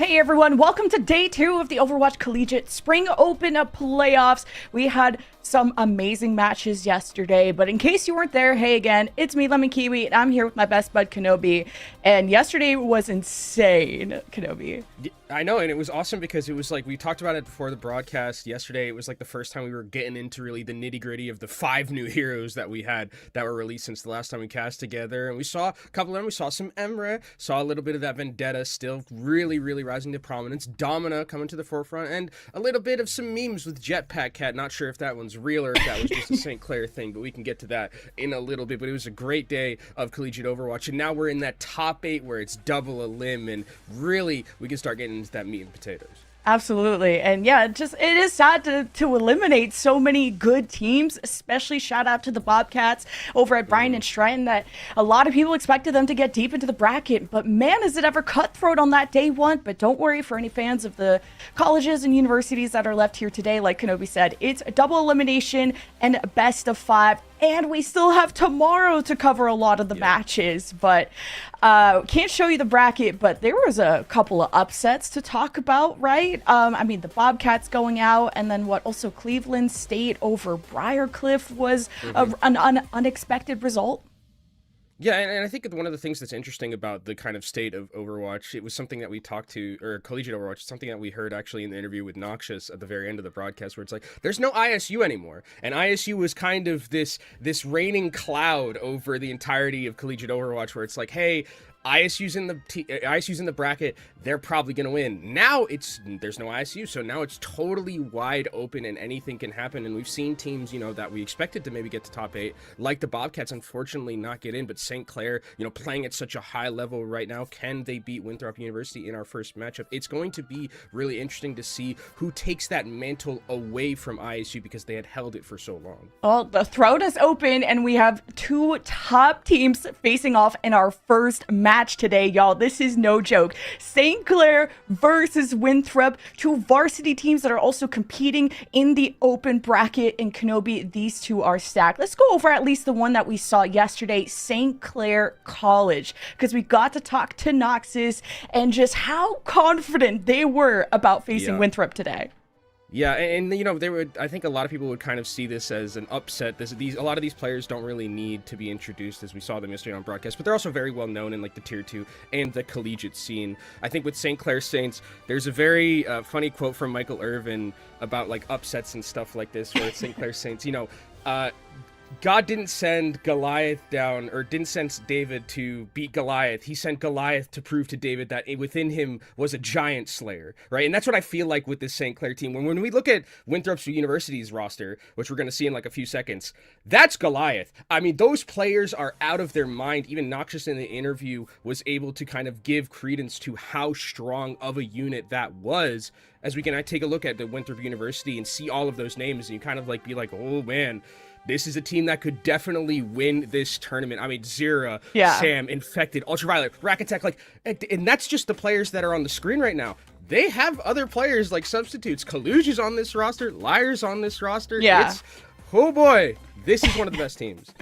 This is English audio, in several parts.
Hey everyone, welcome to day 2 of the Overwatch Collegiate Spring Open playoffs. We had some amazing matches yesterday, but in case you weren't there, hey again, it's me, Lemon Kiwi, and I'm here with my best bud, Kenobi. And yesterday was insane, Kenobi. I know, and it was awesome because it was like, we talked about it before the broadcast yesterday. It was like the first time we were getting into really the nitty gritty of the 5 new heroes that we had that were released since the last time we cast together. And we saw a couple of them. We saw some Emra, saw a little bit of that Vendetta still really rising to prominence. Domina coming to the forefront, and a little bit of some memes with Jetpack Cat. Not sure if that one's real or if that was just a St. Clair thing, but we can get to that in a little bit. But it was a great day of Collegiate Overwatch, and now we're in that top 8 where it's double a limb, and really we can start getting into that meat and potatoes. Absolutely. And yeah, it is sad to eliminate so many good teams, especially shout out to the Bobcats over at Brian and Stratton, that a lot of people expected them to get deep into the bracket, but man, is it ever cutthroat on that day 1. But don't worry, for any fans of the colleges and universities that are left here today, like Kenobi said, it's a double elimination and best of 5. And we still have tomorrow to cover a lot of the matches, but can't show you the bracket, but there was a couple of upsets to talk about, right? I mean, the Bobcats going out, and then also Cleveland State over Briarcliff was an unexpected result. Yeah, and I think one of the things that's interesting about the kind of state of Overwatch, it was something that we talked to, or Collegiate Overwatch, something that we heard actually in the interview with Noxious at the very end of the broadcast, where it's like, there's no ISU anymore. And ISU was kind of this reigning cloud over the entirety of Collegiate Overwatch, where it's like, hey, ISU's in the bracket, they're probably going to win. Now there's no ISU, so now it's totally wide open and anything can happen. And we've seen teams, that we expected to maybe get to top 8, like the Bobcats, unfortunately not get in, but St. Clair, playing at such a high level right now. Can they beat Winthrop University in our first matchup? It's going to be really interesting to see who takes that mantle away from ISU because they had held it for so long. Well, the throne is open and we have 2 top teams facing off in our first match today, y'all. This is no joke. St. Clair versus Winthrop, 2 varsity teams that are also competing in the open bracket. In Kenobi, these 2 are stacked. Let's go over at least the one that we saw yesterday, St. Clair College, because we got to talk to Noxious and just how confident they were about facing Winthrop today. Yeah, and they would. I think a lot of people would kind of see this as an upset. A lot of these players don't really need to be introduced, as we saw them yesterday on broadcast, but they're also very well known in like the tier 2 and the collegiate scene. I think with St. Clair Saints, there's a very funny quote from Michael Irvin about like upsets and stuff like this, where it's St. Clair Saints, God didn't send Goliath down, or didn't send David to beat Goliath. He sent Goliath to prove to David that within him was a giant slayer, right? And that's what I feel like with this St. Clair team. When we look at Winthrop University's roster, which we're going to see in like a few seconds, that's Goliath. I mean, those players are out of their mind. Even Noxious in the interview was able to kind of give credence to how strong of a unit that was, as we can take a look at the Winthrop University and see all of those names, and you kind of like be like, oh man, this is a team that could definitely win this tournament. I mean, Zira, Sam, Infected, Ultraviolet, Racket, and that's just the players that are on the screen right now. They have other players like substitutes. Kaluja's on this roster, Liar's on this roster. Yeah. Oh boy, this is one of the best teams.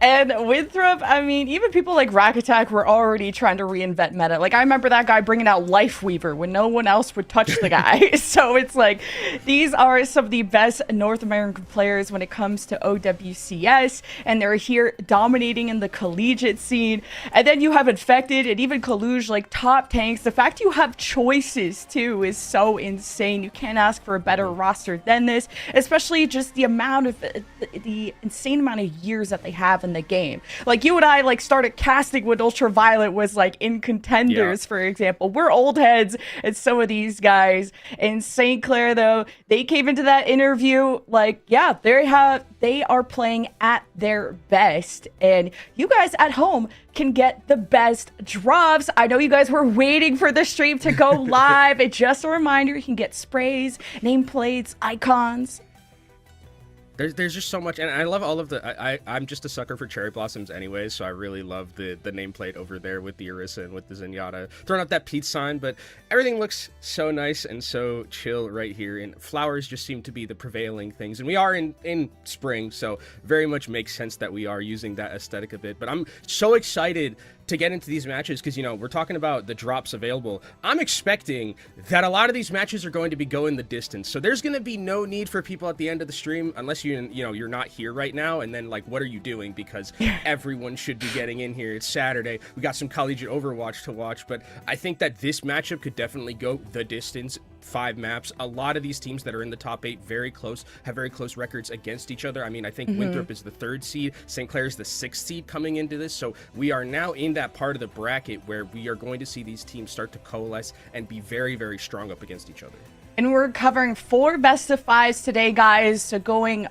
And Winthrop, I mean, even people like Racket were already trying to reinvent meta. Like, I remember that guy bringing out Lifeweaver when no one else would touch the guy. So it's like, these are some of the best North American players when it comes to OWCS, and they're here dominating in the collegiate scene. And then you have Infected and even Kaluj, like top tanks. The fact you have choices too is so insane. You can't ask for a better roster than this, especially just the amount of the insane amount of years that they have in the game. Like, you and I like started casting when Ultraviolet was like in contenders, for example. We're old heads, and some of these guys in St. Clair, though, they came into that interview like, yeah, they are playing at their best, and you guys at home can get the best drops. I know you guys were waiting for the stream to go live. And just a reminder, you can get sprays, nameplates, icons. There's just so much, and I love all of the. I'm just a sucker for cherry blossoms anyways, so I really love the nameplate over there with the Orisa and with the Zenyatta throwing up that Pete sign. But everything looks so nice and so chill right here, and flowers just seem to be the prevailing things. And we are in spring, so very much makes sense that we are using that aesthetic a bit. But I'm so excited to get into these matches, because, you know, we're talking about the drops available. I'm expecting that a lot of these matches are going to be going the distance. So there's going to be no need for people at the end of the stream, unless you know, you're not here right now, and then, like, what are you doing? Because everyone should be getting in here. It's Saturday. We got some collegiate Overwatch to watch, but I think that this matchup could definitely go the distance. 5 maps. A lot of these teams that are in the top 8 very close, have very close records against each other. I mean, I think Winthrop is the 3rd seed, St. Clair is the 6th seed coming into this, so we are now in that part of the bracket where we are going to see these teams start to coalesce and be very, very strong up against each other. And we're covering 4 best of 5s today, guys. So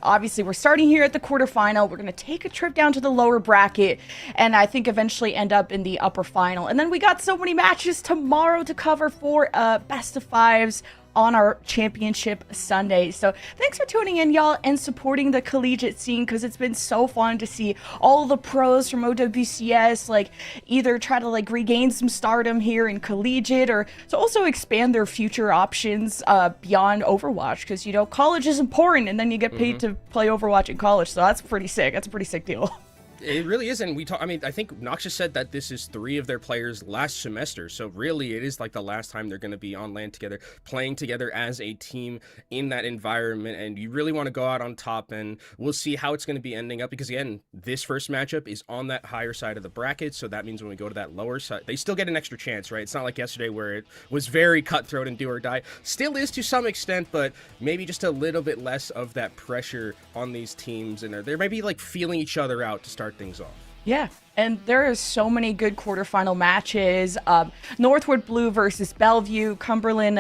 obviously, we're starting here at the quarterfinal. We're going to take a trip down to the lower bracket, and I think eventually end up in the upper final. And then we got so many matches tomorrow to cover for best of 5s on our championship Sunday. So thanks for tuning in, y'all, and supporting the collegiate scene, because it's been so fun to see all the pros from OWCS like either try to like regain some stardom here in collegiate, or to also expand their future options beyond Overwatch, because, you know, college is important, and then you get paid to play Overwatch in college. So that's pretty sick. That's a pretty sick deal. It really is, and I mean, I think Noxious said that this is 3 of their players last semester, so really it is like the last time they're going to be on LAN together, playing together as a team in that environment, and you really want to go out on top, and we'll see how it's going to be ending up, because again, this first matchup is on that higher side of the bracket, so that means when we go to that lower side, they still get an extra chance, right? It's not like yesterday where it was very cutthroat and do or die. Still is to some extent, but maybe just a little bit less of that pressure on these teams, and they're maybe like feeling each other out to start things off. Yeah, and there are so many good quarterfinal matches. Northwood Blue versus Bellevue, Cumberland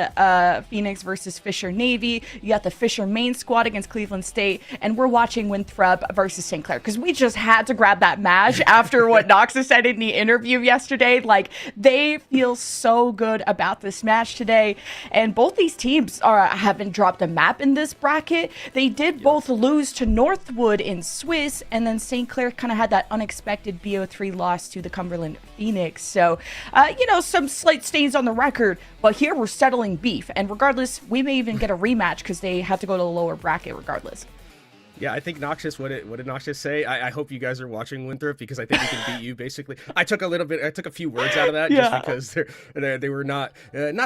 Phoenix versus Fisher Navy. You got the Fisher main squad against Cleveland State, and we're watching Winthrop versus St. Clair, because we just had to grab that match after what Noxa said in the interview yesterday. Like, they feel so good about this match today, and both these teams haven't dropped a map in this bracket. They did both lose to Northwood in Swiss, and then St. Clair kind of had that unexpected BO3 loss to the Cumberland Phoenix. So, you know, some slight stains on the record, but here we're settling beef. And regardless, we may even get a rematch because they have to go to the lower bracket regardless. Yeah, I think Noxious, what did Noxious say? I hope you guys are watching Winthrop, because I think we can beat you, basically. I took a few words out of that just because they were not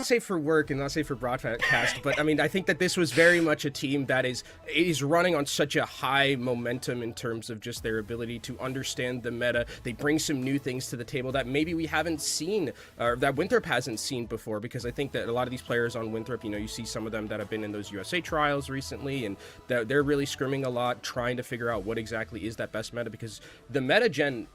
safe for work and not safe for broadcast. But I mean, I think that this was very much a team that is running on such a high momentum in terms of just their ability to understand the meta. They bring some new things to the table that maybe we haven't seen, or that Winthrop hasn't seen before, because I think that a lot of these players on Winthrop, you know, you see some of them that have been in those USA trials recently, and they're really scrimming a lot, trying to figure out what exactly is that best meta, because the meta gen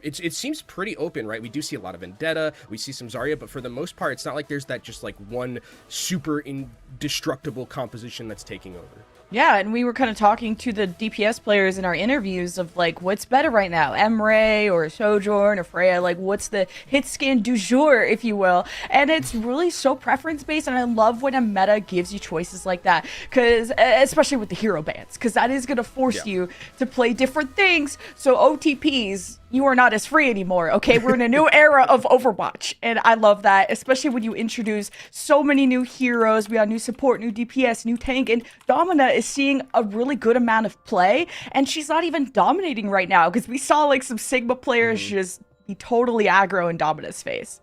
it seems pretty open, right? We do see a lot of Vendetta, we see some Zarya, but for the most part, it's not like there's that just like one super indestructible composition that's taking over. Yeah, and we were kind of talking to the DPS players in our interviews of like, what's better right now, Emre or Sojourn or Freya? Like, what's the hit skin du jour, if you will? And it's really so preference based, and I love when a meta gives you choices like that, because especially with the hero bans, because that is going to force you to play different things. So OTPs, you are not as free anymore, okay? We're in a new era of Overwatch, and I love that, especially when you introduce so many new heroes. We got new support, new DPS, new tank, and Domina is seeing a really good amount of play, and she's not even dominating right now, because we saw like some Sigma players just be totally aggro in Domina's face.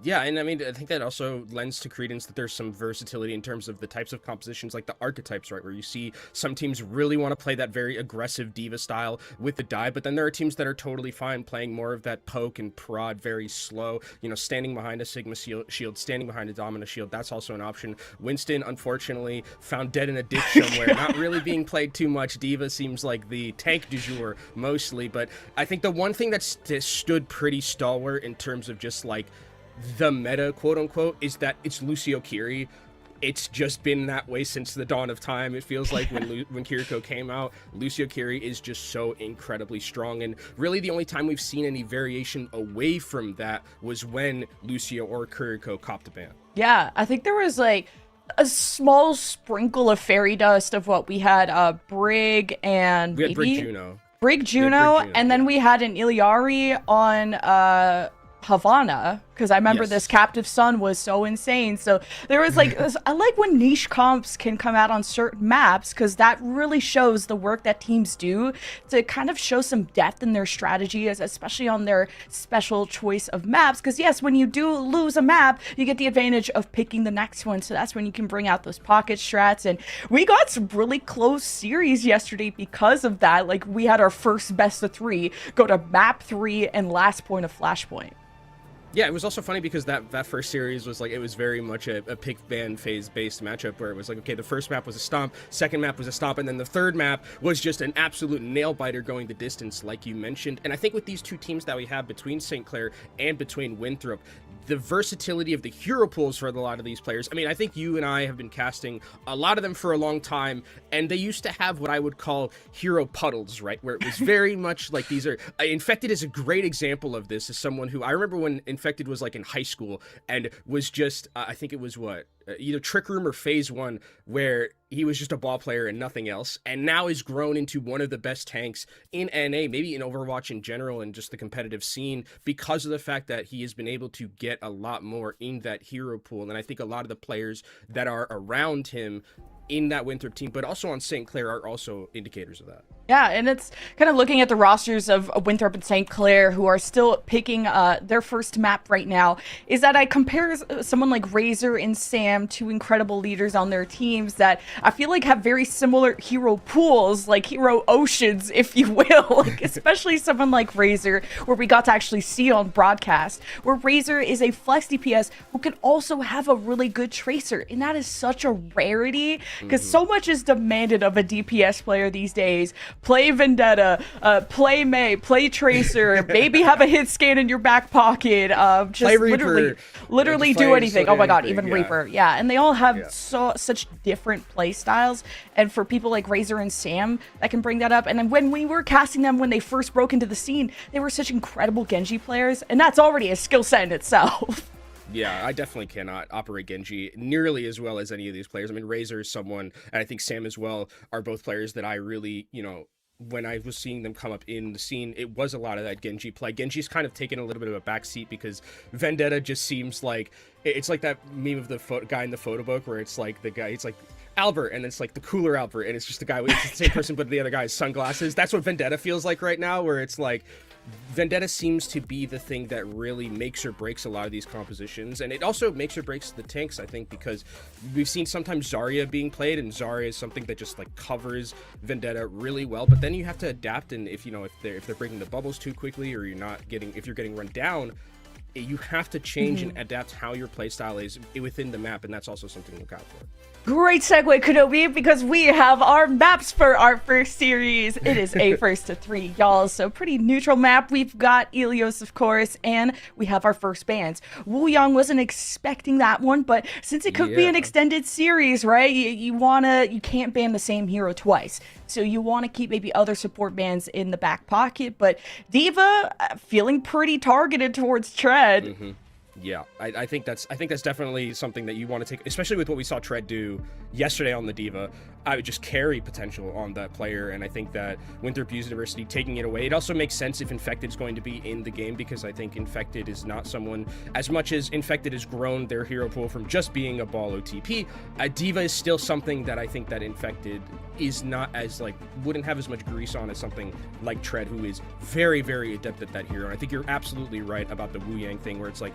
Yeah, and I mean, I think that also lends to credence that there's some versatility in terms of the types of compositions, like the archetypes, right? Where you see some teams really want to play that very aggressive diva style with the dive, but then there are teams that are totally fine playing more of that poke and prod, very slow, you know, standing behind a Sigma shield, standing behind a Domina shield. That's also an option. Winston, unfortunately, found dead in a ditch somewhere, not really being played too much. Diva seems like the tank du jour mostly, but I think the one thing that's stood pretty stalwart in terms of just like the meta, quote unquote, is that it's Lucio Kiri. It's just been that way since the dawn of time. It feels like when Kiriko came out, Lucio Kiri is just so incredibly strong, and really the only time we've seen any variation away from that was when Lucio or Kiriko copped a ban. Yeah, I think there was like a small sprinkle of fairy dust of what we had, Brig and we had Brig Juno, and then we had an Iliari on Havana, because I remember Yes. this Captive Sun was so insane. So there was like, I like when niche comps can come out on certain maps, because that really shows the work that teams do to kind of show some depth in their strategy, especially on their special choice of maps. Because yes, when you do lose a map, you get the advantage of picking the next one. So that's when you can bring out those pocket strats. And we got some really close series yesterday because of that. Like, we had our first best of 3 go to map 3 and last point of Flashpoint. Yeah, it was also funny because that first series was like, it was very much a pick ban phase based matchup where it was like, okay, the first map was a stomp, second map was a stomp, and then the third map was just an absolute nail biter going the distance, like you mentioned. And I think with these two teams that we have between St. Clair and between Winthrop, the versatility of the hero pools for a lot of these players. I mean, I think you and I have been casting a lot of them for a long time, and they used to have what I would call hero puddles, right? Where it was very much like these are... Infected is a great example of this, as someone who... I remember when Infected was like in high school and was just... I think it was what? Either Trick Room or Phase 1, where he was just a ball player and nothing else, and now has grown into one of the best tanks in NA, maybe in Overwatch in general, and just the competitive scene, because of the fact that he has been able to get a lot more in that hero pool. And I think a lot of the players that are around him in that Winthrop team, but also on St. Clair, are also indicators of that. Yeah, and it's kind of looking at the rosters of Winthrop and St. Clair, who are still picking their first map right now, is that I compare someone like Razor and Sam, two incredible leaders on their teams that I feel like have very similar hero pools, like hero oceans, if you will. Like, especially someone like Razor, where we got to actually see on broadcast, where Razor is a flex DPS who can also have a really good tracer, and that is such a rarity, because so much is demanded of a DPS player these days. Play Vendetta, play May, play Tracer, maybe have a hit scan in your back pocket, just literally do anything. Oh my god, even yeah. Reaper. Yeah, and they all have such different play styles, and for people like Razor and Sam, that can bring that up. And then when we were casting them when they first broke into the scene, they were such incredible Genji players, and that's already a skill set in itself. Yeah, I definitely cannot operate Genji nearly as well as any of these players. I mean, Razor is someone, and I think Sam as well, are both players that I really, you know, when I was seeing them come up in the scene, it was a lot of that Genji play. Genji's kind of taken a little bit of a backseat because Vendetta just seems like, it's like that meme of the guy in the photo book where it's like the guy, it's like Albert, and it's like the cooler Albert, and it's just the guy with the same person, but the other guy's sunglasses. That's what Vendetta feels like right now, where it's like, Vendetta seems to be the thing that really makes or breaks a lot of these compositions, and it also makes or breaks the tanks, I think, because we've seen sometimes Zarya being played, and Zarya is something that just like covers Vendetta really well, but then you have to adapt, and if they're breaking the bubbles too quickly, or if you're getting run down, you have to change and adapt how your playstyle is within the map, and that's also something to look out for. Great segue, Kenobi, because we have our maps for our first series. It is a first to 3, y'all, so pretty neutral map. We've got Ilios, of course, and we have our first bans. Wu Yang wasn't expecting that one, but since it could be an extended series, right, you can't ban the same hero twice. So you want to keep maybe other support bans in the back pocket, but D.Va feeling pretty targeted towards Tread. Yeah, I think that's definitely something that you want to take, especially with what we saw Tread do yesterday on the D.Va. I would just carry potential on that player, and I think that Winthrop University taking it away, it also makes sense if Infected is going to be in the game, because I think Infected is not someone, as much as Infected has grown their hero pool from just being a ball OTP, D.Va is still something that I think that Infected is not as, like, wouldn't have as much grease on as something like Tread, who is very, very adept at that hero. And I think you're absolutely right about the Wu Yang thing, where it's like,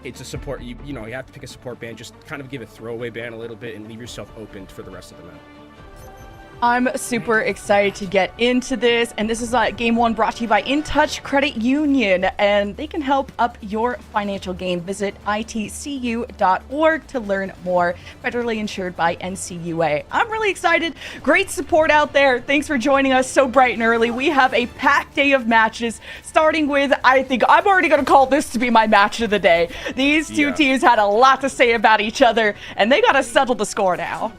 it's a support, you have to pick a support ban, just kind of give a throwaway ban a little bit and leave yourself open for the rest of the map. I'm super excited to get into this, and this is Game 1 brought to you by InTouch Credit Union, and they can help up your financial game. Visit itcu.org to learn more. Federally insured by NCUA. I'm really excited. Great support out there. Thanks for joining us so bright and early. We have a packed day of matches, starting with, I think I'm already going to call this to be my match of the day. These two teams had a lot to say about each other, and they got to settle the score now.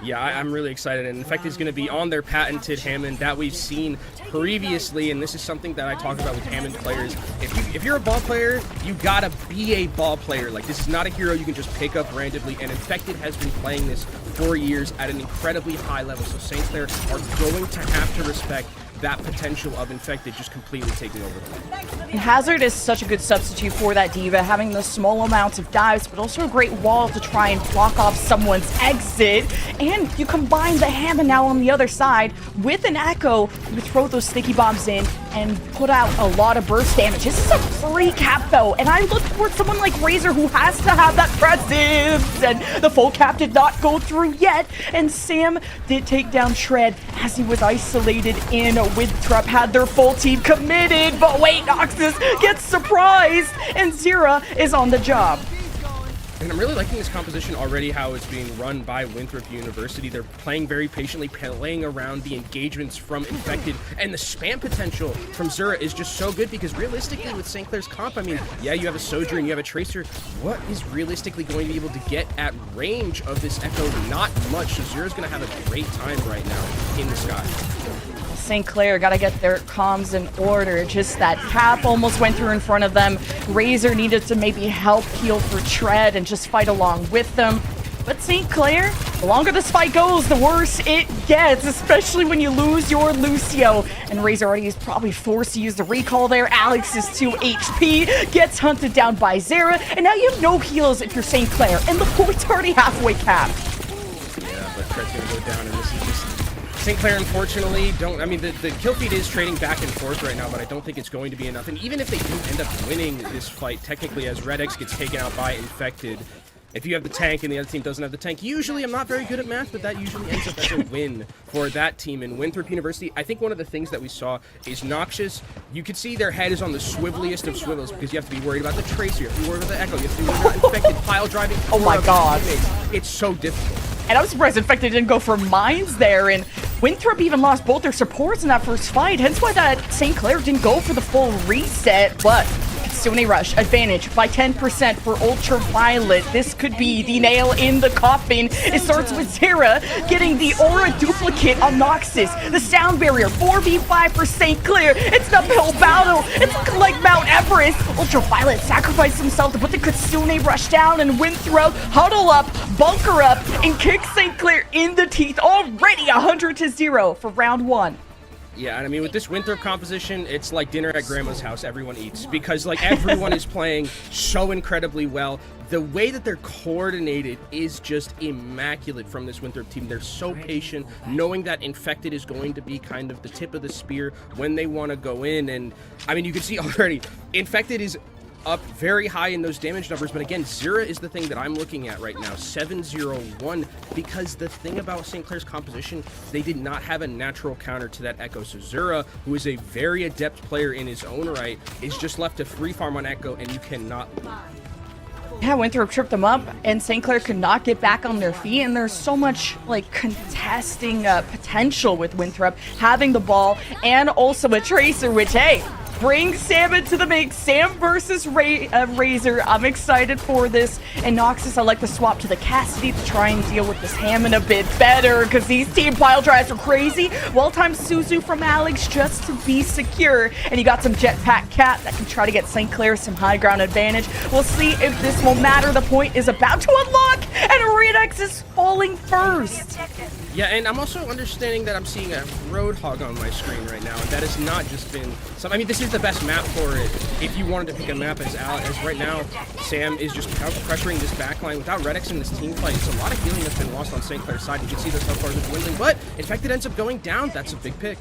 Yeah, I'm really excited, and Infected is going to be on their patented Hammond that we've seen previously, and this is something that I talk about with Hammond players. If you're a ball player, you gotta be a ball player. Like, this is not a hero you can just pick up randomly, and Infected has been playing this for years at an incredibly high level, so St. Clair are going to have to respect that potential of Infected just completely taking over the lane. Hazard is such a good substitute for that D.Va, having the small amounts of dives, but also a great wall to try and block off someone's exit. And you combine the Hammer now on the other side with an Echo. You throw those sticky bombs in and put out a lot of burst damage. This is a free cap, though, and I look towards someone like Razor who has to have that presence. And the full cap did not go through yet, and Sam did take down Shred as he was isolated in. Winthrop had their full team committed, but wait, Noxus gets surprised, and Zira is on the job. And I'm really liking this composition already, how it's being run by Winthrop University. They're playing very patiently, playing around the engagements from Infected, and the spam potential from Zura is just so good because realistically with St. Clair's comp, I mean, yeah, you have a Sojourn and you have a Tracer. What is realistically going to be able to get at range of this Echo? Not much, so Zura's going to have a great time right now in the sky. St. Clair gotta get their comms in order. Just that cap almost went through in front of them. Razor needed to maybe help heal for Tread and just fight along with them. But St. Clair, the longer this fight goes, the worse it gets, especially when you lose your Lucio. And Razor already is probably forced to use the recall there. Alex is 2 HP, gets hunted down by Zera, and now you have no heals if you're St. Clair, and the point's already halfway capped. Yeah, but Tread's gonna go down, and this is just... St. Clair, unfortunately, don't... I mean, the kill feed is trading back and forth right now, but I don't think it's going to be enough. And even if they do end up winning this fight, technically, as Red X gets taken out by Infected, if you have the tank and the other team doesn't have the tank, usually, I'm not very good at math, but that usually ends up as a win for that team. And Winthrop University, I think one of the things that we saw is Noxious. You could see their head is on the swiveliest of swivels because you have to be worried about the Tracer, you have to be worried about the Echo, you have to be worried about Infected, pile driving. Oh my god. It's so difficult. And I'm surprised Infected didn't go for mines there, and Winthrop even lost both their supports in that first fight, hence why that St. Clair didn't go for the full reset, but Kitsune Rush, advantage by 10% for Ultraviolet. This could be the nail in the coffin. It starts with Zera getting the Aura duplicate on Noxus. The sound barrier, 4v5 for St. Clair. It's an uphill battle. It's like Mount Everest. Ultraviolet sacrificed himself to put the Kitsune Rush down, and Winthrop huddle up, bunker up, and kick St. Clair in the teeth. Already 100-0 for round 1. Yeah, and I mean, with this Winthrop composition, it's like dinner at grandma's house, everyone eats, because like everyone is playing so incredibly well. The way that they're coordinated is just immaculate from this Winthrop team. They're so patient, knowing that Infected is going to be kind of the tip of the spear when they want to go in. And I mean, you can see already, Infected is up very high in those damage numbers, but again, Zera is the thing that I'm looking at right now, 7-0-1, because the thing about St. Clair's composition, they did not have a natural counter to that Echo. So Zera, who is a very adept player in his own right, is just left to free farm on Echo, and you cannot lose. Yeah, Winthrop tripped them up, and St. Clair could not get back on their feet, and there's so much, like, contesting potential with Winthrop having the ball, and also a Tracer, which, hey, bring Sam into the mix. Sam versus Razor. I'm excited for this. And Noxus, I like the swap to the Cassidy to try and deal with this Hammond a bit better, because these team pile drives are crazy. Well-timed Suzu from Alex just to be secure. And you got some Jetpack Cat that can try to get St. Clair some high ground advantage. We'll see if this will matter. The point is about to unlock, and Redex is falling first. Yeah, and I'm also understanding that I'm seeing a Roadhog on my screen right now, and that has not just been some... I mean, this is the best map for it. If you wanted to pick a map as right now, Sam is just pressuring this backline without Redex in this team fight. It's a lot of healing that's been lost on St. Clair's side. You can see this so far as dwindling, but Infected ends up going down. That's a big pick.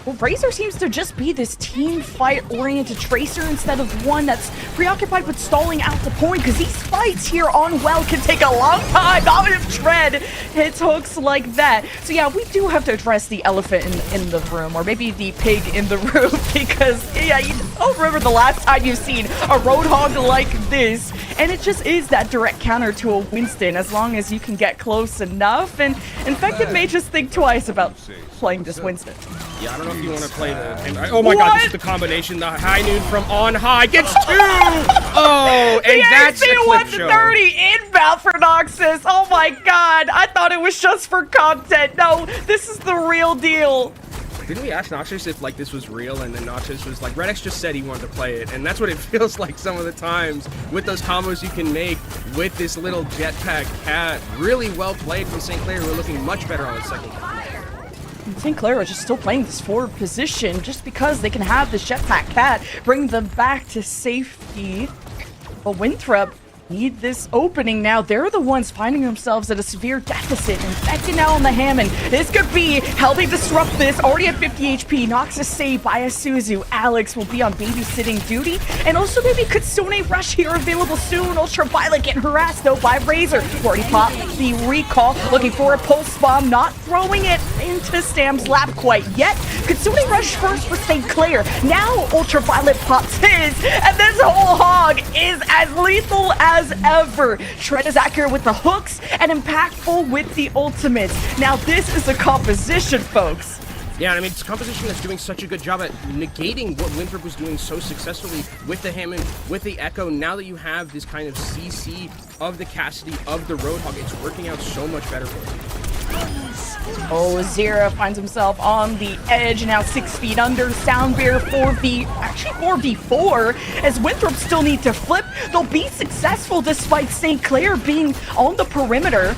Well, Razor seems to just be this team fight-oriented Tracer instead of one that's preoccupied with stalling out the point, because these fights here on Well can take a long time, not if Tread hits hooks like that. So yeah, we do have to address the elephant in the room, or maybe the pig in the room, because yeah, you don't remember the last time you've seen a Roadhog like this, and it just is that direct counter to a Winston as long as you can get close enough, and Infected may just think twice about playing this Winston. Yeah, I don't know if you want to play the... oh my god, this is the combination. The high noon from on high gets 2! Oh, and that's a clip show. 30 inbound for Noxus. Oh my god, I thought it was just for content. No, this is the real deal. Didn't we ask Noxus if like this was real, and then Noxus was like, Redex just said he wanted to play it, and that's what it feels like some of the times with those combos you can make with this little Jetpack Cat. Really well played from St. Clair, who are looking much better on the second. St. Clair are just still playing this forward position just because they can have the Jetpack Cat bring them back to safety. But Winthrop need this opening now. They're the ones finding themselves at a severe deficit. Infected now on the Hammond. This could be how they disrupt this. Already at 50 HP. Knocks a save by Isuzu. Alex will be on babysitting duty. And also maybe Kitsune Rush here available soon. Ultraviolet getting harassed though by Razor. Already popped the recall. Looking for a pulse bomb. Not throwing it into Sam's lap quite yet. Kitsune Rush first for St. Clair. Now Ultraviolet pops his. And this whole hog is as lethal as ever. Shred is accurate with the hooks and impactful with the ultimates. Now this is a composition, folks. Yeah, I mean, it's a composition that's doing such a good job at negating what Winthrop was doing so successfully with the Hammond, with the Echo. Now that you have this kind of CC of the Cassidy, of the Roadhog, it's working out so much better for him. Oh, Zera finds himself on the edge, now 6 feet under. Soundbear 4v4, as Winthrop still need to flip. They'll be successful despite St. Clair being on the perimeter.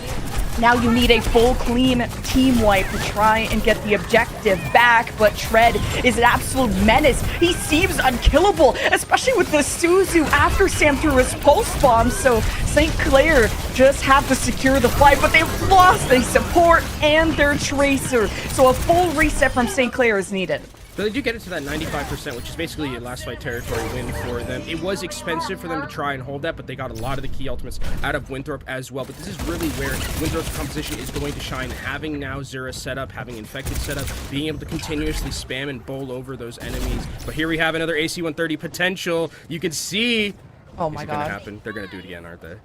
Now you need a full clean team wipe to try and get the objective back, but Tread is an absolute menace. He seems unkillable, especially with the Suzu after Sam threw his pulse bomb, so St. Clair just have to secure the fight, but they've lost their support and their Tracer, so a full reset from St. Clair is needed. But they do get it to that 95%, which is basically a last fight territory win for them. It was expensive for them to try and hold that, but they got a lot of the key ultimates out of Winthrop as well. But this is really where Winthrop's composition is going to shine. Having now Zera set up, having Infected set up, being able to continuously spam and bowl over those enemies. But here we have another AC-130 potential. You can see... Oh my god. Gonna happen. They're going to do it again, aren't they?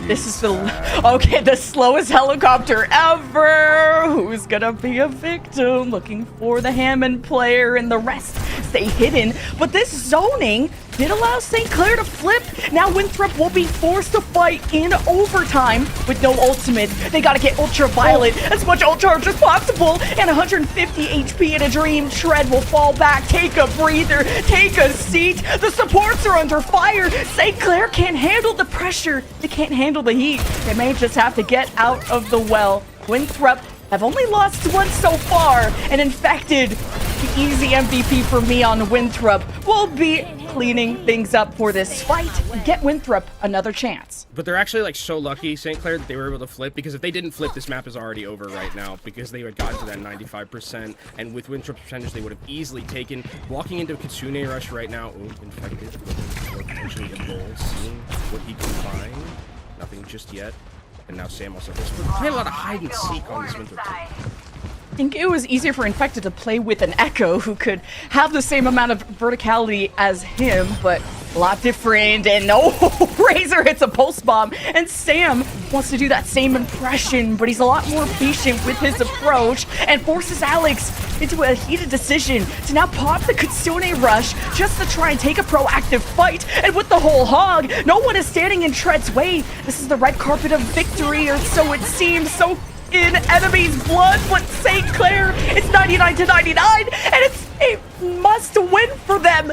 This is the slowest helicopter ever. Who's gonna be a victim? Looking for the Hammond player, and the rest stay hidden. But this zoning did allow St. Clair to flip. Now Winthrop will be forced to fight in overtime with no ultimate. They gotta get Ultraviolet, as much Ultra as possible, and 150 HP in a dream. Shred will fall back, take a breather, take a seat. The supports are under fire. St. Clair can't handle the pressure. They can't handle the heat. They may just have to get out of the well. Winthrop have only lost one so far, and Infected, the easy MVP for me on Winthrop, will be cleaning things up for this fight and get Winthrop another chance. But they're actually like so lucky, St. Clair, that they were able to flip, because if they didn't flip, this map is already over right now, because they had gotten to that 95%, and with Winthrop's percentage, they would have easily taken. Walking into a Kitsune Rush right now, Infected, or potentially a Bull, seeing what he can find. Nothing just yet. And now Sam also playing a lot of hide and seek on this Winthrop team. I think it was easier for Infected to play with an Echo who could have the same amount of verticality as him, but a lot different. And Razor hits a pulse bomb, and Sam wants to do that same impression, but he's a lot more patient with his approach and forces Alex into a heated decision to now pop the Kitsune Rush just to try and take a proactive fight. And with the whole hog, no one is standing in Tread's way. This is the red carpet of victory, or so it seems. So in enemy's blood, but St. Clair, it's 99-99, and it's a must win for them.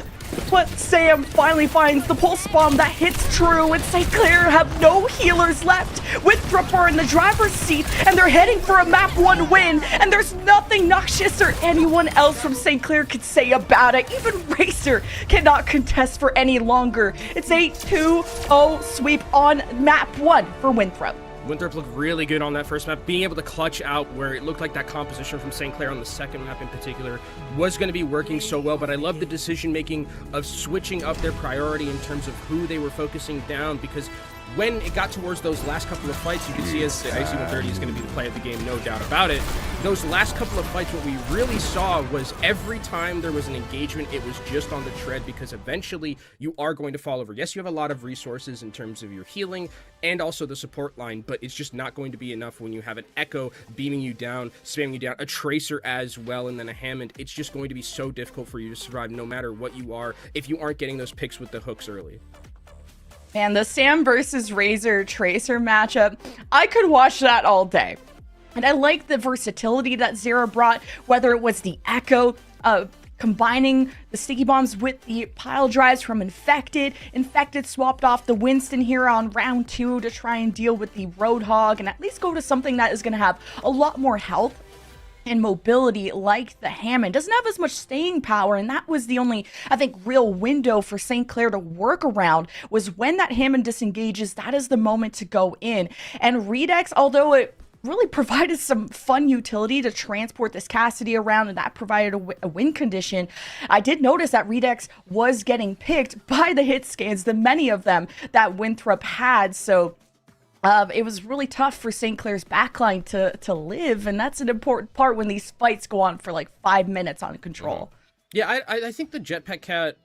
But Sam finally finds the pulse bomb that hits true, and St. Clair have no healers left. Winthrop are in the driver's seat, and they're heading for a map 1 win, and there's nothing Noxious or anyone else from St. Clair could say about it. Even Racer cannot contest for any longer. It's a 2-0 sweep on map 1 for Winthrop. Winthrop looked really good on that first map, being able to clutch out where it looked like that composition from St. Clair on the second map in particular was going to be working so well, but I love the decision-making of switching up their priority in terms of who they were focusing down, because when it got towards those last couple of fights, you can see as the IC-130 is going to be the play of the game, no doubt about it. Those last couple of fights, what we really saw was every time there was an engagement, it was just on the tread, because eventually you are going to fall over. Yes, you have a lot of resources in terms of your healing and also the support line, but it's just not going to be enough when you have an Echo beaming you down, spamming you down, a Tracer as well, and then a Hammond. It's just going to be so difficult for you to survive no matter what you are if you aren't getting those picks with the hooks early. Man, the Sam versus Razor Tracer matchup, I could watch that all day. And I like the versatility that Zera brought, whether it was the Echo, combining the sticky bombs with the pile drives from Infected. Infected swapped off the Winston here on round 2 to try and deal with the Roadhog and at least go to something that is going to have a lot more health and mobility like the Hammond. Doesn't have as much staying power, and that was the only, I think, real window for St. Clair to work around, was when that Hammond disengages, that is the moment to go in. And Redux, although it really provided some fun utility to transport this Cassidy around, and that provided a win condition, I did notice that Redux was getting picked by the hit scans, the many of them that Winthrop had. So it was really tough for St. Clair's backline to live, and that's an important part when these fights go on for like 5 minutes on control. Yeah, I think the Jetpack Cat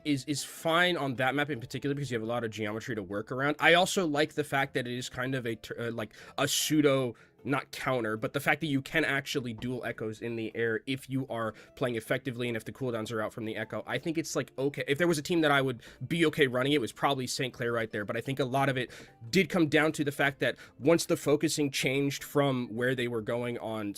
is fine on that map in particular because you have a lot of geometry to work around. I also like the fact that it is kind of like a pseudo, not counter, but the fact that you can actually dual echoes in the air if you are playing effectively and if the cooldowns are out from the echo. I think it's like, okay, if there was a team that I would be okay running, it was probably St. Clair right there, but I think a lot of it did come down to the fact that once the focusing changed from where they were going on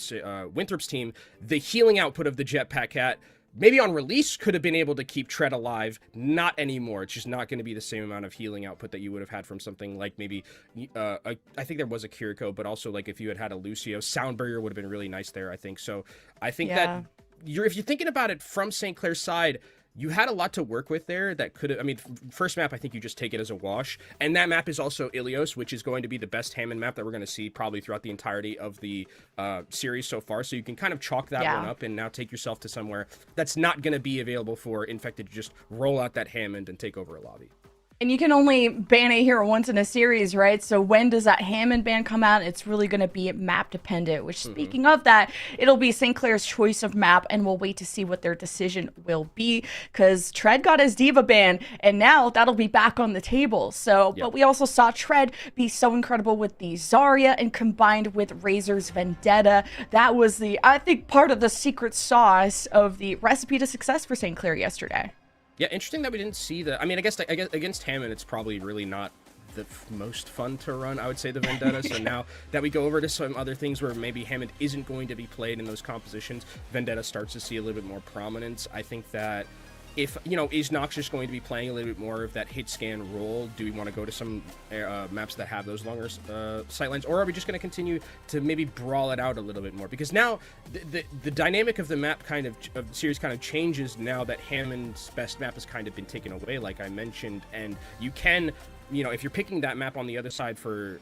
Winthrop's team, the healing output of the Jetpack Cat maybe on release could have been able to keep Tread alive. Not anymore. It's just not going to be the same amount of healing output that you would have had from something like maybe, I think there was a Kiriko, but also like if you had a Lucio, Sound Barrier would have been really nice there, I think. So I think that if you're thinking about it from St. Clair's side, you had a lot to work with there that could have, I mean, first map, I think you just take it as a wash. And that map is also Ilios, which is going to be the best Hammond map that we're going to see probably throughout the entirety of the series so far. So you can kind of chalk that one up and now take yourself to somewhere that's not going to be available for Infected to just roll out that Hammond and take over a lobby. And you can only ban a hero once in a series, right? So when does that Hammond ban come out? It's really going to be map dependent, which speaking of that, it'll be St. Clair's choice of map, and we'll wait to see what their decision will be, because Tread got his Diva ban, and now that'll be back on the table. So, but we also saw Tread be so incredible with the Zarya, and combined with Razor's Vendetta, that was the, I think, part of the secret sauce of the recipe to success for St. Clair yesterday. Yeah, interesting that we didn't see the... I mean, I guess against Hammond, it's probably really not the most fun to run, I would say, the Vendetta. So now that we go over to some other things where maybe Hammond isn't going to be played in those compositions, Vendetta starts to see a little bit more prominence. I think that if, you know, is Nox just going to be playing a little bit more of that hit scan role? Do we want to go to some maps that have those longer sightlines, or are we just going to continue to maybe brawl it out a little bit more? Because now the dynamic of the map of the series kind of changes now that Hammond's best map has kind of been taken away, like I mentioned, and you can, you know, if you're picking that map on the other side for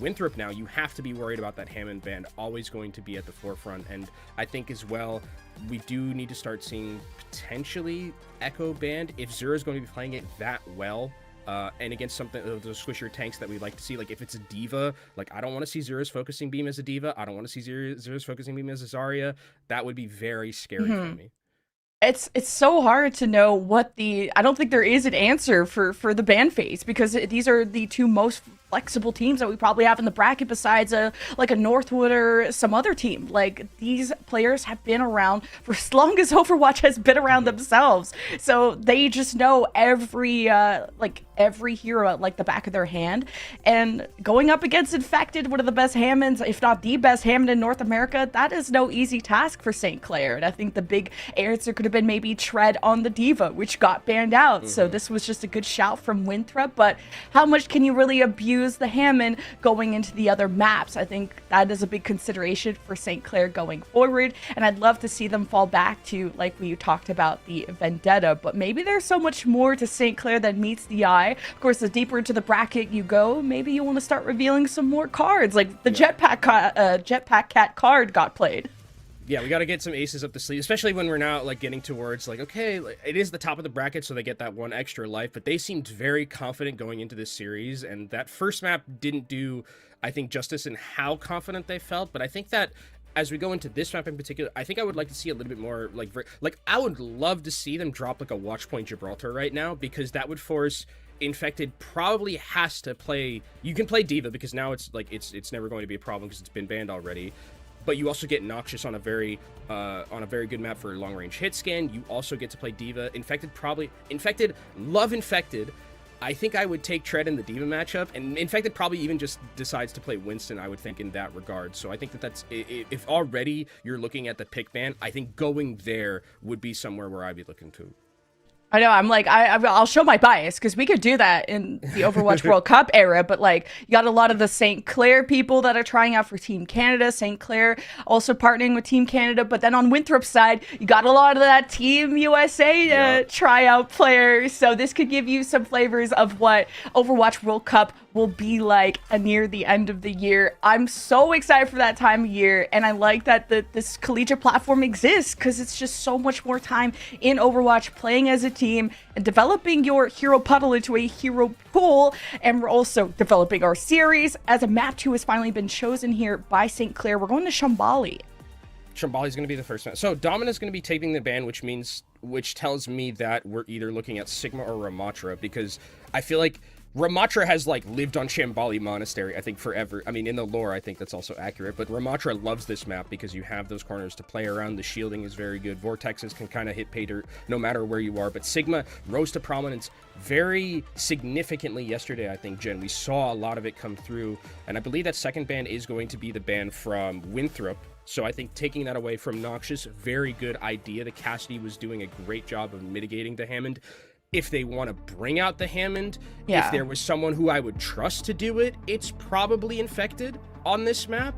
Winthrop now, you have to be worried about that Hammond band always going to be at the forefront. And I think as well, we do need to start seeing potentially Echo band if Zera's going to be playing it that well. And against something of those squishier tanks that we like to see, like if it's a Diva, like I don't want to see Zera's focusing beam as a Diva. I don't want to see Zera's focusing beam as a Zarya. That would be very scary for me. It's so hard to know what I don't think there is an answer for the ban phase, because these are the two most flexible teams that we probably have in the bracket, besides like a Northwood or some other team. Like, these players have been around for as long as Overwatch has been around themselves, so they just know every hero at like the back of their hand. And going up against Infected, one of the best Hammonds, if not the best Hammond in North America, that is no easy task for St. Clair. And I think the big answer could have been maybe Tread on the Diva, which got banned out. So this was just a good shout from Winthrop, but how much can you really abuse the Hammond going into the other maps? I think that is a big consideration for St. Clair going forward, and I'd love to see them fall back to, like we talked about, the Vendetta. But maybe there's so much more to St. Clair that meets the eye. Of course, the deeper into the bracket you go, maybe you want to start revealing some more cards, like the Jetpack Cat card got played. Yeah, we got to get some aces up the sleeve, especially when we're now like getting towards like, okay, it is the top of the bracket, so they get that one extra life, but they seemed very confident going into this series, and that first map didn't do, I think, justice in how confident they felt. But I think that as we go into this map in particular, I think I would like to see a little bit more like I would love to see them drop like a Watch Point Gibraltar right now, because that would force Infected probably has to play. You can play Diva because now it's like it's never going to be a problem because it's been banned already. But you also get Noxious on a very good map for long range hit scan. You also get to play Diva. Infected. Love Infected. I think I would take Tread in the Diva matchup, and Infected probably even just decides to play Winston, I would think, in that regard. So I think that's, if already you're looking at the pick ban, I think going there would be somewhere where I'd be looking to. I know. I'm like, I'll show my bias because we could do that in the Overwatch World Cup era, but like, you got a lot of the St. Clair people that are trying out for Team Canada. St. Clair also partnering with Team Canada, but then on Winthrop's side, you got a lot of that Team USA tryout players. So this could give you some flavors of what Overwatch World Cup will be like near the end of the year. I'm so excited for that time of year, and I like that this collegiate platform exists because it's just so much more time in Overwatch playing as a team and developing your hero puddle into a hero pool. And we're also developing our series as a map 2 has finally been chosen here by St. Clair. We're going to Shambali. Shambali's going to be the first match. So Domina's going to be taking the ban, which tells me that we're either looking at Sigma or Ramatra, because I feel like Ramatra has like lived on Shambali Monastery, I think, forever. I mean, in the lore, I think that's also accurate, but Ramatra loves this map because you have those corners to play around. The shielding is very good. Vortexes can kind of hit pay dirt no matter where you are, but Sigma rose to prominence very significantly yesterday, I think, Jen. We saw a lot of it come through, and I believe that second ban is going to be the ban from Winthrop. So I think taking that away from Noxious, very good idea. The Cassidy was doing a great job of mitigating the Hammond. If they want to bring out the Hammond, if there was someone who I would trust to do it, it's probably Infected on this map.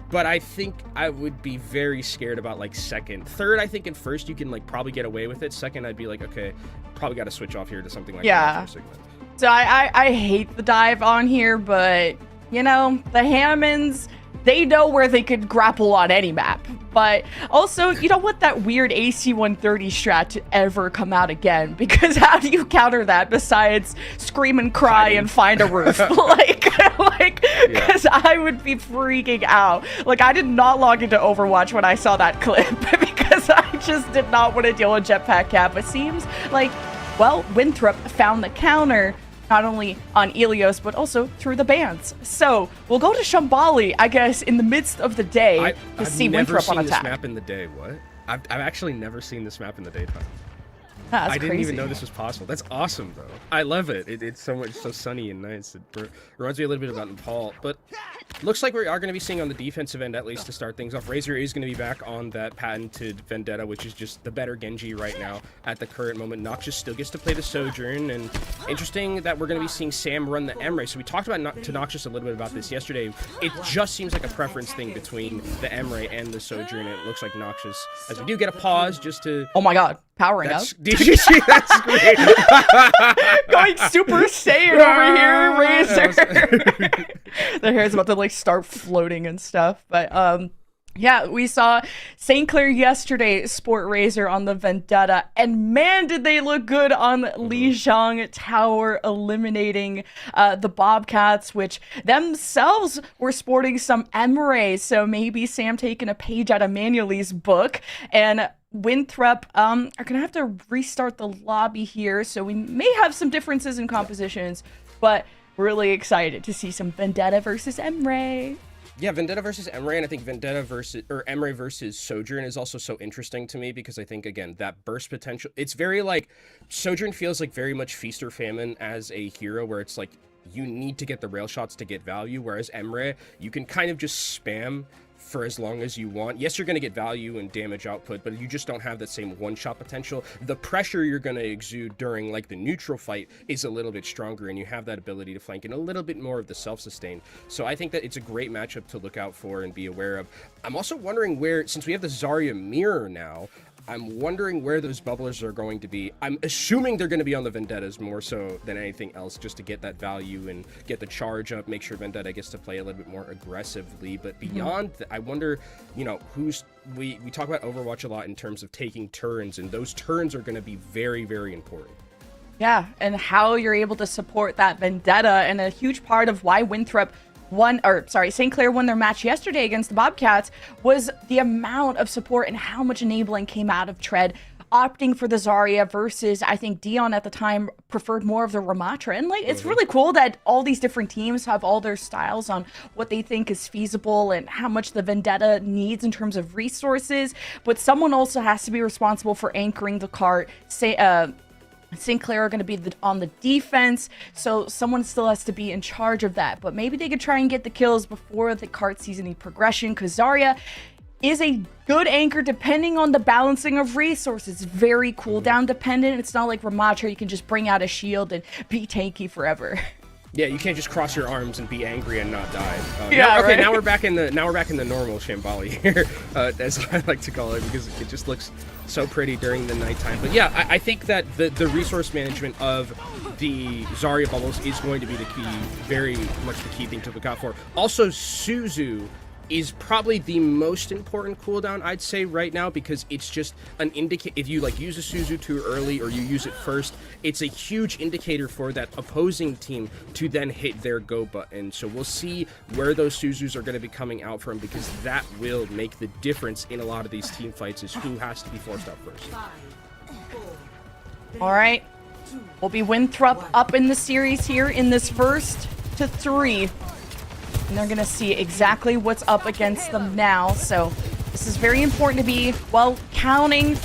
But I think I would be very scared about like second. Third, I think in first you can like probably get away with it. Second, I'd be like, okay, probably got to switch off here to something like that. So I hate the dive on here, but you know, the Hammonds, they know where they could grapple on any map. But also, you don't want that weird AC-130 strat to ever come out again, because how do you counter that besides scream and cry and find a roof? Because I would be freaking out. Like, I did not log into Overwatch when I saw that clip because I just did not want to deal with jetpack cap. It seems like, well, Winthrop found the counter, not only on Ilios, but also through the bans. So we'll go to Shambali, I guess, in the midst of the day to see Winthrop on attack. I've never seen this map in the day. What? I've actually never seen this map in the daytime. That's didn't even know this was possible. That's awesome, though. I love it. It's so sunny and nice. It reminds me a little bit about Nepal, but looks like we are going to be seeing on the defensive end, at least to start things off. Razor is going to be back on that patented Vendetta, which is just the better Genji right now at the current moment. Noxious still gets to play the Sojourn, and interesting that we're going to be seeing Sam run the Emre. So we talked about to Noxious a little bit about this yesterday. It just seems like a preference thing between the Emre and the Sojourn, and it looks like Noxious, as we do get a pause just to... Oh my god, powering up. Did you see that screen? Going Super Saiyan over here, Razor. The hair's about to like start floating and stuff. But yeah, we saw St. Clair yesterday sport Razor on the Vendetta, and man, did they look good on Lijiang Tower, eliminating the Bobcats, which themselves were sporting some Emre. So maybe Sam taking a page out of Manuely's book. And Winthrop are gonna have to restart the lobby here, so we may have some differences in compositions, but really excited to see some Vendetta versus Emre. Yeah, Vendetta versus Emre, and I think Vendetta versus, or Emre versus Sojourn is also so interesting to me, because I think, again, that burst potential, it's very like, Sojourn feels like very much feast or famine as a hero, where it's like, you need to get the rail shots to get value, whereas Emre, you can kind of just spam for as long as you want. Yes, you're going to get value and damage output, but you just don't have that same one-shot potential. The pressure you're going to exude during like the neutral fight is a little bit stronger, and you have that ability to flank and a little bit more of the self-sustain. So I think that it's a great matchup to look out for and be aware of. I'm also wondering where, since we have the Zarya mirror now, I'm wondering where those bubblers are going to be. I'm assuming they're going to be on the Vendettas more so than anything else, just to get that value and get the charge up, make sure Vendetta gets to play a little bit more aggressively. But beyond I wonder, you know, we talk about Overwatch a lot in terms of taking turns, and those turns are going to be very, very important. Yeah, and how you're able to support that Vendetta, and a huge part of why Winthrop St. Clair won their match yesterday against the Bobcats was the amount of support and how much enabling came out of Tread, opting for the Zarya versus, I think Dion at the time preferred more of the Ramatra. And like, it's really cool that all these different teams have all their styles on what they think is feasible and how much the Vendetta needs in terms of resources. But someone also has to be responsible for anchoring the cart. St. Clair are going to be on the defense, so someone still has to be in charge of that. But maybe they could try and get the kills before the cart sees any progression, because Zarya, is a good anchor depending on the balancing of resources. Very cooldown dependent. It's not like Ramatra, you can just bring out a shield and be tanky forever. Yeah, you can't just cross your arms and be angry and not die. Right. Now we're back in the normal Shambali here, as I like to call it, because it just looks so pretty during the nighttime. But yeah, I think that the resource management of the Zarya bubbles is going to be the key, very much the key thing to look out for. Also, Suzu is probably the most important cooldown, I'd say, right now, because it's just an indicator. If you like use a Suzu too early or you use it first, it's a huge indicator for that opposing team to then hit their go button. So we'll see where those Suzus are going to be coming out from, because that will make the difference in a lot of these team fights, is who has to be forced out first. All right, we'll be Winthrop up in the series here in this first to 3. And they're going to see exactly what's up against them now. So this is very important to be, well, counting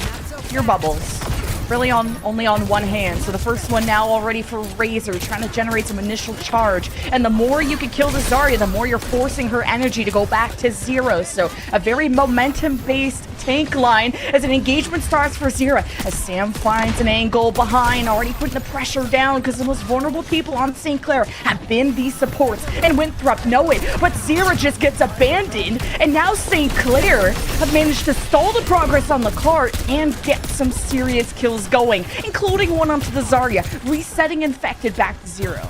your bubbles. Really only on one hand. So the first one now already for Razor, trying to generate some initial charge. And the more you can kill the Zarya, the more you're forcing her energy to go back to 0. So a very momentum-based tank line as an engagement starts for Zira. As Sam finds an angle behind, already putting the pressure down, because the most vulnerable people on St. Clair have been these supports. And Winthrop know it, but Zira just gets abandoned. And now St. Clair have managed to stall the progress on the cart and get some serious kills going, including one onto the Zarya, resetting Infected back to 0.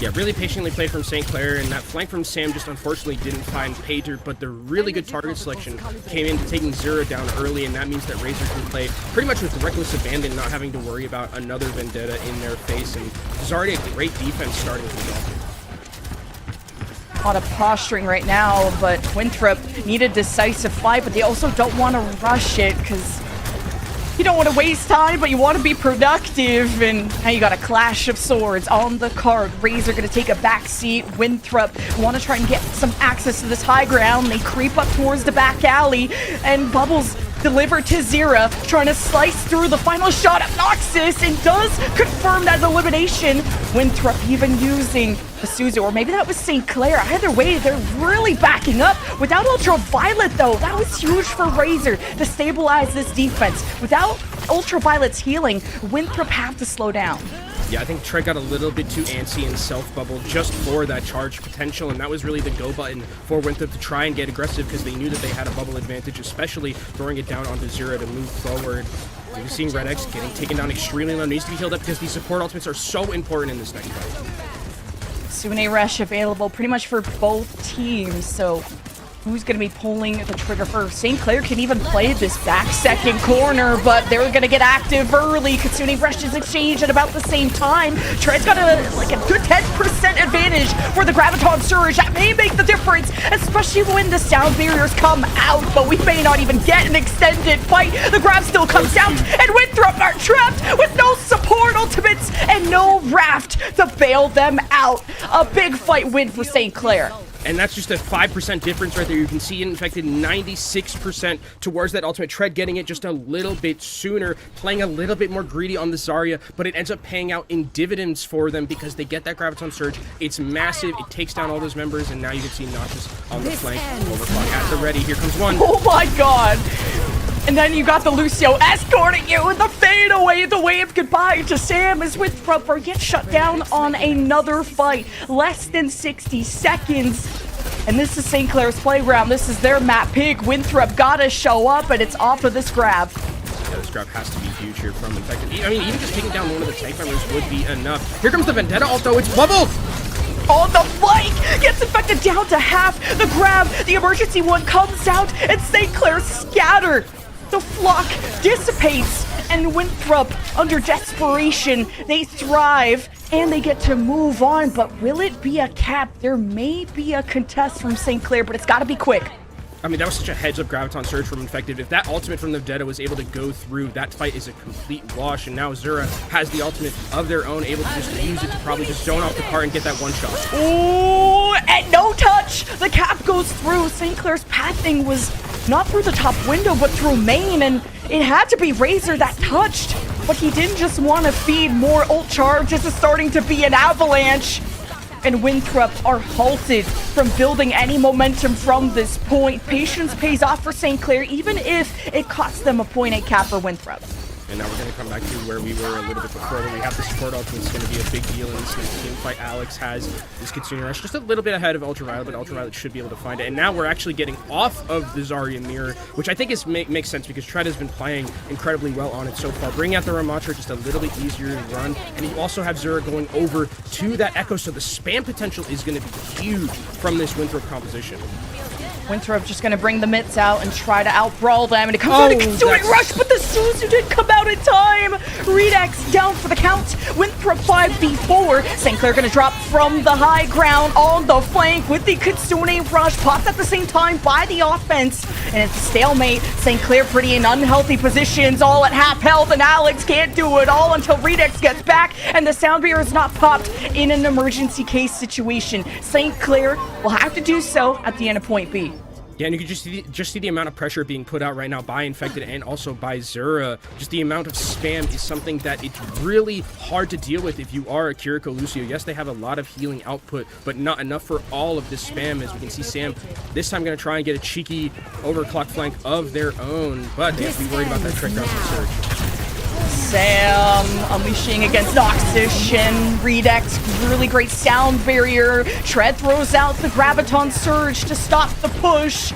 Yeah, really patiently played from St. Clair, and that flank from Sam just unfortunately didn't find Pater, but the really good target selection came in taking Zira down early, and that means that Razor can play pretty much with reckless abandon, not having to worry about another Vendetta in their face, and Zarya, great defense starting from off. A lot of posturing right now, but Winthrop need a decisive fight, but they also don't want to rush it, because you don't want to waste time, but you want to be productive. And now you got a clash of swords on the card. Razor going to take a back seat. Winthrop want to try and get some access to this high ground. They creep up towards the back alley, and Bubbles delivered to Zira, trying to slice through the final shot of Noxus, and does confirm that elimination. Winthrop even using the Suzu, or maybe that was St. Clair. Either way, they're really backing up. Without Ultraviolet, though, that was huge for Razor to stabilize this defense. Without Ultraviolet's healing, Winthrop have to slow down. Yeah, I think Trey got a little bit too antsy and self-bubble just for that charge potential, and that was really the go button for Winthrop to try and get aggressive, because they knew that they had a bubble advantage, especially throwing it down onto Zira to move forward. We're seeing Red X getting taken down extremely low, needs to be healed up, because these support ultimates are so important in this next fight. Sune Rush available pretty much for both teams, so who's going to be pulling the trigger first? St. Clair can even play this back second corner, but they're going to get active early. Katsune Rush's exchange at about the same time. Tread's got a good 10% advantage for the Graviton Surge. That may make the difference, especially when the sound barriers come out, but we may not even get an extended fight. The grab still comes out, and Winthrop are trapped with no support ultimates and no raft to bail them out. A big fight win for St. Clair. And that's just a 5% difference right there. You can see it Infected 96% towards that ultimate. Tread getting it just a little bit sooner, playing a little bit more greedy on the Zarya, but it ends up paying out in dividends for them, because they get that Graviton Surge. It's massive. It takes down all those members, and now you can see Noxus on the flank. Overclock at the ready. Here comes one. Oh my god! And then you got the Lucio escorting you with the fade away, the wave goodbye to Sam as Winthrop gets shut down on another fight. Less than 60 seconds. And this is St. Clair's playground. This is their map pick. Winthrop gotta show up, and it's off of this grab. Yeah, this grab has to be huge here from Infected. I mean, even just taking down one of the tank members would be enough. Here comes the Vendetta, although it's bubbled! On the flank, gets Infected down to half. The grab, the emergency one comes out, and St. Clair scatter. The flock dissipates, and Winthrop, under desperation, they thrive, and they get to move on. But will it be a cap? There may be a contest from St. Clair, but it's got to be quick. I mean, that was such a heads-up Graviton Surge from Infected. If that ultimate from the Vendetta was able to go through, that fight is a complete wash, and now Zura has the ultimate of their own, able to just use it to probably just zone off the car and get that one shot. Ooh, and no touch! The cap goes through. St. Clair's pathing was not through the top window, but through main, and it had to be Razor that touched. But he didn't just want to feed more ult charge. This is starting to be an avalanche. and Winthrop are halted from building any momentum from this point. Patience pays off for St. Clair, even if it costs them a point at cap for Winthrop. And now we're going to come back to where we were a little bit before, where we have the support ultimate. It's going to be a big deal in this next team fight. Alex has this Kitsune Rush just a little bit ahead of Ultraviolet, but Ultraviolet should be able to find it. And now we're actually getting off of the Zarya mirror, which I think makes sense because Tread has been playing incredibly well on it so far. Bringing out the Ramatra just a little bit easier to run. And you also have Zura going over to that Echo, so the spam potential is going to be huge from this Winthrop composition. Winthrop just going to bring the mitts out and try to out-brawl them, and it comes out a Kitsune Rush, but the Suzu didn't come out in time! Redex down for the count. Winthrop 5v4. St. Clair going to drop from the high ground on the flank with the Kitsune Rush, popped at the same time by the offense, and it's a stalemate. St. Clair pretty in unhealthy positions, all at half health, and Alex can't do it all until Redex gets back, and the sound barrier is not popped in an emergency case situation. St. Clair will have to do so at the end of point B. Yeah, and you can just see the amount of pressure being put out right now by Infected and also by Zura. Just the amount of spam is something that it's really hard to deal with if you are a Kiriko Lucio. Yes, they have a lot of healing output, but not enough for all of this spam. As we can see, Sam this time going to try and get a cheeky overclock flank of their own, but they have to be worried about that trick down the surge. Sam unleashing against Noxish and Redex. Really great sound barrier. Tread throws out the Graviton Surge to stop the push.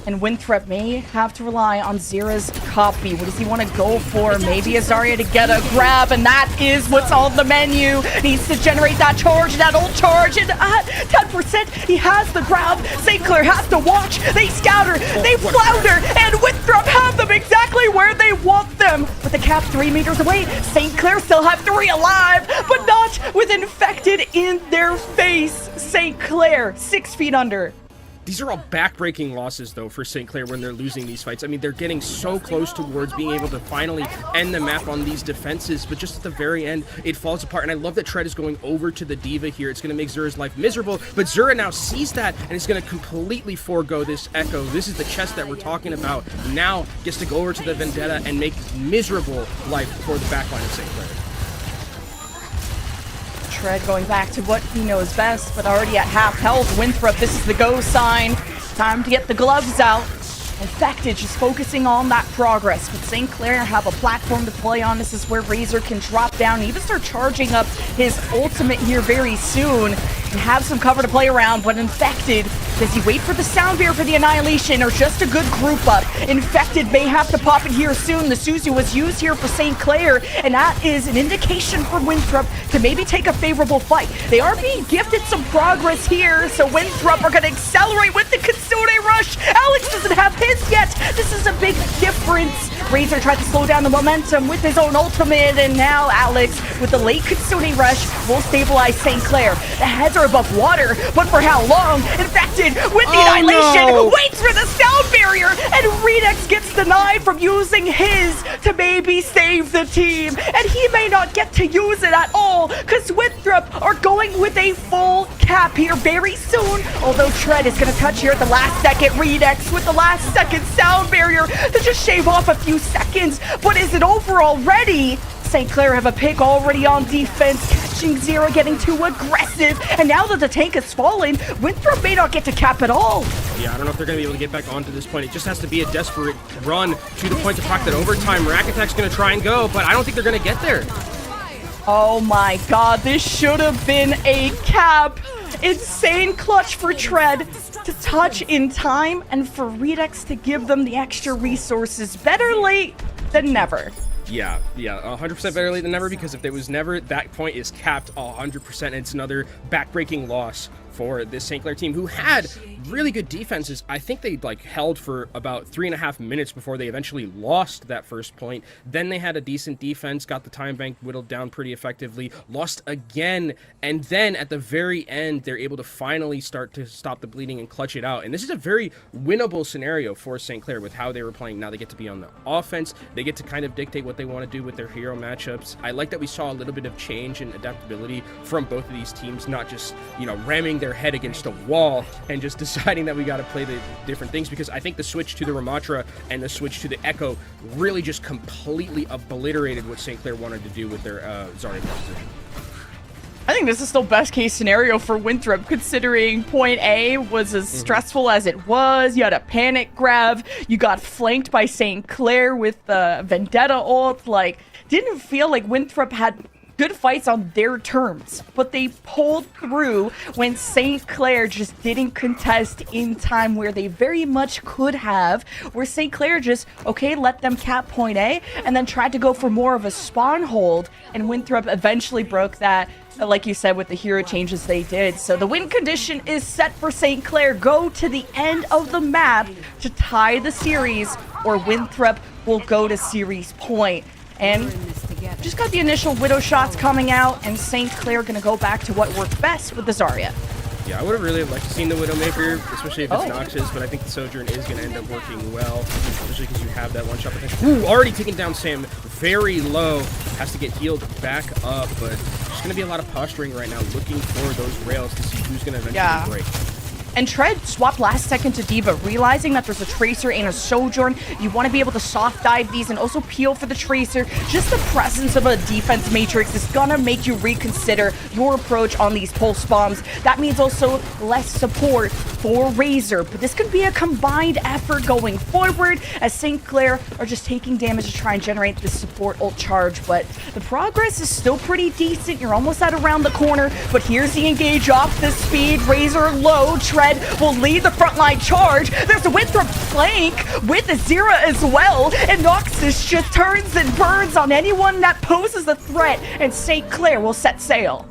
And Winthrop may have to rely on Zera's copy. What does he want to go for? Maybe a Zarya to get a grab, and that is what's on the menu. Needs to generate that charge, that ult charge, and 10%, he has the grab. St. Clair has to watch. They scatter, they flounder, and Winthrop have them exactly where they want them. With the cap 3 meters away, St. Clair still have 3 alive, but not with Infected in their face. St. Clair, 6 feet under. These are all back-breaking losses, though, for St. Clair when they're losing these fights. I mean, they're getting so close towards being able to finally end the map on these defenses, but just at the very end, it falls apart. And I love that Tread is going over to the Diva here. It's going to make Zura's life miserable, but Zura now sees that and is going to completely forego this Echo. This is the chest that we're talking about. Now gets to go over to the Vendetta and make miserable life for the backline of St. Clair. Tread going back to what he knows best, but already at half health. Winthrop, this is the go sign. Time to get the gloves out. Infected just focusing on that progress, but St. Clair have a platform to play on. This is where Razor can drop down and even start charging up his ultimate here very soon and have some cover to play around. But Infected, does he wait for the sound barrier for the annihilation or just a good group up? Infected may have to pop it here soon. The Suzu was used here for St. Clair, and that is an indication for Winthrop to maybe take a favorable fight. They are being gifted some progress here, so Winthrop are going to accelerate with the Kitsune Rush. Alex doesn't have his yet. This is a big difference. Razor tried to slow down the momentum with his own ultimate, and now Alex with the late Kitsune Rush will stabilize St. Clair. The heads are above water, but for how long? Infected with the annihilation, waits for the sound barrier, and Redex gets denied from using his to maybe save the team, and he may not get to use it at all because Winthrop are going with a full cap here very soon, although Tread is going to touch here at the last second. Redex with the last second sound barrier to just shave off a few seconds, but is it over already? St. Clair have a pick already on defense, catching Zero, getting too aggressive, and now that the tank has fallen, Winthrop may not get to cap at all. Yeah, I don't know if they're going to be able to get back onto this point. It just has to be a desperate run to the point to proc that overtime. Racket going to try and go, but I don't think they're going to get there. Oh my god, this should have been a cap. Insane clutch for Tread to touch in time and for Redex to give them the extra resources. Better late than never. Yeah, 100% better late than never, because if there was never, that point is capped 100%, and it's another backbreaking loss for this St. Clair team, who had really good defenses. I think they held for about 3.5 minutes before they eventually lost that first point. Then they had a decent defense, got the time bank whittled down pretty effectively, lost again, and then at the very end, they're able to finally start to stop the bleeding and clutch it out. And this is a very winnable scenario for St. Clair with how they were playing. Now they get to be on the offense. They get to kind of dictate what they want to do with their hero matchups. I like that we saw a little bit of change and adaptability from both of these teams, not just, ramming their head against a wall and just deciding that we got to play the different things, because I think the switch to the Ramatra and the switch to the Echo really just completely obliterated what St. Clair wanted to do with their Zarya proposition. I think this is still best case scenario for Winthrop, considering point A was as stressful as it was. You had a panic grab. You got flanked by St. Clair with the Vendetta ult. Like, didn't feel like Winthrop had good fights on their terms, but they pulled through when St. Clair just didn't contest in time where they very much could have, where St. Clair just, okay, let them cap point A, and then tried to go for more of a spawn hold, and Winthrop eventually broke that, like you said, with the hero changes they did. So the win condition is set for St. Clair. Go to the end of the map to tie the series, or Winthrop will go to series point. And just got the initial Widow shots coming out, and St. Clair gonna go back to what worked best with the Zarya. Yeah, I would have really liked to see the Widowmaker, especially if it's Noxus, but I think the Sojourn is going to end up working well, especially because you have that one-shot potential. Ooh, already taking down Sam very low. Has to get healed back up, but there's going to be a lot of posturing right now, looking for those rails to see who's going to eventually break. And Tread swapped last second to D.Va, realizing that there's a Tracer and a Sojourn. You want to be able to soft dive these and also peel for the Tracer. Just the presence of a defense matrix is gonna make you reconsider your approach on these pulse bombs. That means also less support for Razor, but this could be a combined effort going forward as St. Clair are just taking damage to try and generate this support ult charge. But the progress is still pretty decent. You're almost at around the corner, but here's the engage off the speed. Razor low. Tread will lead the frontline charge. There's a Winthrop flank with Azira as well, and Noxus just turns and burns on anyone that poses a threat, and St. Clair will set sail.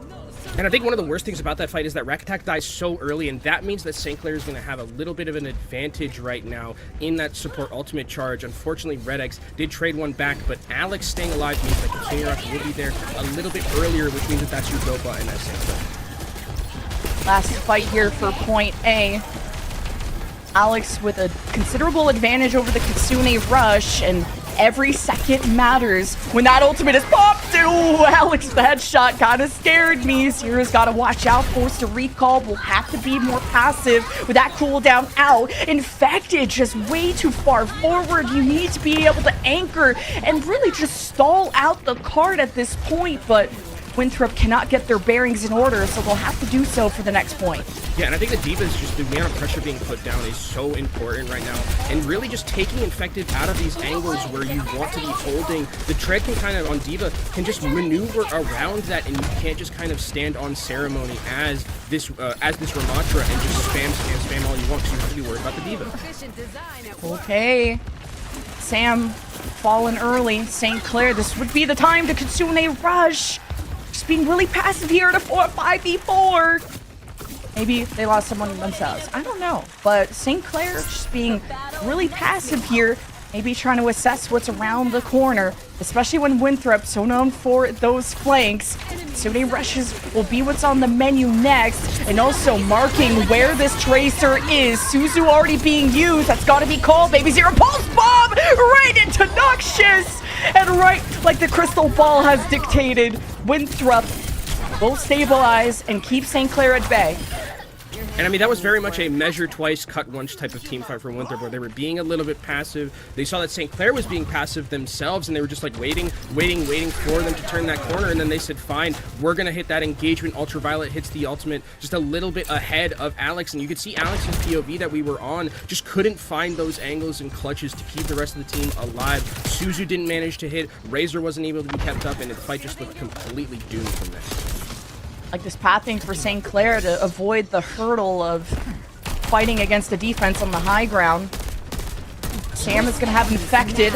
And I think one of the worst things about that fight is that Racket dies so early, and that means that St. Clair is going to have a little bit of an advantage right now in that support ultimate charge. Unfortunately, Red X did trade one back, but Alex staying alive means that Continuing Rush will be there a little bit earlier, which means that that's your go button at St. Clair. Last fight here for point A. Alex with a considerable advantage over the Kitsune Rush, and every second matters when that ultimate is popped. Ooh, Alex, the headshot kind of scared me. Sierra's got to watch out. Forced to recall. Will have to be more passive with that cooldown out. Infected just way too far forward. You need to be able to anchor and really just stall out the card at this point, but Winthrop cannot get their bearings in order, so they'll have to do so for the next point. Yeah, and I think the D.Va is just the amount of pressure being put down is so important right now, and really just taking Infected out of these angles where you want to be holding. The Tread can kind of, on D.Va, can just maneuver around that, and you can't just kind of stand on ceremony as this Ramatra and just spam all you want, because you have to be worried about the D.Va. Okay. Sam fallen early. St. Clair, this would be the time to Kitsune Rush. Just being really passive here at a 5v4. Maybe they lost someone themselves. I don't know. But St. Clair just being really passive here. Maybe trying to assess what's around the corner, especially when Winthrop, so known for those flanks. Kitsune Rushes will be what's on the menu next, and also marking where this Tracer is. Suzu already being used. That's got to be called. Baby Zero Pulse Bomb right into Noxious. And right like the crystal ball has dictated, Winthrop will stabilize and keep St. Clair at bay. And I mean, that was very much a measure twice, cut once type of team fight for Winthrop, where they were being a little bit passive. They saw that St. Clair was being passive themselves, and they were just like waiting for them to turn that corner, and then they said, fine, we're going to hit that engagement. Ultraviolet hits the ultimate just a little bit ahead of Alex, and you could see Alex's POV that we were on just couldn't find those angles and clutches to keep the rest of the team alive. Suzu didn't manage to hit, Razor wasn't able to be kept up, and the fight just looked completely doomed from this. Like this pathing for St. Clair to avoid the hurdle of fighting against the defense on the high ground. Sam is going to have Infected,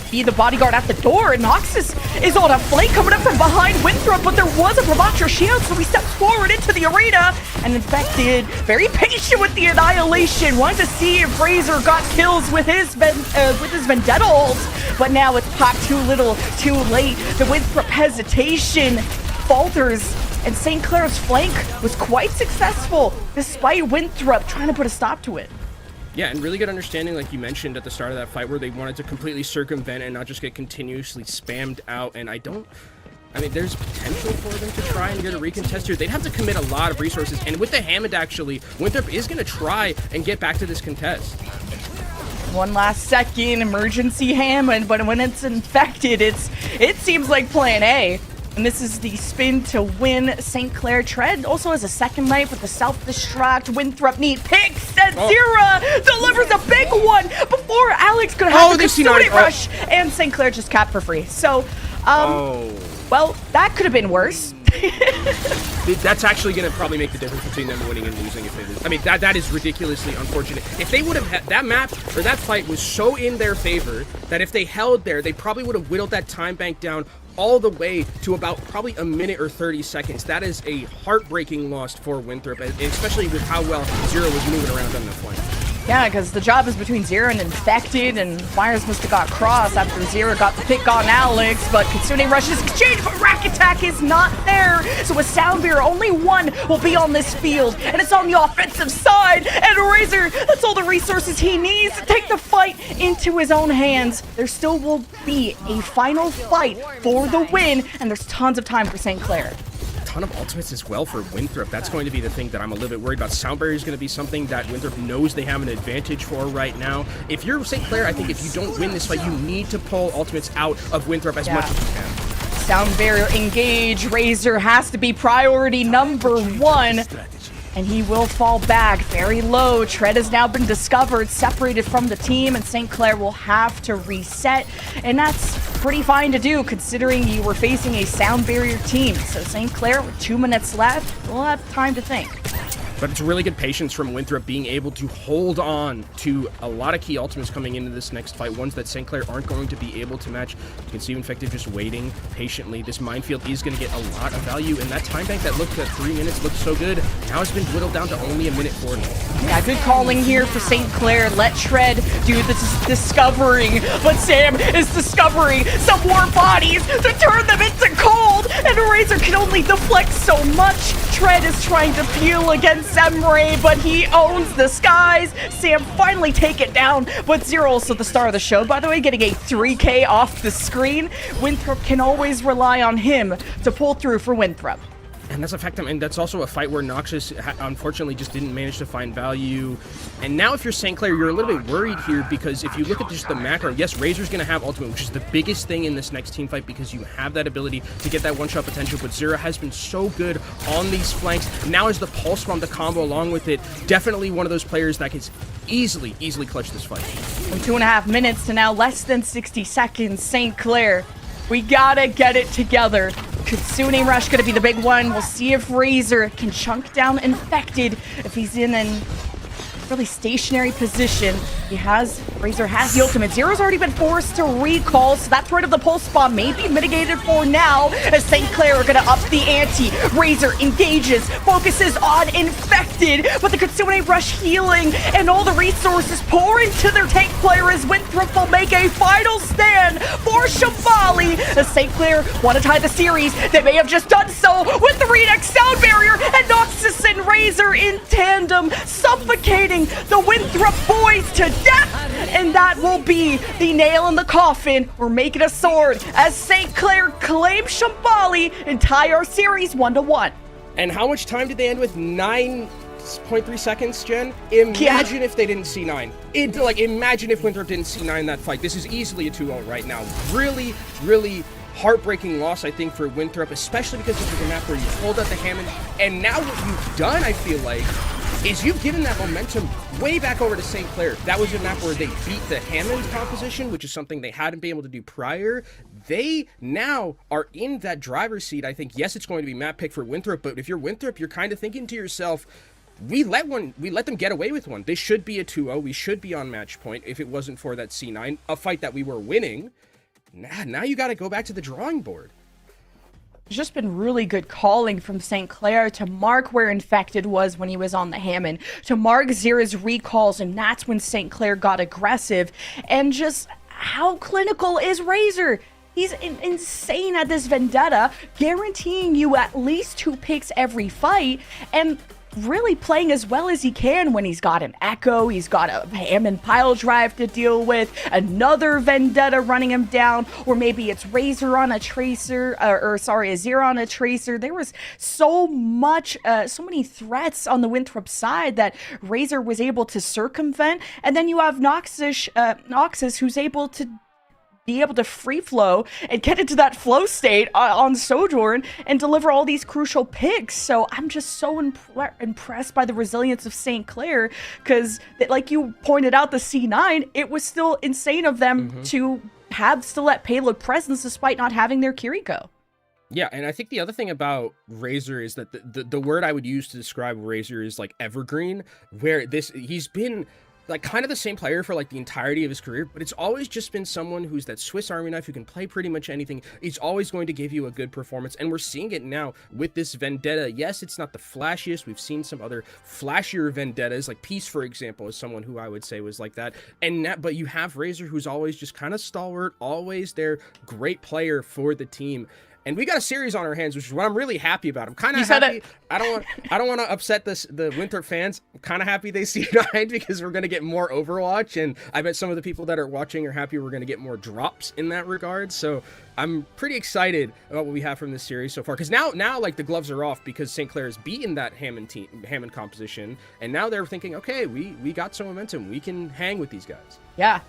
be the bodyguard at the door, and Noxus is on a flank coming up from behind Winthrop, but there was a Ramatra shield, so he steps forward into the arena, and Infected, very patient with the annihilation, wanted to see if Razor got kills with his Vendetta ult, but now it's popped too little, too late. The Winthrop hesitation falters, and St. Clair's flank was quite successful, despite Winthrop trying to put a stop to it. Yeah, and really good understanding, like you mentioned at the start of that fight, where they wanted to completely circumvent and not just get continuously spammed out. And I mean, there's potential for them to try and get a recontest here. They'd have to commit a lot of resources. And with the Hammond, actually, Winthrop is going to try and get back to this contest. One last second, emergency Hammond, but when it's Infected, it seems like plan A. And this is the spin to win. St. Clair Tread also has a second life with the self-destruct. Winthrop need picks, and Zira delivers a big one before Alex could have the Kitsune rush, and St. Clair just capped for free. So, well, that could have been worse. That's actually going to probably make the difference between them winning and losing if they lose. I mean, that is ridiculously unfortunate. If they would have had that map, or that fight was so in their favor that if they held there, they probably would have whittled that time bank down all the way to about probably a minute or 30 seconds. That is a heartbreaking loss for Winthrop, especially with how well Zero was moving around on the flank. Yeah, because the job is between Zero and Infected, and Myers must have got crossed after Zero got the pick on Alex, but Kitsune rushes exchange, but Rack Attack is not there. So with Soundbeer, only one will be on this field, and it's on the offensive side, and Razor, that's all the resources he needs to take the fight into his own hands. There still will be a final fight for the win, and there's tons of time for St. Clair. Ton of ultimates as well for Winthrop. That's going to be the thing that I'm a little bit worried about. Sound barrier is going to be something that Winthrop knows they have an advantage for right now. If you're St. Clair, I think if you don't win this fight, you need to pull ultimates out of Winthrop as much as you can. Sound barrier engage. Razor has to be priority number one. And he will fall back very low. Tread has now been discovered, separated from the team, and St. Clair will have to reset. And that's pretty fine to do considering you were facing a sound barrier team. So St. Clair, with 2 minutes left, will have time to think. But it's really good patience from Winthrop being able to hold on to a lot of key ultimates coming into this next fight, ones that St. Clair aren't going to be able to match. You can see Infected just waiting patiently. This minefield is going to get a lot of value, and that time bank that looked at 3 minutes looked so good, now it's been whittled down to only a minute 40. Yeah, good calling here for St. Clair. Let Tread do this discovering, but Sam is discovering some more bodies to turn them into cold, and Razor can only deflect so much. Tread is trying to peel against Emre, but he owns the skies. Sam finally take it down, but Zero, also the star of the show, by the way, getting a 3K off the screen. Winthrop can always rely on him to pull through for Winthrop. And that's a fact, and that's also a fight where Noxus unfortunately just didn't manage to find value. And now if you're St. Clair, you're a little bit worried here because if you look at just the macro, yes, Razor's going to have ultimate, which is the biggest thing in this next team fight because you have that ability to get that one-shot potential, but Zero has been so good on these flanks. Now as the Pulse Bomb, the combo along with it, definitely one of those players that can easily clutch this fight. From 2.5 minutes to now less than 60 seconds, St. Clair, we gotta get it together. Kitsune Rush gonna be the big one. We'll see if Razor can chunk down Infected if he's in an really stationary position. Razor has the ultimate. Zero's already been forced to recall, so that threat of the pulse bomb may be mitigated for now, as St. Clair are gonna up the ante. Razor engages, focuses on Infected, but the Kitsune Rush healing and all the resources pour into their tank player as Winthrop will make a final stand for Shambali. As St. Clair want to tie the series, they may have just done so with the Redux sound barrier, and Noxus and Razor in tandem, suffocating the Winthrop boys to death, and that will be the nail in the coffin, or make it a sword, as St. Clair claim Shambali and tie our series 1-1. And how much time did they end with? 9.3 seconds, Jen? Imagine if they didn't see 9. Imagine if Winthrop didn't see 9 in that fight. This is easily a 2-0 right now. Really heartbreaking loss, I think, for Winthrop, especially because this is a map where you pulled out the Hammond, and now what you've done, I feel like, is you've given that momentum way back over to St. Clair. That was a map where they beat the Hammond composition, which is something they hadn't been able to do prior. They now are in that driver's seat. I think, yes, it's going to be map pick for Winthrop, but if you're Winthrop, you're kind of thinking to yourself, we let them get away with one. This should be a 2-0. We should be on match point if it wasn't for that C9, a fight that we were winning. Now you got to go back to the drawing board. There's just been really good calling from St. Clair to mark where Infected was when he was on the Hammond, to mark Zera's recalls, and that's when St. Clair got aggressive. And just how clinical is Razor? He's insane at this vendetta, guaranteeing you at least 2 picks every fight, and really playing as well as he can when he's got an Echo, he's got a Hammond pile drive to deal with, another vendetta running him down, or maybe it's Razor on a Tracer, a Zero on a Tracer. There was so many threats on the Winthrop side that Razor was able to circumvent, and then you have Noxus who's able to be able to free flow and get into that flow state on Sojourn and deliver all these crucial picks. So I'm just so impressed by the resilience of St. Clair, because like you pointed out, the C9, it was still insane of them to have still that payload presence despite not having their Kiriko. Yeah, and I think the other thing about Razor is that the word I would use to describe Razor is like evergreen, where he's been like kind of the same player for like the entirety of his career, but it's always just been someone who's that Swiss Army knife who can play pretty much anything. He's always going to give you a good performance, and we're seeing it now with this Vendetta. Yes, it's not the flashiest. We've seen some other flashier Vendettas, like Peace, for example, is someone who I would say was like that. But you have Razor, who's always just kind of stalwart, always there, great player for the team. And we got a series on our hands, which is what I'm really happy about. I'm kind of happy. I don't want to upset the Winthrop fans. I'm kind of happy they C9 because we're going to get more Overwatch, and I bet some of the people that are watching are happy we're going to get more drops in that regard. So I'm pretty excited about what we have from this series so far, because now like the gloves are off because St. Clair has beaten that Hammond composition, and now they're thinking, okay, we got some momentum. We can hang with these guys. Yeah,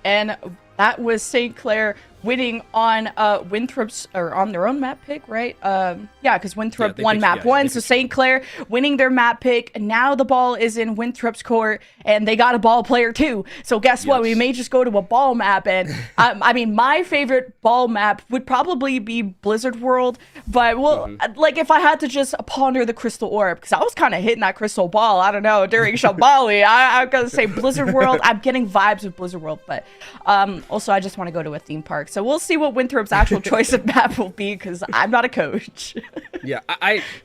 and that was St. Clair winning on Winthrop's, or on their own map pick, right? Yeah, because Winthrop won map one, so St. Clair winning their map pick. And now the ball is in Winthrop's court, and they got a ball player too. So guess what? We may just go to a ball map. And I mean, my favorite ball map would probably be Blizzard World. But well, like if I had to just ponder the crystal orb, because I was kind of hitting that crystal ball, I don't know, during Shambali. I'm gonna say Blizzard World. I'm getting vibes of Blizzard World, but also I just want to go to a theme park. So we'll see what Winthrop's actual choice of map will be, because I'm not a coach. Yeah,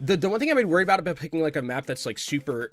the one thing I would worry about picking like a map that's like super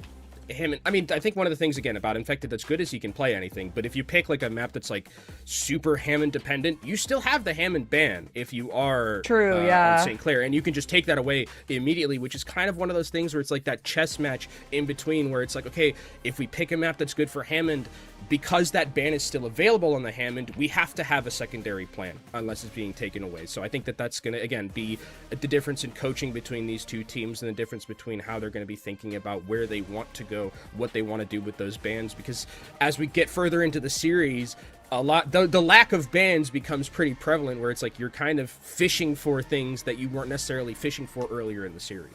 Hammond. I mean, I think one of the things again about Infected that's good is he can play anything. But if you pick like a map that's like super Hammond dependent, you still have the Hammond ban if you are on St. Clair, and you can just take that away immediately, which is kind of one of those things where it's like that chess match in between, where it's like, okay, if we pick a map that's good for Hammond, because that ban is still available on the Hammond, we have to have a secondary plan unless it's being taken away. So I think that that's going to, again, be the difference in coaching between these two teams, and the difference between how they're going to be thinking about where they want to go, what they want to do with those bans. Because as we get further into the series, the lack of bans becomes pretty prevalent, where it's like you're kind of fishing for things that you weren't necessarily fishing for earlier in the series.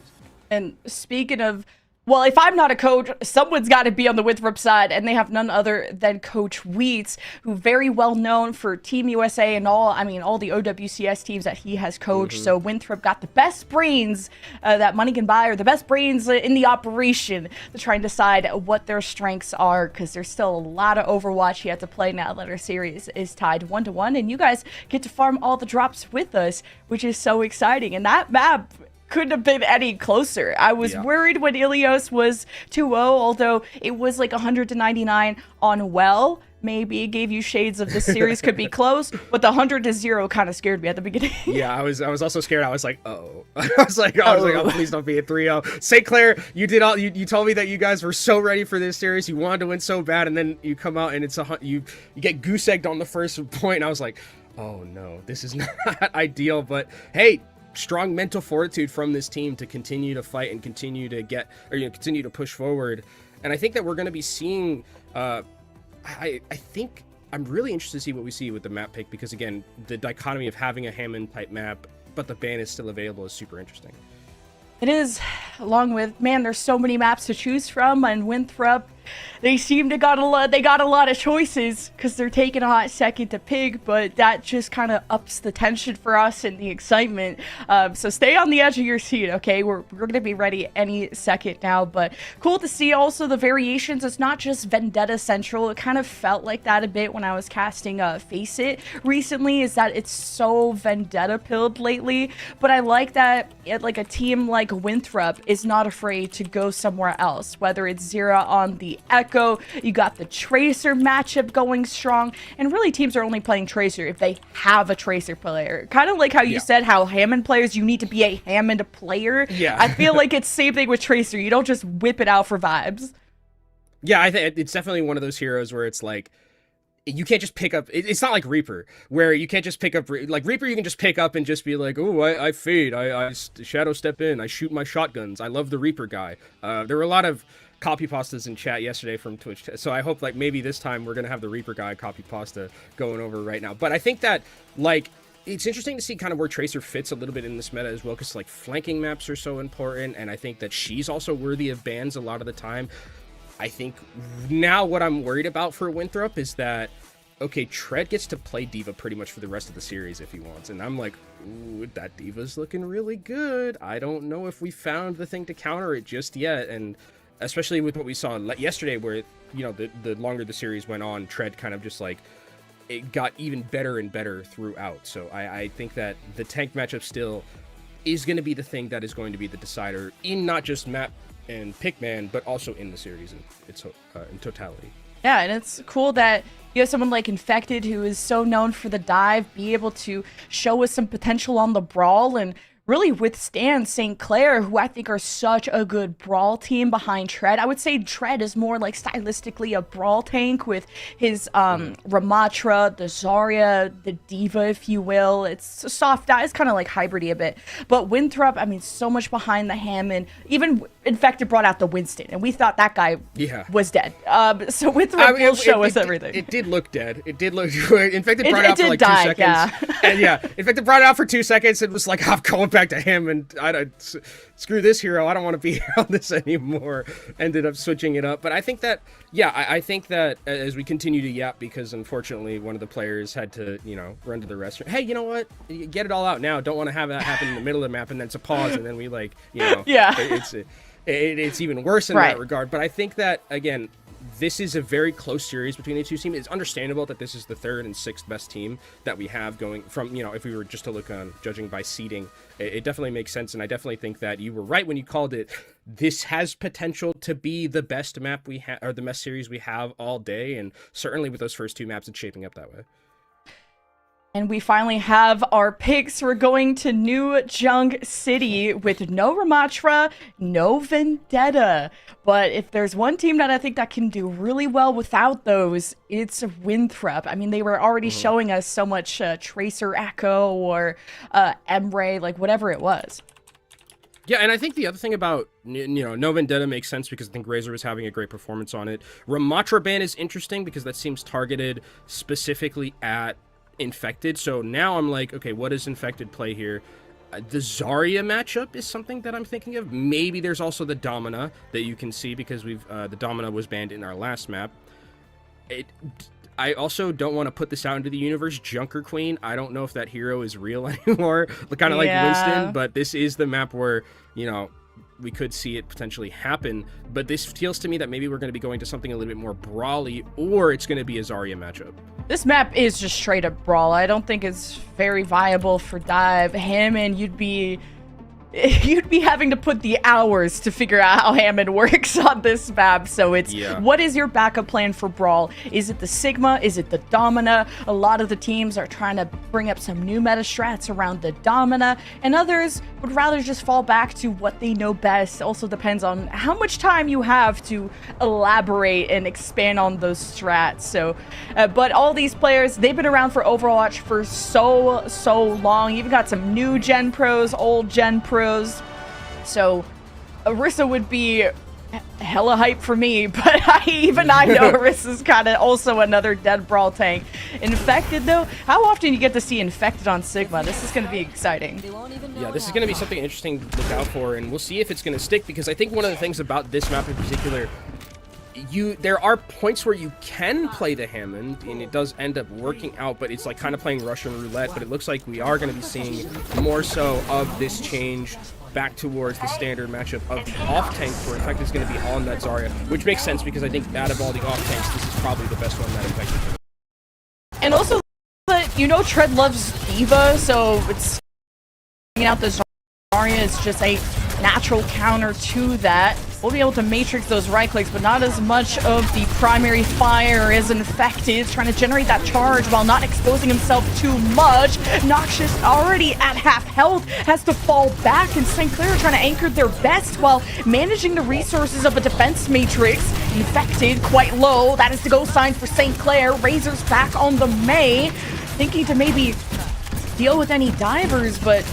And speaking of, well, if I'm not a coach, someone's got to be on the Winthrop side, and they have none other than Coach Wheats, who very well known for Team USA and all the OWCS teams that he has coached. So Winthrop got the best brains that money can buy, or the best brains in the operation, to try and decide what their strengths are, because there's still a lot of Overwatch yet to play now that our series is tied 1-1, and you guys get to farm all the drops with us, which is so exciting. And that map couldn't have been any closer. I was worried when Ilios was 2-0, although it was like 100-99 on well. Maybe it gave you shades of this series could be close, but the 100-0 kind of scared me at the beginning. Yeah, I was also scared. I was like, oh. I was like, oh, please don't be a 3-0. St. Clair, you told me that you guys were so ready for this series. You wanted to win so bad, and then you come out and it's you get goose egged on the first point, and I was like, oh no, this is not ideal. But hey, strong mental fortitude from this team to continue to fight and continue to push forward. And I think that we're going to be seeing, I think I'm really interested to see what we see with the map pick, because again, the dichotomy of having a Hammond type map, but the ban is still available, is super interesting. It is, along with, man, there's so many maps to choose from, and Winthrop, they seem to got a lot of choices, because they're taking a hot second to pick, but that just kind of ups the tension for us and the excitement. So stay on the edge of your seat, okay? We're going to be ready any second now, but cool to see also the variations. It's not just Vendetta Central. It kind of felt like that a bit when I was casting Face It recently, is that it's so Vendetta pilled lately, but I like that like a team like Winthrop is not afraid to go somewhere else, whether it's Zera on the Echo, you got the Tracer matchup going strong, and really teams are only playing Tracer if they have a Tracer player. Kind of like how you said how Hammond players, you need to be a Hammond player. Yeah. I feel like it's same thing with Tracer. You don't just whip it out for vibes. Yeah, I think it's definitely one of those heroes where it's like, you can't just pick up, it's not like Reaper, where you can't just pick up, like Reaper you can just pick up and just be like, oh, I fade, I shadow step in, I shoot my shotguns, I love the Reaper guy. There were a lot of copy pastas in chat yesterday from Twitch. So I hope like maybe this time we're going to have the Reaper guy copy pasta going over right now. But I think that like it's interesting to see kind of where Tracer fits a little bit in this meta as well, because like flanking maps are so important, and I think that she's also worthy of bans a lot of the time. I think now what I'm worried about for Winthrop is that, okay, Tread gets to play D.Va pretty much for the rest of the series if he wants, and I'm like, ooh, that D.Va's looking really good. I don't know if we found the thing to counter it just yet, and especially with what we saw yesterday where, you know, the longer the series went on, Tread kind of just like, it got even better and better throughout. So I think that the tank matchup still is going to be the thing that is going to be the decider in not just map and pickman, but also in the series in totality. Yeah, and it's cool that you have someone like Infected, who is so known for the dive, be able to show us some potential on the brawl and really withstand St. Clair, who I think are such a good brawl team behind Tread. I would say Tread is more like stylistically a brawl tank with his Ramatra, the Zarya, the D.Va, if you will. It's a soft die. It's kind of like hybridy a bit. But Winthrop, I mean, so much behind the Hammond. Even Infected brought out the Winston, and we thought that guy was dead. So Winthrop will show us everything. It did look dead. It did look... Infected brought it out for like 2 seconds. Yeah. And yeah, Infected brought it out for 2 seconds and was like, I'm going back to him, and screw this hero. I don't want to be here on this anymore. Ended up switching it up. But I think that, yeah, I think that as we continue to yap, because unfortunately one of the players had to, you know, run to the restroom. Hey, you know what? Get it all out now. Don't want to have that happen in the middle of the map and then it's a pause and then we like, you know, it's even worse in that regard. But I think that, again, this is a very close series between the two teams. It's understandable that this is the 3rd and 6th best team that we have going from, you know, if we were just to look on judging by seeding, it definitely makes sense. And I definitely think that you were right when you called it. This has potential to be the best map we have, or the best series we have all day. And certainly with those first 2 maps, it's shaping up that way. And we finally have our picks. We're going to New Junk City with no Ramatra, no Vendetta. But if there's one team that I think that can do really well without those, it's Winthrop. I mean, they were already showing us so much Tracer Echo or Emre, like whatever it was. Yeah, and I think the other thing about, you know, no Vendetta makes sense because I think Razor was having a great performance on it. Ramatra ban is interesting because that seems targeted specifically at Infected. So now I'm like, okay, what does Infected play here? The Zarya matchup is something that I'm thinking of. Maybe there's also the Domina that you can see because we've the Domina was banned in our last map. I also don't want to put this out into the universe. Junker Queen, I don't know if that hero is real anymore. Kind of like Winston, but this is the map where, you know, we could see it potentially happen. But this feels to me that maybe we're going to be going to something a little bit more brawly, or it's going to be a Zarya matchup. This map is just straight up brawl. I don't think it's very viable for dive. Hammond, you'd be having to put the hours to figure out how Hammond works on this map. So it's, what is your backup plan for brawl? Is it the Sigma? Is it the Domina? A lot of the teams are trying to bring up some new meta strats around the Domina, and others would rather just fall back to what they know best. Also depends on how much time you have to elaborate and expand on those strats. So, but all these players, they've been around for Overwatch for so long. You've got some new gen pros, old gen pros. So Orisa would be hella hype for me, but I know Orisa's kind of also another dead brawl tank. Infected though, how often you get to see Infected on Sigma? This is going to be exciting. Yeah, this is going to be something interesting to look out for, and we'll see if it's going to stick, because I think one of the things about this map in particular, there are points where you can play the Hammond and it does end up working out, but it's like kind of playing Russian roulette. But it looks like we are going to be seeing more so of this change back towards the standard matchup of the off tank, where Infected is going to be on that Zarya, which makes sense because I think out of all the off tanks, this is probably the best one that Infected can. And also, you know, Tread loves D.Va, so it's out the Zarya is just a natural counter to that. We'll be able to matrix those right clicks, but not as much of the primary fire as Infected, trying to generate that charge while not exposing himself too much. Noxious, already at half health, has to fall back, and St. Clair trying to anchor their best while managing the resources of a defense matrix. Infected quite low. That is the go sign for St. Clair. Razor's back on the May, thinking to maybe deal with any divers, but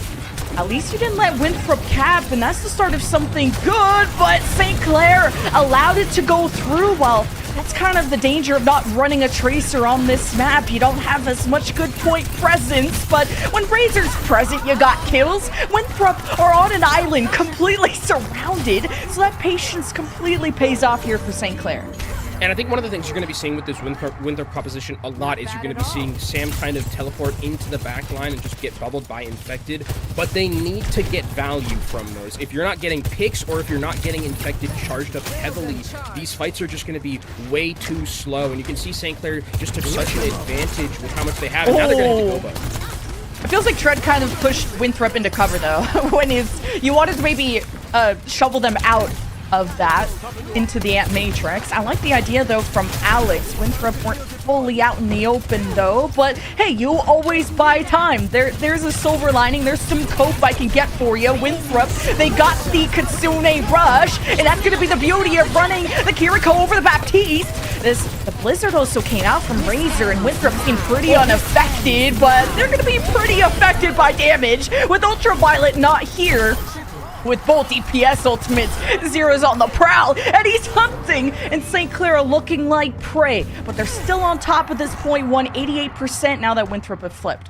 At least you didn't let Winthrop cap, and that's the start of something good, but St. Clair allowed it to go through. Well, that's kind of the danger of not running a tracer on this map. You don't have as much good point presence, but when Razor's present, you got kills. Winthrop are on an island, completely surrounded, so that patience completely pays off here for St. Clair. And I think one of the things you're going to be seeing with this Winthrop proposition a lot is you're going to be seeing Sam kind of teleport into the back line and just get bubbled by Infected, but they need to get value from those. If you're not getting picks or if you're not getting Infected charged up heavily, these fights are just going to be way too slow, and you can see St. Clair just took such an advantage with how much they have, and now they're going to hit the go button. It feels like Tread kind of pushed Winthrop into cover, though, when you wanted to maybe shovel them out of that into the Ant Matrix. I like the idea, though, from Alex. Winthrop weren't fully out in the open, though, but hey, you always buy time. There's a silver lining. There's some cope I can get for you. Winthrop, they got the Kitsune Rush, and that's going to be the beauty of running the Kiriko over the Baptiste. The Blizzard also came out from Razor, and Winthrop seemed pretty unaffected, but they're going to be pretty affected by damage with Ultraviolet not here. With both DPS ultimates, Zero's on the prowl, and he's hunting, and St. Clair are looking like prey. But they're still on top at this point, 188% now that Winthrop have flipped.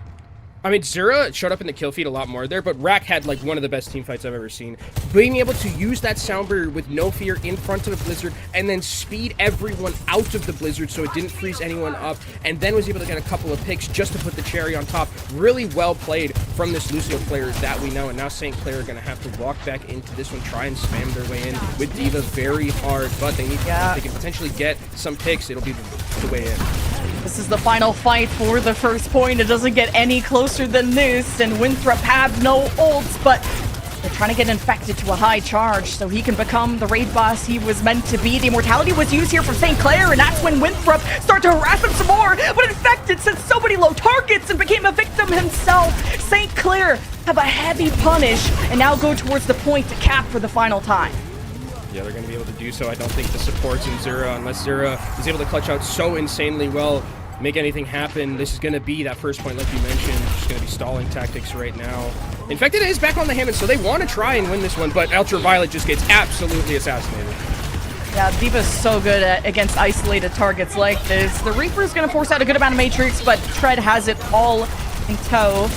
I mean, Zero showed up in the kill feed a lot more there, but Rack had like one of the best team fights I've ever seen. Being able to use that sound barrier with no fear in front of the Blizzard and then speed everyone out of the Blizzard so it didn't freeze anyone up, and then was able to get a couple of picks just to put the cherry on top. Really well played from this Lucio player that we know, and now St. Clair are going to have to walk back into this one, try and spam their way in with D.Va very hard, but they need to, if they can potentially get some picks, it'll be the way in. This is the final fight for the first point. It doesn't get any closer than this, and Winthrop have no ults, but they're trying to get Infected to a high charge so he can become the raid boss he was meant to be. The Immortality was used here from St. Clair, and that's when Winthrop started to harass him some more, but Infected sent so many low targets and became a victim himself. St. Clair have a heavy punish and now go towards the point to cap for the final time. Yeah, they're going to be able to do so. I don't think the supports in Zera, unless Zera is able to clutch out so insanely well, make anything happen. This is going to be that first point, like you mentioned. Just going to be stalling tactics right now. Infected is back on the Hammond, so they want to try and win this one, but Ultraviolet just gets absolutely assassinated. Yeah, D.Va's so good against isolated targets like this. The Reaper's going to force out a good amount of Matrix, but Tread has it all in tow.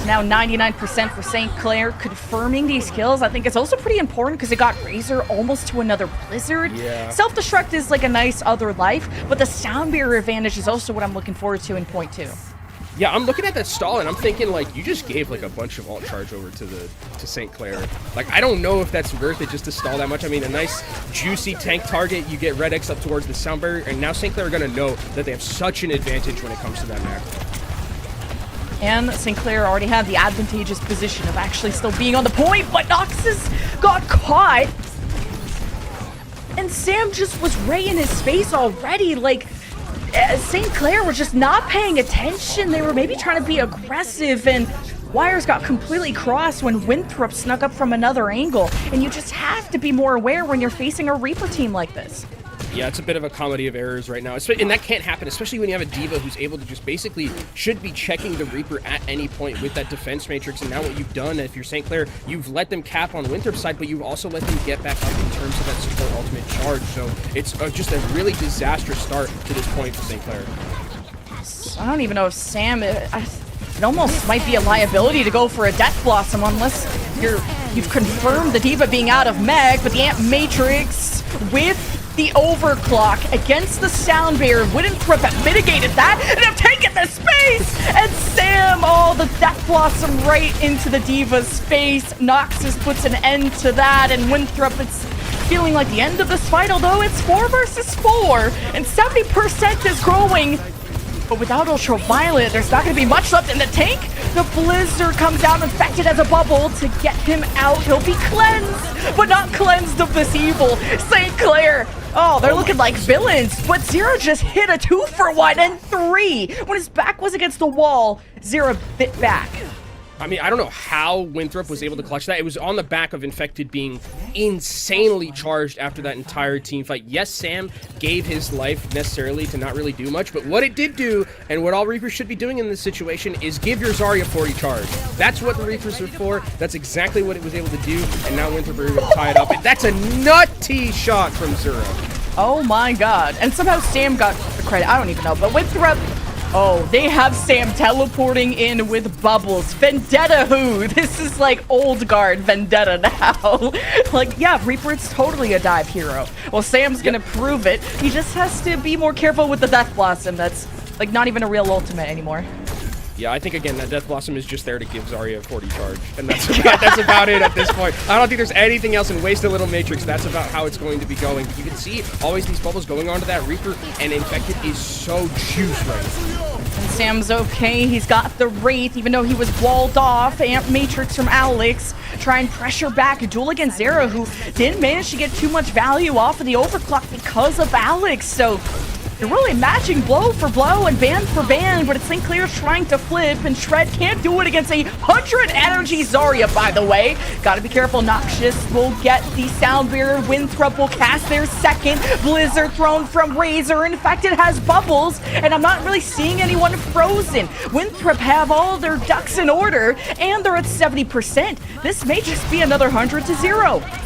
Now 99% for St. Clair, confirming these kills. I think it's also pretty important because it got Razor almost to another Blizzard. Yeah. Self-destruct is like a nice other life, but the sound barrier advantage is also what I'm looking forward to in point 2. Yeah, I'm looking at that stall and I'm thinking, like, you just gave like a bunch of alt charge over to St. Clair. Like, I don't know if that's worth it just to stall that much. I mean, a nice juicy tank target, you get Red X up towards the sound barrier, and now St. Clair are gonna know that they have such an advantage when it comes to that map. And St. Clair already had the advantageous position of actually still being on the point, but Noxus got caught. And Sam just was right in his face already. Like, St. Clair were just not paying attention. They were maybe trying to be aggressive, and wires got completely crossed when Winthrop snuck up from another angle. And you just have to be more aware when you're facing a Reaper team like this. Yeah, it's a bit of a comedy of errors right now, and that can't happen, especially when you have a D.Va who's able to just basically should be checking the Reaper at any point with that defense matrix. And now what you've done, if you're St. Clair, you've let them cap on Winthrop's side, but you've also let them get back up in terms of that support ultimate charge. So it's just a really disastrous start to this point for St. Clair. I don't even know if Sam... It almost might be a liability to go for a Death Blossom unless you've confirmed the D.Va being out of Meg, but the Ant Matrix with the overclock against the sound barrier. Winthrop have mitigated that and have taken the space! And Sam, the Death Blossom right into the D.Va's face. Noxus puts an end to that, and Winthrop, it's feeling like the end of this fight, although it's 4 versus 4, and 70% is growing. But without Ultraviolet, there's not going to be much left in the tank. The Blizzard comes out Infected as a bubble to get him out. He'll be cleansed, but not cleansed of this evil. St. Clair, they're looking like villains. But Zero just hit a 2-for-1 and 3. When his back was against the wall, Zero bit back. I mean, I don't know how Winthrop was able to clutch that. It was on the back of Infected being insanely charged after that entire team fight. Yes, Sam gave his life necessarily to not really do much, but what it did do, and what all Reapers should be doing in this situation, is give your Zarya 40 charge. That's what the Reapers are for. That's exactly what it was able to do, and now Winthrop are able to tie it up. And that's a nutty shot from Zura. Oh my god. And somehow Sam got the credit. I don't even know, but Winthrop... Oh, they have Sam teleporting in with bubbles. Vendetta who? This is like old guard Vendetta now. Like, yeah, Reaper's totally a dive hero. Well, Sam's gonna prove it. He just has to be more careful with the Death Blossom. That's like not even a real ultimate anymore. Yeah, I think, again, that Death Blossom is just there to give Zarya 40 charge. And that's about it at this point. I don't think there's anything else in Waste a Little Matrix. That's about how it's going to be going. But you can see always these bubbles going onto that Reaper, and Infected is so juiced right now. And Sam's okay. He's got the Wraith, even though he was walled off. Amp Matrix from Alex. Try and pressure back. A duel against Zera, who didn't manage to get too much value off of the overclock because of Alex. So... they're really matching blow for blow and band for band, but it's Sinclair trying to flip, and Shred can't do it against a 100 energy Zarya, by the way. Gotta be careful. Noxious will get the Sound Barrier. Winthrop will cast their second. Blizzard thrown from Razor. In fact, it has bubbles, and I'm not really seeing anyone frozen. Winthrop have all their ducks in order, and they're at 70%. This may just be another 100-0.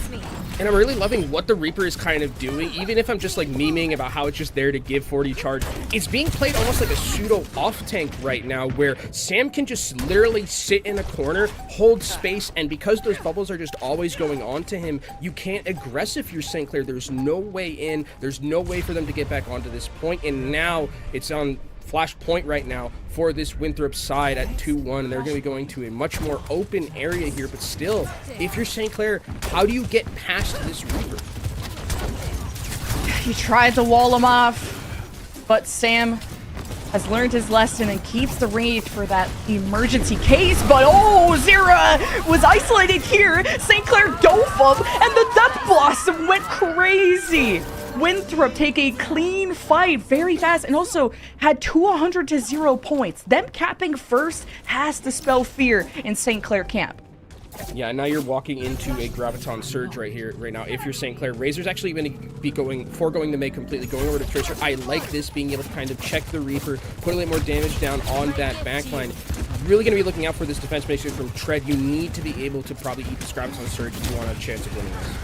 And I'm really loving what the Reaper is kind of doing, even if I'm just like memeing about how it's just there to give 40 charge. It's being played almost like a pseudo off tank right now, where Sam can just literally sit in a corner, hold space, and because those bubbles are just always going on to him, you can't aggress if you're Sinclair. There's no way in, there's no way for them to get back onto this point, and now it's on flash point right now for this Winthrop side at 2-1, and they're going to be going to a much more open area here, but still, if you're St. Clair, how do you get past this Reaper? He tried to wall him off, but Sam has learned his lesson and keeps the Wraith for that emergency case, but oh, Zera was isolated here. St. Clair dove him, and the Death Blossom went crazy. Winthrop take a clean fight very fast, and also had 200-0 points. Them capping first has to spell fear in St. Clair camp. Yeah, now you're walking into a Graviton Surge right here, right now. If you're St. Clair, Razor's actually going to be foregoing the May completely, going over to Tracer. I like this, being able to kind of check the Reaper, put a little more damage down on that backline. Really going to be looking out for this defense basically from Tread. You need to be able to probably eat this Graviton Surge if you want a chance of winning this.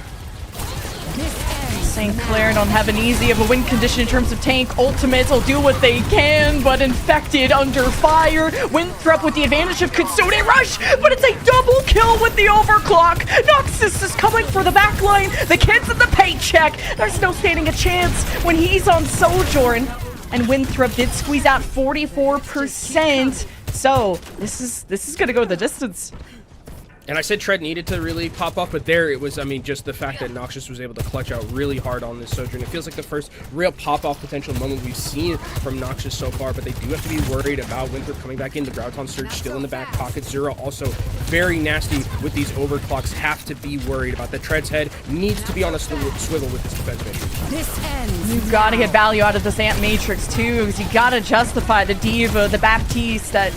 St. Clair don't have an easy of a win condition in terms of tank. Ultimates will do what they can, but Infected under fire. Winthrop with the advantage of Kitsune Rush, but it's a double kill with the overclock. Noxus is coming for the backline. The kids in the paycheck. There's no standing a chance when he's on Sojourn. And Winthrop did squeeze out 44%. So this is gonna go the distance. And I said Tread needed to really pop up, but there it was, I mean, just the fact that Noxious was able to clutch out really hard on this Sojourn. It feels like the first real pop-off potential moment we've seen from Noxious so far, but they do have to be worried about Winthrop coming back in. The Graviton Surge still in the back pocket. Zero also very nasty with these overclocks. Have to be worried about that. Tread's head needs to be on a swivel with this defense matrix. This ends. You gotta get value out of this Amp Matrix too, because you gotta justify the Diva, the Baptiste that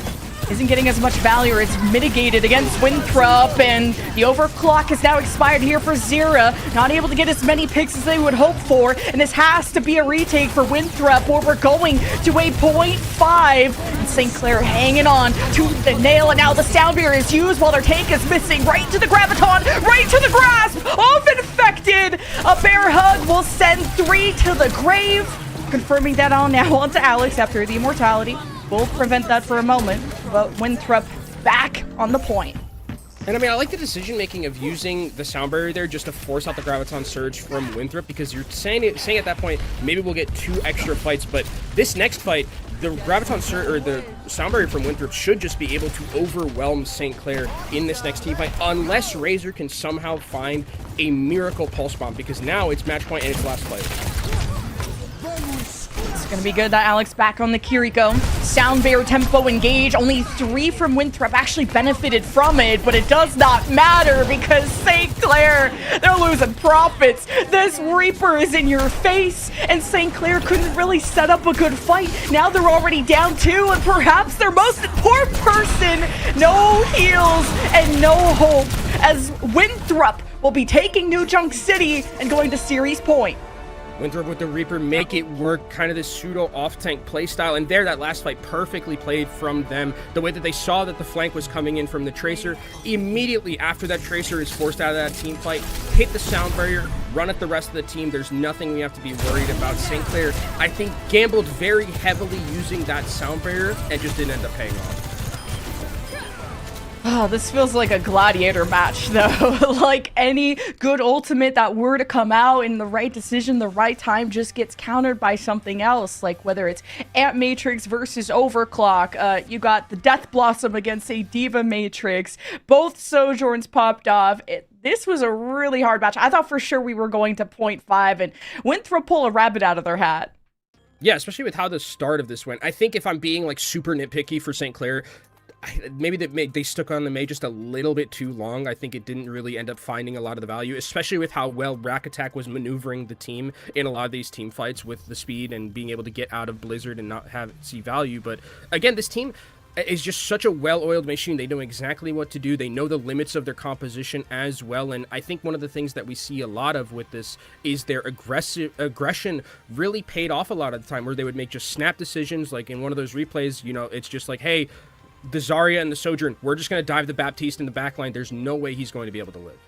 isn't getting as much value, or it's mitigated against Winthrop, and the overclock is now expired here for Zera. Not able to get as many picks as they would hope for, and this has to be a retake for Winthrop, where we're going to a 0.5. And St. Clair hanging on to the nail, and now the Sound Barrier is used while their tank is missing. Right to the Graviton, right to the grasp of Infected. A bear hug will send 3 to the grave. Confirming that on now onto Alex after the immortality. We'll prevent that for a moment, but Winthrop back on the point. And I mean, I like the decision-making of using the Sound Barrier there just to force out the Graviton Surge from Winthrop, because you're saying at that point, maybe we'll get 2 extra fights, but this next fight, the Graviton Surge, or the Sound Barrier from Winthrop should just be able to overwhelm St. Clair in this next team fight, unless Razor can somehow find a miracle Pulse Bomb, because now it's match point and it's last fight. It's gonna be good that Alex back on the Kiriko. Sound Barrier tempo engage. Only 3 from Winthrop actually benefited from it, but it does not matter because St. Clair, they're losing profits. This Reaper is in your face, and St. Clair couldn't really set up a good fight. Now they're already down 2, and perhaps their most important person, no heals and no hope, as Winthrop will be taking New Junk City and going to Series Point. Winthrop with the Reaper make it work, kind of this pseudo off-tank playstyle, and there, that last fight perfectly played from them. The way that they saw that the flank was coming in from the Tracer, immediately after that Tracer is forced out of that team fight, hit the sound barrier, run at the rest of the team. There's nothing we have to be worried about. St. Clair, I think, gambled very heavily using that sound barrier and just didn't end up paying off. Oh, this feels like a gladiator match, though. Like any good ultimate that were to come out in the right decision, the right time, just gets countered by something else. Like whether it's Ant Matrix versus Overclock, you got the Death Blossom against a Diva Matrix. Both Sojourns popped off. This was a really hard match. I thought for sure we were going to 0.5 and Winthrop pull a rabbit out of their hat. Yeah, especially with how the start of this went. I think if I'm being like super nitpicky for St. Clair, maybe they stuck on the May just a little bit too long. I think it didn't really end up finding a lot of the value, especially with how well Racket was maneuvering the team in a lot of these team fights with the speed and being able to get out of Blizzard and not see value. But again, this team is just such a well-oiled machine. They know exactly what to do. They know the limits of their composition as well. And I think one of the things that we see a lot of with this is their aggression really paid off a lot of the time, where they would make just snap decisions. Like in one of those replays, you know, it's just like, hey, the Zarya and the Sojourn, we're just going to dive the Baptiste in the backline. There's no way he's going to be able to live.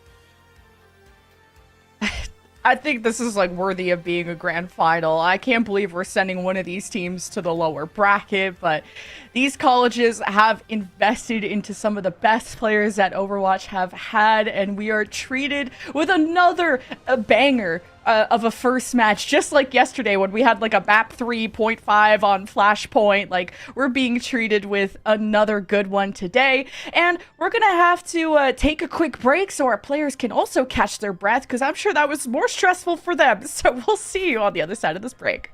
I think this is like worthy of being a grand final. I can't believe we're sending one of these teams to the lower bracket, but these colleges have invested into some of the best players that Overwatch have had, and we are treated with another banger of a first match, just like yesterday when we had like a map 3.5 on Flashpoint. Like, we're being treated with another good one today, and we're gonna have to take a quick break so our players can also catch their breath, because I'm sure that was more stressful for them. So we'll see you on the other side of this break.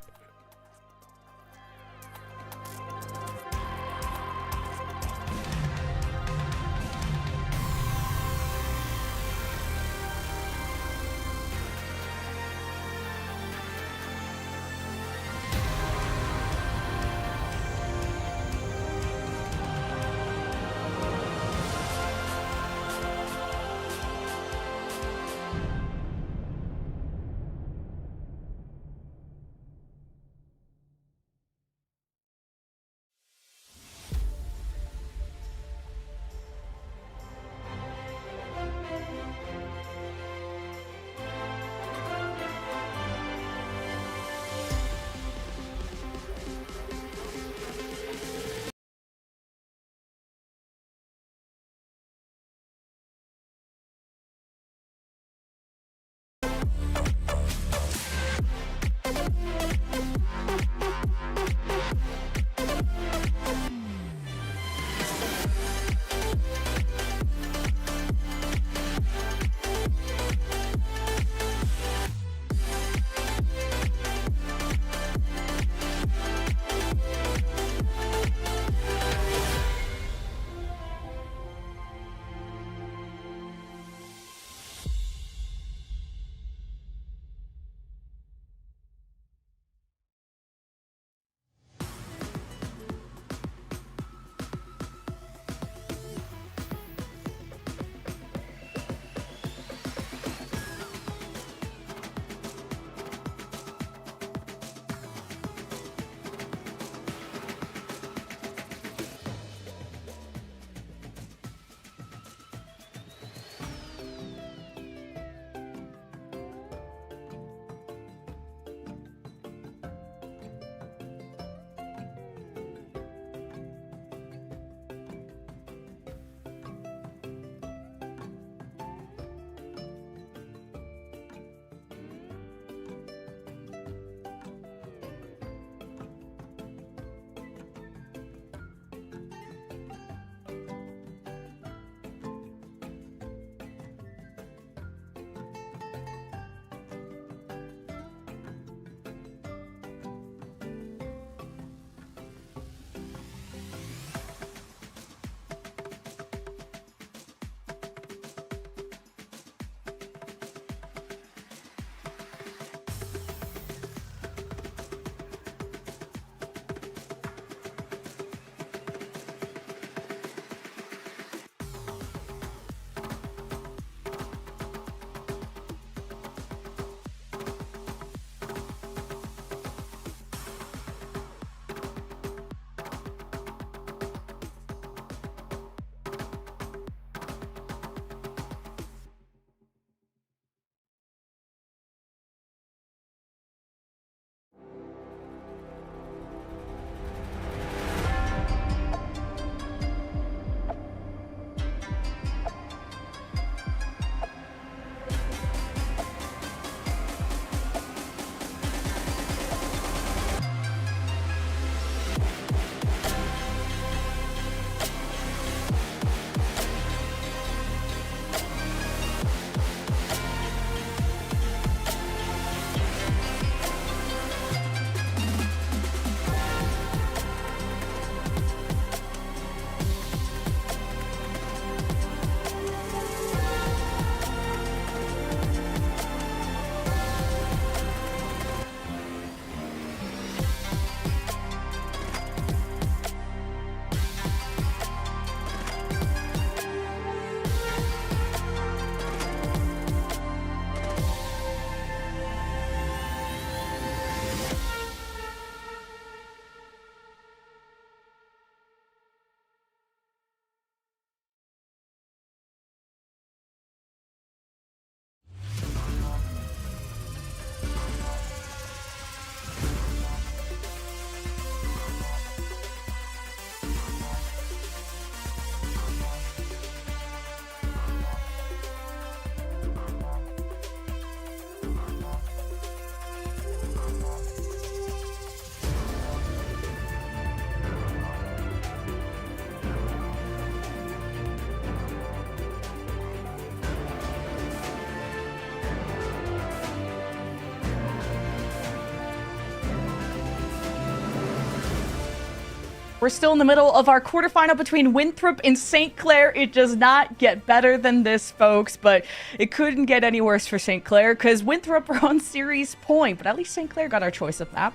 We're still in the middle of our quarterfinal between Winthrop and St. Clair. It does not get better than this, folks, but it couldn't get any worse for St. Clair because Winthrop are on series point, but at least St. Clair got our choice of map.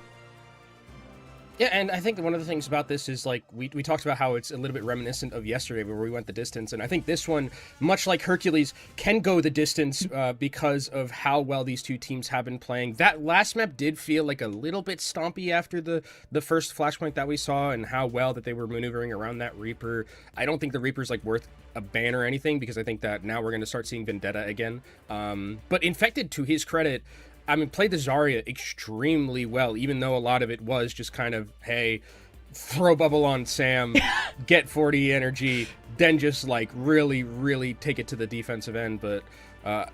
Yeah, and I think one of the things about this is, like, we talked about how it's a little bit reminiscent of yesterday where we went the distance, and I think this one, much like Hercules, can go the distance because of how well these two teams have been playing. That last map did feel like a little bit stompy after the first flashpoint that we saw and how well that they were maneuvering around that Reaper. I don't think the Reaper's, like, worth a ban or anything because I think that now we're going to start seeing Vendetta again. But Infected, to his credit, I mean, played the Zarya extremely well, even though a lot of it was just kind of, hey, throw bubble on Sam, get 40 energy, then just, like, really, really take it to the defensive end. But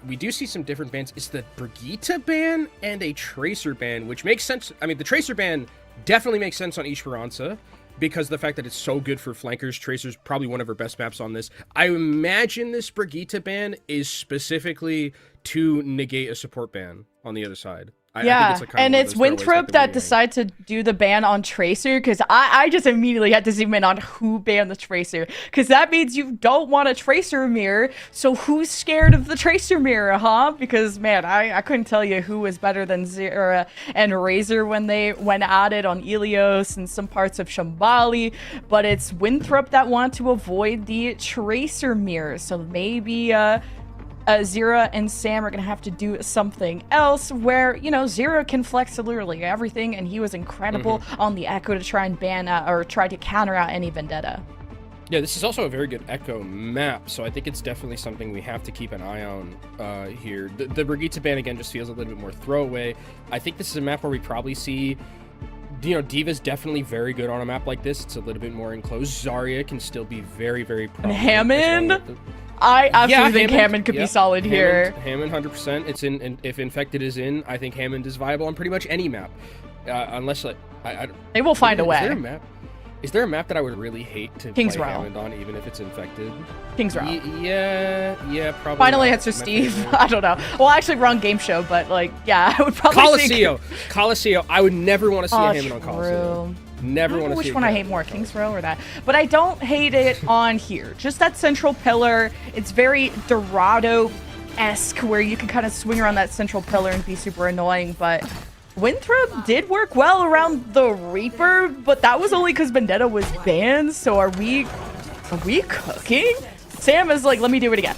we do see some different bans. It's the Brigitte ban and a Tracer ban, which makes sense. I mean, the Tracer ban definitely makes sense on Esperanca because of the fact that it's so good for flankers. Tracer's probably one of her best maps on this. I imagine this Brigitte ban is specifically to negate a support ban on the other side. I think it's and it's Winthrop that decided to do the ban on Tracer because I just immediately had to zoom in on who banned the Tracer because that means you don't want a Tracer mirror. So who's scared of the Tracer mirror, huh? Because, man, I couldn't tell you who was better than Zera and Razor when they went at it on Ilios and some parts of Shambali, but it's Winthrop that wanted to avoid the Tracer mirror. So maybe Zera and Sam are going to have to do something else where, you know, Zera can flex literally everything, and he was incredible on the Echo to try and ban or try to counter out any Vendetta. Yeah, this is also a very good Echo map, so I think it's definitely something we have to keep an eye on here. The Brigitte ban, again, just feels a little bit more throwaway. I think this is a map where we probably see, you know, D.Va's definitely very good on a map like this. It's a little bit more enclosed. Zarya can still be very, very prominent. And Hammond? I absolutely think Hammond could be solid here. Hammond, 100%. It's in. If Infected is in, I think Hammond is viable on pretty much any map, unless like they will find a way. Is there a map? Is there a map that I would really hate to play Hammond on, even if it's Infected? King's Row. Yeah, probably. Finally answer Steve. I don't know. Well, actually, wrong game show, but like, yeah, I would probably Coliseum. I would never want to see a Hammond on Coliseum. Never want to see which one I hate more, King's Row or that. But I don't hate it on here. Just that central pillar. It's very Dorado-esque where you can kind of swing around that central pillar and be super annoying. But Winthrop did work well around the Reaper, but that was only because Vendetta was banned. So are we cooking? Sam is like, let me do it again.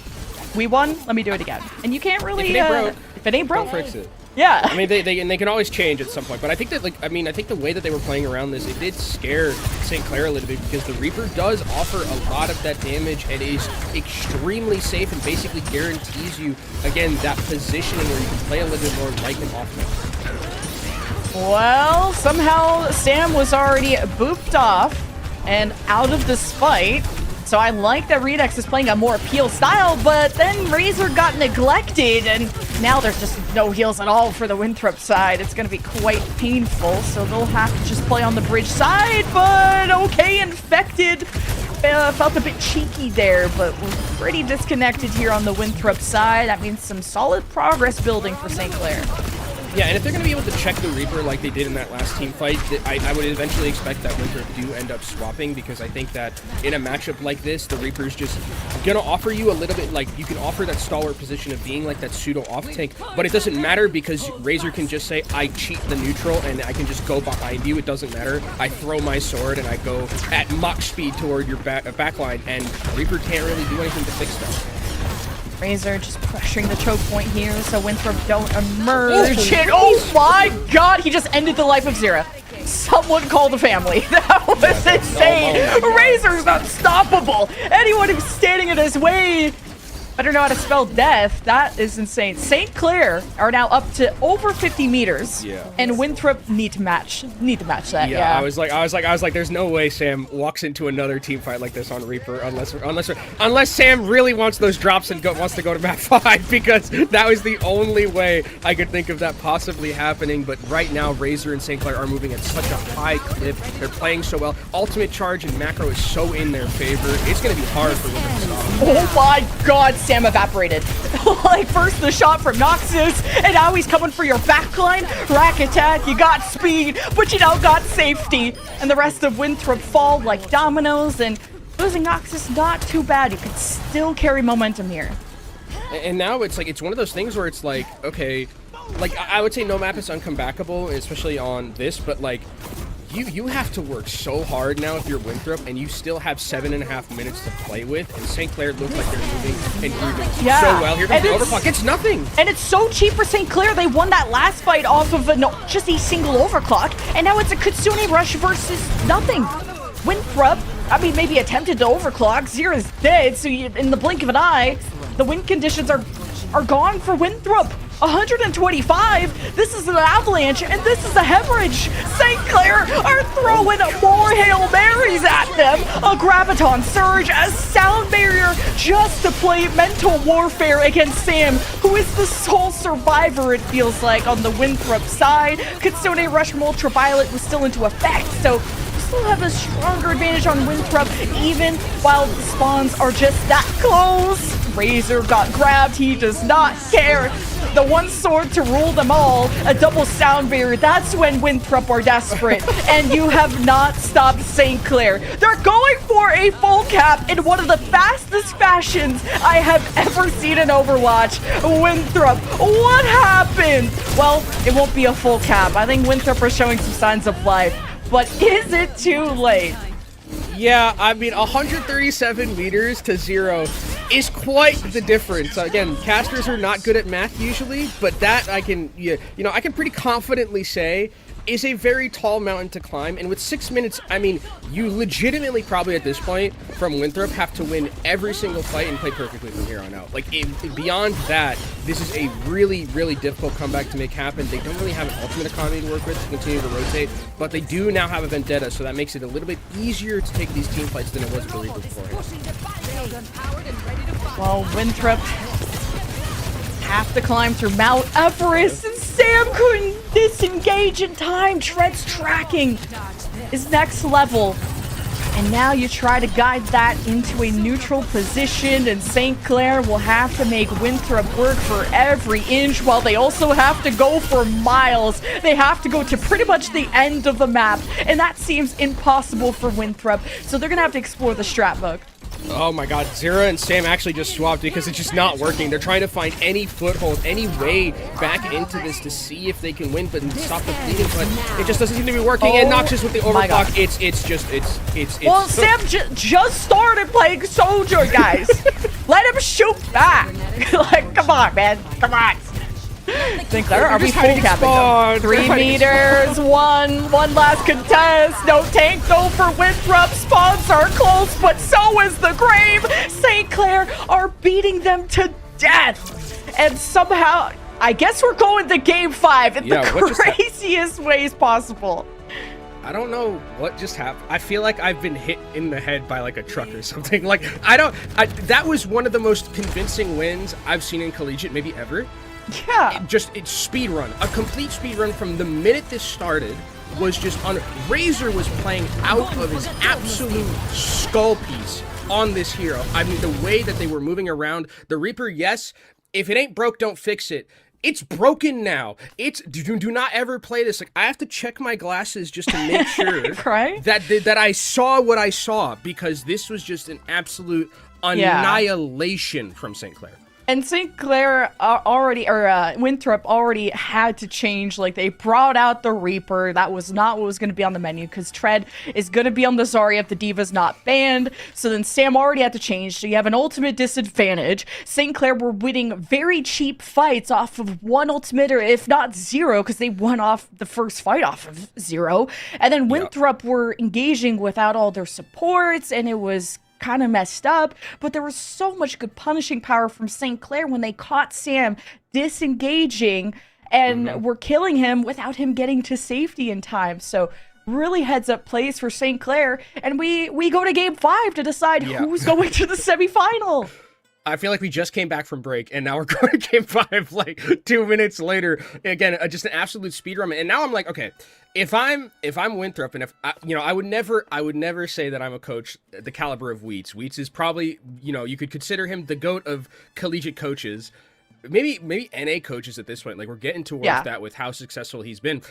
We won, let me do it again. And you can't really, if it ain't broke, don't fix it. Yeah. I mean, they can always change at some point, but I think that, like, I mean, I think the way that they were playing around this, it did scare St. Clair a little bit because the Reaper does offer a lot of that damage and is extremely safe and basically guarantees you, again, that positioning where you can play a little bit more like an offense. Well, somehow Sam was already booped off and out of this fight. So I like that Redux is playing a more peel style, but then Razor got neglected, and now there's just no heals at all for the Winthrop side. It's going to be quite painful, so they'll have to just play on the bridge side, but okay, Infected felt a bit cheeky there, but we're pretty disconnected here on the Winthrop side. That means some solid progress building for St. Clair. Yeah, and if they're going to be able to check the Reaper like they did in that last team fight, I would eventually expect that Winthrop do end up swapping, because I think that in a matchup like this, the Reaper's just going to offer you a little bit, like, you can offer that stalwart position of being like that pseudo off tank, but it doesn't matter because Razor can just say, I cheat the neutral and I can just go behind you. It doesn't matter. I throw my sword and I go at Mach speed toward your backline, and Reaper can't really do anything to fix that. Razor just pressuring the choke point here so Winthrop don't emerge. Oh my god, he just ended the life of Zera. Someone call the family. That was insane. Razor's unstoppable. Anyone who's standing in his way better know how to spell death. That is insane. St. Clair are now up to over 50 meters. Yeah. And Winthrop need to match that. Yeah, I was like, there's no way Sam walks into another team fight like this on Reaper unless Sam really wants those drops and wants to go to map 5, because that was the only way I could think of that possibly happening. But right now, Razor and St. Clair are moving at such a high clip. They're playing so well. Ultimate charge and macro is so in their favor. It's going to be hard for them to stop. Oh my god, Sam evaporated. Like, first the shot from Noxus, and now he's coming for your backline. Racket, you got speed, but you now got safety. And the rest of Winthrop fall like dominoes, and losing Noxus not too bad. You could still carry momentum here. And now it's like, it's one of those things where it's like, okay, like I would say no map is uncomebackable, especially on this, but like you have to work so hard now if you're Winthrop, and you still have 7.5 minutes to play with, and St. Clair looks like they're moving and grooving so well. Here comes the overclock. It's nothing. And it's so cheap for St. Clair. They won that last fight off of just a single overclock, and now it's a Kitsune rush versus nothing. Winthrop, I mean, maybe attempted to overclock. Zera's dead, so in the blink of an eye, the win conditions are gone for Winthrop. 125. This is an avalanche, and this is a hemorrhage. St. Clair are throwing more Hail Marys at them. A Graviton Surge, a Sound Barrier, just to play mental warfare against Sam, who is the sole survivor, it feels like, on the Winthrop side. Kitsune Rush from Ultraviolet was still into effect, so still have a stronger advantage on Winthrop, even while the spawns are just that close. Razor got grabbed. He does not care. The one sword to rule them all, a double sound barrier. That's when Winthrop are desperate. And you have not stopped St. Clair. They're going for a full cap in one of the fastest fashions I have ever seen in Overwatch. Winthrop, what happened? Well, it won't be a full cap. I think Winthrop are showing some signs of life. But is it too late? Yeah, I mean, 137 meters to 0 is quite the difference. Again, casters are not good at math usually, but that I can, I can pretty confidently say is a very tall mountain to climb. And with 6 minutes, I mean, you legitimately probably at this point from Winthrop have to win every single fight and play perfectly from here on out. Like, beyond that, this is a really, really difficult comeback to make happen. They don't really have an ultimate economy to work with to continue to rotate, but they do now have a Vendetta, so that makes it a little bit easier to take these team fights than it was for Reaper beforehand. Well, Winthrop have to climb through Mount Everest, and Sam couldn't disengage in time. Tread's tracking is next level. And now you try to guide that into a neutral position, and St. Clair will have to make Winthrop work for every inch, while they also have to go for miles. They have to go to pretty much the end of the map, and that seems impossible for Winthrop. So they're going to have to explore the strat book. Oh my god, Zera and Sam actually just swapped because it's just not working. They're trying to find any foothold, any way back into this to see if they can win, but stop the bleeding, but it just doesn't seem to be working. And Noxus with the overclock, it's well, Sam just started playing Soldier, guys. Let him shoot back. Like, come on, man. Come on. St. Clair, are we full capping? 3 meters, one last contest. No tank though for Winthrop. Spawns are close, but so is the grave. St. Clair are beating them to death. And somehow, I guess we're going to game 5 in the craziest ways possible. I don't know what just happened. I feel like I've been hit in the head by like a truck or something. Like, that was one of the most convincing wins I've seen in Collegiate, maybe ever. Yeah. It's speed run. A complete speed run from the minute this started was just on. Razor was playing out of his absolute skull piece on this hero. I mean, the way that they were moving around. The Reaper, yes, if it ain't broke, don't fix it. It's broken now. Do not ever play this. Like, I have to check my glasses just to make sure right? that I saw what I saw, because this was just an absolute annihilation from St. Clair. And St. Clair Winthrop already had to change. Like, they brought out the Reaper. That was not what was going to be on the menu, because Tread is going to be on the Zarya if the Diva's not banned. So then Sam already had to change. So you have an ultimate disadvantage. St. Clair were winning very cheap fights off of one ultimate, or if not 0, because they won off the first fight off of 0. And then Winthrop were engaging without all their supports, and it was kind of messed up, but there was so much good punishing power from St. Clair when they caught Sam disengaging and were killing him without him getting to safety in time. So really heads up plays for St. Clair, and we go to game 5 to decide who's going to the semifinal. I feel like we just came back from break, and now we're going to game 5 like 2 minutes later. Again, just an absolute speed run. And now I'm like, okay, if I'm Winthrop, and if I would never say that I'm a coach the caliber of Wheats. Wheats is probably, you could consider him the GOAT of collegiate coaches, maybe NA coaches at this point. Like, we're getting towards that with how successful he's been.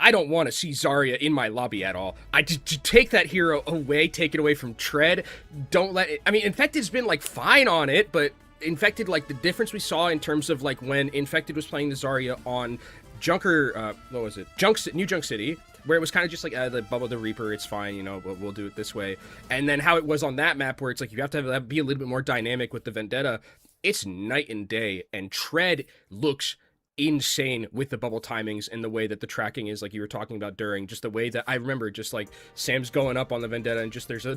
I don't want to see Zarya in my lobby at all. I just take that hero away, take it away from Tread. Don't let it. I mean, Infected's been like fine on it, but Infected, like the difference we saw in terms of like when Infected was playing the Zarya on Junker, what was it? New Junk City, where it was kind of just like the Bubble the Reaper, it's fine, we'll do it this way. And then how it was on that map where it's like you have to be a little bit more dynamic with the Vendetta. It's night and day, and Tread looks insane with the bubble timings and the way that the tracking is, like you were talking about during, just the way that I remember just like Sam's going up on the Vendetta and just there's a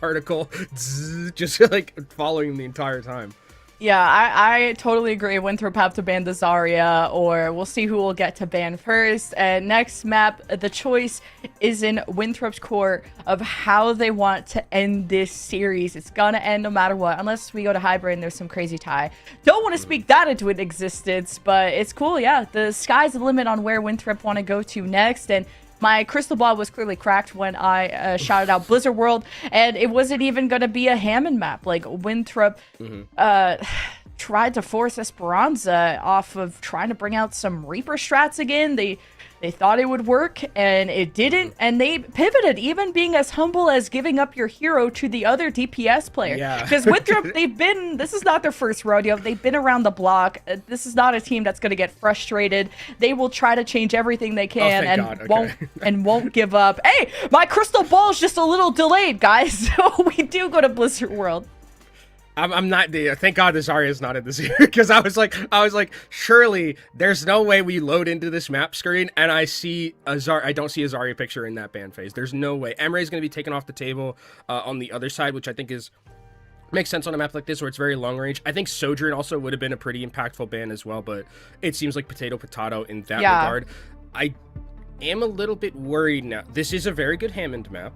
particle just like following him the entire time. Yeah, I totally agree. Winthrop have to ban the Zarya, or we'll see who will get to ban first. And next map, the choice is in Winthrop's court of how they want to end this series. It's gonna end no matter what, unless we go to hybrid and there's some crazy tie. Don't want to speak that into existence, but it's cool. Yeah, the sky's the limit on where Winthrop want to go to next. And my crystal ball was clearly cracked when I shouted out Blizzard World, and it wasn't even going to be a Hammond map. Like, Winthrop tried to force Esperanca off of trying to bring out some Reaper strats again. They thought it would work, and it didn't, and they pivoted, even being as humble as giving up your hero to the other DPS player. Yeah. Because Winthrop, this is not their first rodeo. They've been around the block. This is not a team that's going to get frustrated. They will try to change everything they can and won't give up. Hey, my crystal ball is just a little delayed, guys. So we do go to Blizzard World. I'm not. Thank God this Zarya is not in this here, because I was like, surely there's no way we load into this map screen and I see a Zarya. I don't see a Zarya picture in that ban phase. There's no way. Emre is going to be taken off the table on the other side, which I think makes sense on a map like this where it's very long range. I think Sojourn also would have been a pretty impactful ban as well, but it seems like potato in that regard. I am a little bit worried now. This is a very good Hammond map,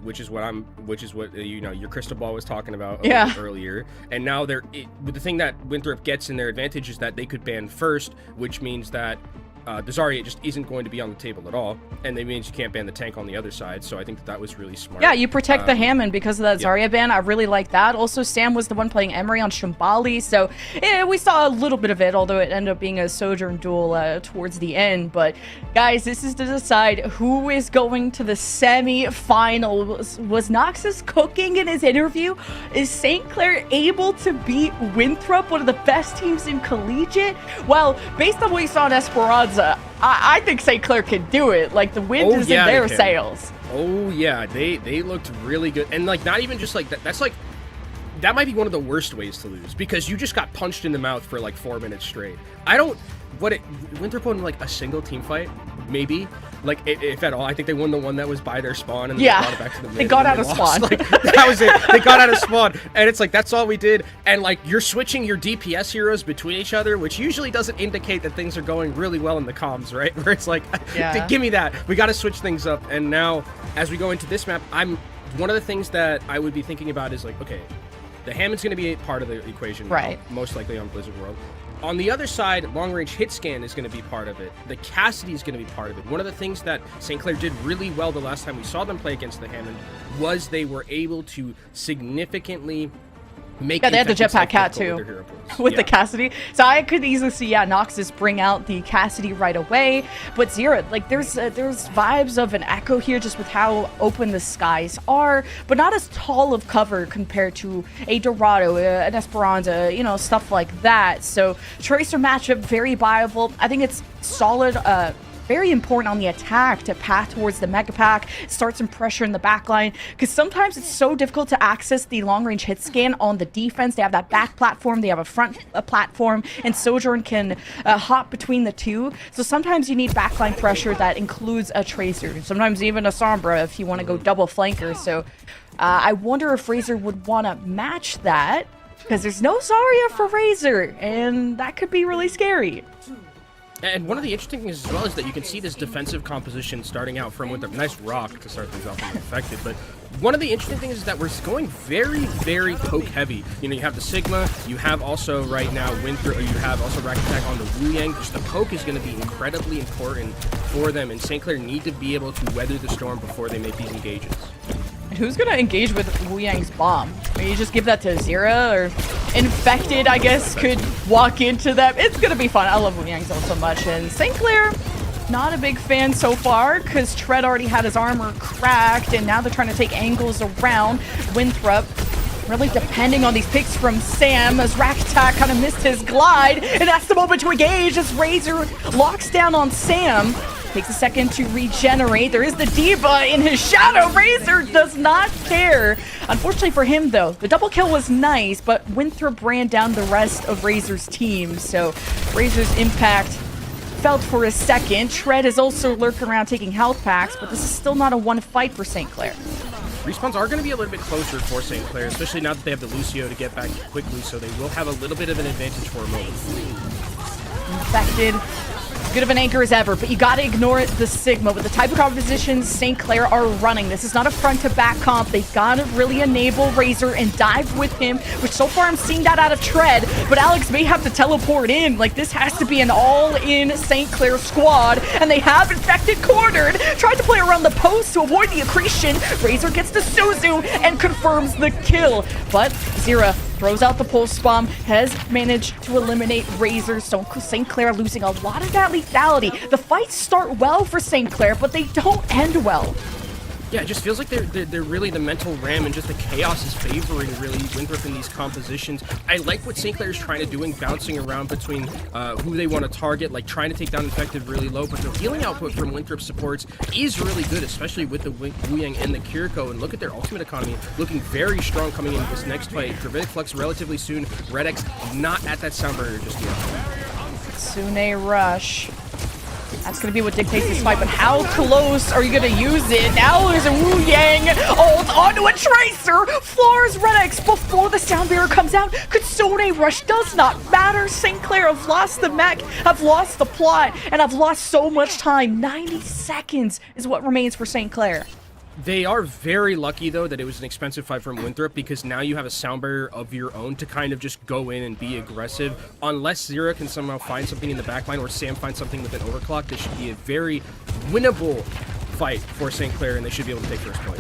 which is what your crystal ball was talking about earlier. And now the thing that Winthrop gets in their advantage is that they could ban first, which means that the Zarya just isn't going to be on the table at all, and that means you can't ban the tank on the other side. So I think that was really smart. Yeah, you protect the Hammond because of that Zarya ban. I really like that. Also, Sam was the one playing Emery on Shambali, so we saw a little bit of it, although it ended up being a Sojourn duel towards the end. But guys, this is to decide who is going to the semi-final. Was Noxus cooking in his interview? Is St. Clair able to beat Winthrop, one of the best teams in Collegiate? Well, based on what we saw in Esperanca, I think St. Clair can do it. Like, the wind is in their sails. Oh yeah, they looked really good, and like not even just like that. That's like that might be one of the worst ways to lose, because you just got punched in the mouth for like 4 minutes straight. Winthrop won like a single team fight, maybe, like if at all. I think they won the one that was by their spawn, and they brought it back to the mid. They got out of spawn. Like, that was it. They got out of spawn, and it's like that's all we did. And like you're switching your DPS heroes between each other, which usually doesn't indicate that things are going really well in the comms, right? Where it's like, give me that. We got to switch things up. And now, as we go into this map, one of the things that I would be thinking about is like, okay, the Hammond's going to be a part of the equation, right? Most likely on Blizzard World. On the other side, long-range hit scan is going to be part of it. The Cassidy is going to be part of it. One of the things that St. Clair did really well the last time we saw them play against the Hammond was they were able to significantly make they had the jetpack cat too with the Cassidy. So I could easily see Noxus bring out the Cassidy right away. But Zero, like there's vibes of an Echo here, just with how open the skies are, but not as tall of cover compared to a Dorado, an Esperanza, stuff like that. So Tracer matchup very viable. I think it's solid. Very important on the attack to path towards the Mega Pack, start some pressure in the backline, because sometimes it's so difficult to access the long-range hit scan on the defense. They have that back platform, they have a front platform, and Sojourn can hop between the two. So sometimes you need backline pressure that includes a Tracer, sometimes even a Sombra if you want to go double flanker. So I wonder if Razor would want to match that, because there's no Zarya for Razor, and that could be really scary. And one of the interesting things as well is that you can see this defensive composition starting out from with a nice rock to start things off and Infected, but One of the interesting things is that we're going very, very poke heavy. You know, you have the Sigma, you have also right now Winthrop, or you have also Racket Attack on the Wu Yang. Just the poke is going to be incredibly important for them, and St. Clair need to be able to weather the storm before they make these engages. And who's going to engage with Wu Yang's bomb? Maybe you just give that to Zira, or Infected, I guess, could walk into that. It's going to be fun. I love Wu Yang's ult so much, and St. Clair, not a big fan so far, because Tread already had his armor cracked, and now they're trying to take angles around. Winthrop really depending on these picks from Sam, as Racket Attack kind of missed his glide, and that's the moment to engage as Razor locks down on Sam. Takes a second to regenerate. There is the Diva in his shadow. Razor does not care. Unfortunately for him, though, the double kill was nice, but Winthrop ran down the rest of Razor's team, so Razor's impact felt for a second. Tread is also lurking around taking health packs, but this is still not a one fight for St. Clair. Respawns are going to be a little bit closer for St. Clair, especially now that they have the Lucio to get back quickly, so they will have a little bit of an advantage for a moment. Infected. Good of an anchor as ever, but you gotta ignore the Sigma. With the type of compositions St. Clair are running, this is not a front-to-back comp. They gotta really enable Razor and dive with him, which so far I'm seeing that out of Tread, but Alex may have to teleport in. Like, this has to be an all-in St. Clair squad, and they have Infected cornered. Tried to play around the post to avoid the accretion. Razor gets the Suzu and confirms the kill, but Zira throws out the pulse bomb, has managed to eliminate Razor, so St. Clair losing a lot of that lethality. The fights start well for St. Clair, but they don't end well. Yeah, it just feels like they're really the mental RAM, and just the chaos is favoring really Winthrop in these compositions. I like what St. Clair is trying to doing, bouncing around between who they want to target, like trying to take down Infected really low, but the healing output from Winthrop supports is really good, especially with the Wu Yang and the Kiriko, and look at their ultimate economy looking very strong coming into this next fight. Gravitic Flux relatively soon. Red X not at that soundburner just yet. Sune Rush. That's going to be what dictates this fight, but how close are you going to use it? Now there's a Wu Yang ult onto a Tracer. Floors Red X before the sound barrier comes out. Kitsune Rush does not matter. St. Clair have lost the mech, have lost the plot, and have lost so much time. 90 seconds is what remains for St. Clair. They are very lucky, though, that it was an expensive fight from Winthrop, because now you have a sound barrier of your own to kind of just go in and be aggressive. Unless Zira can somehow find something in the backline, or Sam finds something with an overclock, this should be a very winnable fight for St. Clair, and they should be able to take first point.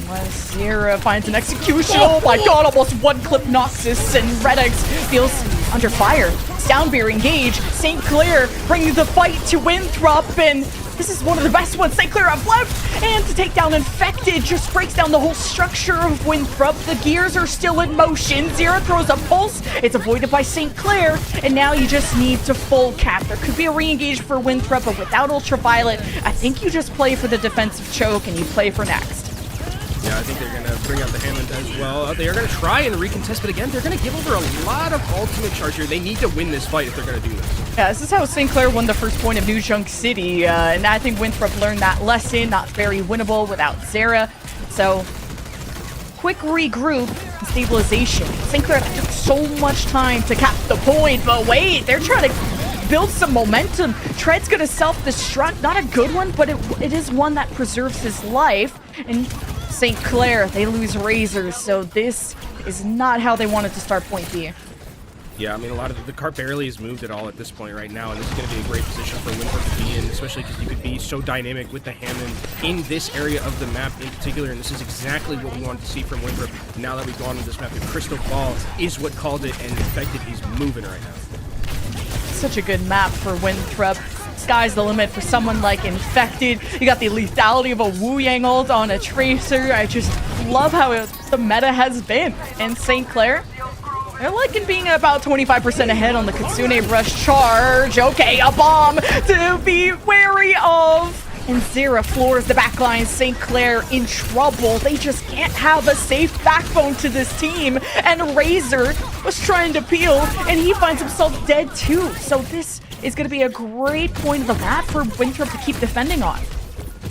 Unless Zira finds an execution. Oh my god, almost one clip Noxus, and Red X feels under fire. Sound barrier engage. St. Clair bringing the fight to Winthrop, and this is one of the best ones St. Clair have left. And to take down Infected just breaks down the whole structure of Winthrop. The gears are still in motion. Zira throws a pulse. It's avoided by St. Clair. And now you just need to full cap. There could be a re-engage for Winthrop, but without Ultraviolet, I think you just play for the defensive choke and you play for next. Yeah, I think they're going to bring out the Hammond as well. They are going to try and recontest, but again, they're going to give over a lot of ultimate charge here. They need to win this fight if they're going to do this. Yeah, this is how St. Clair won the first point of New Junk City, and I think Winthrop learned that lesson. Not very winnable without Zera. So, quick regroup and stabilization. St. Clair took so much time to cap the point, but wait, they're trying to build some momentum. Tread's going to self-destruct. Not a good one, but it is one that preserves his life. And St. Clair, they lose Razors, so this is not how they wanted to start point B. Yeah, I mean, a lot of the cart barely has moved at all at this point right now, and this is going to be a great position for Winthrop to be in, especially because you could be so dynamic with the Hammond in this area of the map in particular, and this is exactly what we wanted to see from Winthrop. Now that we've gone to this map, the Crystal Ball is what called it, and Infected is moving right now. Such a good map for Winthrop. Sky's the limit for someone like Infected. You got the lethality of a Wu Yang ult on a Tracer. I just love how the meta has been. And St. Clair, they're liking being about 25% ahead on the Kitsune Rush charge. Okay, a bomb to be wary of. And Zira floors the backline. St. Clair in trouble. They just can't have a safe backbone to this team. And Razor was trying to peel, and he finds himself dead too. So this is going to be a great point of the map for Winthrop to keep defending on.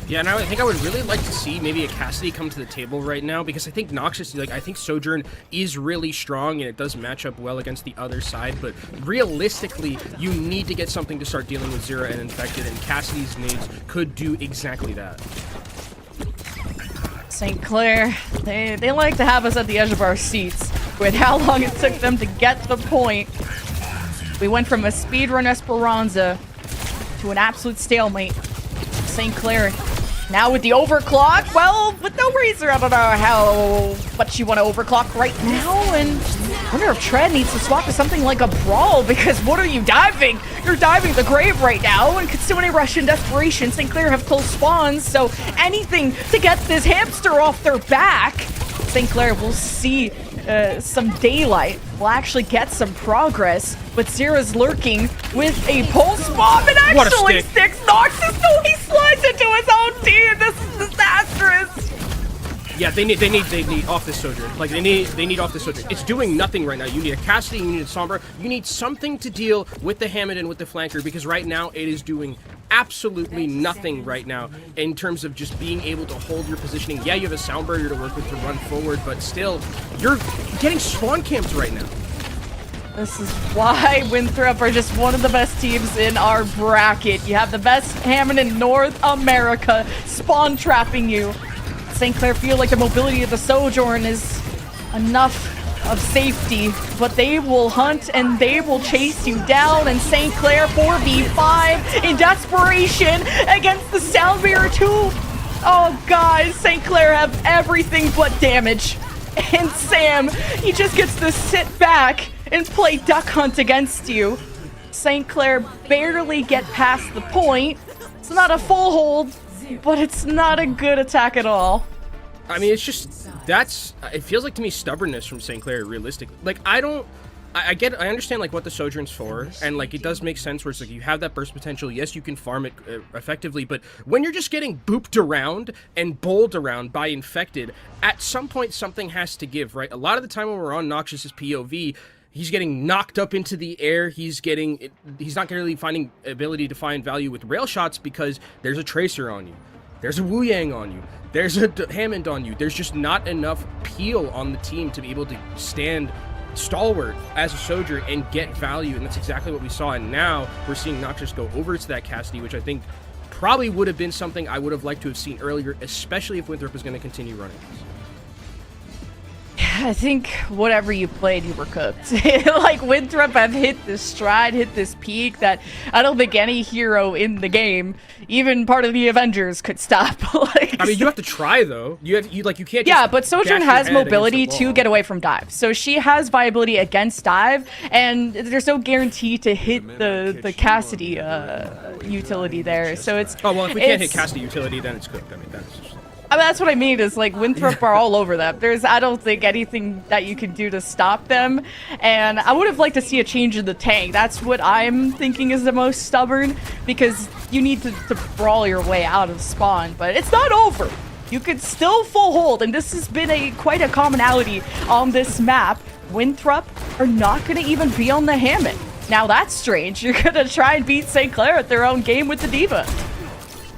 Yeah, and I think I would really like to see maybe a Cassidy come to the table right now, because I think Noxus, like, I think Sojourn is really strong, and it does match up well against the other side, but realistically, you need to get something to start dealing with Zira and Infected, and Cassidy's nades could do exactly that. St. Clair, they like to have us at the edge of our seats with how long it took them to get the point. We went from a speedrun Esperanza to an absolute stalemate. St. Clair now with the overclock. Well, with no Razor, I don't know how much you want to overclock right now. And I wonder if Tread needs to swap to something like a Brawl, because what are you diving? You're diving the grave right now, and Kitsune rush in desperation. St. Clair have close spawns, so anything to get this hamster off their back. St. Clair will see some daylight. We'll actually get some progress, but Zera's lurking with a pulse bomb and actually sticks. Noxus, no, he slides into his own team. This is disastrous. Yeah, they need off this Sojourn. Like they need off this Sojourn. It's doing nothing right now. You need a Cassidy, you need a Sombra, you need something to deal with the Hammond and with the flanker, because right now it is doing absolutely nothing right now in terms of just being able to hold your positioning. Yeah, you have a sound barrier to work with to run forward, but still, you're getting spawn camps right now. This is why Winthrop are just one of the best teams in our bracket. You have the best Hammond in North America spawn trapping you. St. Clair feel like the mobility of the Sojourn is enough of safety, but they will hunt and they will chase you down. And St. Clair 4v5 in desperation against the Sound Mirror 2. Oh guys, St. Clair have everything but damage. And Sam, he just gets to sit back and play duck hunt against you. St. Clair barely get past the point. It's not a full hold, but it's not a good attack at all. I mean, it's just, it feels like to me stubbornness from St. Clair, realistically. Like, I understand, like, what the Sojourn's for, and, like, it does make sense where it's like, you have that burst potential, yes, you can farm it effectively, but when you're just getting booped around and bowled around by Infected, at some point, something has to give, right? A lot of the time when we're on Noxus's POV, he's getting knocked up into the air. He's not really finding ability to find value with rail shots because there's a Tracer on you. There's a Wu Yang on you. There's a Hammond on you. There's just not enough peel on the team to be able to stand stalwart as a Sojourn and get value, and that's exactly what we saw. And now we're seeing Noxus go over to that Cassidy, which I think probably would have been something I would have liked to have seen earlier, especially if Winthrop is going to continue running this. I think whatever you played, you were cooked. Like, Winthrop have hit this stride, hit this peak that I don't think any hero in the game, even part of the Avengers, could stop. Like, I mean, you have to try, though. You can't. Yeah, but Sojourn has mobility to get away from dive, so she has viability against dive, and there's no guarantee to hit the Cassidy utility there. So it's. Oh well, if we can't hit Cassidy utility, then it's cooked. I mean, that's what I mean, is like Winthrop are all over them. I don't think anything that you can do to stop them. And I would have liked to see a change in the tank. That's what I'm thinking is the most stubborn, because you need to brawl your way out of spawn. But it's not over. You could still full hold, and this has been quite a commonality on this map. Winthrop are not going to even be on the Hammond. Now that's strange. You're going to try and beat St. Clair at their own game with the Diva.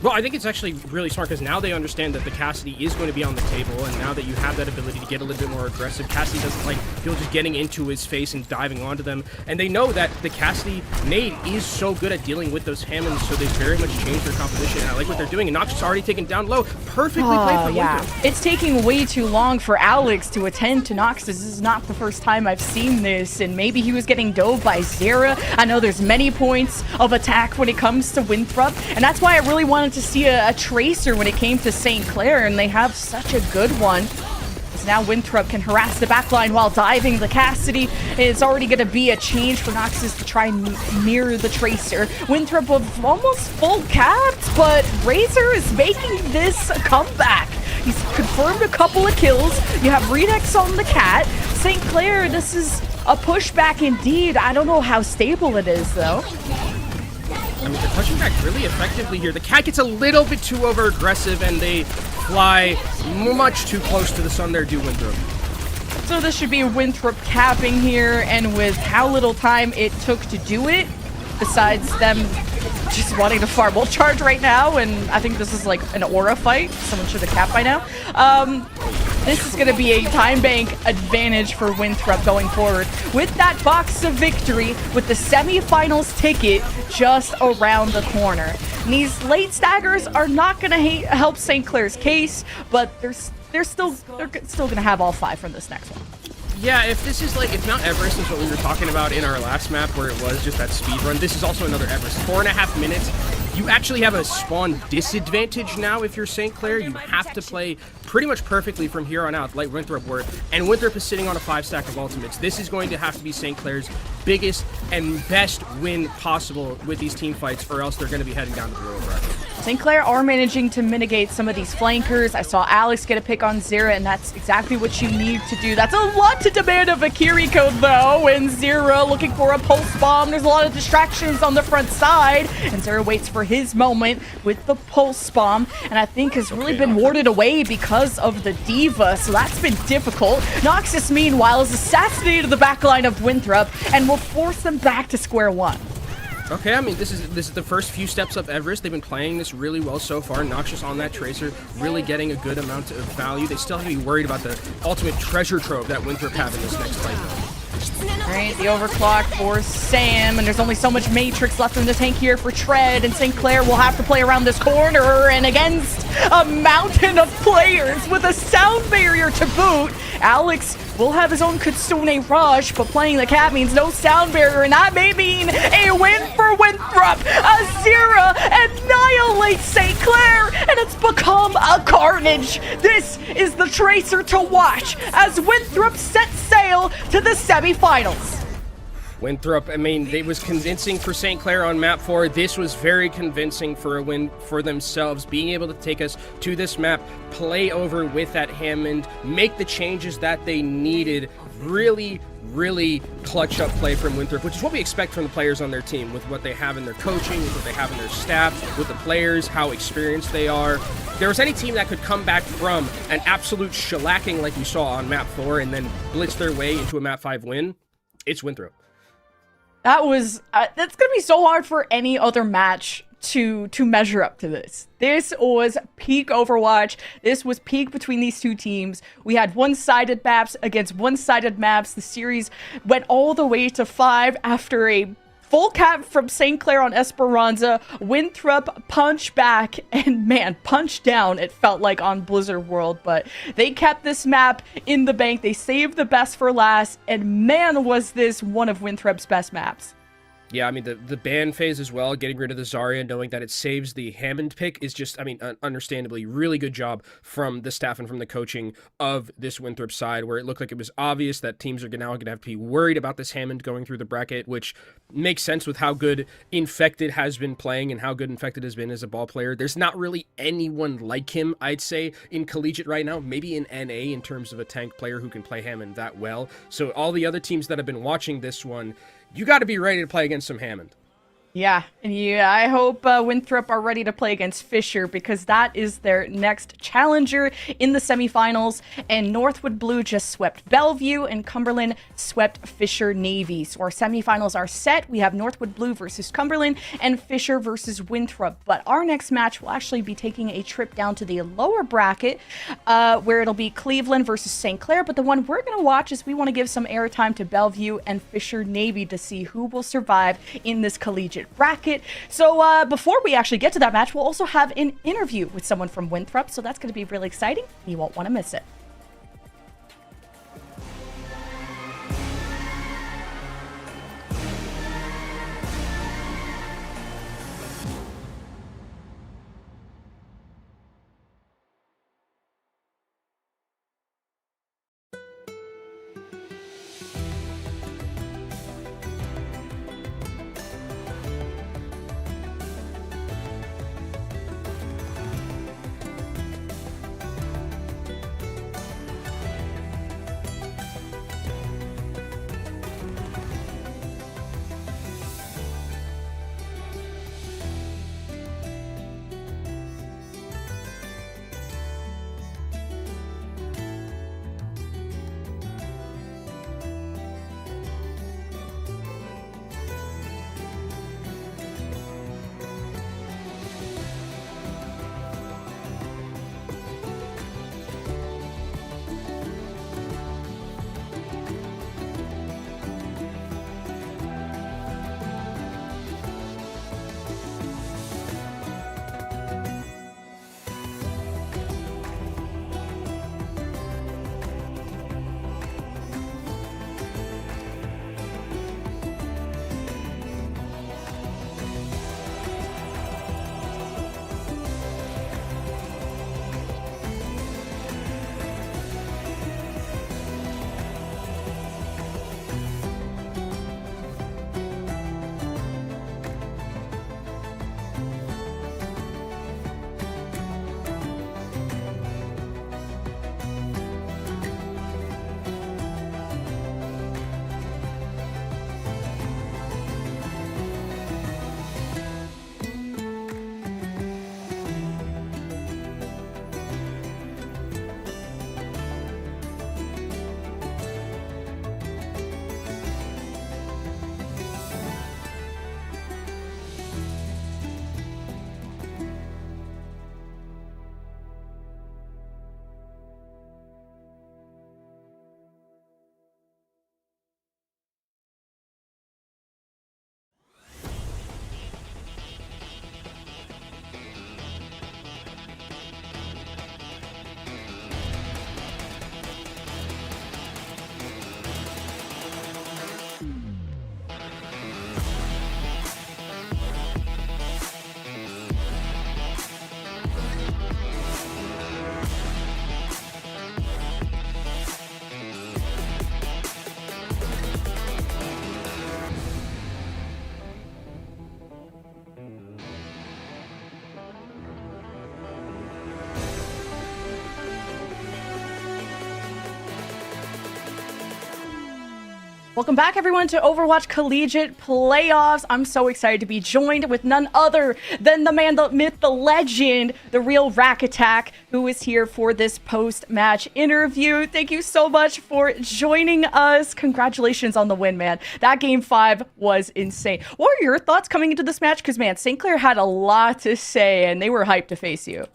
Well, I think it's actually really smart, because now they understand that the Cassidy is going to be on the table, and now that you have that ability to get a little bit more aggressive, Cassidy doesn't like people just getting into his face and diving onto them, and they know that the Cassidy nade is so good at dealing with those Hammonds, so they very much changed their composition, and I like what they're doing, and Noxus already taken down low. Perfectly played for Winthrop. It's taking way too long for Alex to attend to Noxus. This is not the first time I've seen this, and maybe he was getting dove by Zera. I know there's many points of attack when it comes to Winthrop, and that's why I really wanted to see a Tracer when it came to St. Clair, and they have such a good one. So now Winthrop can harass the backline while diving the Cassidy. It's already going to be a change for Noxus to try and mirror the Tracer. Winthrop with almost full capped, but Razor is making this a comeback. He's confirmed a couple of kills. You have Redux on the Cat. St. Clair, this is a pushback indeed. I don't know how stable it is, though. I mean, they're pushing back really effectively here. The Cat gets a little bit too over-aggressive, and they fly much too close to the sun there, do Winthrop. So this should be Winthrop capping here, and with how little time it took to do it, besides them just wanting to farm ult charge right now, and I think this is like an aura fight. Someone should have capped by now. This is going to be a time bank advantage for Winthrop going forward. With that box of victory, with the semifinals ticket just around the corner. And these late staggers are not going to help St. Clair's case, but there's they're still gonna have all 5 from this next one. Yeah, if this is like, if Mount Everest is what we were talking about in our last map where it was just that speed run, this is also another Everest. 4.5 minutes. You actually have a spawn disadvantage now if you're St. Clair. You have to play pretty much perfectly from here on out, like Winthrop were. And Winthrop is sitting on a 5-stack of ultimates. This is going to have to be St. Clair's biggest and best win possible with these team fights, or else they're going to be heading down to the lower bracket. St. Clair are managing to mitigate some of these flankers. I saw Alex get a pick on Zera, and that's exactly what you need to do. That's a lot to demand of a Kiriko, though, and Zera looking for a pulse bomb. There's a lot of distractions on the front side, and Zera waits for his moment with the pulse bomb, and I think has really been warded away because of the D.Va, so that's been difficult. Noxus, meanwhile, is assassinated the backline of Winthrop and will force them back to square one. Okay, I mean, this is the first few steps up Everest. They've been playing this really well so far. Noxious on that Tracer, really getting a good amount of value. They still have to be worried about the ultimate treasure trove that Winthrop have in this next fight, though. Alright, the overclock for Sam, and there's only so much Matrix left in the tank here for Tread, and St. Clair will have to play around this corner, and against a mountain of players with a sound barrier to boot, Alex will have his own Kitsune Rush, but playing the cat means no sound barrier, and that may mean a win for Winthrop. Azira annihilates St. Clair, and it's become a carnage. This is the Tracer to watch as Winthrop sets sail to the semifinals. Winthrop, I mean, it was convincing for St. Clair on map 4. This was very convincing for a win for themselves, being able to take us to this map, play over with that Hammond, make the changes that they needed. Really, really clutch up play from Winthrop, which is what we expect from the players on their team, with what they have in their coaching, with what they have in their staff, with the players, how experienced they are. If there was any team that could come back from an absolute shellacking like we saw on map 4 and then blitz their way into a map 5 win, it's Winthrop. That was, that's going to be so hard for any other match to measure up to this. This was peak Overwatch. This was peak between these two teams. We had one-sided maps against one-sided maps. The series went all the way to 5 after a full cap from St. Clair on Esperanca. Winthrop punch back and, man, punch down, it felt like, on Blizzard World. But they kept this map in the bank. They saved the best for last. And, man, was this one of Winthrop's best maps. Yeah, I mean, the ban phase as well, getting rid of the Zarya, knowing that it saves the Hammond pick is just, I mean, understandably, really good job from the staff and from the coaching of this Winthrop side, where it looked like it was obvious that teams are now going to have to be worried about this Hammond going through the bracket, which makes sense with how good Infected has been playing and how good Infected has been as a ball player. There's not really anyone like him, I'd say, in Collegiate right now, maybe in NA in terms of a tank player who can play Hammond that well. So all the other teams that have been watching this one, you got to be ready to play against some Hammond. Yeah, I hope Winthrop are ready to play against Fisher, because that is their next challenger in the semifinals. And Northwood Blue just swept Bellevue, and Cumberland swept Fisher Navy. So our semifinals are set. We have Northwood Blue versus Cumberland and Fisher versus Winthrop. But our next match will actually be taking a trip down to the lower bracket, where it'll be Cleveland versus St. Clair. But the one we're going to watch is we want to give some airtime to Bellevue and Fisher Navy to see who will survive in this collegiate bracket. So before we actually get to that match, we'll also have an interview with someone from Winthrop, so that's going to be really exciting. You won't want to miss it. Welcome back, everyone, to Overwatch Collegiate Playoffs. I'm so excited to be joined with none other than the man, the myth, the legend, the real Racket, who is here for this post-match interview. Thank you so much for joining us. Congratulations on the win, man. That Game 5 was insane. What are your thoughts coming into this match? Because, man, St. Clair had a lot to say, and they were hyped to face you.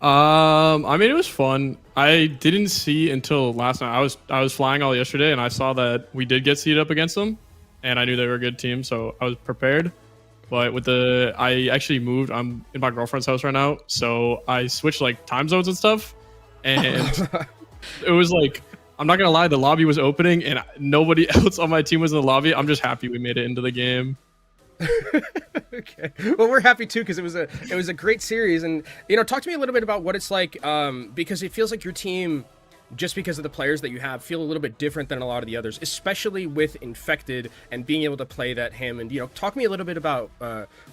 I mean, it was fun. I didn't see until last night. I was flying all yesterday, and I saw that we did get seated up against them, and I knew they were a good team, so I was prepared. But I actually moved. I'm in my girlfriend's house right now, so I switched like time zones and stuff, and it was like, I'm not gonna lie, the lobby was opening, and nobody else on my team was in the lobby. I'm just happy we made it into the game. Okay, well, we're happy too, because it was a great series. And talk to me a little bit about what it's like, because it feels like your team, just because of the players that you have, feel a little bit different than a lot of the others, especially with Infected and being able to play that him. And talk to me a little bit about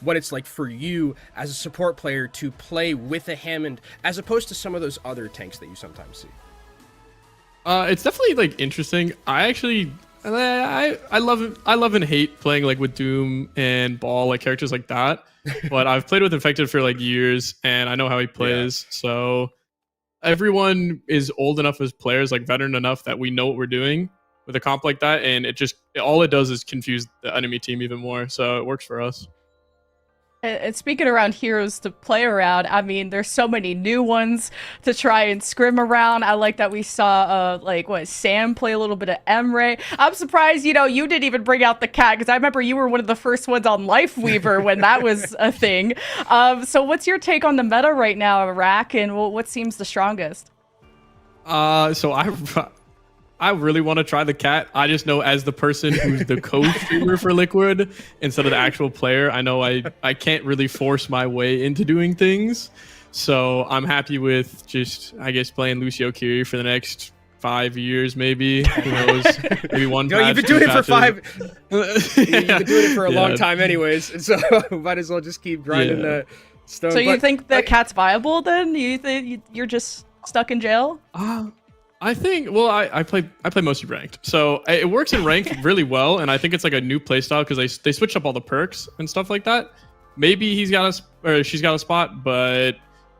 what it's like for you as a support player to play with a Hammond as opposed to some of those other tanks that you sometimes see. It's definitely like interesting. I love and hate playing like with Doom and Ball, like characters like that. But I've played with Infected for like years, and I know how he plays. Yeah. So everyone is old enough as players, like veteran enough that we know what we're doing with a comp like that, and all it does is confuse the enemy team even more. So it works for us. And speaking around heroes to play around, I mean, there's so many new ones to try and scrim around. I like that we saw, Sam play a little bit of Emre. I'm surprised, you didn't even bring out the cat, because I remember you were one of the first ones on Lifeweaver when that was a thing. So what's your take on the meta right now, Rack, and what seems the strongest? I really want to try the cat. I just know as the person who's the co-streamer for Liquid instead of the actual player, I know I can't really force my way into doing things. So I'm happy with just, I guess, playing Lucio Kiri for the next 5 years, maybe. Who knows? Maybe one patch, you've been doing it for you've been doing it for a Yeah. long time anyways, so might as well just keep grinding the stone. So you think the cat's viable then? You think you're just stuck in jail? I think, well, I play mostly ranked, so it works in ranked really well, and I think it's like a new playstyle because they switched up all the perks and stuff like that. Maybe she's got a spot, but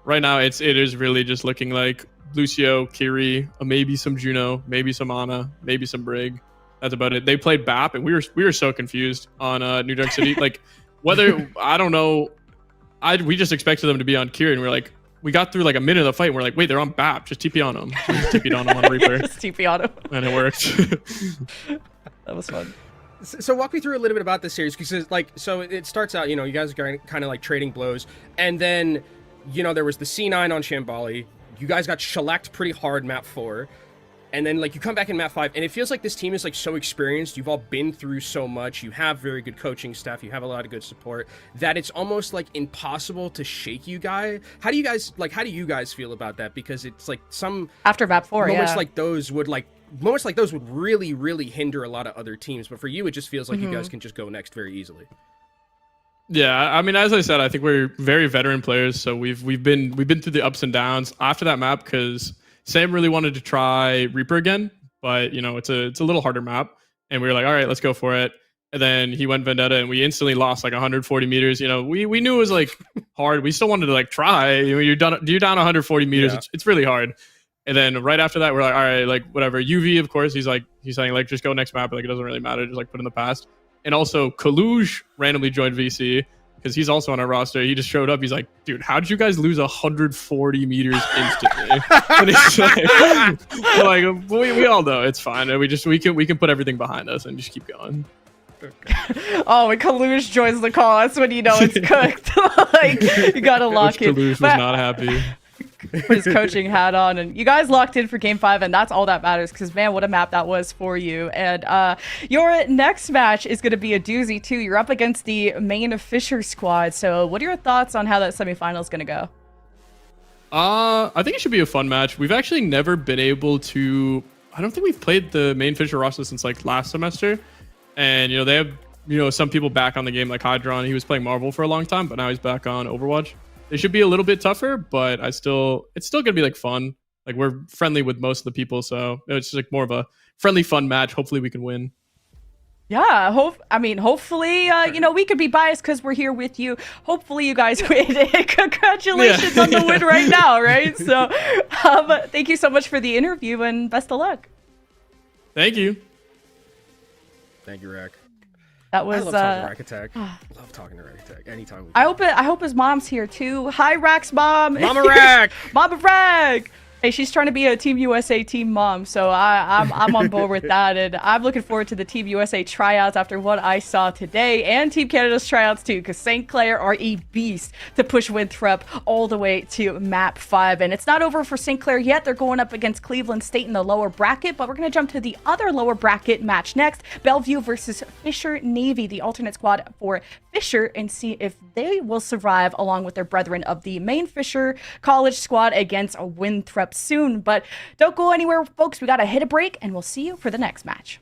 right now it is really just looking like Lucio, Kiri, maybe some Juno, maybe some Ana, maybe some Brig. That's about it. They played BAP, and we were so confused on New York City, like whether I don't know, we just expected them to be on Kiri, and we're like. We got through like a minute of the fight and we're like, wait, they're on BAP. Just TP on them. So just TP'd on them on Reaper. Just TP on them. And it worked. That was fun. So walk me through a little bit about this series, because so it starts out, you guys are kind of like trading blows, and then, there was the C9 on Shambali. You guys got shellacked pretty hard map 4. And then, you come back in map 5, and it feels like this team is, so experienced. You've all been through so much. You have very good coaching staff. You have a lot of good support. That it's almost, impossible to shake you guys. How do you guys feel about that? Because it's, some... After map 4, moments like those would, really, really hinder a lot of other teams. But for you, it just feels like you guys can just go next very easily. Yeah, I mean, as I said, I think we're very veteran players. So we've been through the ups and downs after that map, because... Sam really wanted to try Reaper again, but it's a little harder map, and we were like, all right, let's go for it. And then he went Vendetta, and we instantly lost 140 meters. We knew it was hard. We still wanted to try. You're down 140 meters. Yeah. It's really hard. And then right after that, we're like, all right, whatever. UV, of course, he's saying just go next map. It doesn't really matter. Just put in the past. And also Kaluj randomly joined VC. Because he's also on our roster. He just showed up. He's like, dude, how did you guys lose 140 meters instantly? And he's we all know it's fine. We can put everything behind us and just keep going. Oh, when Kaluj joins the call, that's when you know it's cooked. You gotta lock it. Kaluj was not happy. Put his coaching hat on, and you guys locked in for game 5, and that's all that matters, because man, what a map that was for you. And your next match is going to be a doozy too. You're up against the main Fisher squad. So what are your thoughts on how that semifinal is going to go? I think it should be a fun match. We've actually never been able to, I don't think we've played the main Fisher roster since last semester, and they have some people back on the game, like Hydron. He was playing Marvel for a long time, but now he's back on Overwatch. They should be a little bit tougher, but it's still gonna be fun. We're friendly with most of the people, so it's just more of a friendly, fun match. Hopefully we can win. Yeah, hopefully, you know, we could be biased because we're here with you. Hopefully you guys win. Congratulations on the win right now, right? So thank you so much for the interview and best of luck. Thank you. Thank you, Rack. That was I love talking to Rack Attack. Love talking to Rack Attack anytime. I hope his mom's here too. Hi, Rack's mom. Mama Rack. Mama Rack. Hey, she's trying to be a Team USA team mom, so I'm on board with that, and I'm looking forward to the Team USA tryouts after what I saw today, and Team Canada's tryouts too, because St. Clair are a beast to push Winthrop all the way to Map 5, and it's not over for St. Clair yet. They're going up against Cleveland State in the lower bracket, but we're going to jump to the other lower bracket match next, Bellevue versus Fisher Navy, the alternate squad for Fisher, and see if they will survive along with their brethren of the main Fisher College squad against Winthrop soon. But don't go anywhere, folks. We gotta hit a break, and we'll see you for the next match.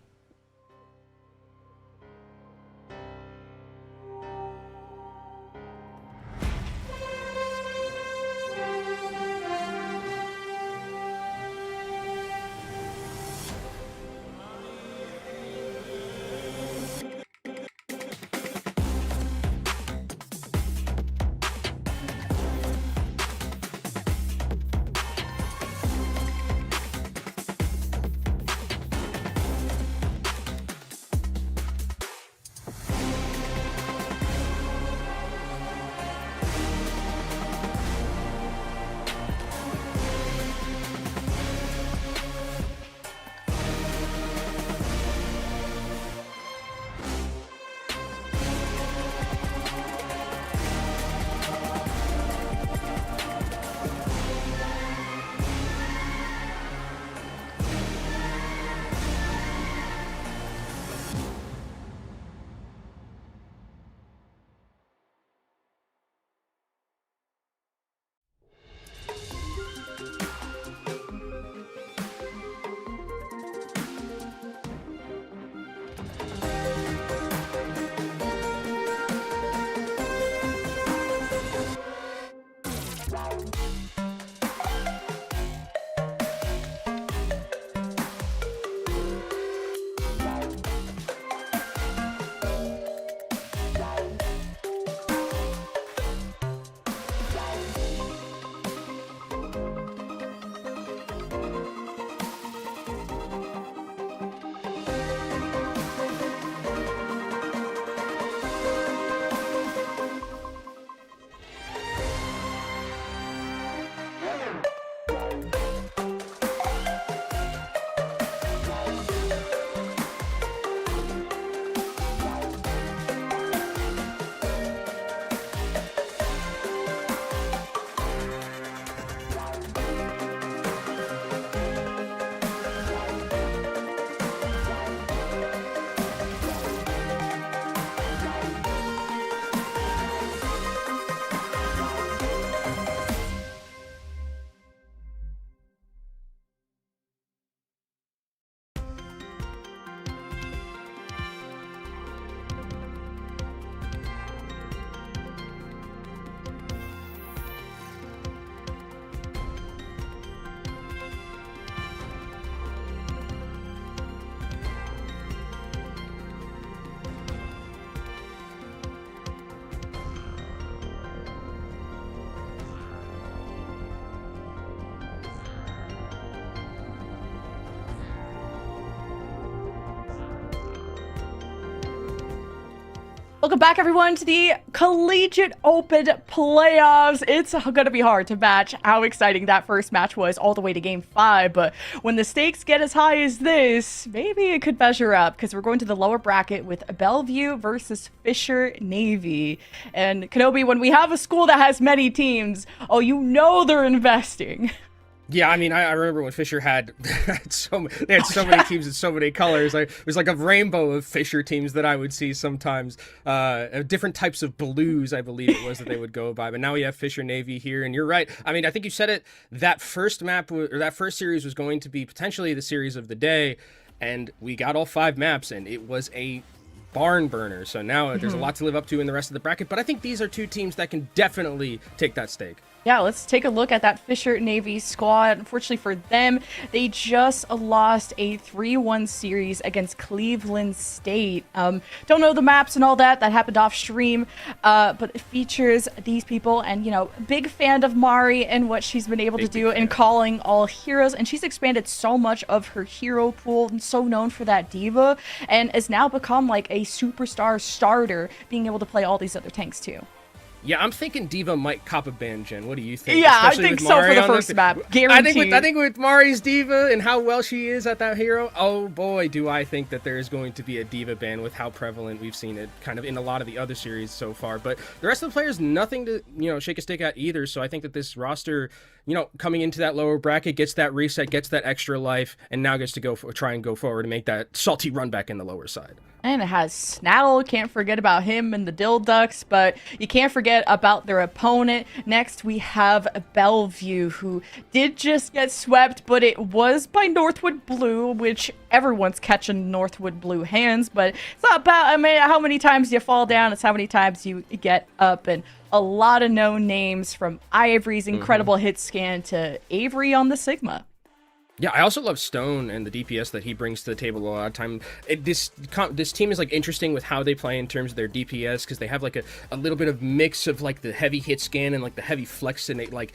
Welcome back, everyone, to the Collegiate Open playoffs. It's going to be hard to match how exciting that first match was all the way to Game 5, but when the stakes get as high as this, maybe it could measure up, because we're going to the lower bracket with Bellevue versus Fisher Navy. And Kenobi, when we have a school that has many teams, oh, you know they're investing. Yeah, I mean, I remember when Fisher had they had so many teams and so many colors. It was like a rainbow of Fisher teams that I would see sometimes. Different types of blues, I believe it was, that they would go by. But now we have Fisher Navy here, and you're right. I mean, I think you said it. That first map or that first series was going to be potentially the series of the day, and we got all 5 maps, and it was a barn burner. So now there's a lot to live up to in the rest of the bracket. But I think these are 2 teams that can definitely take that stake. Yeah, let's take a look at that Fisher Navy squad. Unfortunately for them, they just lost a 3-1 series against Cleveland State. Don't know the maps and all that. That happened off stream, but it features these people. And, you know, big fan of Mari and what she's been able to do in calling all heroes. And she's expanded so much of her hero pool and so known for that diva. And has now become like a superstar starter, being able to play all these other tanks too. Yeah, I'm thinking Diva might cop a ban, Jen. What do you think? Yeah, Especially I think with so Mari for the on first map. Guaranteed. I think with Mari's Diva and how well she is at that hero, oh boy, do I think that there is going to be a Diva ban with how prevalent we've seen it kind of in a lot of the other series so far. But the rest of the players, nothing to, you know, shake a stick at either. So I think that this roster, you know, coming into that lower bracket, gets that reset, gets that extra life, and now gets to try and go forward and make that salty run back in the lower side. And it has Snaddle, can't forget about him and the Dill Ducks, but you can't forget about their opponent. Next, we have Bellevue, who did just get swept, but it was by Northwood Blue, which everyone's catching Northwood Blue hands, but it's not about, I mean, how many times you fall down, it's how many times you get up, and a lot of known names from Ivory's incredible hit scan to Avery on the Sigma. Yeah, I also love Stone and the DPS that he brings to the table a lot of time. This team is like interesting with how they play in terms of their DPS, because they have like a little bit of mix of like the heavy hit scan and like the heavy flex, and like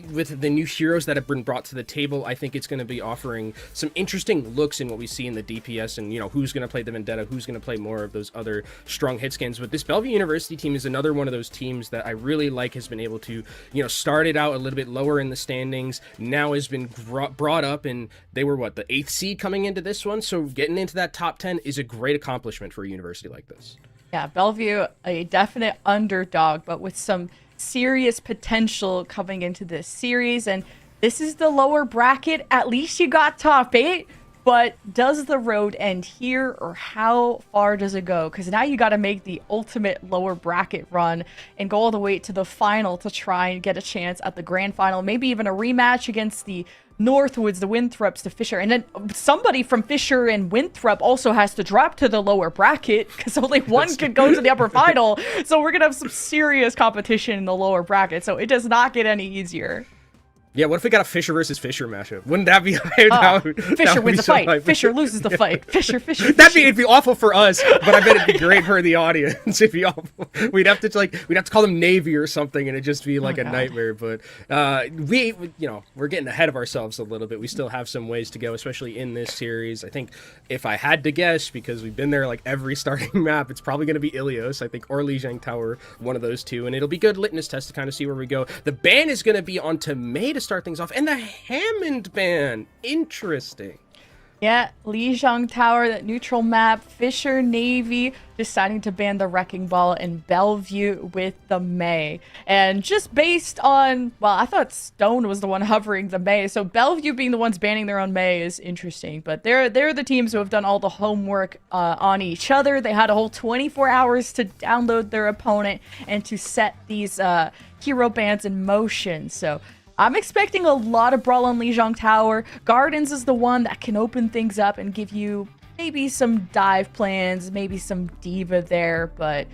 with the new heroes that have been brought to the table, I think it's going to be offering some interesting looks in what we see in the DPS, and you know, who's going to play the Vendetta, who's going to play more of those other strong hit scans. But this Bellevue University team is another one of those teams that I really like, has been able to, you know, started out a little bit lower in the standings, now has been brought up, and they were what, the 8th seed coming into this one, so getting into that top 10 is a great accomplishment for a university like this. Yeah, Bellevue, a definite underdog, but with some serious potential coming into this series. And this is the lower bracket. At least you got top 8, but does the road end here, or how far does it go? Because now you got to make the ultimate lower bracket run and go all the way to the final to try and get a chance at the grand final, maybe even a rematch against the Northwoods, the Winthrops, to Fisher. And then somebody from Fisher and Winthrop also has to drop to the lower bracket, because only one could go to the upper final. So we're going to have some serious competition in the lower bracket. So it does not get any easier. Yeah, what if we got a Fisher versus Fisher matchup? Wouldn't that be Fisher wins the fight. Fisher loses the fight. Fisher. It'd be awful for us, but I bet it'd be great for the audience. It'd be awful. We'd have to call them Navy or something, and it'd just be like a nightmare. But we're getting ahead of ourselves a little bit. We still have some ways to go, especially in this series. I think if I had to guess, because we've been there like every starting map, it's probably going to be Ilios, I think, or Lijiang Tower, one of those two, and it'll be good litmus test to kind of see where we go. The ban is going to be on Tomei to start things off, and the Hammond ban, interesting. Yeah, Lijiang Tower, that neutral map. Fisher Navy deciding to ban the Wrecking Ball, and Bellevue with the May. And just based on, well, I thought Stone was the one hovering the May, so Bellevue being the ones banning their own May is interesting. But they're the teams who have done all the homework on each other. They had a whole 24 hours to download their opponent and to set these hero bans in motion. So I'm expecting a lot of brawl on Lijiang Tower. Gardens is the one that can open things up and give you maybe some dive plans, maybe some diva there, but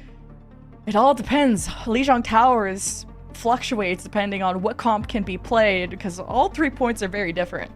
it all depends. Lijiang Tower fluctuates depending on what comp can be played, because all 3 points are very different.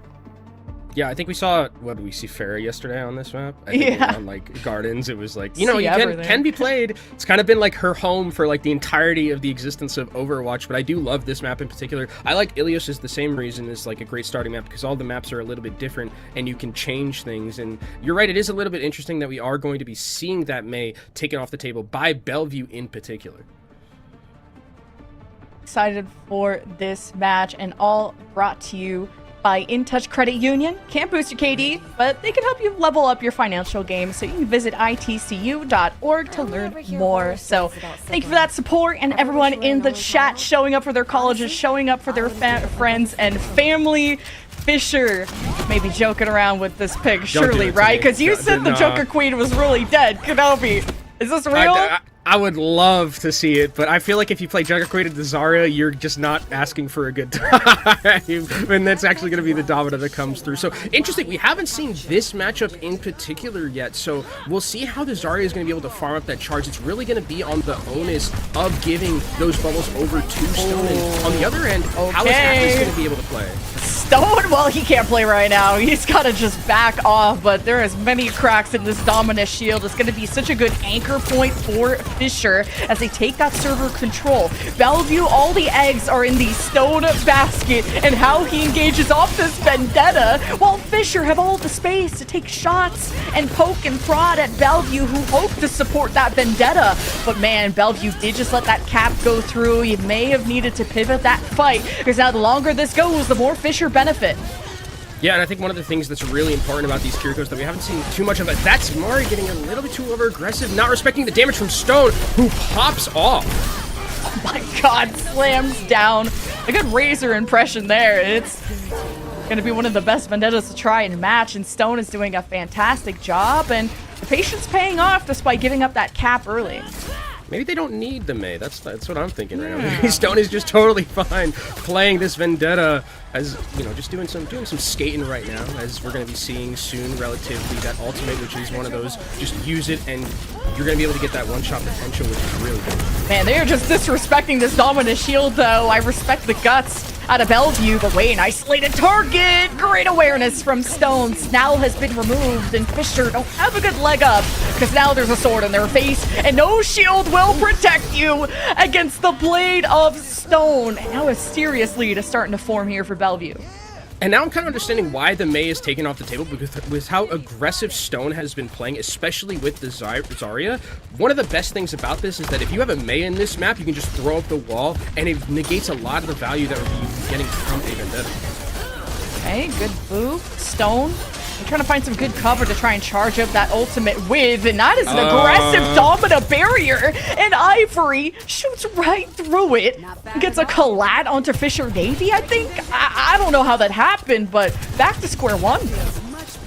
Yeah, I think we saw, what did we see, Farah yesterday on this map? I think on like Gardens, it was like, you know, you can be played. It's kind of been like her home for like the entirety of the existence of Overwatch, but I do love this map in particular. I like Ilios is the same reason as like a great starting map, because all the maps are a little bit different and you can change things. And you're right, it is a little bit interesting that we are going to be seeing that May taken off the table by Bellevue in particular. Excited for this match, and all brought to you by InTouch Credit Union. Can't boost your KD, but they can help you level up your financial game, so you can visit itcu.org to learn more. So thank you for that support, and everyone in the chat showing up for their colleges, showing up for their friends and family. Fisher may be joking around with this pick, surely, right? Because you said the Joker Queen was really dead. Kenobi, is this real? I would love to see it, but I feel like if you play Juggernaut to Zarya, you're just not asking for a good time, and that's actually going to be the Domina that comes through. So, interesting, we haven't seen this matchup in particular yet, so we'll see how the Zarya is going to be able to farm up that charge. It's really going to be on the onus of giving those bubbles over to Stone, and on the other end, how is Atlas going to be able to play? Stone, well, he can't play right now. He's got to just back off, but there is many cracks in this Dominus shield. It's going to be such a good anchor point for Fisher as they take that server control. Bellevue, all the eggs are in the Stone basket, and how he engages off this Vendetta, while Fisher have all the space to take shots and poke and prod at Bellevue, who hope to support that Vendetta. But man, Bellevue did just let that cap go through. You may have needed to pivot that fight, because now the longer this goes, the more Fisher benefit. Yeah, and I think one of the things that's really important about these Kirikos that we haven't seen too much of it, that's Mari getting a little bit too over-aggressive, not respecting the damage from Stone, who pops off. Oh my god, slams down. A good Razor impression there. It's gonna be one of the best Vendettas to try and match, and Stone is doing a fantastic job, and the patience paying off despite giving up that cap early. Maybe they don't need the Mei. That's what I'm thinking right now. Maybe Stone is just totally fine playing this Vendetta as, you know, just doing some skating right now, as we're going to be seeing soon relatively that ultimate, which is one of those, just use it and you're going to be able to get that one-shot potential, which is really good. Man, they are just disrespecting this Dominus shield, though. I respect the guts out of Bellevue, but wait, an isolated target. Great awareness from Stone. Snell has been removed, and Fisher don't have a good leg up, because now there's a sword in their face, and no shield will protect you against the blade of Stone. And now a serious lead is starting to form here for Bellevue. And now I'm kind of understanding why the Mei is taken off the table, because with how aggressive Stone has been playing, especially with the Zarya. One of the best things about this is that if you have a Mei in this map, you can just throw up the wall, and it negates a lot of the value that we're getting from a Vendetta. Okay, good boop. Stone, I'm trying to find some good cover to try and charge up that ultimate with, and that is an aggressive Domina barrier, and Ivory shoots right through it. Gets a collat onto Fisher Navy, I think. I don't know how that happened, but back to square one.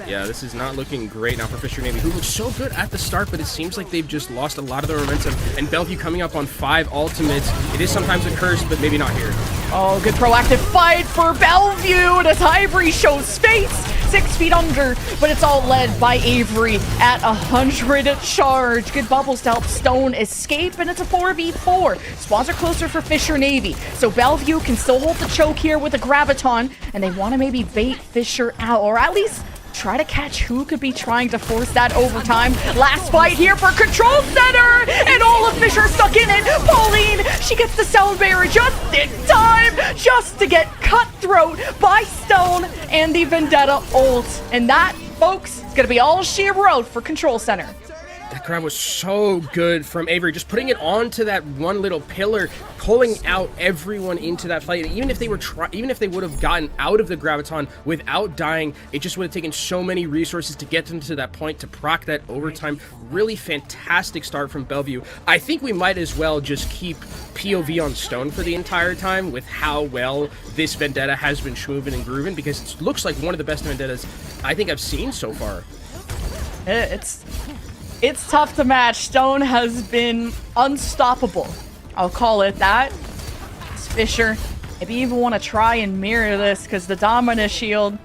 Yeah, this is not looking great now for Fisher Navy, who looked so good at the start, but it seems like they've just lost a lot of their momentum. And Bellevue coming up on 5 ultimates. It is sometimes a curse, but maybe not here. Oh, good proactive fight for Bellevue as Ivory shows face. 6 feet under, but it's all led by Avery at 100 charge. Good bubbles to help Stone escape, and it's a 4v4. Spawns are closer for Fisher Navy, so Bellevue can still hold the choke here with a Graviton, and they want to maybe bait Fisher out, or at least try to catch who could be trying to force that overtime. Last fight here for Control Center, and all of Fisher stuck in it. Pauline, she gets the sound barrier just in time, just to get cutthroat by Stone and the Vendetta ult. And that, folks, is gonna be all she wrote for Control Center. That grab was so good from Avery, just putting it onto that one little pillar, pulling out everyone into that fight. Even if they would have gotten out of the Graviton without dying, it just would have taken so many resources to get them to that point to proc that overtime. Really fantastic start from Bellevue. I think we might as well just keep POV on Stone for the entire time with how well this Vendetta has been schmoovin' and groovin', because it looks like one of the best Vendettas I think I've seen so far. It's tough to match. Stone has been unstoppable. I'll call it that. It's Fisher. Maybe even want to try and mirror this, because the Dominus shield,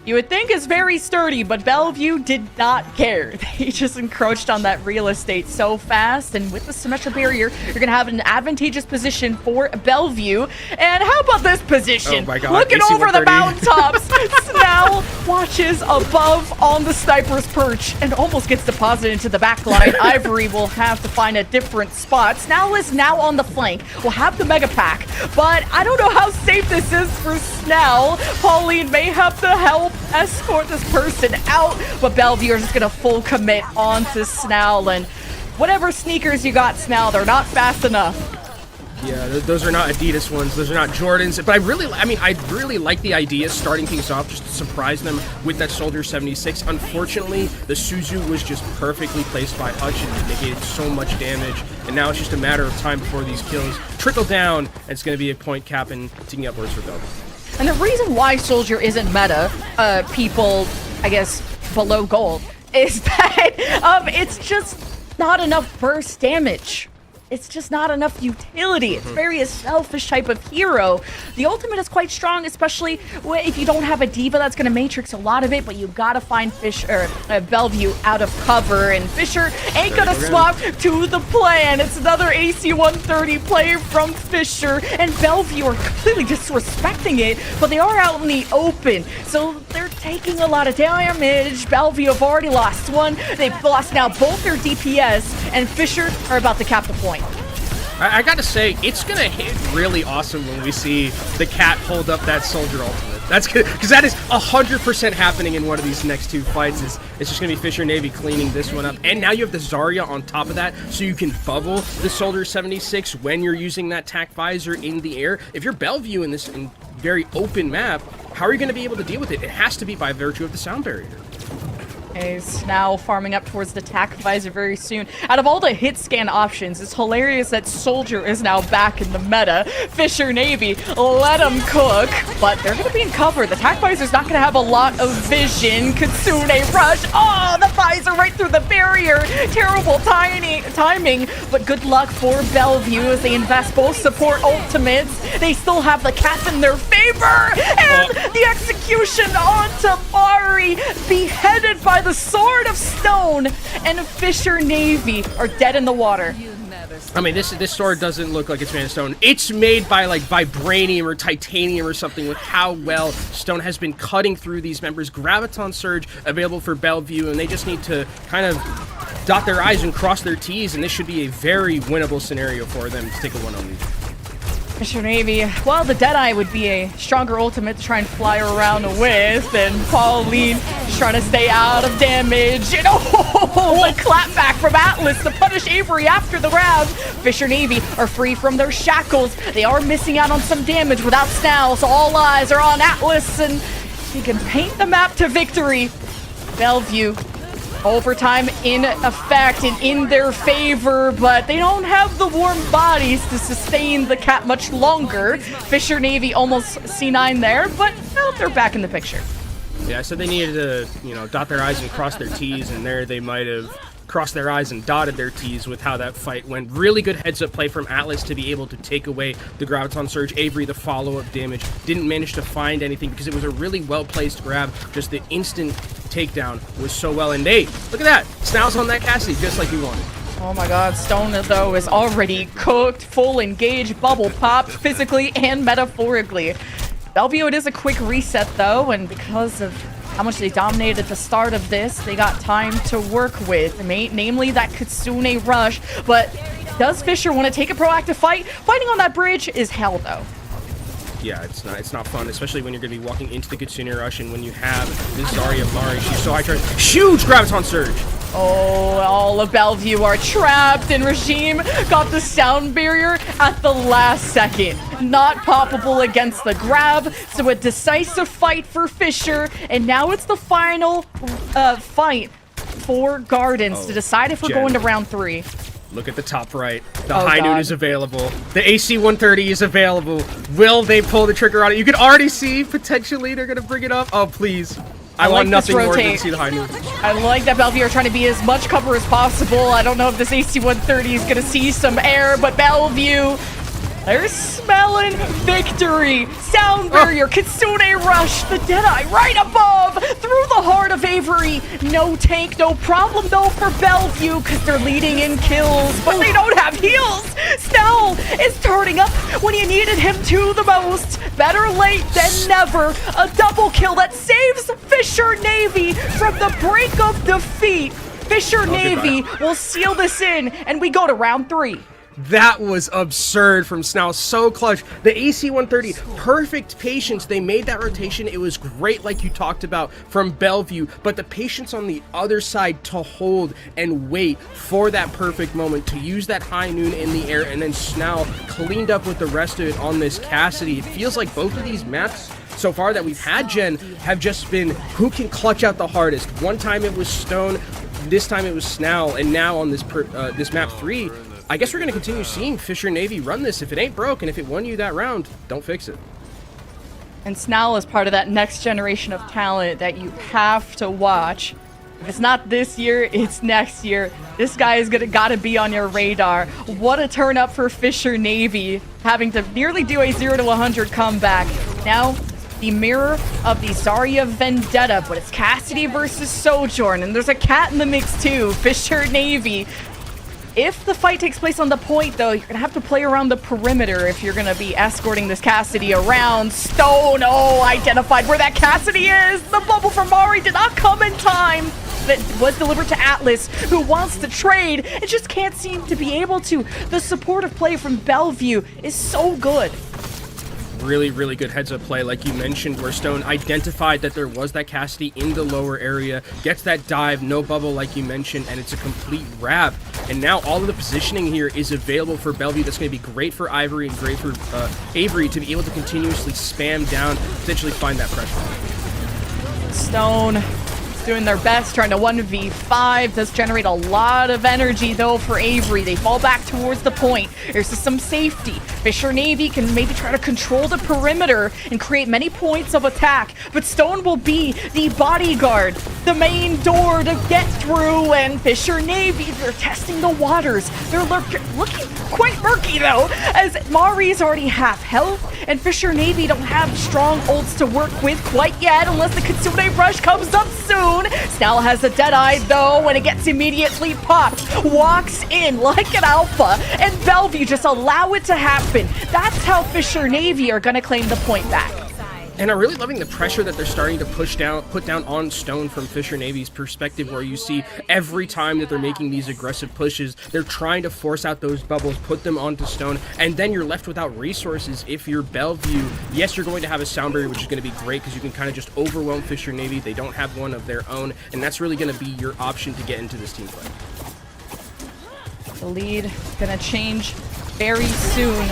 you would think, is very sturdy, but Bellevue did not care. They just encroached on that real estate so fast, and with the Symmetra barrier, you're going to have an advantageous position for Bellevue. And how about this position? Oh my God. Looking AC over the 130. mountaintops, Snell watches above on the sniper's perch and almost gets deposited into the back line. Ivory will have to find a different spot. Snell is now on the flank. We'll have the Mega Pack, but I don't know how safe this is for Snell. Pauline may have to help escort this person out, but Bellevue are just gonna full commit onto Snell, and whatever sneakers you got, Snell, they're not fast enough. Yeah, those are not Adidas ones. Those are not Jordans. But I really like the idea starting things off, just to surprise them with that Soldier 76. Unfortunately, the Suzu was just perfectly placed by Hutch and negated so much damage. And now it's just a matter of time before these kills trickle down, and it's going to be a point cap and ticking upwards for Bellevue. And the reason why Soldier isn't meta, people, I guess, below gold, is that it's just not enough burst damage. It's just not enough utility. It's very a selfish type of hero. The ultimate is quite strong, especially if you don't have a diva that's going to matrix a lot of it, but you got to find Bellevue out of cover, and Fisher ain't going to swap to the plan. It's another AC-130 play from Fisher, and Bellevue are completely disrespecting it, but they are out in the open, so they're taking a lot of damage. Bellevue have already lost one. They've lost now both their DPS, and Fisher are about to cap the point. I gotta say, it's gonna hit really awesome when we see the cat hold up that soldier ultimate. That's good, because that is 100% happening in one of these next two fights. It's just gonna be Fisher Navy cleaning this one up, and now you have the Zarya on top of that, so you can bubble the Soldier 76 when you're using that tac visor in the air. If you're Bellevue in this very open map, how are you gonna be able to deal with it? It has to be by virtue of the sound barrier. Is now farming up towards the tac visor very soon. Out of all the hit scan options, it's hilarious that Soldier is now back in the meta. Fisher Navy, let them cook, but they're going to be in cover. The tac visor's not going to have a lot of vision. Kitsune rush. Oh, the visor right through the barrier. Terrible timing, but good luck for Bellevue as they invest both support ultimates. They still have the cap in their favor, and the execution on Tamari, beheaded by the Sword of Stone, and Fisher Navy are dead in the water. I mean, this sword doesn't look like it's made of stone. It's made by like vibranium or titanium or something, with how well Stone has been cutting through these members. Graviton Surge available for Bellevue, and they just need to kind of dot their I's and cross their T's, and this should be a very winnable scenario for them to take a one on lead. Fisher Navy, well, the Deadeye would be a stronger ultimate to try and fly around with, and Pauline is trying to stay out of damage. And oh, a clapback from Atlas to punish Avery after the round. Fisher Navy are free from their shackles. They are missing out on some damage without Snell, so all eyes are on Atlas, and he can paint the map to victory. Bellevue, overtime in effect and in their favor, but they don't have the warm bodies to sustain the cap much longer. Fisher Navy almost C9 there, but no, they're back in the picture. Yeah, so they needed to, dot their I's and cross their T's, and there they might have crossed their I's and dotted their T's with how that fight went. Really good heads-up play from Atlas to be able to take away the Graviton Surge. Avery, the follow-up damage, didn't manage to find anything because it was a really well-placed grab. Just the instant takedown was so well. And hey, look at that. Snow's on that Cassidy just like he wanted. Oh my god, Stone, though, is already cooked, full engaged, bubble popped, physically and metaphorically. Bellevue, it is a quick reset, though, and because of how much they dominated at the start of this, they got time to work with, namely that Kitsune rush. But does Fisher want to take a proactive fight? Fighting on that bridge is hell, though. Yeah, it's not fun, especially when you're going to be walking into the Kitsune rush, and when you have this Zarya Mari, she's so high charge. Huge Graviton Surge! Oh, all of Bellevue are trapped, and Regime got the sound barrier at the last second. Not poppable against the grab, so a decisive fight for Fisher, and now it's the final fight for Gardens to decide if we're going to round 3. Look at the top right. The High Noon is available. The AC-130 is available. Will they pull the trigger on it? You can already see, potentially, they're going to bring it up. Oh, please. I want nothing more than to see the High Noon. I like that Bellevue are trying to be as much cover as possible. I don't know if this AC-130 is going to see some air, but Bellevue, they're smelling victory. Sound barrier, Kitsune rush, the Deadeye right above, through the heart of Avery. No tank, no problem though for Bellevue, because they're leading in kills, but they don't have heals. Snell is turning up when you needed him to the most. Better late than never. A double kill that saves Fisher Navy from the brink of defeat. Fisher Navy will seal this in, and we go to round 3. That was absurd from Snell. So clutch. The AC-130, perfect patience. They made that rotation. It was great, like you talked about, from Bellevue. But the patience on the other side to hold and wait for that perfect moment, to use that High Noon in the air, and then Snell cleaned up with the rest of it on this Cassidy. It feels like both of these maps so far that we've had, Jen, have just been who can clutch out the hardest. One time it was Stone, this time it was Snell, and now on this this map 3, I guess we're going to continue seeing Fisher Navy run this. If it ain't broke, and if it won you that round, don't fix it. And Snell is part of that next generation of talent that you have to watch. If it's not this year, it's next year. This guy is gotta be on your radar. What a turn up for Fisher Navy, having to nearly do a 0 to 100 comeback. Now, the mirror of the Zarya Vendetta, but it's Cassidy versus Sojourn, and there's a cat in the mix too, Fisher Navy. If the fight takes place on the point, though, you're gonna have to play around the perimeter if you're gonna be escorting this Cassidy around. Stone, oh, identified where that Cassidy is. The bubble from Mari did not come in time. That was delivered to Atlas, who wants to trade and just can't seem to be able to. The supportive play from Bellevue is so good. Really, really good heads-up play, like you mentioned, where Stone identified that there was that Cassidy in the lower area, gets that dive, no bubble like you mentioned, and it's a complete wrap. And now all of the positioning here is available for Bellevue. That's going to be great for Ivory and great for Avery to be able to continuously spam down, potentially find that pressure. Stone doing their best, trying to 1v5. Does generate a lot of energy, though, for Avery. They fall back towards the point. There's some safety. Fisher Navy can maybe try to control the perimeter and create many points of attack, but Stone will be the bodyguard, the main door to get through, and Fisher Navy, they're testing the waters. They're looking quite murky, though, as Mari's already half health, and Fisher Navy don't have strong ults to work with quite yet, unless the Kitsune Rush comes up soon. Snell has the Deadeye, though, and it gets immediately popped. Walks in like an alpha, and Bellevue just allow it to happen. That's how Fisher Navy are going to claim the point back. And I'm really loving the pressure that they're starting to put down on Stone from Fisher Navy's perspective, where you see every time that they're making these aggressive pushes, they're trying to force out those bubbles, put them onto Stone, and then you're left without resources. If you're Bellevue, yes, you're going to have a sound barrier, which is going to be great because you can kind of just overwhelm Fisher Navy. They don't have one of their own, and that's really going to be your option to get into this team play. The lead gonna change very soon.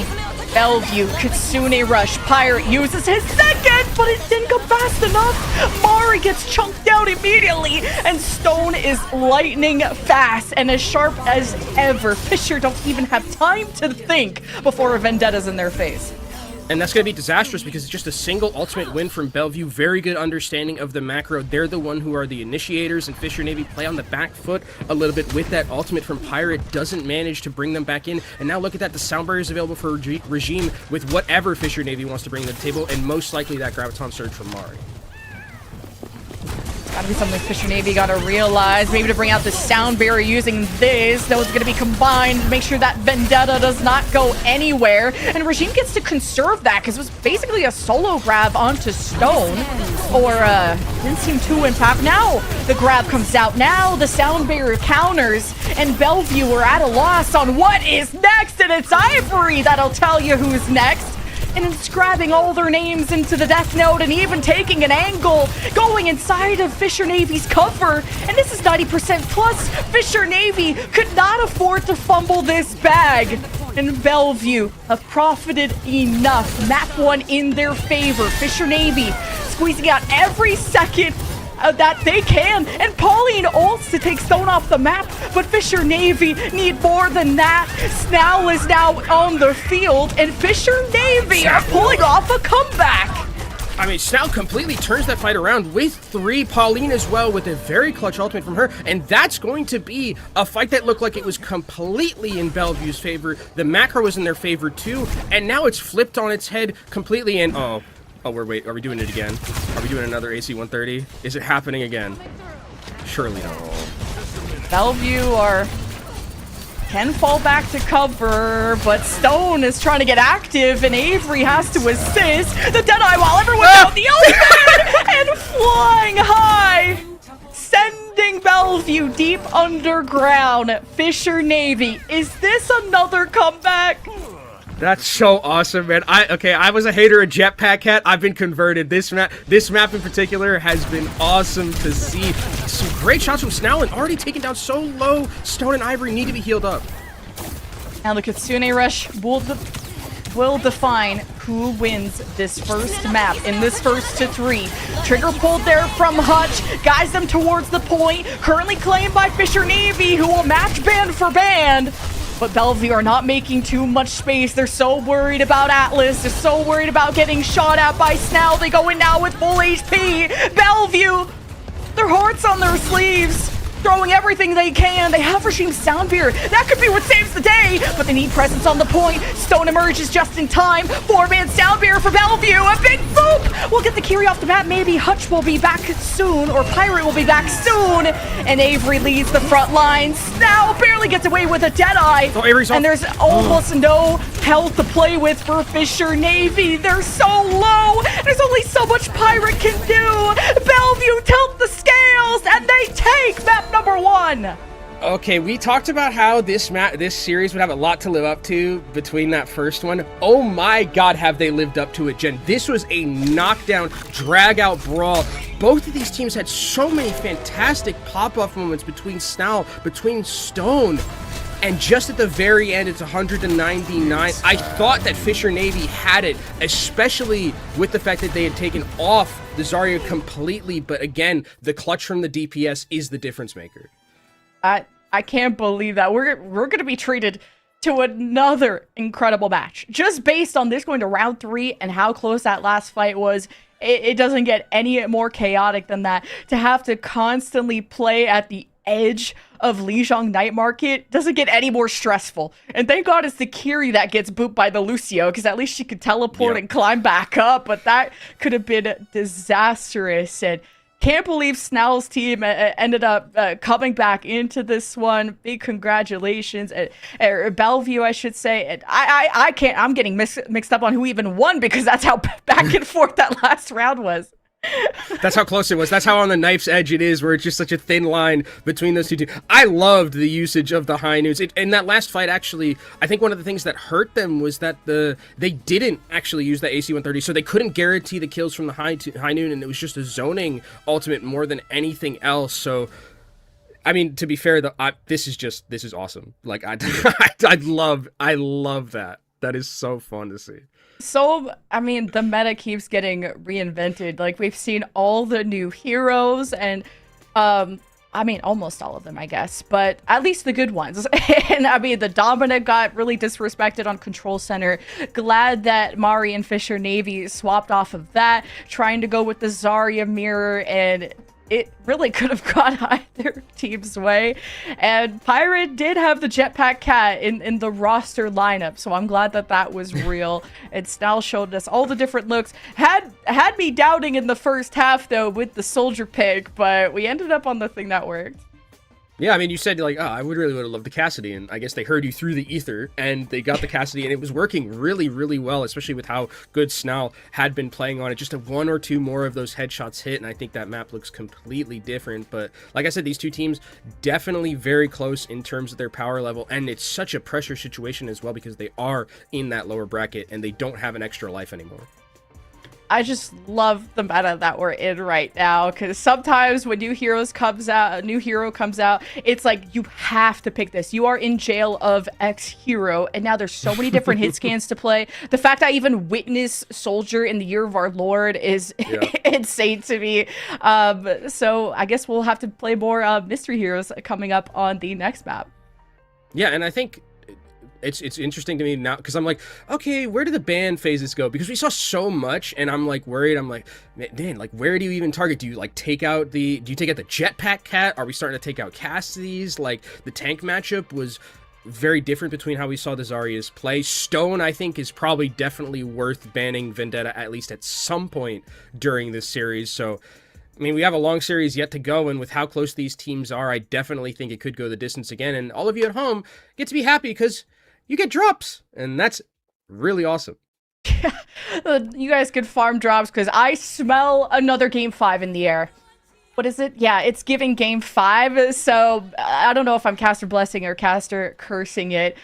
Bellevue, Kitsune Rush, Pirate uses his second, but it didn't go fast enough. Mari gets chunked out immediately, and Stone is lightning fast and as sharp as ever. Fisher don't even have time to think before a Vendetta's in their face. And that's going to be disastrous because it's just a single ultimate win from Bellevue. Very good understanding of the macro. They're the one who are the initiators, and Fisher Navy play on the back foot a little bit with that ultimate from Pirate. Doesn't manage to bring them back in. And now look at that. The sound barrier is available for Regime with whatever Fisher Navy wants to bring to the table, and most likely that Graviton Surge from Mari. Gotta be something Fisher Navy gotta realize. Maybe to bring out the sound barrier using this. Those are gonna be combined. Make sure that Vendetta does not go anywhere. And Regime gets to conserve that because it was basically a solo grab onto Stone. Or didn't seem too impact. Now the grab comes out. Now the sound barrier counters. And Bellevue are at a loss on what is next. And it's Ivory that'll tell you who's next. And it's grabbing all their names into the Death Note and even taking an angle, going inside of Fisher Navy's cover. And this is 90% plus. Fisher Navy could not afford to fumble this bag. And Bellevue have profited enough. Map one in their favor. Fisher Navy squeezing out every second that they can, and Pauline ults to take Stone off the map, but Fisher Navy need more than that. Snell is now on the field, and Fisher Navy are pulling off a comeback. I mean, Snell completely turns that fight around with 3. Pauline as well with a very clutch ultimate from her, and that's going to be a fight that looked like it was completely in Bellevue's favor. The macro was in their favor too, and now it's flipped on its head completely, and oh, are we doing it again? Are we doing another AC 130? Is it happening again? Surely no. Bellevue can fall back to cover, but Stone is trying to get active, and Avery has to assist. The Deadeye while everyone's out the open and flying high, sending Bellevue deep underground. Fisher Navy, is this another comeback? That's so awesome, man. I was a hater of Jetpack Cat. I've been converted. This map in particular has been awesome to see. Some great shots from Snell, and already taken down so low. Stone and Ivory need to be healed up. Now the Kitsune Rush will define who wins this first map in this first to 3. Trigger pulled there from Hutch, guides them towards the point, currently claimed by Fisher Navy, who will match band for band. But Bellevue are not making too much space. They're so worried about Atlas. They're so worried about getting shot at by Snell. They go in now with full HP. Bellevue their hearts on their sleeves, throwing everything they can. They have Regime Soundbeer. That could be what saves the day, but they need presence on the point. Stone emerges just in time. 4-man Soundbeer for Bellevue. A big boop! We'll get the Kiri off the map. Maybe Hutch will be back soon, or Pirate will be back soon. And Avery leads the front lines. Now barely gets away with a Deadeye. Oh, Avery's off. And there's almost no health to play with for Fisher Navy. They're so low. There's only so much Pirate can do. Bellevue tilt the scales, and they take map number 1. Okay, we talked about how this series would have a lot to live up to between that first one. Oh my god, have they lived up to it, Jen. This was a knockdown, drag-out brawl. Both of these teams had so many fantastic pop-off moments between Snal, between Stone. And just at the very end, it's 199. I thought that Fisher Navy had it, especially with the fact that they had taken off the Zarya completely. But again, the clutch from the DPS is the difference maker. I can't believe that. We're going to be treated to another incredible match. Just based on this going to round 3 and how close that last fight was, it doesn't get any more chaotic than that. To have to constantly play at the edge of Lijiang Night Market doesn't get any more stressful. And thank God it's the Kiri that gets booped by the Lucio, because at least she could teleport and climb back up, but that could have been disastrous. And can't believe Snell's team ended up coming back into this one. Big congratulations. Bellevue, I should say. And I can't, I'm getting mixed up on who even won, because that's how back and forth that last round was. That's how close it was. That's how on the knife's edge it is, where it's just such a thin line between those two teams. I loved the usage of the high noons. In that last fight, actually, I think one of the things that hurt them was that they didn't actually use the AC-130, so they couldn't guarantee the kills from the high noon, and it was just a zoning ultimate more than anything else. So, I mean, to be fair, this is awesome. Like, I love that. That is so fun to see. So, I mean, the meta keeps getting reinvented. Like, we've seen all the new heroes and, I mean, almost all of them, I guess, but at least the good ones. And, I mean, the Dominant got really disrespected on Control Center. Glad that Mari and Fisher Navy swapped off of that, trying to go with the Zarya mirror, and it really could have gone either team's way. And Pirate did have the Jetpack Cat in the roster lineup, so I'm glad that that was real. And Snell showed us all the different looks. Had me doubting in the first half, though, with the soldier pick, but we ended up on the thing that worked. Yeah, I mean, you said, like, oh, I would have loved the Cassidy, and I guess they heard you through the ether, and they got the Cassidy, and it was working really, really well, especially with how good Snell had been playing on it. Just one or two more of those headshots hit, and I think that map looks completely different. But like I said, these two teams definitely very close in terms of their power level, and it's such a pressure situation as well, because they are in that lower bracket, and they don't have an extra life anymore. I just love the meta that we're in right now, because sometimes when a new hero comes out, it's like you have to pick this. You are in jail of X hero, and now there's so many different hit scans to play. The fact I even witness Soldier in the Year of Our Lord is insane to me. So I guess we'll have to play more mystery heroes coming up on the next map. Yeah, and I think it's interesting to me now, because I'm like, okay, where do the ban phases go? Because we saw so much, and I'm like worried. I'm like, man, like, where do you even target? Do you like take out the Jetpack Cat? Are we starting to take out Cassidy's? Like, the tank matchup was very different between how we saw the Zaryas play. Stone, I think, is probably definitely worth banning Vendetta at least at some point during this series. So, I mean, we have a long series yet to go, and with how close these teams are, I definitely think it could go the distance again. And all of you at home get to be happy because you get drops, and that's really awesome. You guys could farm drops, because I smell another Game 5 in the air. What is it? Yeah, it's giving Game 5, so I don't know if I'm caster blessing or caster cursing it.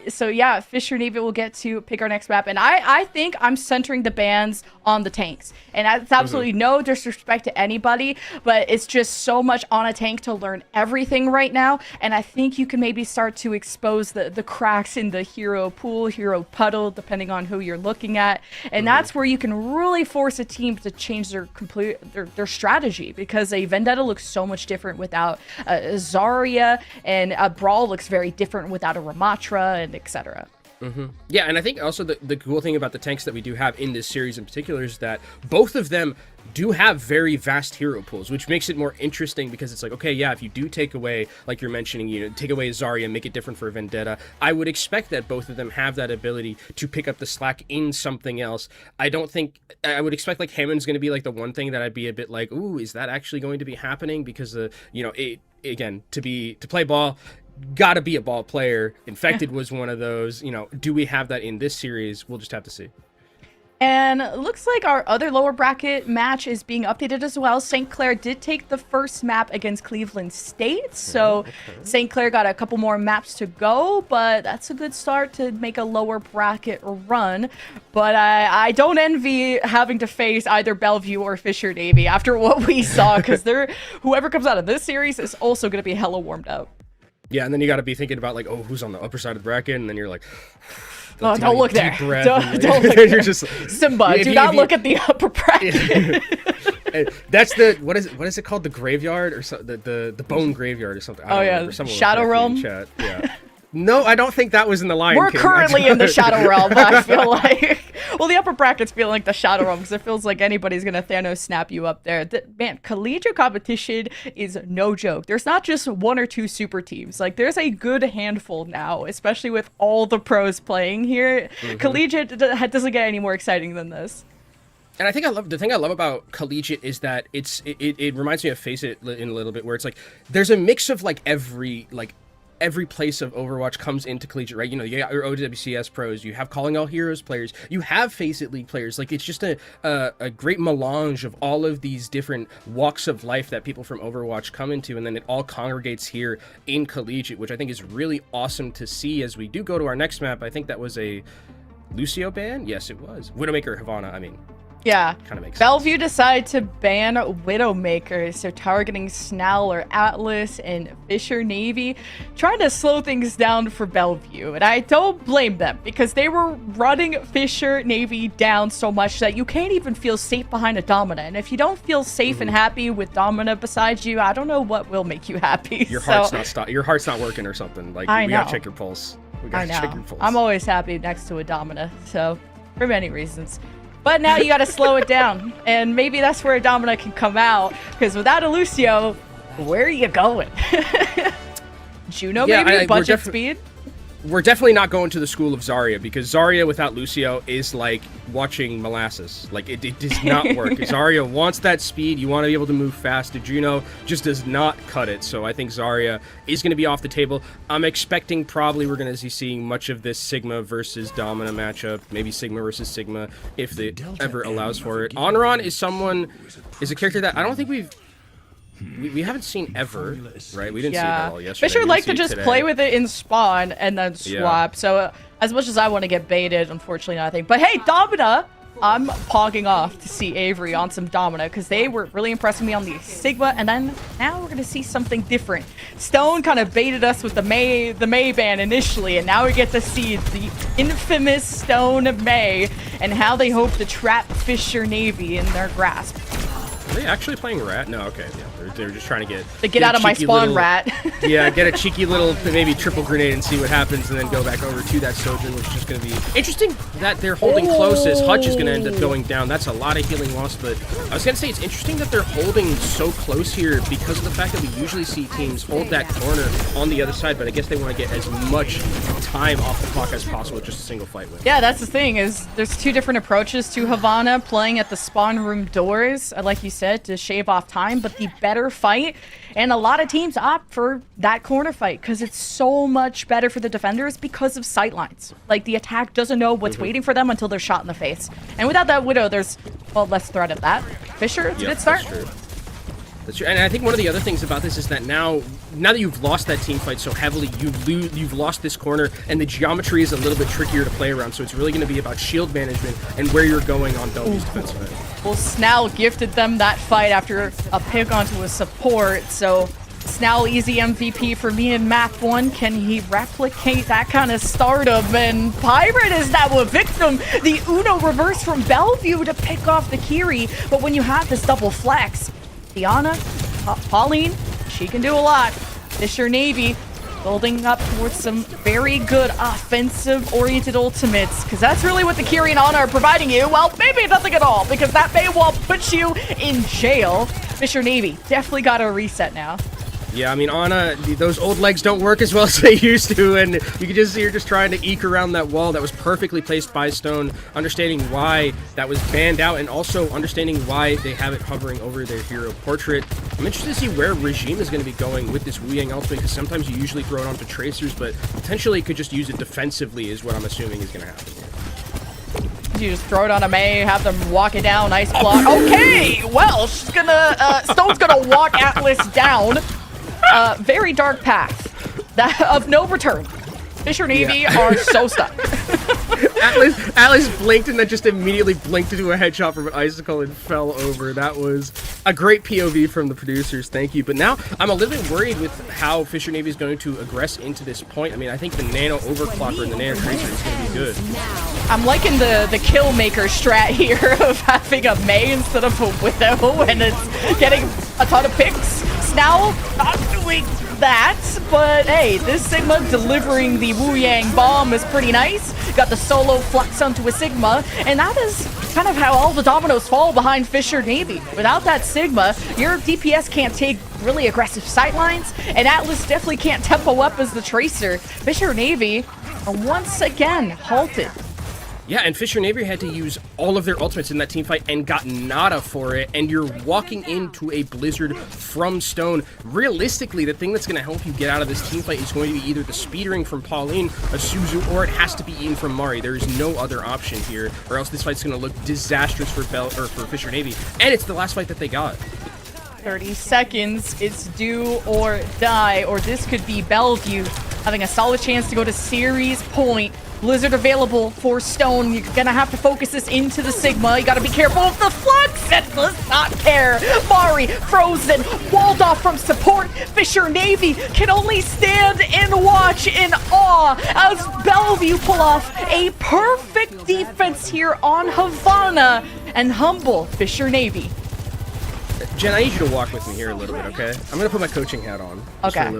So yeah, Fisher Navy will get to pick our next map, and I think I'm centering the bans on the tanks. And that's absolutely no disrespect to anybody, but it's just so much on a tank to learn everything right now, and I think you can maybe start to expose the cracks in the hero pool, hero puddle, depending on who you're looking at, and that's where you can really force a team to change their strategy, because a Vendetta looks so much different without a Zarya, and a Brawl looks very different without a Ramatra, and etc. Yeah, and I think also the cool thing about the tanks that we do have in this series in particular is that both of them do have very vast hero pools, which makes it more interesting because it's like, okay, yeah, if you do take away, like you're mentioning, you know, take away Zarya, make it different for Vendetta, I would expect that both of them have that ability to pick up the slack in something else. I don't think, I would expect like Hammond's going to be like the one thing that I'd be a bit like, ooh, is that actually going to be happening? Because, you know, again, to play ball, gotta be a ball player. Infected was one of those. You know, do we have that in this series? We'll just have to see. And it looks like our other lower bracket match is being updated as well. St. Clair did take the first map against Cleveland State, so St. Clair got a couple more maps to go, but that's a good start to make a lower bracket run. But I don't envy having to face either Bellevue or Fisher Navy after what we saw, because whoever comes out of this series is also going to be hella warmed up. Yeah, and then you got to be thinking about like, oh, who's on the upper side of the bracket, and then you're like, oh, don't look there. Don't look there. You're just Simba. Do not look at the upper bracket. That's the what is it called? The graveyard or so, the bone graveyard or something. Oh yeah, Shadow Realm. Chat. Yeah. No, I don't think that was in the Lion We're King. currently in the Shadow Realm, I feel like. Well, the upper brackets feel like the Shadow Realm because it feels like anybody's going to Thanos snap you up there. Man, collegiate competition is no joke. There's not just one or two super teams. Like, there's a good handful now, especially with all the pros playing here. Collegiate doesn't get any more exciting than this. And I think the thing I love about Collegiate is that it reminds me of Face It in a little bit, where it's like there's a mix of like every place of Overwatch comes into Collegiate, right? You know, you got your OWCS pros, you have Calling All Heroes players, you have Face It League players. Like, it's just a great melange of all of these different walks of life that people from Overwatch come into, and then it all congregates here in Collegiate, which I think is really awesome to see as we do go to our next map. I think that was a Lucio ban? Yes, it was. Widowmaker Havana, I mean. Yeah. Kind of makes Bellevue sense. decided to ban Widowmaker, so targeting Snell or Atlas and Fisher Navy, trying to slow things down for Bellevue. And I don't blame them, because they were running Fisher Navy down so much that you can't even feel safe behind a Domina. And if you don't feel safe and happy with Domina beside you, I don't know what will make you happy. Your heart's not working or something. Like, we gotta check your pulse. We gotta check your pulse. I'm always happy next to a Domina, so for many reasons. But now you got to slow it down, and maybe that's where a Domina can come out, because without a Lucio, where are you going? Juno, maybe? Budget speed? We're definitely not going to the school of Zarya, because Zarya without Lucio is like watching molasses. Like, it does not work. Zarya wants that speed. You want to be able to move fast. Juno just does not cut it. So I think Zarya is going to be off the table. I'm expecting probably we're going to be seeing much of this Sigma versus Domina matchup. Maybe Sigma versus Sigma, if it ever allows for it. Honoron is a character that I don't think we haven't seen ever, right? We didn't see that all yesterday. Fisher like to just play with it in spawn and then swap. So as much as I want to get baited, unfortunately nothing. But hey, Domina, I'm pogging off to see Avery on some Domina, because they were really impressing me on the Sigma, and then now we're going to see something different. Stone kind of baited us with the May ban initially, and now we get to see the infamous Stone May and how they hope to trap Fisher Navy in their grasp. Are they actually playing Rat? No, okay. Yeah, they're just trying to get out of my spawn, Rat. Yeah, get a cheeky little maybe triple grenade and see what happens, and then go back over to that Sojourn, which is just going to be interesting that they're holding close, as Hutch is going to end up going down. That's a lot of healing loss, but I was going to say it's interesting that they're holding so close here because of the fact that we usually see teams hold that corner on the other side, but I guess they want to get as much time off the clock as possible with just a single fight win. Yeah, that's the thing, is there's two different approaches to Havana, playing at the spawn room doors, like you said, to shave off time, but the better fight, and a lot of teams opt for that corner fight because it's so much better for the defenders because of sightlines. Like, the attack doesn't know what's waiting for them until they're shot in the face. And without that Widow, there's, well, less threat of that. Fisher, it's a good start. That's true. And I think one of the other things about this is that now that you've lost that team fight so heavily, you've lost this corner, and the geometry is a little bit trickier to play around. So it's really going to be about shield management and where you're going on Bellevue's defensive end. Well, Snell gifted them that fight after a pick onto a support. So Snell, easy MVP for me in map 1. Can he replicate that kind of stardom? And Pirate is now a victim. The Uno reverse from Bellevue to pick off the Kiri. But when you have this double flex, Diana, Pauline, she can do a lot. Fisher Navy building up towards some very good offensive-oriented ultimates, because that's really what the Kiri and Ana are providing you. Well, maybe nothing at all, because that may well put you in jail. Fisher Navy definitely got a reset now. Yeah, I mean, Ana, those old legs don't work as well as they used to, and you can just see her just trying to eke around that wall that was perfectly placed by Stone, understanding why that was banned out, and also understanding why they have it hovering over their hero portrait. I'm interested to see where Regime is going to be going with this Wu Yang ultimate, because sometimes you usually throw it onto Tracers, but potentially could just use it defensively is what I'm assuming is going to happen here. You just throw it on a Mei, have them walk it down, nice block. Okay, well, she's gonna, Stone's gonna walk Atlas down. Very dark path that of no return. Fisher Navy are so stuck. Atlas blinked and then just immediately blinked into a headshot from an icicle and fell over. That was a great POV from the producers. Thank you. But now I'm a little bit worried with how Fisher Navy is going to aggress into this point. I mean, I think the Nano Overclocker and the Nano Tracer is going to be good. I'm liking the kill maker strat here of having a Mei instead of a Widow, and it's getting a ton of picks. Snow not doing that, but hey, this Sigma delivering the Wu Yang bomb is pretty nice. Got the solo flux onto a Sigma, and that is kind of how all the dominoes fall behind Fisher Navy. Without that Sigma, your DPS can't take really aggressive sightlines, and Atlas definitely can't tempo up as the Tracer. Fisher Navy are once again halted. Yeah, and Fisher Navy had to use all of their ultimates in that team fight and got nada for it, and you're walking into a Blizzard from Stone. Realistically, the thing that's going to help you get out of this team fight is going to be either the speedering from Pauline, a Suzu, or it has to be Ian from Mari. There is no other option here, or else this fight's going to look disastrous for Fisher Navy, and it's the last fight that they got. 30 seconds, it's do or die, or this could be Bellevue having a solid chance to go to series point. Blizzard available for Stone. You're gonna have to focus this into the Sigma. You gotta be careful of the flux. It does not care. Mari frozen, walled off from support. Fisher Navy can only stand and watch in awe as Bellevue pull off a perfect defense here on Havana and humble Fisher Navy. Jen, I need you to walk with me here a little bit, okay? I'm gonna put my coaching hat on. Okay.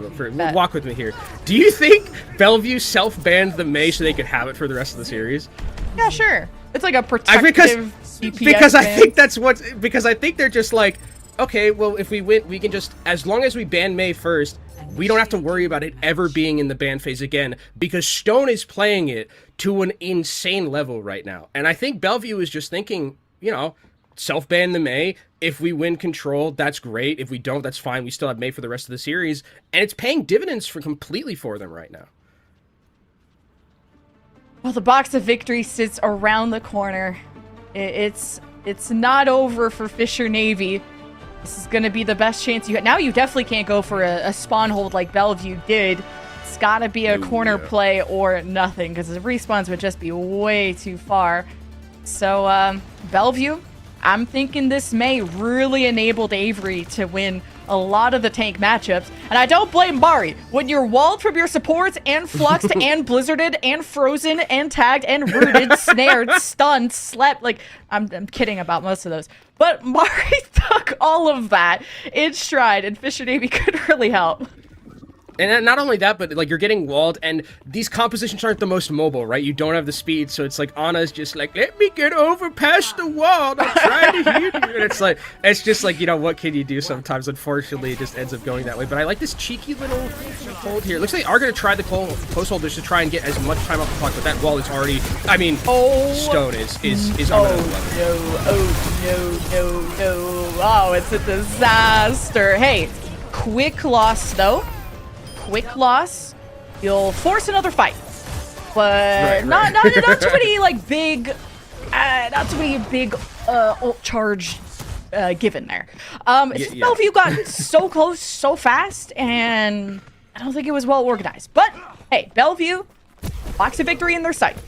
Walk with me here. Do you think Bellevue self-banned the Mei so they could have it for the rest of the series? Yeah, sure. It's like a protective DPS because I ban. think that's what. Because I think they're just like, okay, well, if we win, we can just, as long as we ban Mei first, we don't have to worry about it ever being in the ban phase again, because Stone is playing it to an insane level right now. And I think Bellevue is just thinking, you know, self-ban the Mei. If we win control, that's great. If we don't, that's fine. We still have Mei for the rest of the series. And it's paying dividends completely for them right now. Well, the box of victory sits around the corner. It's not over for Fisher Navy. This is going to be the best chance you have. Now you definitely can't go for a spawn hold like Bellevue did. It's got to be a corner play or nothing, because the respawns would just be way too far. So, Bellevue, I'm thinking this Mei really enabled Avery to win a lot of the tank matchups. And I don't blame Mari. When you're walled from your supports and fluxed and blizzarded and frozen and tagged and rooted, snared, stunned, slept, like, I'm kidding about most of those. But Mari took all of that in stride, and Fisher Navy could really help. And not only that, but like you're getting walled, and these compositions aren't the most mobile, right? You don't have the speed, so it's like Ana's just like, let me get over past the wall. I'm trying to hit you. And it's just like, you know, what can you do sometimes? Unfortunately, it just ends up going that way. But I like this cheeky little hold here. Looks like they are going to try the close hold just to try and get as much time off the clock, but that wall is already, I mean, Stone is on another level. No. Oh, it's a disaster. Hey, quick loss, though. Quick loss, you'll force another fight, but not too many like big, not too many big ult charge given there. Bellevue got so close so fast, and I don't think it was well organized. But hey, Bellevue, box of victory in their sight.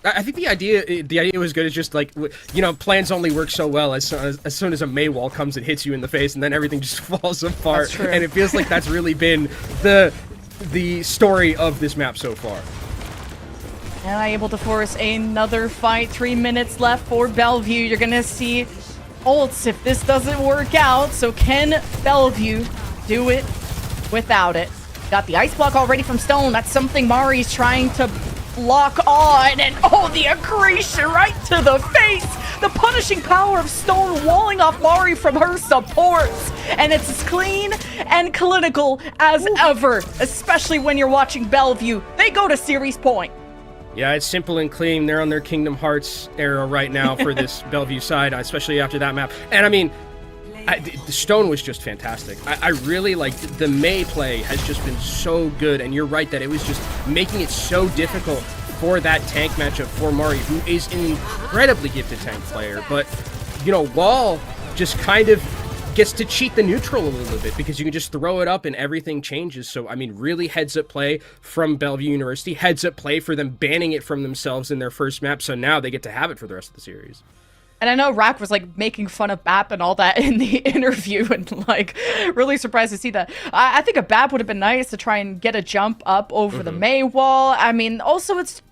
I think the idea was good. It's just like, you know, plans only work so well as soon as a Mei wall comes and hits you in the face, and then everything just falls apart. That's true. And it feels like that's really been the story of this map so far. And able to force another fight. 3 minutes left for Bellevue. You're gonna see ults if this doesn't work out. So can Bellevue do it without it? Got the ice block already from Stone. That's something Mari's trying to block on. And oh, the aggression right to the face. The punishing power of Stone walling off Mari from her supports. And it's as clean and clinical as ever, especially when you're watching Bellevue. They go to series point. Yeah, it's simple and clean. They're on their Kingdom Hearts era right now for this Bellevue side, especially after that map. And I mean, the Stone was just fantastic. I really like the Mei play has just been so good, and you're right that it was just making it so difficult for that tank matchup for Mari, who is an incredibly gifted tank player. But, you know, Wall just kind of gets to cheat the neutral a little bit because you can just throw it up and everything changes. So, I mean, really heads-up play from Bellevue University, heads-up play for them banning it from themselves in their first map, so now they get to have it for the rest of the series. And I know Rack was like making fun of BAP and all that in the interview, and like really surprised to see that. I think a BAP would have been nice to try and get a jump up over the Mei wall. I mean, also it's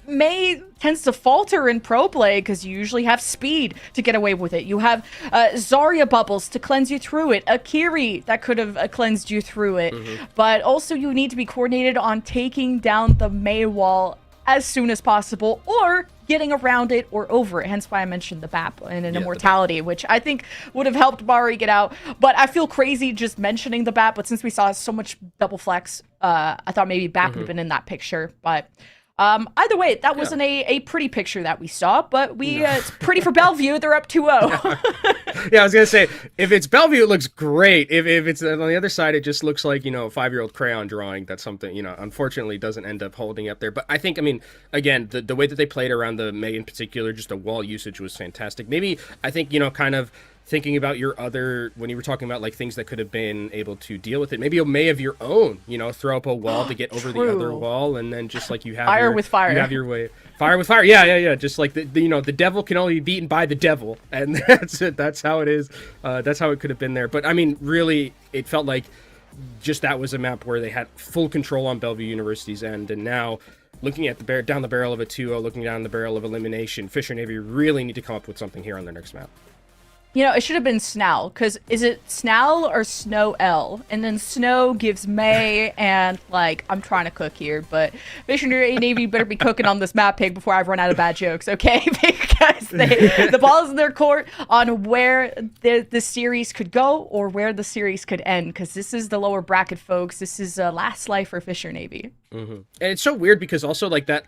Mei tends to falter in pro play because you usually have speed to get away with it. You have Zarya bubbles to cleanse you through it, Akiri that could have cleansed you through it, but also you need to be coordinated on taking down the Mei wall as soon as possible, or getting around it or over it. Hence why I mentioned the BAP and an immortality, which I think would have helped Mari get out. But I feel crazy just mentioning the BAP, but since we saw so much double flex, I thought maybe BAP would have been in that picture. But either way, that wasn't a pretty picture that we saw, but it's pretty for Bellevue. They're up 2-0. Yeah, I was going to say, if it's Bellevue, it looks great. If it's on the other side, it just looks like, you know, a 5-year-old crayon drawing. That's something, you know, unfortunately doesn't end up holding up there. But I think, I mean, again, the way that they played around the Mei in particular, just the wall usage was fantastic. Maybe, I think, you know, kind of thinking about your other, when you were talking about like things that could have been able to deal with it, maybe a Mei of your own, you know, throw up a wall to get over the other wall, and then just like you have fire with fire. You have your way. Fire with fire. Yeah. Just like the you know, the devil can only be beaten by the devil, and that's it. That's how it is. That's how it could have been there. But I mean, really, it felt like just that was a map where they had full control on Bellevue University's end, and now looking at the down the barrel of a 2-0, looking down the barrel of elimination, Fisher Navy really need to come up with something here on their next map. You know, it should have been Snell, because is it Snell or Snow L? And then Snow gives Mei, and like, I'm trying to cook here, but Missionary Navy better be cooking on this map pig before I run out of bad jokes, okay? Because the ball is in their court on where the series could go or where the series could end, because this is the lower bracket, folks. This is last life for Fisher Navy. And it's so weird because also like that,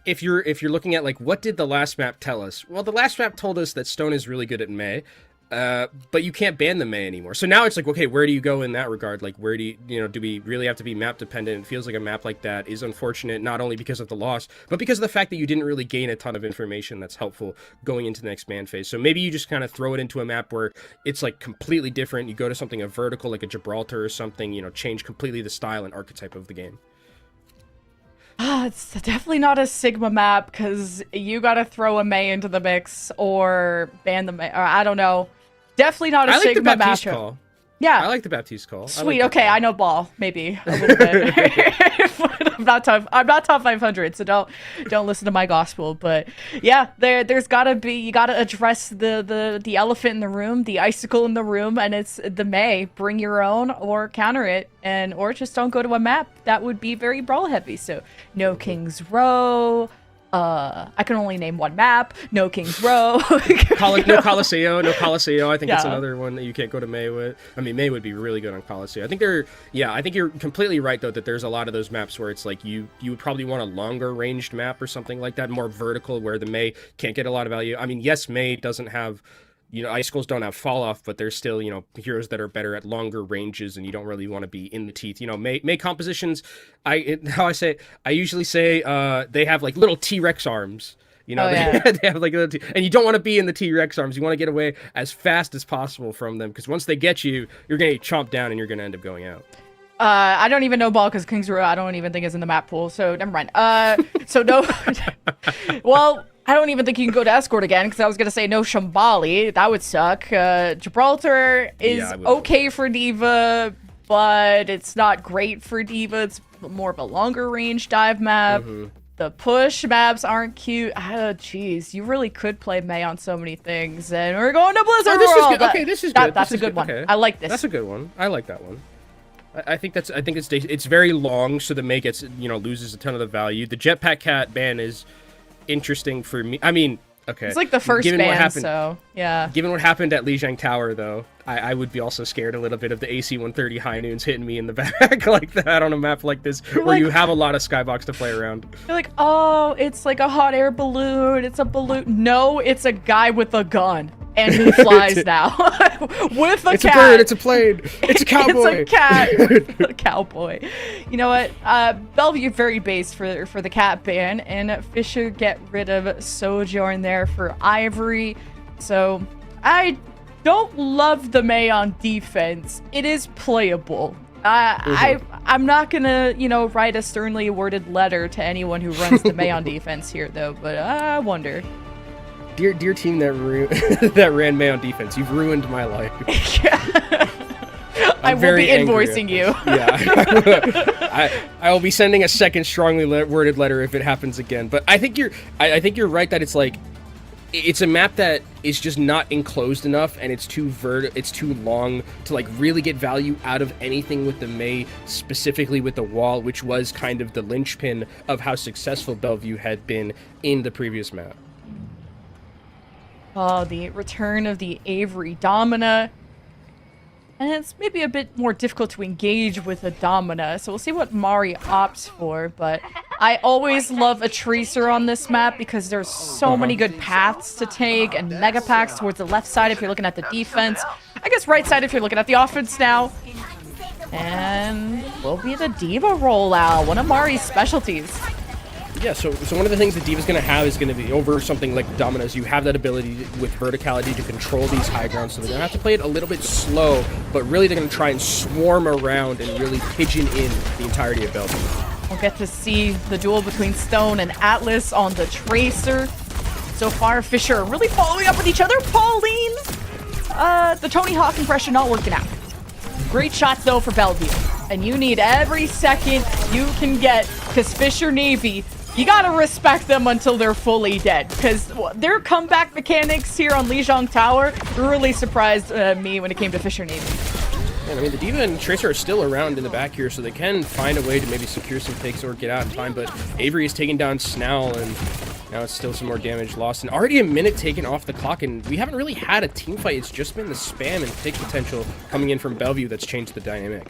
if you're looking at like, what did the last map tell us? Well, the last map told us that Stone is really good at Mei. But you can't ban the Mei anymore. So now it's like, okay, where do you go in that regard? Like, where do you know, do we really have to be map dependent? It feels like a map like that is unfortunate, not only because of the loss, but because of the fact that you didn't really gain a ton of information that's helpful going into the next ban phase. So maybe you just kind of throw it into a map where it's like completely different. You go to something a vertical, like a Gibraltar or something, you know, change completely the style and archetype of the game. It's definitely not a Sigma map, because you gotta throw a Mei into the mix or ban the Mei, or I don't know. Definitely not a Sigma matchup. Call. Yeah. I like the Baptiste call. Sweet. Okay, I know ball, maybe a little bit. But I'm not top 500, so don't listen to my gospel. But yeah, there's gotta be, you gotta address the elephant in the room, the icicle in the room, and it's the Mei. Bring your own or counter it, or just don't go to a map that would be very brawl heavy. So no King's Row. I can only name one map. No King's Row. No Coliseo. I think it's another one that you can't go to Mei with. I mean, Mei would be really good on Coliseo. I think you're completely right though that there's a lot of those maps where it's like you would probably want a longer ranged map or something like that, more vertical, where the Mei can't get a lot of value. I mean, yes, Mei doesn't have, you know, icicles don't have fall off, but there's still, you know, heroes that are better at longer ranges, and you don't really want to be in the teeth. You know, Mei compositions, I usually say they have like little T-Rex arms. You know, they have like little and you don't want to be in the T-Rex arms. You want to get away as fast as possible from them, because once they get you, you're going to get chomped down and you're going to end up going out. I don't even know ball, because King's Row I don't even think is in the map pool, so never mind. So no, well, I don't even think you can go to Escort again, because I was going to say no Shambali. That would suck. Gibraltar is okay for D.Va, but it's not great for D.Va. It's more of a longer range dive map. The push maps aren't cute. Oh, jeez. You really could play Mei on so many things. And we're going to Blizzard World. Okay, this is good. That's a good one. Okay. I like this. That's a good one. I like that one. I think it's very long, so the May gets, you know, loses a ton of the value. The Jetpack Cat ban is interesting for me. I mean, okay. It's like the first given ban, what happened, so yeah. Given what happened at Lijiang Tower, though, I would be also scared a little bit of the AC-130 High Noons hitting me in the back like that on a map like this, where you have a lot of skybox to play around. You're like, oh, it's like a hot air balloon. It's a balloon. No, it's a guy with a gun. And he flies now. With a cat. It's a bird, it's a plane, it's a cowboy. It's a cat. A cowboy. You know what? Bellevue very based for the cat ban, and Fisher get rid of Sojourn there for Ivory. So I don't love the May on defense. It is playable. I'm not gonna, you know, write a sternly worded letter to anyone who runs the May on defense here, though. But I wonder. Dear team that ran May on defense, you've ruined my life. I will be invoicing you. Yeah, I will be sending a second strongly worded letter if it happens again. But I think you're right that it's like, it's a map that is just not enclosed enough, and it's too long to like really get value out of anything with the May, specifically with the wall, which was kind of the linchpin of how successful Bellevue had been in the previous map. Oh, the return of the Avery Domina. And it's maybe a bit more difficult to engage with a Domina, so we'll see what Mari opts for, but I always love a Tracer on this map because there's so many good paths to take and mega packs towards the left side if you're looking at the defense. I guess right side if you're looking at the offense now. And will be the Diva rollout, one of Mari's specialties. Yeah, so one of the things that Diva's going to have is going to be over something like Dominoes. You have that ability with verticality to control these high grounds, so they're going to have to play it a little bit slow, but really they're going to try and swarm around and really pigeon in the entirety of Bellevue. We'll get to see the duel between Stone and Atlas on the Tracer. So far, Fisher are really following up with each other. Pauline! The Tony Hawk impression not working out. Great shots, though, for Bellevue. And you need every second you can get, because Fisher Navy, you gotta respect them until they're fully dead, because their comeback mechanics here on Lijiang Tower really surprised me when it came to Fisher Navy. Yeah, I mean, the Diva and Tracer are still around in the back here, so they can find a way to maybe secure some takes or get out in time, but Avery is taking down Snell, and now it's still some more damage lost, and already a minute taken off the clock, and we haven't really had a team fight. It's just been the spam and pick potential coming in from Bellevue that's changed the dynamic.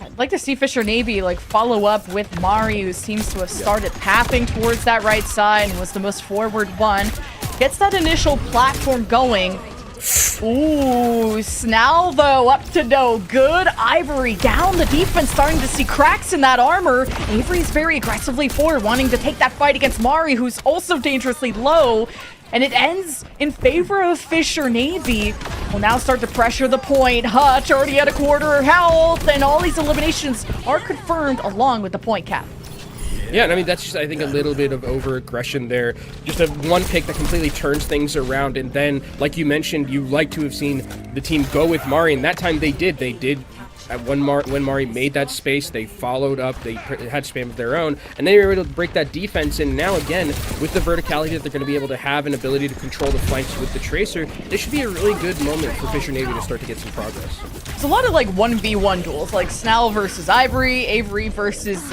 I'd like to see Fisher Navy like follow up with Mari, who seems to have started pathing towards that right side and was the most forward one. Gets that initial platform going. Ooh, Snell though up to no good. Ivory down. The defense starting to see cracks in that armor. Avery's very aggressively forward, wanting to take that fight against Mari, who's also dangerously low. And it ends in favor of Fisher Navy. Will now start to pressure the point. Hutch already at a quarter health, and all these eliminations are confirmed along with the point cap. Yeah, and I mean, that's just, I think, a little bit of over-aggression there. Just a one pick that completely turns things around, and then, like you mentioned, you like to have seen the team go with Mari, and that time they did. They did. When Mari made that space, they followed up, they had spam of their own, and they were able to break that defense, and now again, with the verticality that they're going to be able to have an ability to control the flanks with the Tracer, this should be a really good moment for Fisher Navy to start to get some progress. It's a lot of like 1v1 duels, like Snell versus Ivory, Avery versus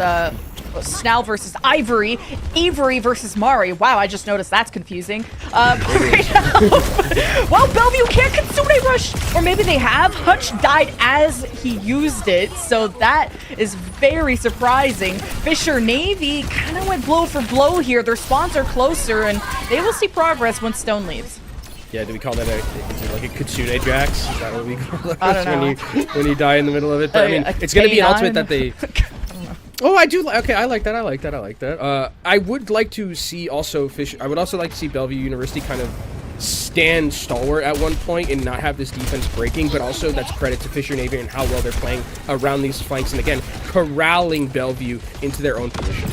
Snell versus Ivory, Avery versus Mari. Wow, I just noticed that's confusing. Well, Bellevue can't consume a rush, or maybe they have. Hutch died as he used it, so that is very surprising. Fisher Navy kind of went blow for blow here. Their spawns are closer, and they will see progress once Stone leaves. Yeah, do we call that is it like a Kitsune Jax? Is that what we call it? I don't know. When you die in the middle of it? But I mean, it's going to be an ultimate that they... Oh, I do. Okay, I like that. I would like to see also I would also like to see Bellevue University kind of stand stalwart at one point and not have this defense breaking, but also that's credit to Fisher Navy and how well they're playing around these flanks, and again, corralling Bellevue into their own positions.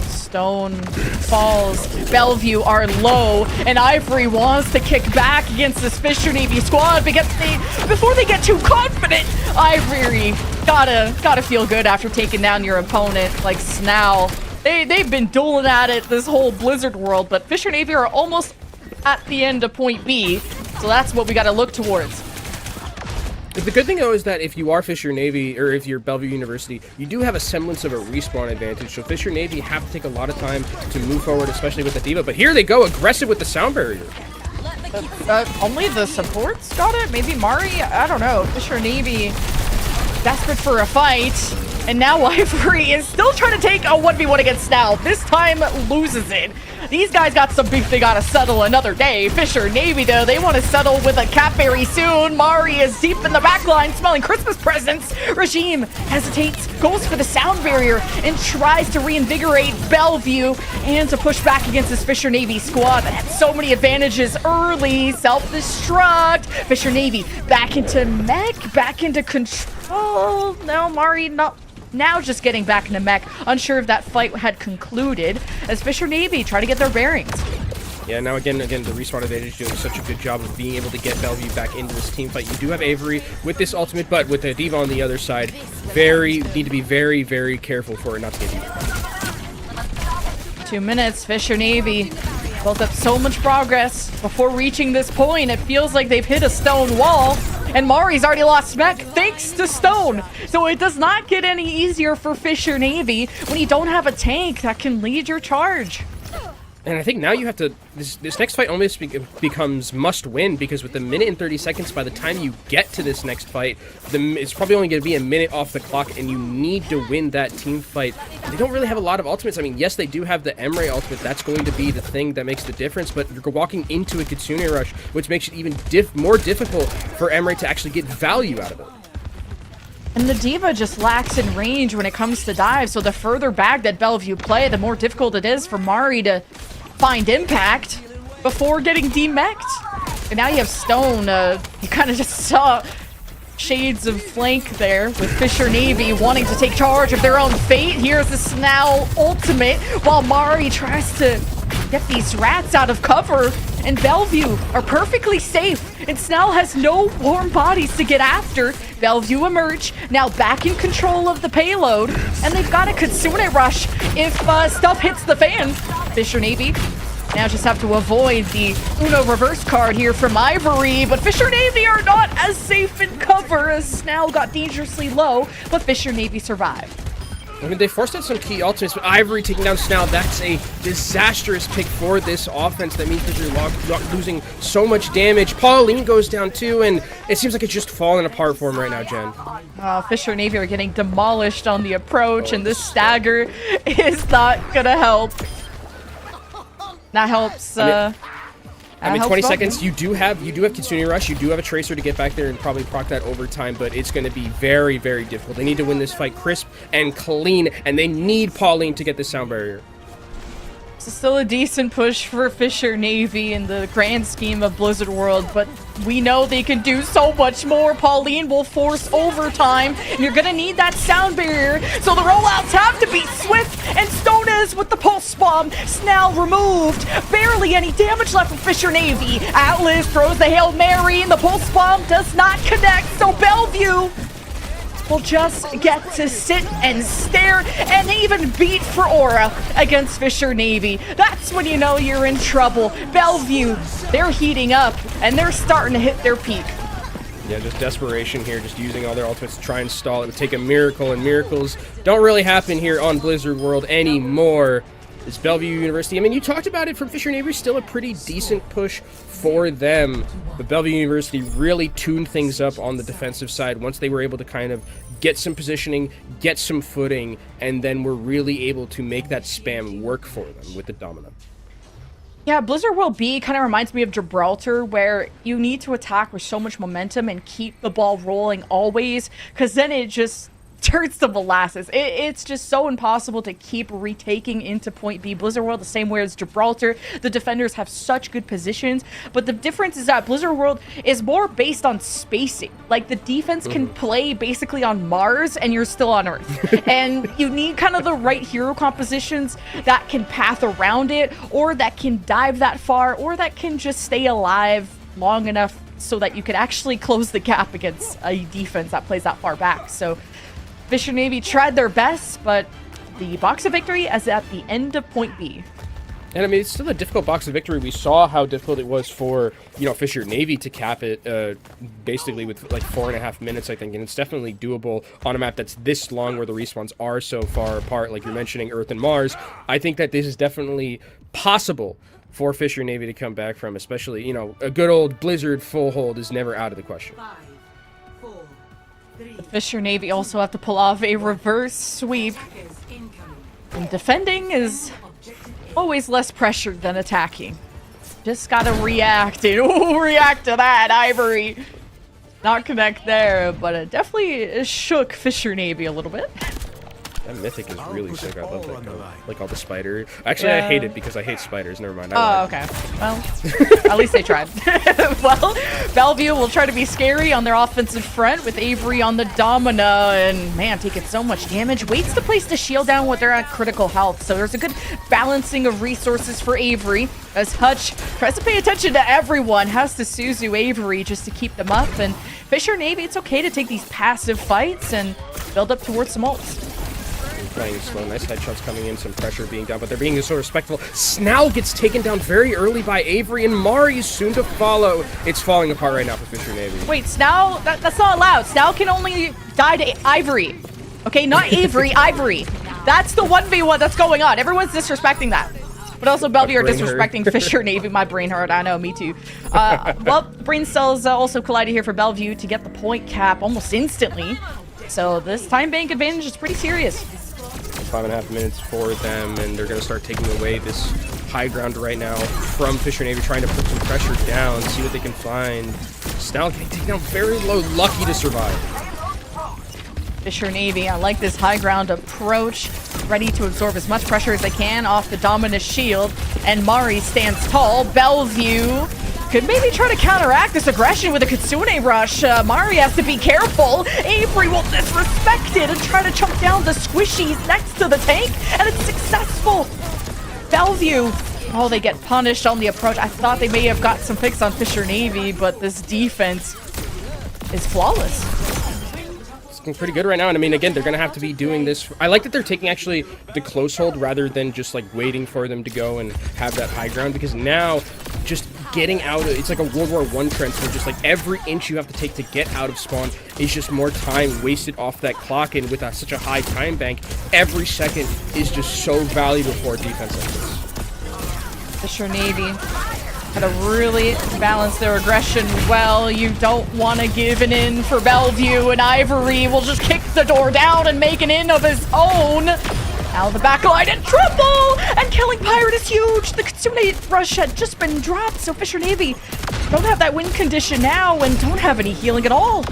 Stone falls. Bellevue are low, and Ivory wants to kick back against this Fisher Navy squad because before they get too confident, Ivory gotta feel good after taking down your opponent like Snell. They've been dueling at it this whole Blizzard world, but Fisher Navy are almost at the end of point B, so that's what we gotta look towards. The good thing, though, is that if you are Fisher Navy, or if you're Bellevue University, you do have a semblance of a respawn advantage. So Fisher Navy have to take a lot of time to move forward, especially with the D.Va. But here they go, aggressive with the sound barrier. Only the supports got it? Maybe Mari? I don't know. Fisher Navy desperate for a fight. And now Ivory is still trying to take a 1v1 against Snell. This time loses it. These guys got some beef they gotta settle another day. Fisher Navy, though, they want to settle with a cap berry soon. Mari is deep in the back line, smelling Christmas presents. Regime hesitates, goes for the sound barrier, and tries to reinvigorate Bellevue and to push back against this Fisher Navy squad that had so many advantages early. Self-destruct. Fisher Navy back into mech, back into control. No, Mari not. Now just getting back into mech, unsure if that fight had concluded, as Fisher Navy try to get their bearings. Yeah, now again, the respawn advantage doing such a good job of being able to get Bellevue back into this team fight. You do have Avery with this ultimate, but with the D.Va on the other side, need to be very, very careful for it not to get used. 2 minutes, Fisher Navy built up so much progress before reaching this point. It feels like they've hit a stone wall. And Mari's already lost mech thanks to Stone. So it does not get any easier for Fisher Navy when you don't have a tank that can lead your charge. And I think now you have to, this next fight almost becomes must win, because with the minute and 30 seconds, by the time you get to this next fight, it's probably only going to be a minute off the clock, and you need to win that team fight. They don't really have a lot of ultimates. I mean, yes, they do have the Emre ultimate. That's going to be the thing that makes the difference, but you're walking into a Kitsune Rush, which makes it even more difficult for Emre to actually get value out of it. And the D.Va just lacks in range when it comes to dives, so the further back that Bellevue play, the more difficult it is for Mari to find impact before getting demech'd. And now you have Stone. You kind of just saw shades of flank there with Fisher Navy wanting to take charge of their own fate. Here's the Snell ultimate while Mari tries to get these rats out of cover. And Bellevue are perfectly safe. And Snell has no warm bodies to get after. Bellevue emerge, now back in control of the payload. And they've got a Kitsune Rush if stuff hits the fan. Fisher Navy now just have to avoid the Uno reverse card here from Ivory. But Fisher Navy are not as safe in cover as Snell got dangerously low. But Fisher Navy survived. I mean, they forced out some key ultimates, but Ivory taking down Snell, that's a disastrous pick for this offense. That means that you're losing so much damage. Pauline goes down too, and it seems like it's just falling apart for him right now, Jen. Fisher Navy are getting demolished on the approach, and this stagger is not gonna help. That helps. I mean, 20 seconds, you do have Kitsune Rush, you do have a Tracer to get back there and probably proc that overtime, but it's going to be very, very difficult. They need to win this fight crisp and clean, and they need Pauline to get this sound barrier. It's still a decent push for Fisher Navy in the grand scheme of Blizzard World, but we know they can do so much more. Pauline will force overtime, and you're gonna need that sound barrier, so the rollouts have to be swift, and Stones with the pulse bomb. Snell removed, barely any damage left for Fisher Navy. Atlas throws the Hail Mary, and the pulse bomb does not connect, so Bellevue will just get to sit and stare and even beat for aura against Fisher Navy. That's when you know you're in trouble. Bellevue, they're heating up and they're starting to hit their peak. Yeah, just desperation here, just using all their ultimates to try and stall it. It would take a miracle, and miracles don't really happen here on Blizzard World anymore. It's Bellevue University. I mean, you talked about it from Fisher Navy, still a pretty decent push for them. But Bellevue University really tuned things up on the defensive side once they were able to kind of get some positioning, get some footing, and then were really able to make that spam work for them with the Domino. Yeah, Blizzard World B kind of reminds me of Gibraltar, where you need to attack with so much momentum and keep the ball rolling always, because then it just turns to molasses. It's just so impossible to keep retaking into point B. Blizzard World, the same way as Gibraltar, the defenders have such good positions, but the difference is that Blizzard World is more based on spacing. Like, the defense can play basically on Mars and you're still on Earth. And you need kind of the right hero compositions that can path around it, or that can dive that far, or that can just stay alive long enough so that you could actually close the gap against a defense that plays that far back. So Fisher Navy tried their best, but the box of victory is at the end of point B. And I mean, it's still a difficult box of victory. We saw how difficult it was for, you know, Fisher Navy to cap it basically with like 4.5 minutes, I think. And it's definitely doable on a map that's this long where the respawns are so far apart, like you're mentioning Earth and Mars. I think that this is definitely possible for Fisher Navy to come back from, especially, you know, a good old Blizzard full hold is never out of the question. 5, 4, 3. The Fisher Navy also have to pull off a reverse sweep. Attackers incoming. And defending is always less pressured than attacking. Just gotta react. Ooh, react to that, Ivory. Not connect there, but it definitely shook Fisher Navy a little bit. That mythic is really sick. I love that guy. Like all the spider. Actually, I hate it because I hate spiders. Never mind. Oh, okay. Well, at least they tried. Well, Bellevue will try to be scary on their offensive front with Avery on the Domina. And, man, taking so much damage. Waits to place the shield down when they're at critical health. So there's a good balancing of resources for Avery. As Hutch tries to pay attention to everyone. Has to Suzu Avery just to keep them up. And Fisher Navy, it's okay to take these passive fights and build up towards some ults. Playing slow, nice headshots coming in, some pressure being down, but they're being so respectful. Snao gets taken down very early by Avery, and Mari is soon to follow. It's falling apart right now for Fisher Navy. Wait, Snao? That's not allowed. Snao can only die to Ivory. Okay, not Avery, Ivory. That's the 1v1 that's going on. Everyone's disrespecting that. But also, Bellevue are disrespecting Fisher Navy. My brain hurt. I know, me too. Well, brain cells also collided here for Bellevue to get the point cap almost instantly. So this time bank advantage is pretty serious. 5.5 minutes for them, and they're going to start taking away this high ground right now from Fisher Navy, trying to put some pressure down, see what they can find. Snao getting taken down very low, lucky to survive. Fisher Navy, I like this high ground approach, ready to absorb as much pressure as they can off the Dominus shield, and Mari stands tall. Bellevue could maybe try to counteract this aggression with a Kitsune rush. Mari has to be careful. Avery will disrespect it and try to chunk down the squishies next to the tank, and it's successful. Bellevue, oh, they get punished on the approach. I thought they may have got some picks on Fisher Navy, but this defense is flawless. Pretty good right now, and I mean, again, they're gonna have to be doing this. I like that they're taking actually the close hold rather than just like waiting for them to go and have that high ground, because now just getting out of, it's like a World War I trend, so just like every inch you have to take to get out of spawn is just more time wasted off that clock, and with such a high time bank, every second is just so valuable for a defense like this. Fisher Navy had to really balance their aggression well. You don't want to give an in for Bellevue, and Ivory will just kick the door down and make an in of his own. Now the backline in trouble, and killing Pirate is huge. The Kitsune rush had just been dropped, so Fisher Navy don't have that win condition now and don't have any healing at all.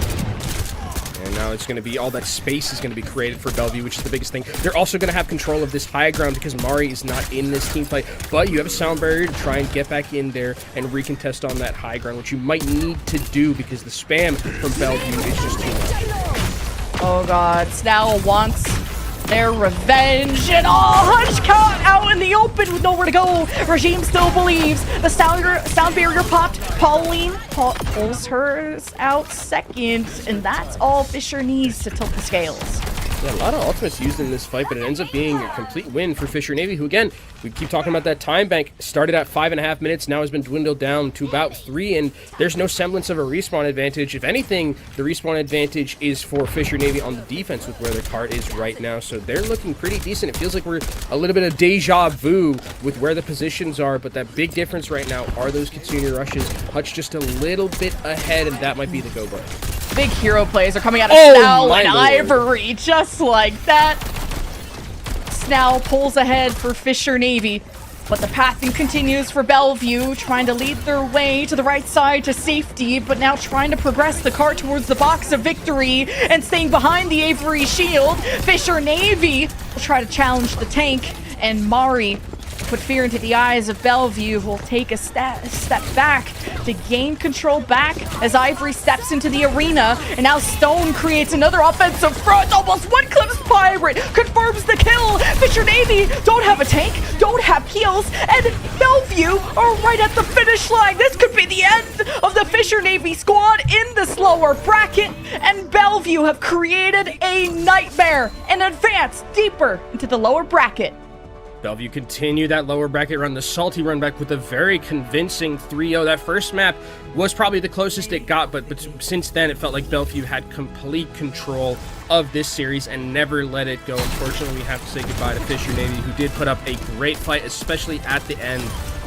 And now it's going to be, all that space is going to be created for Bellevue, which is the biggest thing. They're also going to have control of this high ground because Mari is not in this team fight, but you have a sound barrier to try and get back in there and recontest on that high ground, which you might need to do because the spam from Bellevue is just too much. Oh god, Snao wants their revenge, and Hutch caught out in the open with nowhere to go. Regime still believes. The sound barrier popped. Pauline pulls hers out second, and that's all Fisher needs to tilt the scales. Yeah, a lot of ultimates used in this fight, but it ends up being a complete win for Fisher Navy, who, again, we keep talking about that time bank. Started at 5.5 minutes, now has been dwindled down to about 3, and there's no semblance of a respawn advantage. If anything, the respawn advantage is for Fisher Navy on the defense with where their card is right now, so they're looking pretty decent. It feels like we're a little bit of deja vu with where the positions are, but that big difference right now are those Kitsune rushes. Hutch just a little bit ahead, and that might be the go button. Big hero plays are coming out of Snao and Ivory, just like that. Snao pulls ahead for Fisher Navy, but the pathing continues for Bellevue, trying to lead their way to the right side to safety, but now trying to progress the cart towards the box of victory and staying behind the Avery shield. Fisher Navy will try to challenge the tank, and Mari put fear into the eyes of Bellevue, who will take a step back to gain control back as Ivory steps into the arena, and now Stone creates another offensive front, almost one-clips Pirate, confirms the kill. Fisher Navy don't have a tank, don't have heals, and Bellevue are right at the finish line. This could be the end of the Fisher Navy squad in this lower bracket, and Bellevue have created a nightmare and advanced deeper into the lower bracket. Bellevue continued that lower bracket run, the salty run back with a very convincing 3-0. That first map was probably the closest it got, but since then it felt like Bellevue had complete control of this series and never let it go. Unfortunately, we have to say goodbye to Fisher Navy, who did put up a great fight, especially at the end.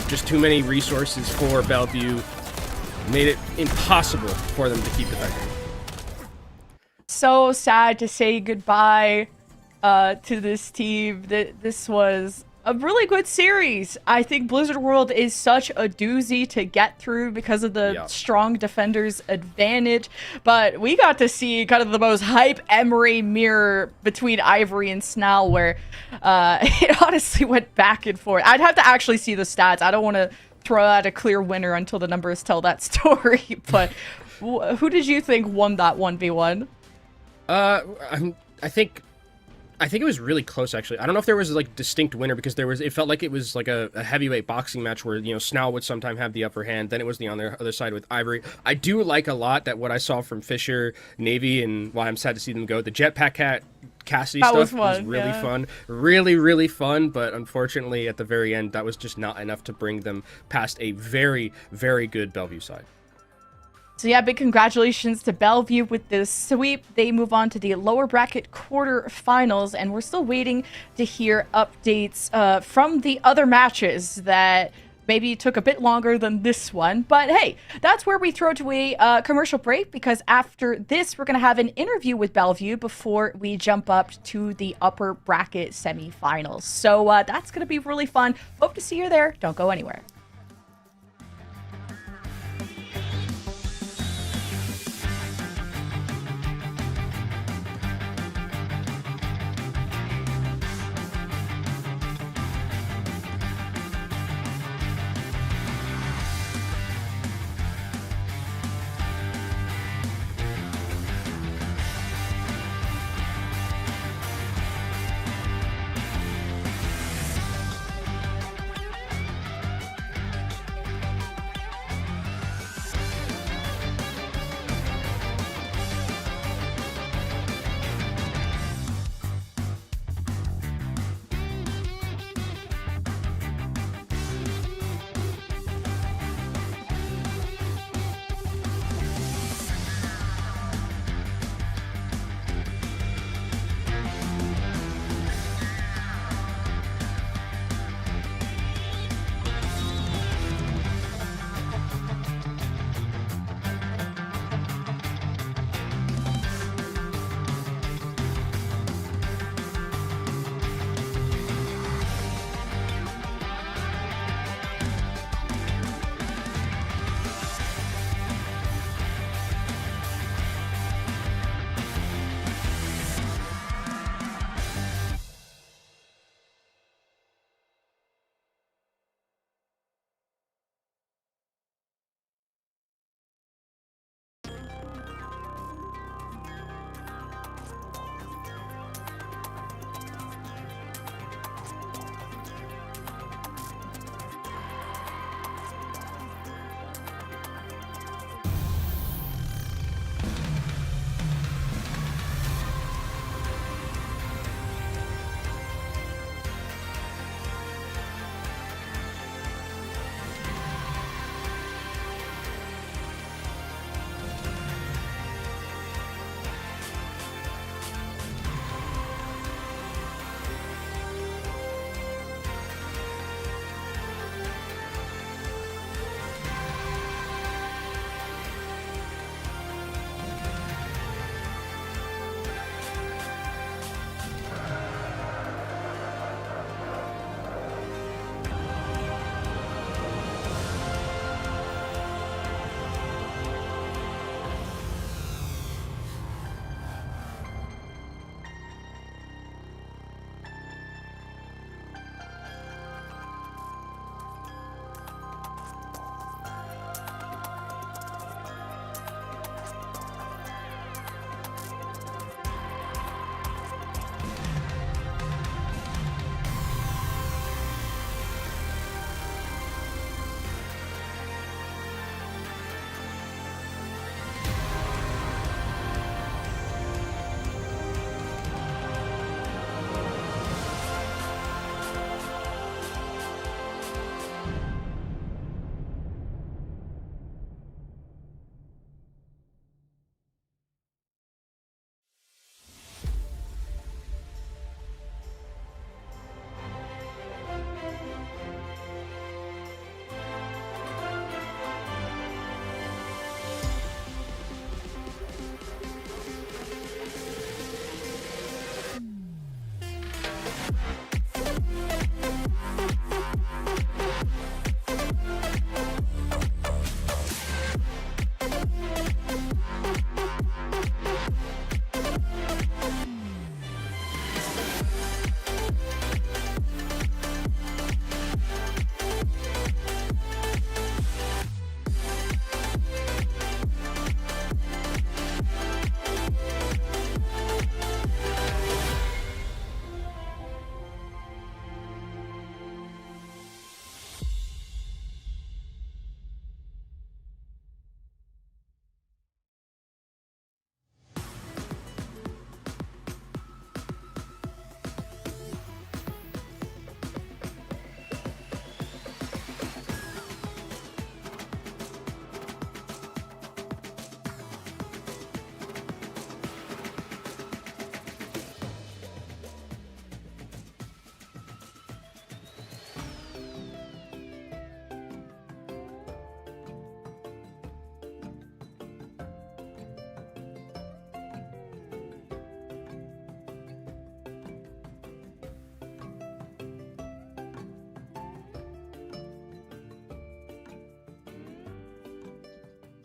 Just too many resources for Bellevue. Made it impossible for them to keep it that game. So sad to say goodbye to this team. This was a really good series. I think Blizzard World is such a doozy to get through because of the strong defenders advantage, but we got to see kind of the most hype Emery mirror between Ivory and Snell, where it honestly went back and forth. I'd have to actually see the stats. I don't want to throw out a clear winner until the numbers tell that story, but who did you think won that 1v1? I think it was really close, actually. I don't know if there was like distinct winner, because it felt like it was like a heavyweight boxing match where, you know, Snell would sometime have the upper hand. Then it was on the other side with Ivory. I do like a lot that what I saw from Fisher, Navy, and why I'm sad to see them go. The Jetpack Cat Cassidy stuff was really fun. Really, really fun. But unfortunately, at the very end, that was just not enough to bring them past a very, very good Bellevue side. So yeah, big congratulations to Bellevue with this sweep. They move on to the lower bracket quarterfinals, and we're still waiting to hear updates from the other matches that maybe took a bit longer than this one. But hey, that's where we throw to a commercial break, because after this, we're going to have an interview with Bellevue before we jump up to the upper bracket semifinals. So that's going to be really fun. Hope to see you there. Don't go anywhere.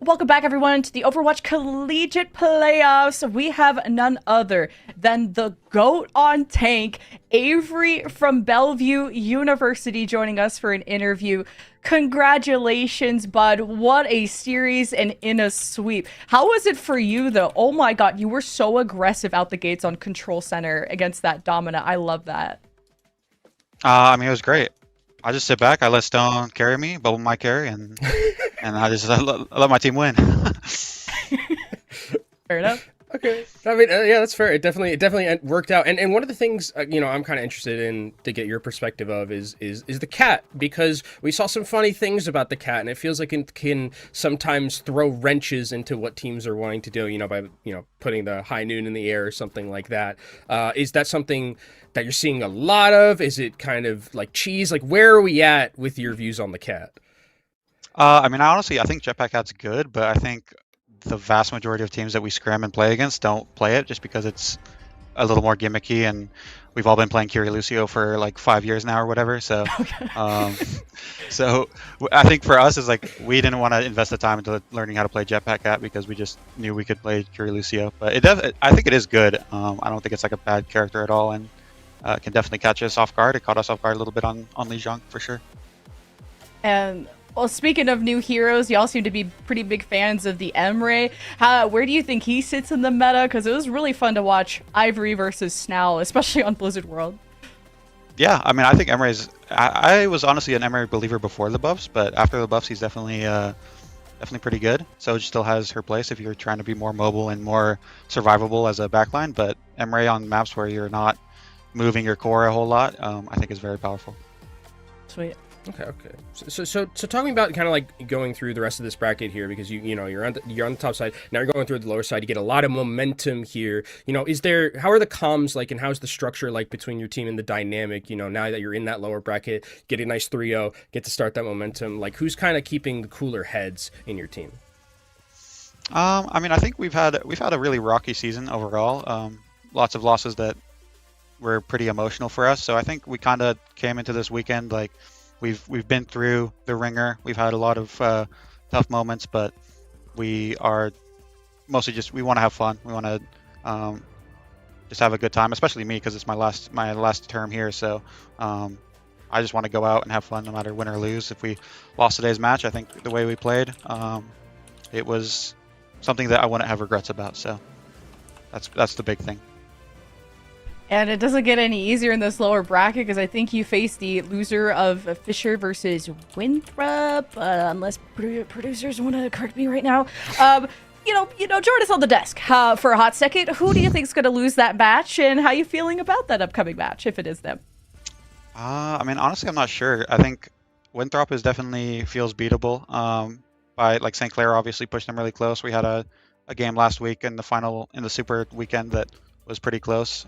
Welcome back, everyone, to the Overwatch Collegiate Playoffs. We have none other than the GOAT on tank, Avery from Bellevue University, joining us for an interview. Congratulations, bud. What a series and in a sweep. How was it for you, though? Oh my god, you were so aggressive out the gates on Control Center against that Domina. I love that. I mean, it was great. I just sit back, I let Stone carry me, bubble my carry, and I just let my team win. Fair enough. Okay. I mean, yeah, that's fair. It definitely worked out. And one of the things, I'm kind of interested in to get your perspective of is the cat, because we saw some funny things about the cat, and it feels like it can sometimes throw wrenches into what teams are wanting to do, by, putting the high noon in the air or something like that. Is that something that you're seeing a lot of? Is it kind of like cheese? Like, where are we at with your views on the cat? I mean, I think Jetpack Cat's good, but I think the vast majority of teams that we scrim and play against don't play it just because it's a little more gimmicky, and we've all been playing Kiri Lucio for like 5 years now or whatever. So, so I think for us is like we didn't want to invest the time into learning how to play Jetpack Cat because we just knew we could play Kiri Lucio. But I think it is good. I don't think it's like a bad character at all, and can definitely catch us off guard. It caught us off guard a little bit on Lijiang for sure. And well, speaking of new heroes, y'all seem to be pretty big fans of the Emre. Where do you think he sits in the meta? Because it was really fun to watch Ivory versus Snell, especially on Blizzard World. Yeah, I mean, I think Emre's. I was honestly an Emre believer before the buffs, but after the buffs, he's definitely pretty good. Soj still has her place if you're trying to be more mobile and more survivable as a backline, but Emre on maps where you're not moving your core a whole lot, I think is very powerful. Sweet. Okay. So talking about kind of like going through the rest of this bracket here, because you're on the top side now, you're going through the lower side. You get a lot of momentum here. How are the comms like, and how's the structure like between your team and the dynamic? Now that you're in that lower bracket, get a nice 3-0, get to start that momentum. Like, who's kind of keeping the cooler heads in your team? I mean, I think we've had a really rocky season overall. Lots of losses that were pretty emotional for us. So I think we kind of came into this weekend like. We've been through the ringer. We've had a lot of tough moments, but we are mostly we want to have fun. We want to just have a good time, especially me because it's my last term here. So I just want to go out and have fun no matter win or lose. If we lost today's match, I think the way we played, it was something that I wouldn't have regrets about. So that's the big thing. And it doesn't get any easier in this lower bracket because I think you face the loser of Fisher versus Winthrop, unless producers want to correct me right now. Join us on the desk for a hot second. Who do you think is going to lose that match, and how are you feeling about that upcoming match if it is them? I mean, honestly, I'm not sure. I think Winthrop definitely feels beatable. By like St. Clair obviously pushed them really close. We had a game last week in the Super weekend that was pretty close.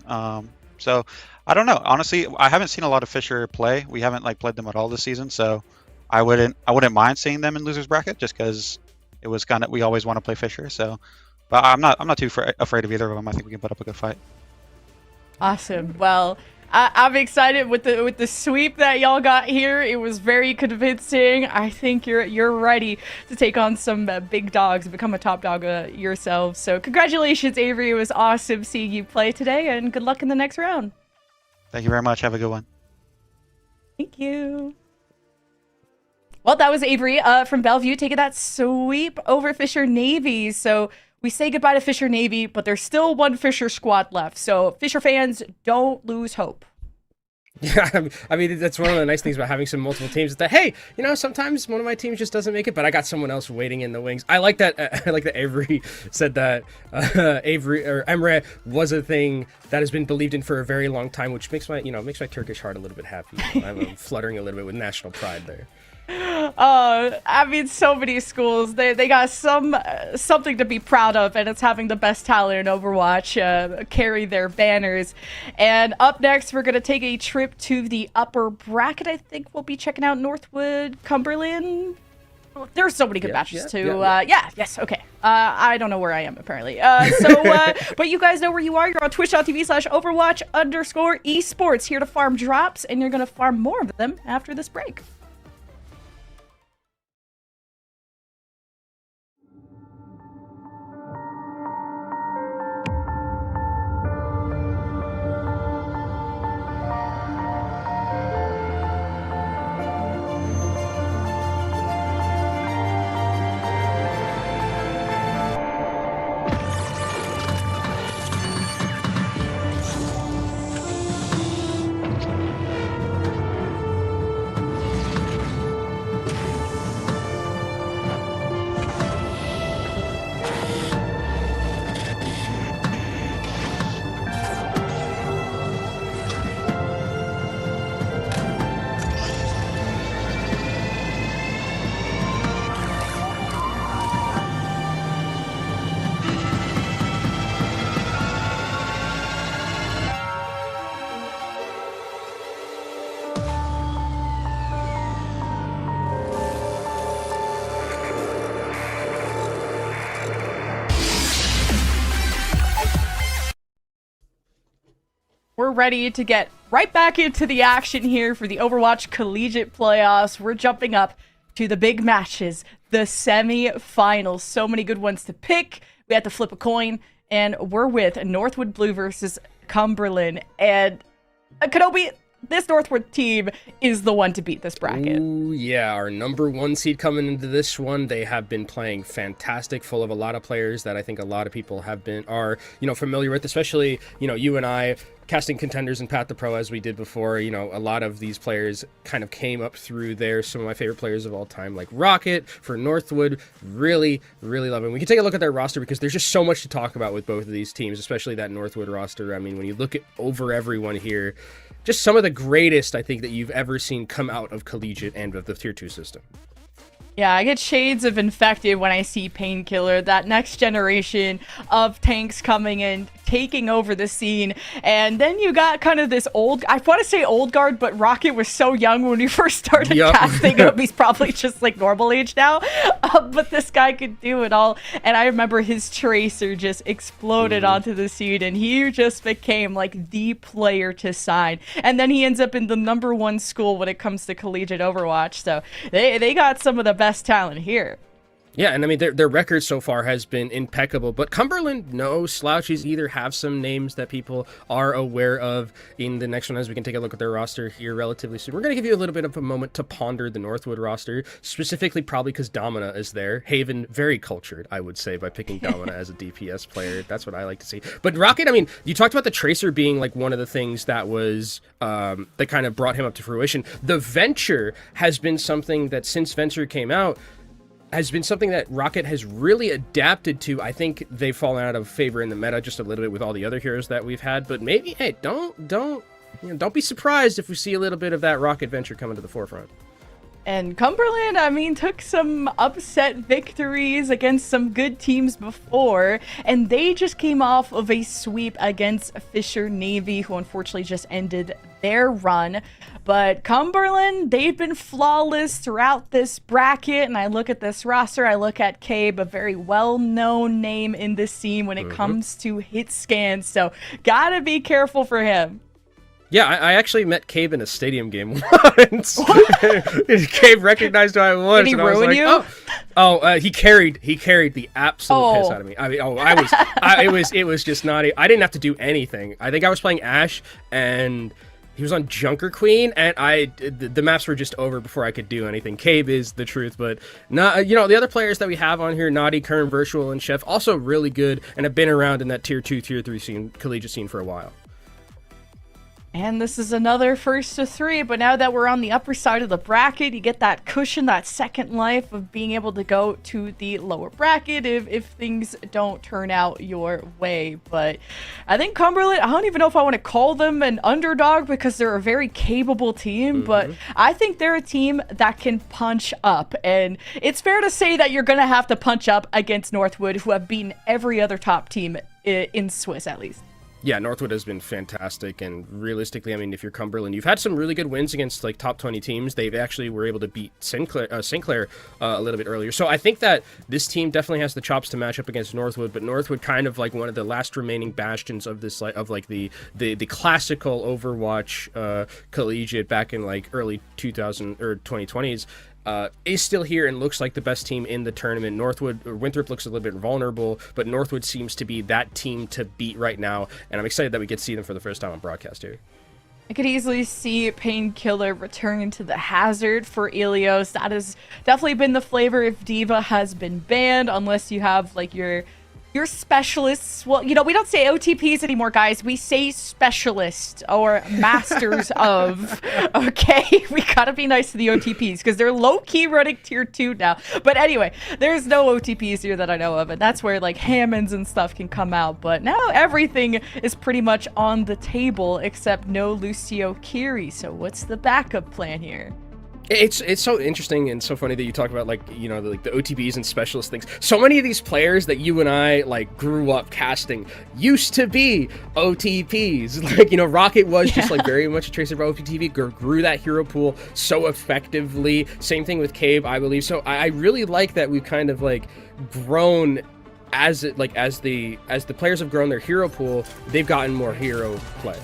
So I don't know. Honestly, I haven't seen a lot of Fisher play. We haven't played them at all this season, so I wouldn't mind seeing them in losers bracket just because it was we always want to play Fisher. So, but I'm not too afraid of either of them. I think we can put up a good fight. Awesome. Well, I'm excited with the sweep that y'all got here. It was very convincing. I think you're ready to take on some big dogs and become a top dog yourselves. So congratulations, Avery. It was awesome seeing you play today, and good luck in the next round. Thank you very much. Have a good one. Thank you. Well, that was Avery from Bellevue taking that sweep over Fisher Navy. So we say goodbye to Fisher Navy, but there's still one Fisher squad left. So Fisher fans, don't lose hope. Yeah, I mean, that's one of the nice things about having some multiple teams is that, hey, sometimes one of my teams just doesn't make it, but I got someone else waiting in the wings. I like that. I like that Avery said that Avery or Emre was a thing that has been believed in for a very long time, which makes my Turkish heart a little bit happy. I'm fluttering a little bit with national pride there. I mean, so many schools, they got something to be proud of, and it's having the best talent in Overwatch carry their banners. And up next, we're going to take a trip to the upper bracket. I think we'll be checking out Northwood, Cumberland. There's so many good matches too. Yes, okay. I don't know where I am apparently. But you guys know where you are. You're on twitch.tv/Overwatch_esports, here to farm drops, and you're going to farm more of them after this break. we're ready to get right back into the action here for the Overwatch Collegiate playoffs. We're jumping up to the big matches, the semifinals. So many good ones to pick. We had to flip a coin, and we're with Northwood Blue versus Cumberland. And Kenobi, this Northwood team is the one to beat this bracket. Ooh, yeah, our number 1 seed coming into this one. They have been playing fantastic, full of a lot of players that I think a lot of people are familiar with, especially, you and I casting contenders and Path to Pro as we did before. A lot of these players kind of came up through there. Some of my favorite players of all time, like Racket for Northwood, really, really love it. We can take a look at their roster because there's just so much to talk about with both of these teams, especially that Northwood roster. I mean, when you look at over everyone here, just some of the greatest, I think, that you've ever seen come out of Collegiate and of the Tier 2 system. Yeah, I get shades of Infected when I see Painkiller, that next generation of tanks coming in, taking over the scene. And then you got kind of this I want to say old guard, but Rocket was so young when we first started casting him. He's probably just like normal age now. But this guy could do it all. And I remember his Tracer just exploded onto the scene, and he just became like the player to sign. And then he ends up in the number 1 school when it comes to Collegiate Overwatch. So they got some of the best talent here. Yeah, and I mean, their record so far has been impeccable, but Cumberland, no slouches either, have some names that people are aware of in the next one as we can take a look at their roster here relatively soon. We're going to give you a little bit of a moment to ponder the Northwood roster, specifically probably because Domina is there. Haven, very cultured, I would say, by picking Domina as a DPS player. That's what I like to see. But Rocket, I mean, you talked about the Tracer being like one of the things that was, that kind of brought him up to fruition. The Venture has been something that since Venture came out, has been something that Rocket has really adapted to. I think they've fallen out of favor in the meta just a little bit with all the other heroes that we've had, but maybe, hey, don't be surprised if we see a little bit of that Rocket Venture coming to the forefront. And Cumberland, I mean, took some upset victories against some good teams before, and they just came off of a sweep against Fisher Navy, who unfortunately just ended their run. But Cumberland, they've been flawless throughout this bracket, and I look at this roster, I look at Cabe, a very well-known name in this scene when it comes to hit scans, so gotta be careful for him. Yeah, I actually met Cabe in a stadium game once. Cabe recognized who I was. Did he and I was ruin like, you? He carried the absolute piss out of me. I mean, it was just not. I didn't have to do anything. I think I was playing Ashe, and he was on Junker Queen, and the maps were just over before I could do anything. Cabe is the truth, but not. The other players that we have on here, Naughty, Kern, Virtual, and Chef, also really good and have been around in that Tier 2, Tier 3 scene, Collegiate scene for a while. And this is another 1st to 3, but now that we're on the upper side of the bracket, you get that cushion, that second life of being able to go to the lower bracket if things don't turn out your way. But I think Cumberland, I don't even know if I want to call them an underdog because they're a very capable team, but I think they're a team that can punch up. And it's fair to say that you're going to have to punch up against Northwood, who have beaten every other top team in Swiss, at least. Yeah, Northwood has been fantastic, and realistically, I mean, if you're Cumberland, you've had some really good wins against like top 20 teams. They've actually were able to beat Sinclair a little bit earlier. So I think that this team definitely has the chops to match up against Northwood, but Northwood kind of like one of the last remaining bastions of this the classical Overwatch Collegiate back in like early 2000 or 2020s. Is still here and looks like the best team in the tournament. Winthrop looks a little bit vulnerable, but Northwood seems to be that team to beat right now, and I'm excited that we get to see them for the first time on broadcast here. I could easily see Painkiller return to the Hazard for Ilios. That has definitely been the flavor if Diva has been banned, unless you have like your specialists. Well, we don't say OTPs anymore, guys. We say specialists or masters of. Okay, we gotta be nice to the OTPs because they're low-key running tier 2 now. But anyway, there's no OTPs here that I know of, and that's where like Hammonds and stuff can come out. But now everything is pretty much on the table except no Lucio Kiri. So what's the backup plan here? It's so interesting and so funny that you talk about the OTBs and specialist things. So many of these players that you and I like grew up casting used to be OTPs. Rocket was just like very much a tracer of OTP, grew that hero pool so effectively. Same thing with Cabe, I believe. So I really like that we've kind of like grown as the players have grown their hero pool, they've gotten more hero play.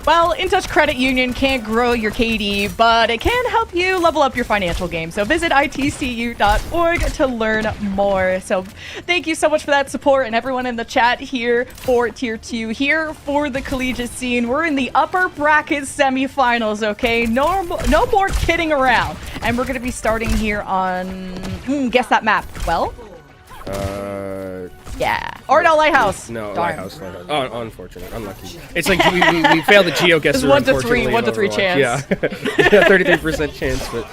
Well, InTouch Credit Union can't grow your KD, but it can help you level up your financial game. So visit itcu.org to learn more. So thank you so much for that support and everyone in the chat here for Tier 2, here for the collegiate scene. We're in the upper bracket semifinals, okay? No more kidding around. And we're going to be starting here on, guess that map. Well? Yeah. Or no, Lighthouse. No, Darn. Lighthouse. Oh, unfortunate. Unlucky. It's like we failed the geo guesser. It's 1 to 3, unfortunately, 1 to 3 in Overwatch. chance. Yeah. 33% chance, but...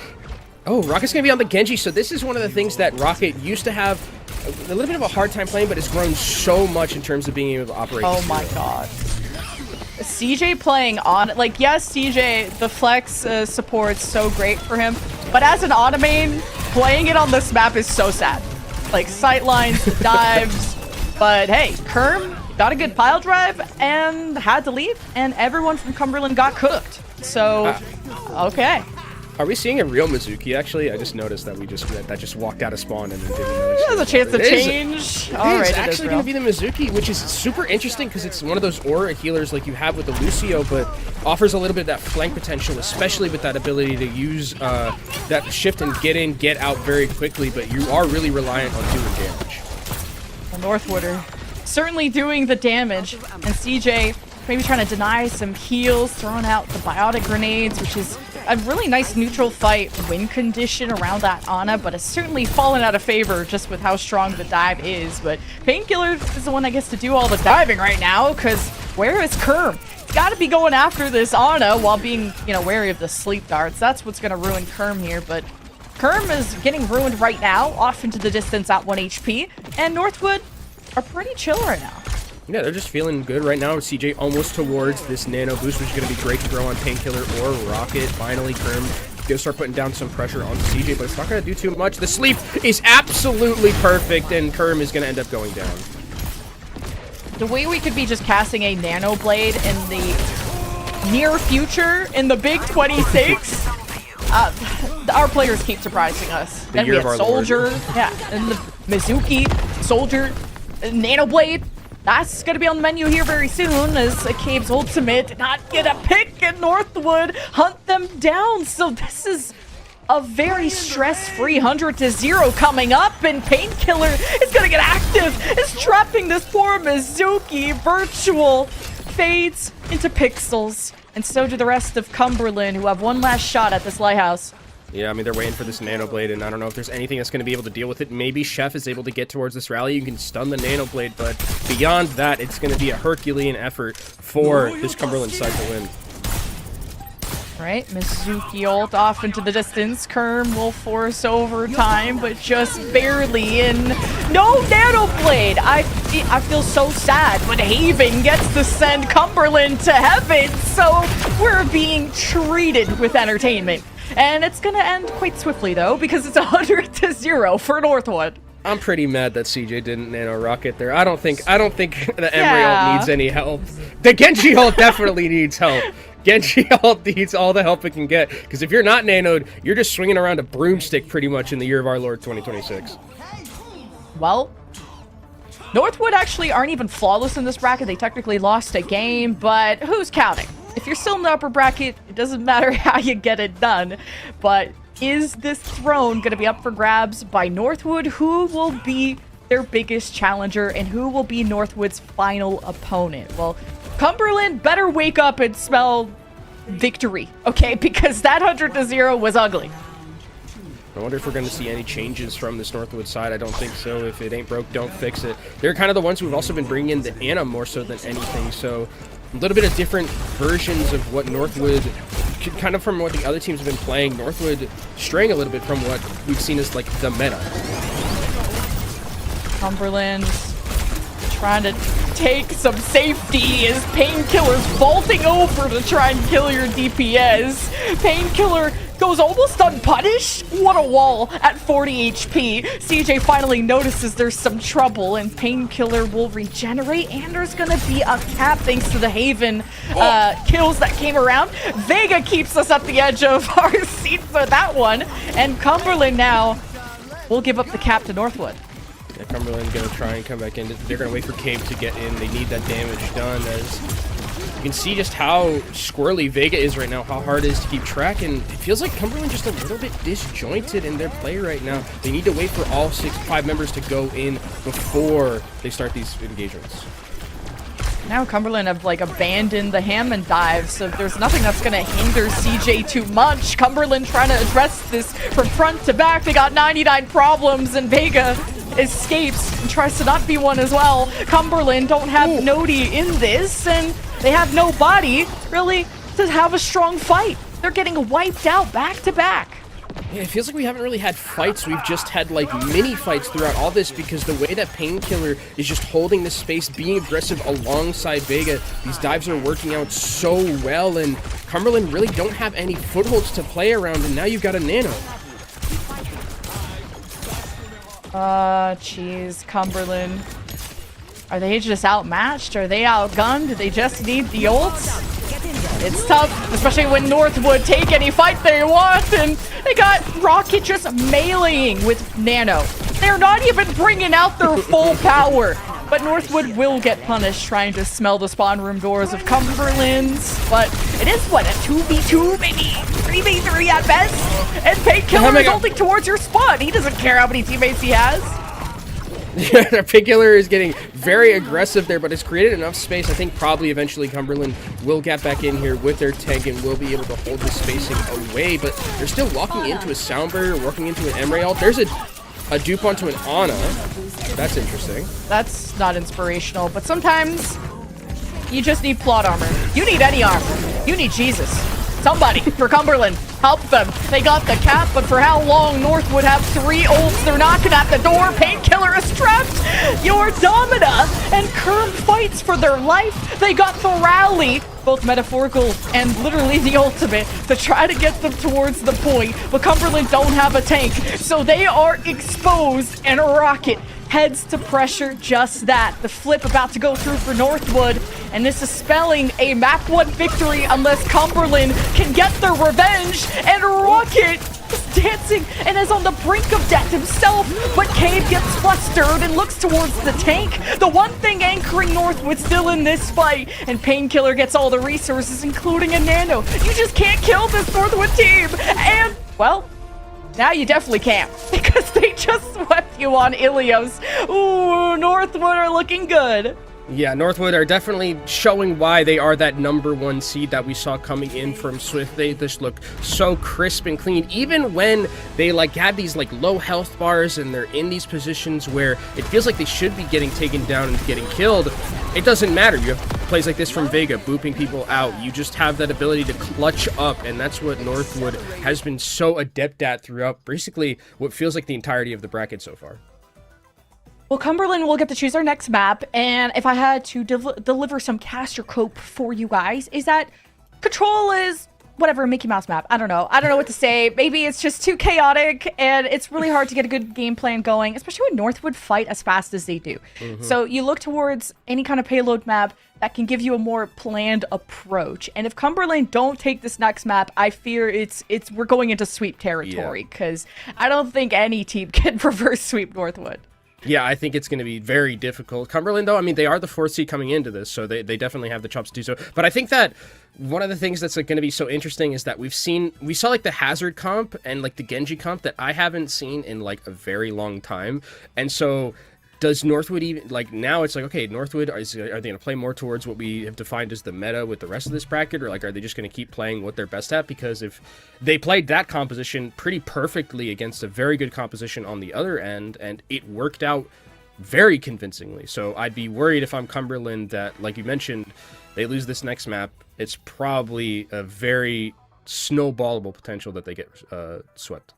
Oh, Rocket's going to be on the Genji, so this is one of the things that Rocket used to have a little bit of a hard time playing, but has grown so much in terms of being able to operate. Oh my god. CJ playing on, like, yes, CJ, the flex support's so great for him, but as an auto main, playing it on this map is so sad. Like, sightlines, dives, but hey, Kerm got a good pile drive and had to leave, and everyone from Cumberland got cooked. So, okay. Are we seeing a real Mizuki, actually? I just noticed that that just walked out of spawn and then didn't notice. There's a chance to change. It's actually going to be the Mizuki, which is super interesting because it's one of those aura healers like you have with the Lucio, but offers a little bit of that flank potential, especially with that ability to use that shift and get in, get out very quickly, but you are really reliant on doing damage. The Northwooder certainly doing the damage, and CJ maybe trying to deny some heals, throwing out the biotic grenades, which is a really nice neutral fight win condition around that Ana, but it's certainly fallen out of favor just with how strong the dive is. But Painkiller is the one that gets to do all the diving right now, because where is Kerm? He's got to be going after this Ana while being, you know, wary of the sleep darts. That's what's going to ruin Kerm here, but Kerm is getting ruined right now, off into the distance at 1 HP, and Northwood are pretty chill right now. Yeah, they're just feeling good right now. CJ almost towards this nano boost, which is going to be great to throw on Painkiller or Rocket. Finally, Kerm going to start putting down some pressure on CJ, but it's not going to do too much. The sleep is absolutely perfect, and Kerm is going to end up going down. The way we could be just casting a Nano Blade in the near future, in the Big 26, our players keep surprising us. Then we have Soldier, yeah, and the Mizuki, Soldier, Nano Blade. That's going to be on the menu here very soon, as Cabe's ultimate did not get a pick, and Northwood hunt them down. So this is a very stress-free 100-0 coming up, and Painkiller is going to get active. It's trapping this poor Mizuki. Virtual fades into pixels, and so do the rest of Cumberland, who have one last shot at this lighthouse. Yeah, I mean, they're waiting for this Nano Blade, and I don't know if there's anything that's going to be able to deal with it. Maybe Chef is able to get towards this rally. You can stun the Nano Blade, but beyond that, it's going to be a Herculean effort for this Cumberland side to win. Right, Mizuki ult off into the distance. Kerm will force overtime, but just barely in. No Nano Blade! I feel so sad when Haven gets to send Cumberland to heaven, so we're being treated with entertainment. And it's gonna end quite swiftly though, because it's 100-0 for Northwood. I'm pretty mad that CJ didn't nano Rocket there. I don't think the Emery ult needs any help. The Genji ult definitely needs help. Genji ult needs all the help it can get, because if you're not nanoed, you're just swinging around a broomstick pretty much in the year of our Lord 2026. Well, Northwood actually aren't even flawless in this bracket. They technically lost a game, but who's counting? If you're still in the upper bracket, it doesn't matter how you get it done. But is this throne going to be up for grabs by Northwood? Who will be their biggest challenger, and who will be Northwood's final opponent? Well, Cumberland better wake up and smell victory, okay? Because that 100-0 was ugly. I wonder if we're going to see any changes from this Northwood side. I don't think so. If it ain't broke, don't fix it. They're kind of the ones who've also been bringing in the Ana more so than anything, so a little bit of different versions of what Northwood, kind of from what the other teams have been playing. Northwood straying a little bit from what we've seen as like the meta. Cumberland trying to take some safety as Painkiller's vaulting over to try and kill your DPS. Painkiller goes almost unpunished. What a wall at 40 HP. CJ finally notices there's some trouble, and Painkiller will regenerate, and there's gonna be a cap thanks to the Haven kills that came around. Vega keeps us at the edge of our seats for that one, and Cumberland now will give up the cap to Northwood. Yeah, Cumberland gonna try and come back in. They're gonna wait for Cabe to get in. They need that damage done, as You can see just how squirrely Vega is right now, how hard it is to keep track, and it feels like Cumberland just a little bit disjointed in their play right now. They need to wait for all 5 members to go in before they start these engagements. Now Cumberland have like abandoned the Hammond dive, so there's nothing that's gonna hinder CJ too much. Cumberland trying to address this from front to back. They got 99 problems, and Vega escapes and tries to not be one as well. Cumberland don't have Nodi in this, and they have no body really to have a strong fight. They're getting wiped out back to back. Yeah, it feels like we haven't really had fights. We've just had like mini fights throughout all this because the way that Painkiller is just holding this space, being aggressive alongside Vega, these dives are working out so well, and Cumberland really don't have any footholds to play around, and now you've got a Nano. Jeez, Cumberland. Are they just outmatched? Are they outgunned? Do they just need the ults? It's tough, especially when Northwood take any fight they want, and they got Rocket just meleeing with Nano. They're not even bringing out their full power, but Northwood will get punished trying to smell the spawn room doors of Cumberland's, but it is, what, a 2v2, maybe 3v3 at best? And Painkiller is ulting towards your spot. He doesn't care how many teammates he has. Yeah, Painkiller is getting very aggressive there, but it's created enough space. I think probably eventually Cumberland will get back in here with their tank and will be able to hold the spacing away, but they're still walking into a Sound Barrier, walking into an Emray ult. There's a dupe onto an Ana. That's interesting. That's not inspirational, but sometimes you just need plot armor. You need any armor. You need Jesus. Somebody for Cumberland, help them. They got the cap, but for how long? Northwood have 3 ults. They're knocking at the door. Painkiller is trapped. Your Domina and Kerm fights for their life. They got the rally, both metaphorical and literally the ultimate, to try to get them towards the point. But Cumberland don't have a tank, so they are exposed, and Rocket heads to pressure just that. The flip about to go through for Northwood, and this is spelling a map 1 victory unless Cumberland can get their revenge, and Rocket is dancing and is on the brink of death himself, but Cade gets flustered and looks towards the tank. The one thing anchoring Northwood still in this fight, and Painkiller gets all the resources, including a Nano. You just can't kill this Northwood team, and, well, now you definitely can't, because they just swept you on Ilios. Ooh, Northwood are looking good. Yeah, Northwood are definitely showing why they are that #1 seed that we saw coming in from Swift. They just look so crisp and clean, even when they like have these like low health bars and they're in these positions where it feels like they should be getting taken down and getting killed. It doesn't matter. You have plays like this from Vega, booping people out. You just have that ability to clutch up, and that's what Northwood has been so adept at throughout basically what feels like the entirety of the bracket so far. Well, Cumberland will get to choose our next map, and if I had to deliver some caster cope for you guys, is that Control is whatever, Mickey Mouse map. I don't know what to say. Maybe it's just too chaotic, and it's really hard to get a good game plan going, especially when Northwood fight as fast as they do. So you look towards any kind of payload map that can give you a more planned approach. And if Cumberland don't take this next map, I fear we're going into sweep territory, because I don't think any team can reverse sweep Northwood. Yeah, I think it's going to be very difficult. Cumberland, though, I mean, they are the 4th seed coming into this, so they definitely have the chops to do so. But I think that one of the things that's like, going to be so interesting is that we saw like the Hazard comp and like the Genji comp that I haven't seen in like a very long time. And so does Northwood even, like, now it's like, okay, Northwood, are they going to play more towards what we have defined as the meta with the rest of this bracket, or like are they just going to keep playing what they're best at? Because if they played that composition pretty perfectly against a very good composition on the other end, and it worked out very convincingly. So I'd be worried if I'm Cumberland that, like you mentioned, they lose this next map. It's probably a very snowballable potential that they get swept.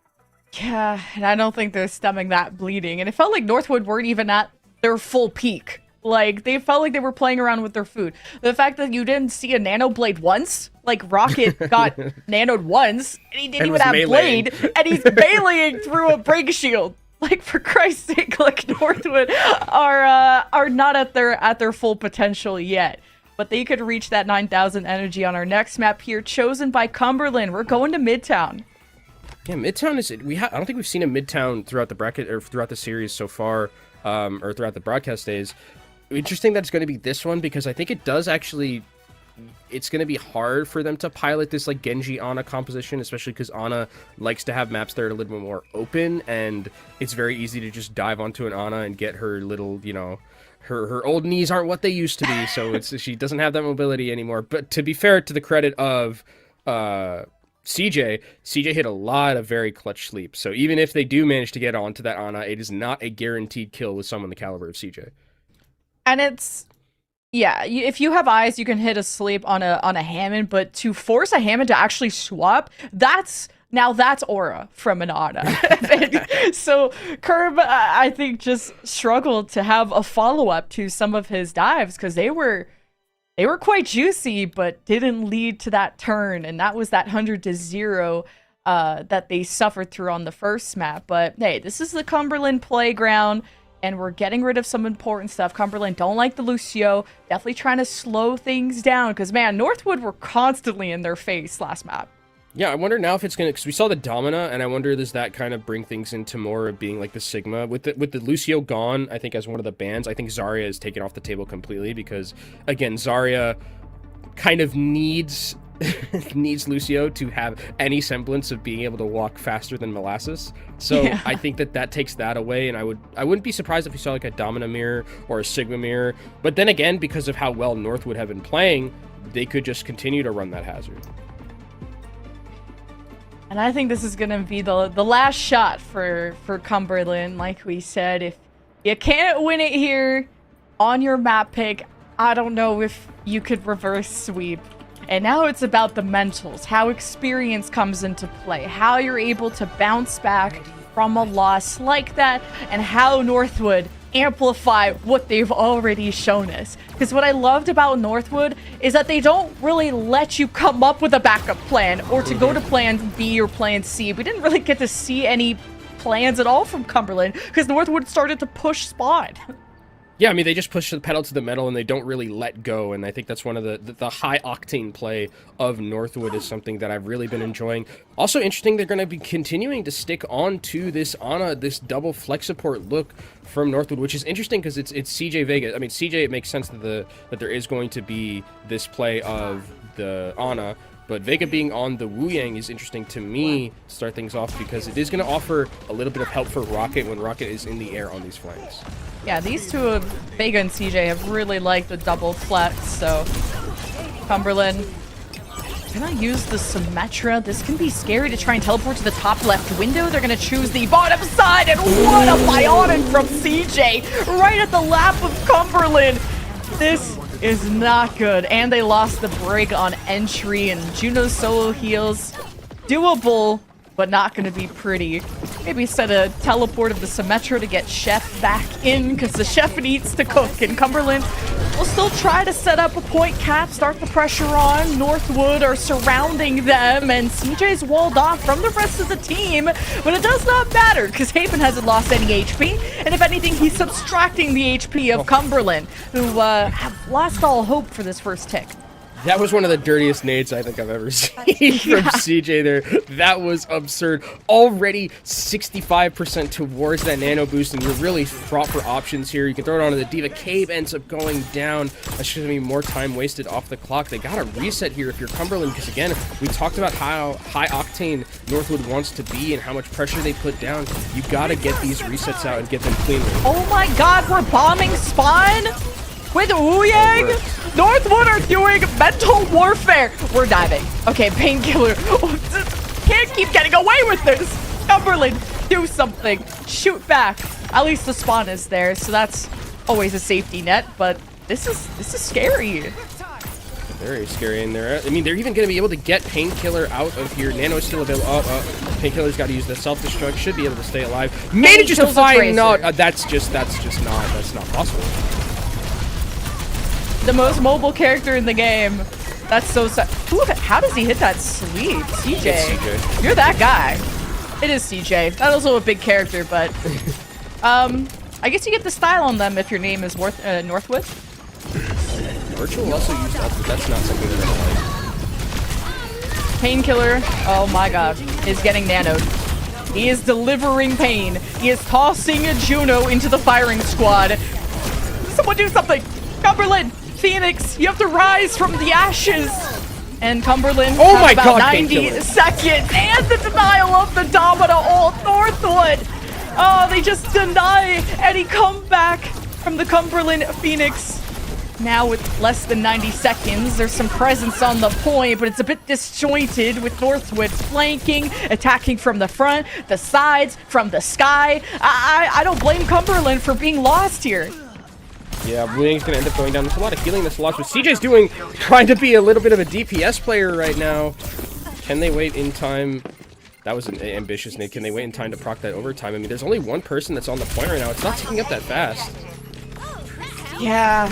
Yeah, and I don't think they're stemming that bleeding. And it felt like Northwood weren't even at their full peak. Like, they felt like they were playing around with their food. The fact that you didn't see a nano blade once, like Rocket got nanoed once, and he didn't even have blade, and he's meleeing through a break shield. Like, for Christ's sake, like, Northwood are not at their full potential yet. But they could reach that 9,000 energy on our next map here, chosen by Cumberland. We're going to Midtown. Yeah, Midtown is I don't think we've seen a Midtown throughout the bracket or throughout the series so far, or throughout the broadcast days. Interesting that it's going to be this one, because I think it does actually it's going to be hard for them to pilot this like Genji Ana composition, especially because Ana likes to have maps that are a little bit more open, and it's very easy to just dive onto an Ana and get her little, you know, her old knees aren't what they used to be, so she doesn't have that mobility anymore. But to be fair, to the credit of CJ hit a lot of very clutch sleeps. So even if they do manage to get onto that Ana, it is not a guaranteed kill with someone the caliber of CJ. And it's, yeah, if you have eyes, you can hit a sleep on a Hammond, but to force a Hammond to actually swap, that's aura from an Ana. So Curb, I think, just struggled to have a follow-up to some of his dives, because they were quite juicy, but didn't lead to that turn, and that was that 100-0 that they suffered through on the first map. But hey, this is the Cumberland playground, and we're getting rid of some important stuff. Cumberland don't like the Lucio, definitely trying to slow things down, because man, Northwood were constantly in their face last map. Yeah, I wonder now if it's gonna, because we saw the Domina, and I wonder does that kind of bring things into more of being like the Sigma with the Lucio gone. I think as one of the bans, I think Zarya is taken off the table completely, because again, Zarya kind of needs Lucio to have any semblance of being able to walk faster than Molasses. So yeah. I think that takes that away, and I wouldn't be surprised if we saw like a Domina mirror or a Sigma mirror. But then again, because of how well Northwood have been playing, they could just continue to run that hazard. And I think this is going to be the last shot for Cumberland. Like we said, if you can't win it here on your map pick, I don't know if you could reverse sweep. And now it's about the mentals, how experience comes into play, how you're able to bounce back from a loss like that, and how Northwood amplify what they've already shown us. Because what I loved about Northwood is that they don't really let you come up with a backup plan or to go to plan B or plan C. We didn't really get to see any plans at all from Cumberland because Northwood started to push Spawn. Yeah, I mean, they just push the pedal to the metal and they don't really let go, and I think that's one of the high-octane play of Northwood is something that I've really been enjoying. Also interesting, they're going to be continuing to stick on to this Ana, this double flex support look from Northwood, which is interesting because it's CJ Vega. I mean, CJ, it makes sense that there is going to be this play of the Ana, but Vega being on the Wu Yang is interesting to me to start things off because it is going to offer a little bit of help for Rocket when Rocket is in the air on these flanks. Yeah, these two, Vega and CJ, have really liked the double flex, so Cumberland gonna use the Symmetra. This can be scary to try and teleport to the top left window. They're gonna choose the bottom side, and what a Bionin from CJ right at the lap of Cumberland. This is not good, and they lost the break on entry, and Juno's solo heals. Doable, but not going to be pretty. Maybe set a teleport of the Symmetra to get Chef back in, because the Chef needs to cook, and Cumberland will still try to set up a point cap, start the pressure on. Northwood are surrounding them, and CJ's walled off from the rest of the team, but it does not matter, because Haven hasn't lost any HP, and if anything, he's subtracting the HP of Cumberland, who have lost all hope for this first tick. That was one of the dirtiest nades I think I've ever seen from CJ there. That was absurd. Already 65% towards that nano boost, and you're really fraught for options here. You can throw it onto the Diva. Cave ends up going down. That's going to be more time wasted off the clock. They got to reset here if you're Cumberland, because again, we talked about how high octane Northwood wants to be and how much pressure they put down. You got to get these resets out and get them clean. Oh my god, we're bombing spawn with Wu Yang? Northwood are doing mental warfare. We're diving. Okay, Painkiller. Can't keep getting away with this. Cumberland, do something. Shoot back. At least the spawn is there, so that's always a safety net, but this is scary. Very scary in there. I mean, they're even going to be able to get Painkiller out of here. Nano is still available. Painkiller's got to use the self-destruct. Should be able to stay alive. Manages to find. No, that's not possible. The most mobile character in the game. That's so sad. How does he hit that sleep? CJ. You're that guy. It is CJ. That's also a big character, but I guess you get the style on them if your name is Northwood. Virtual also used that, but that's not something that I like. Painkiller, oh my god, is getting nanoed. He is delivering pain. He is tossing a Juno into the firing squad. Someone do something. Cumberland, Phoenix, you have to rise from the ashes. And Cumberland Oh has my about God, 90 Painkiller. seconds. And the denial of the Domino ult. Northwood. Oh, they just deny any comeback from the Cumberland Phoenix. Now with less than 90 seconds, there's some presence on the point, but it's a bit disjointed with Northwood flanking, attacking from the front, the sides, from the sky. I don't blame Cumberland for being lost here. Yeah, Wing's gonna end up going down. There's a lot of healing that's lost. What CJ's trying to be a little bit of a DPS player right now. Can they wait in time? That was an ambitious nade. Can they wait in time to proc that overtime? I mean, there's only one person that's on the point right now. It's not ticking up that fast. Yeah.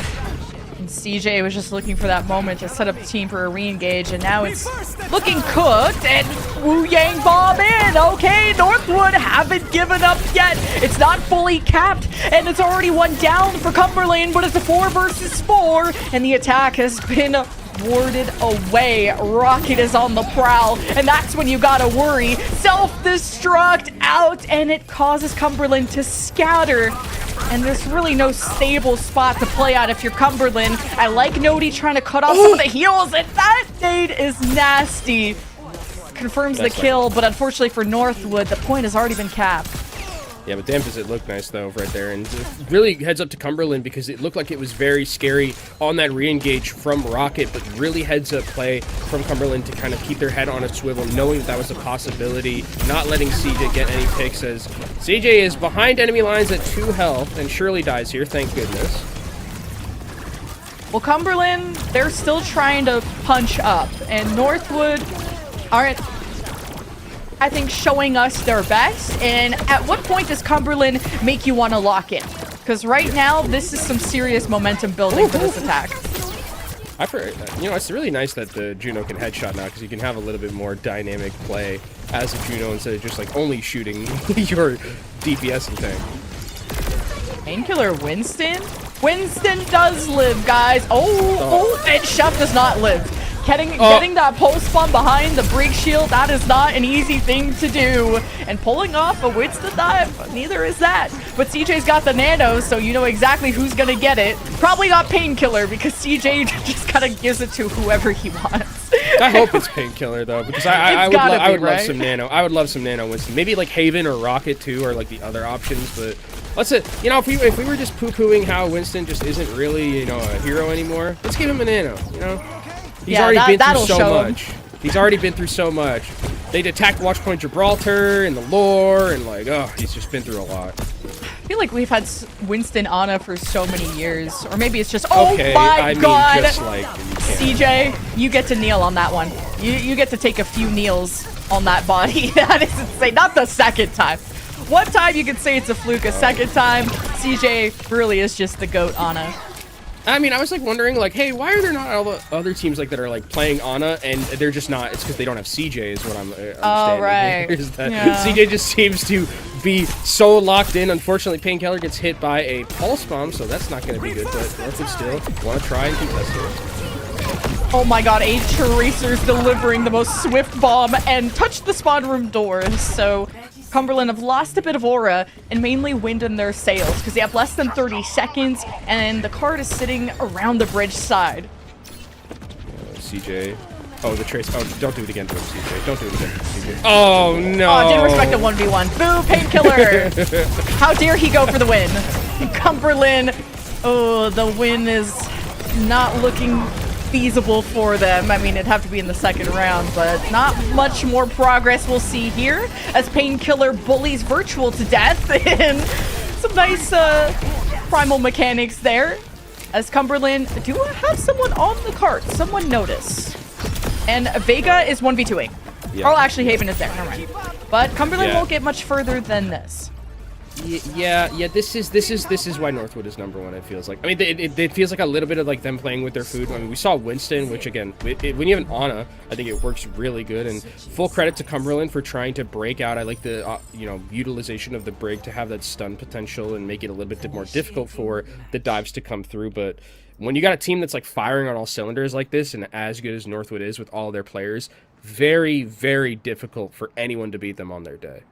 And CJ was just looking for that moment to set up the team for a re-engage, and now it's looking cooked, and Wu Yang bomb in. Okay, Northwood haven't given up yet. It's not fully capped, and it's already one down for Cumberland, but it's a 4 versus 4, and the attack has been warded away. Rocket is on the prowl, and that's when you gotta worry. Self-destruct out, and it causes Cumberland to scatter. And there's really no stable spot to play at if you're Cumberland. I like Nodi trying to cut off some of the heals, and that nade is nasty. Confirms the kill, but unfortunately for Northwood, the point has already been capped. Yeah, but damn does it look nice, though, right there. And really heads up to Cumberland because it looked like it was very scary on that re-engage from Rocket, but really heads up play from Cumberland to kind of keep their head on a swivel, knowing that was a possibility, not letting CJ get any picks, as CJ is behind enemy lines at 2 health and surely dies here, thank goodness. Well, Cumberland, they're still trying to punch up, and Northwood aren't, I think, showing us their best. And at what point does Cumberland make you want to lock in? Because right now, this is some serious momentum building for this attack. You know, it's really nice that the Juno can headshot now, because you can have a little bit more dynamic play as a Juno instead of just like only shooting your DPS and tank. Painkiller Winston? Winston does live, guys. Oh, and Chef does not live. Getting that pulse bomb behind the break shield, that is not an easy thing to do. And pulling off a Winston dive, neither is that. But CJ's got the nano, so you know exactly who's gonna get it. Probably not Painkiller, because CJ just kind of gives it to whoever he wants. I hope it's Painkiller, though, because I would love some nano. I would love some nano Winston. Maybe like Haven or Rocket too, or like the other options. But let's you know, if we were just poo-pooing how Winston just isn't really, you know, a hero anymore, let's give him a nano. You know. He's already been through so much. He's already been through so much. They'd attacked Watchpoint Gibraltar and the lore, and like, oh, he's just been through a lot. I feel like we've had Winston Ana for so many years, or maybe it's just okay, my God, mean, just like CJ, you get to kneel on that one. You get to take a few kneels on that body. That is insane. Not the second time. One time you can say it's a fluke. A second time, CJ really is just the GOAT Ana. I mean, I was like wondering, like, hey, why are there not all the other teams like that are like playing Ana, and they're just not? It's because they don't have CJ, is what I'm understanding. Oh, right. Is that CJ just seems to be so locked in. Unfortunately, Painkiller gets hit by a pulse bomb, so that's not going to be good. But Northwood still want to try and contest it. Oh my God, a Tracer's delivering the most swift bomb and touched the spawn room doors. So Cumberland have lost a bit of aura and mainly wind in their sails because they have less than 30 seconds and the cart is sitting around the bridge side. CJ. Oh, the trace. Oh, don't do it again to him, CJ. Don't do it again to him, CJ. Oh, no. Oh, didn't respect a 1v1. Boo, Painkiller. How dare he go for the win? Cumberland. Oh, the win is not looking feasible for them. I mean, it'd have to be in the second round, but not much more progress we'll see here as Painkiller bullies Virtual to death and some nice primal mechanics there as Cumberland do have someone on the cart. Someone notice. And Vega is 1v2ing. Yeah. Oh, actually, Haven is there. Never mind. But Cumberland won't get much further than this. Yeah. This is why Northwood is #1. It feels like. I mean, it feels like a little bit of like them playing with their food. I mean, we saw Winston, which again, when you have an Ana, I think it works really good. And full credit to Cumberland for trying to break out. I like the utilization of the brig to have that stun potential and make it a little bit more difficult for the dives to come through. But when you got a team that's like firing on all cylinders like this, and as good as Northwood is with all their players, very, very difficult for anyone to beat them on their day.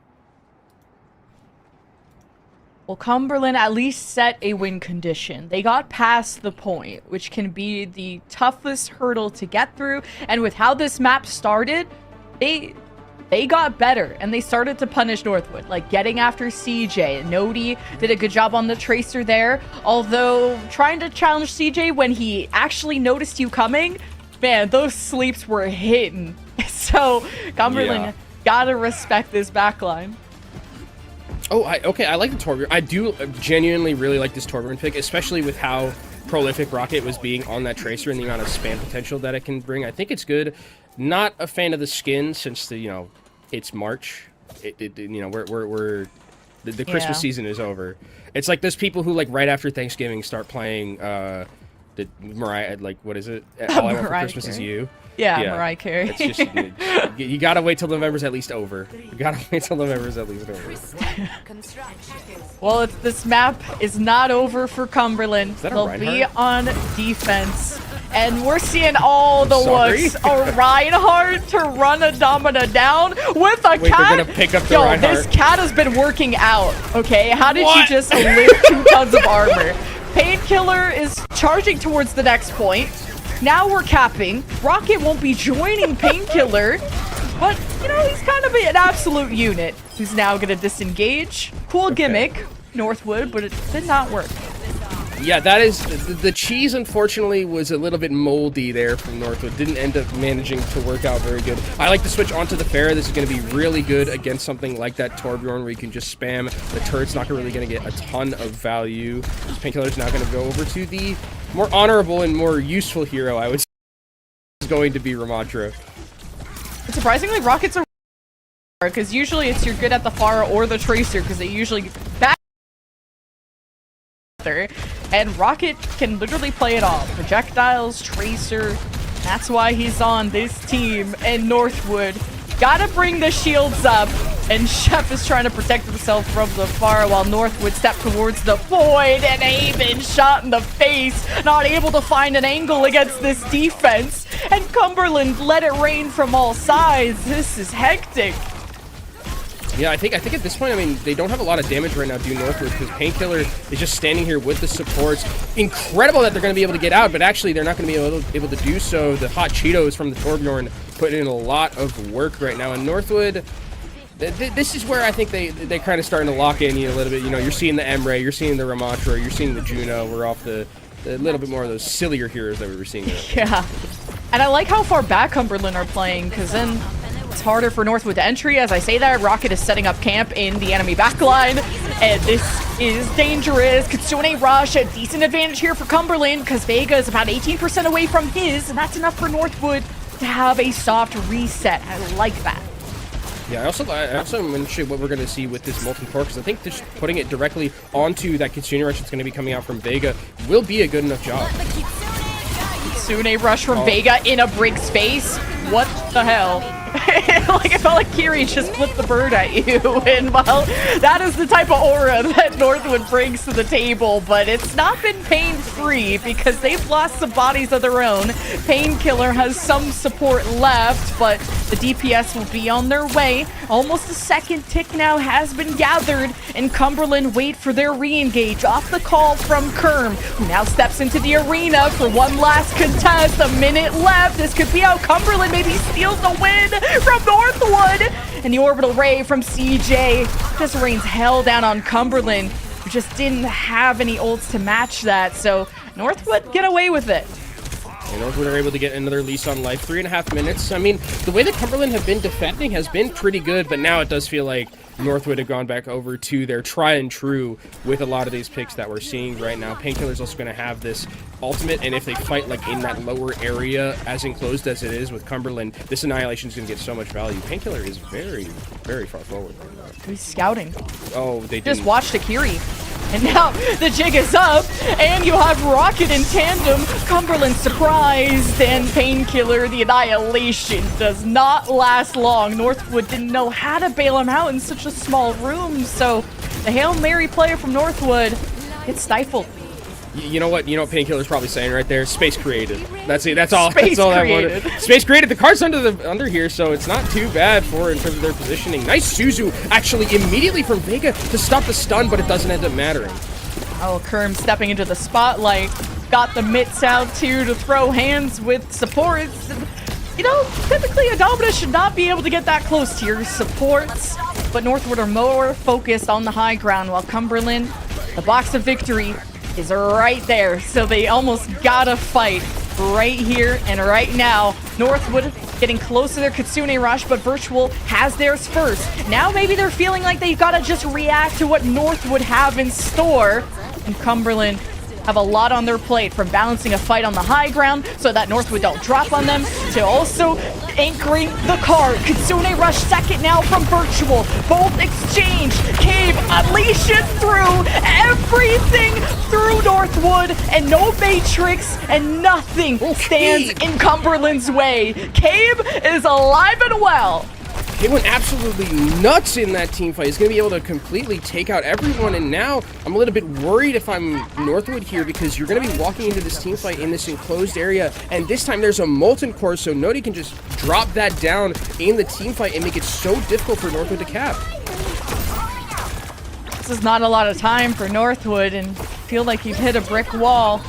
Well, Cumberland at least set a win condition. They got past the point, which can be the toughest hurdle to get through. And with how this map started, they got better and they started to punish Northwood, like getting after CJ. Nodi did a good job on the Tracer there, although trying to challenge CJ when he actually noticed you coming, man, those sleeps were hitting. So Cumberland gotta respect this backline. Oh, okay, I like the Torbjorn. I do genuinely really like this Torbjorn pick, especially with how prolific Rocket was being on that Tracer and the amount of spam potential that it can bring. I think it's good. Not a fan of the skin since it's March. We're the Christmas season is over. It's like those people who like right after Thanksgiving start playing the Mariah, like what is it? All I Want for Christmas Is You. Yeah, Mariah Carey. It's just, you gotta wait till November's at least over. You gotta wait till November's at least over. Well, this map is not over for Cumberland. They'll Reinhardt? be on defense. And we're seeing all the looks. A Reinhardt to run a Domina down with a cat. They're gonna pick up the Reinhardt. This cat has been working out, okay? How did you just lift 2 tons of armor? Painkiller is charging towards the next point. Now we're capping. Rocket won't be joining Painkiller, but, he's kind of an absolute unit who's now going to disengage. Cool gimmick, Northwood, but it did not work. Yeah, that is... The cheese, unfortunately, was a little bit moldy there from Northwood. Didn't end up managing to work out very good. I like to switch onto the Pharah. This is going to be really good against something like that Torbjorn where you can just spam. The turret's not really going to get a ton of value. Painkiller's now going to go over to the more honorable and more useful hero, I would say, is going to be Ramadra. Surprisingly, Rockets are because usually it's you're good at the Pharah or the Tracer because they usually back. And Rocket can literally play it all. Projectiles, Tracer. That's why he's on this team. And Northwood gotta bring the shields up. And Chef is trying to protect himself from the Pharah while Northwood stepped towards the void. And Aben shot in the face. Not able to find an angle against this defense. And Cumberland let it rain from all sides. This is hectic. Yeah, I think at this point, I mean, they don't have a lot of damage right now due Northwood because Painkiller is just standing here with the supports. Incredible that they're going to be able to get out, but actually they're not going to be able to do so. The hot Cheetos from the Torbjorn put in a lot of work right now. And Northwood, this is where I think they kind of starting to lock in you a little bit. You're seeing the Emre, you're seeing the Ramattra, you're seeing the Juno. We're off the little bit more of those sillier heroes that we were seeing there. Yeah. And I like how far back Cumberland are playing because then it's harder for Northwood to entry. As I say that, Rocket is setting up camp in the enemy backline, and this is dangerous. Kitsune rush, a decent advantage here for Cumberland because Vega is about 18% away from his, and that's enough for Northwood to have a soft reset. I like that. Yeah, I also mentioned what we're going to see with this Molten Core, because I think just putting it directly onto that Kitsune rush that's going to be coming out from Vega will be a good enough job. Kitsune rush from Vega in a brick space? What the hell? Like, it felt like Kiri just flipped the bird at you. And, well, that is the type of aura that Northwood brings to the table. But it's not been pain-free because they've lost some bodies of their own. Painkiller has some support left, but the DPS will be on their way. Almost a second tick now has been gathered, and Cumberland wait for their re-engage off the call from Kerm, who now steps into the arena for one last contest. A minute left. This could be how Cumberland maybe steals the win from Northwood. And the orbital ray from CJ just rains hell down on Cumberland, who just didn't have any ults to match that. So Northwood get away with it. And Northwood are able to get another lease on life. 3.5 minutes. I mean, the way that Cumberland have been defending has been pretty good, but now it does feel like Northwood have gone back over to their try and true with a lot of these picks that we're seeing right now. Painkiller's also going to have this ultimate, and if they fight like in that lower area, as enclosed as it is with Cumberland, this Annihilation is going to get so much value. Painkiller is very, very far forward right now. He's scouting. Oh, they just didn't. watched Akiri. And now the jig is up, and you have Rocket in tandem. Cumberland surprised, and Painkiller, the Annihilation does not last long. Northwood didn't know how to bail him out in such a small room, so the Hail Mary player from Northwood gets stifled. You know what Painkiller's probably saying right there? Space created. That's it. That's all. Space that's all created. Space created. The card's under here, so it's not too bad for in terms of their positioning. Nice Suzu actually immediately from Vega to stop the stun, but it doesn't end up mattering. Oh, Kerm stepping into the spotlight. Got the mitts out too to throw hands with supports. You know, typically a Domina should not be able to get that close to your supports, but Northwood are more focused on the high ground, while Cumberland, the box of victory, is right there. So they almost gotta fight right here and right now. Northwood getting close to their Kitsune rush, but Virtual has theirs first. Now maybe they're feeling like they've gotta just react to what Northwood have in store, and Cumberland have a lot on their plate, from balancing a fight on the high ground so that Northwood don't drop on them, to also anchoring the card. Kitsune rush second now from Virtual. Both exchange. Cave unleashes through everything through Northwood, and no Matrix, and nothing stands in Cumberland's way. Cave is alive and well. He went absolutely nuts in that team fight. He's going to be able to completely take out everyone, and now I'm a little bit worried if I'm Northwood here, because you're going to be walking into this team fight in this enclosed area, and this time there's a Molten Core, so Nodi can just drop that down in the team fight and make it so difficult for Northwood to cap. This is not a lot of time for Northwood, and feel like you've hit a brick wall.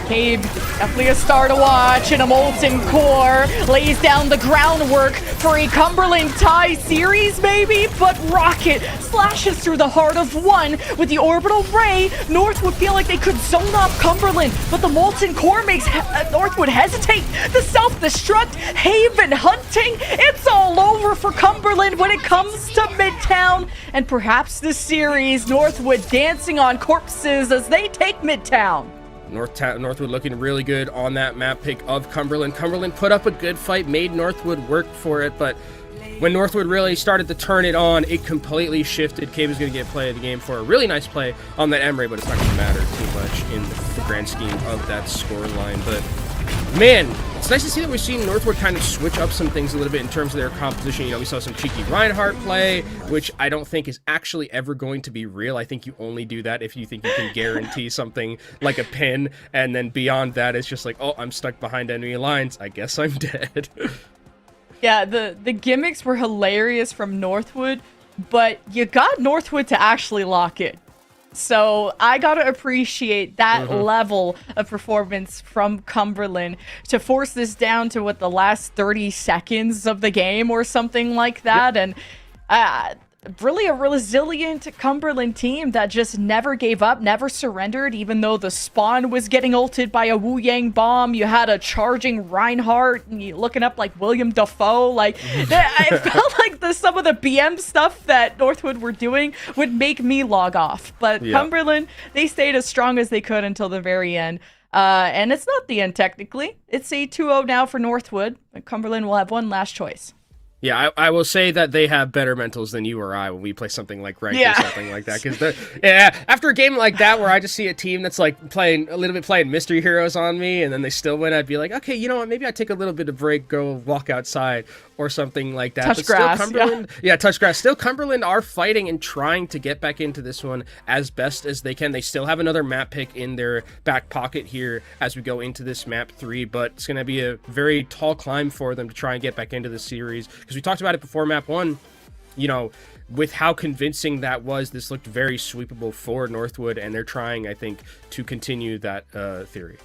Cave, definitely a star to watch, and a Molten Core lays down the groundwork for a Cumberland tie series, maybe, but Rocket slashes through the heart of one with the Orbital Ray. Northwood feel like they could zone off Cumberland, but the Molten Core makes Northwood hesitate. The self-destruct, Haven hunting, it's all over for Cumberland when it comes to Midtown, and perhaps this series, Northwood dancing on corpses as they take Midtown. Northwood looking really good on that map pick of Cumberland. Cumberland put up a good fight, made Northwood work for it, but when Northwood really started to turn it on, it completely shifted. Cave is going to get play of the game for a really nice play on that Emery, but it's not going to matter too much in the grand scheme of that score line. But man, it's nice to see that we're seeing Northwood kind of switch up some things a little bit in terms of their composition. You know, we saw some cheeky Reinhardt play, which I don't think is actually ever going to be real. I think you only do that if you think you can guarantee something like a pin, and then beyond that, it's just like, oh, I'm stuck behind enemy lines. I guess I'm dead. Yeah, the gimmicks were hilarious from Northwood, but you got Northwood to actually lock it. So I gotta appreciate that level of performance from Cumberland to force this down to what, the last 30 seconds of the game or something like that. Yep. And really a resilient Cumberland team that just never gave up, never surrendered, even though the spawn was getting ulted by a Wu Yang bomb. You had a charging Reinhardt and you looking up like William Dafoe. Like, I felt like some of the BM stuff that Northwood were doing would make me log off. But yeah, Cumberland, they stayed as strong as they could until the very end. And it's not the end technically. It's a 2-0 now for Northwood. Cumberland will have one last choice. Yeah, I will say that they have better mentals than you or I when we play something like Racket or something like that. Because after a game like that where I just see a team that's like playing mystery heroes on me and then they still win, I'd be like, okay, you know what? Maybe I take a little bit of break, go walk outside or something like that. Touch grass. Cumberland, touch grass. Still, Cumberland are fighting and trying to get back into this one as best as they can. They still have another map pick in their back pocket here as we go into this map 3, but it's going to be a very tall climb for them to try and get back into the series. Because we talked about it before map 1, you know, with how convincing that was, this looked very sweepable for Northwood, and they're trying, I think, to continue that theory.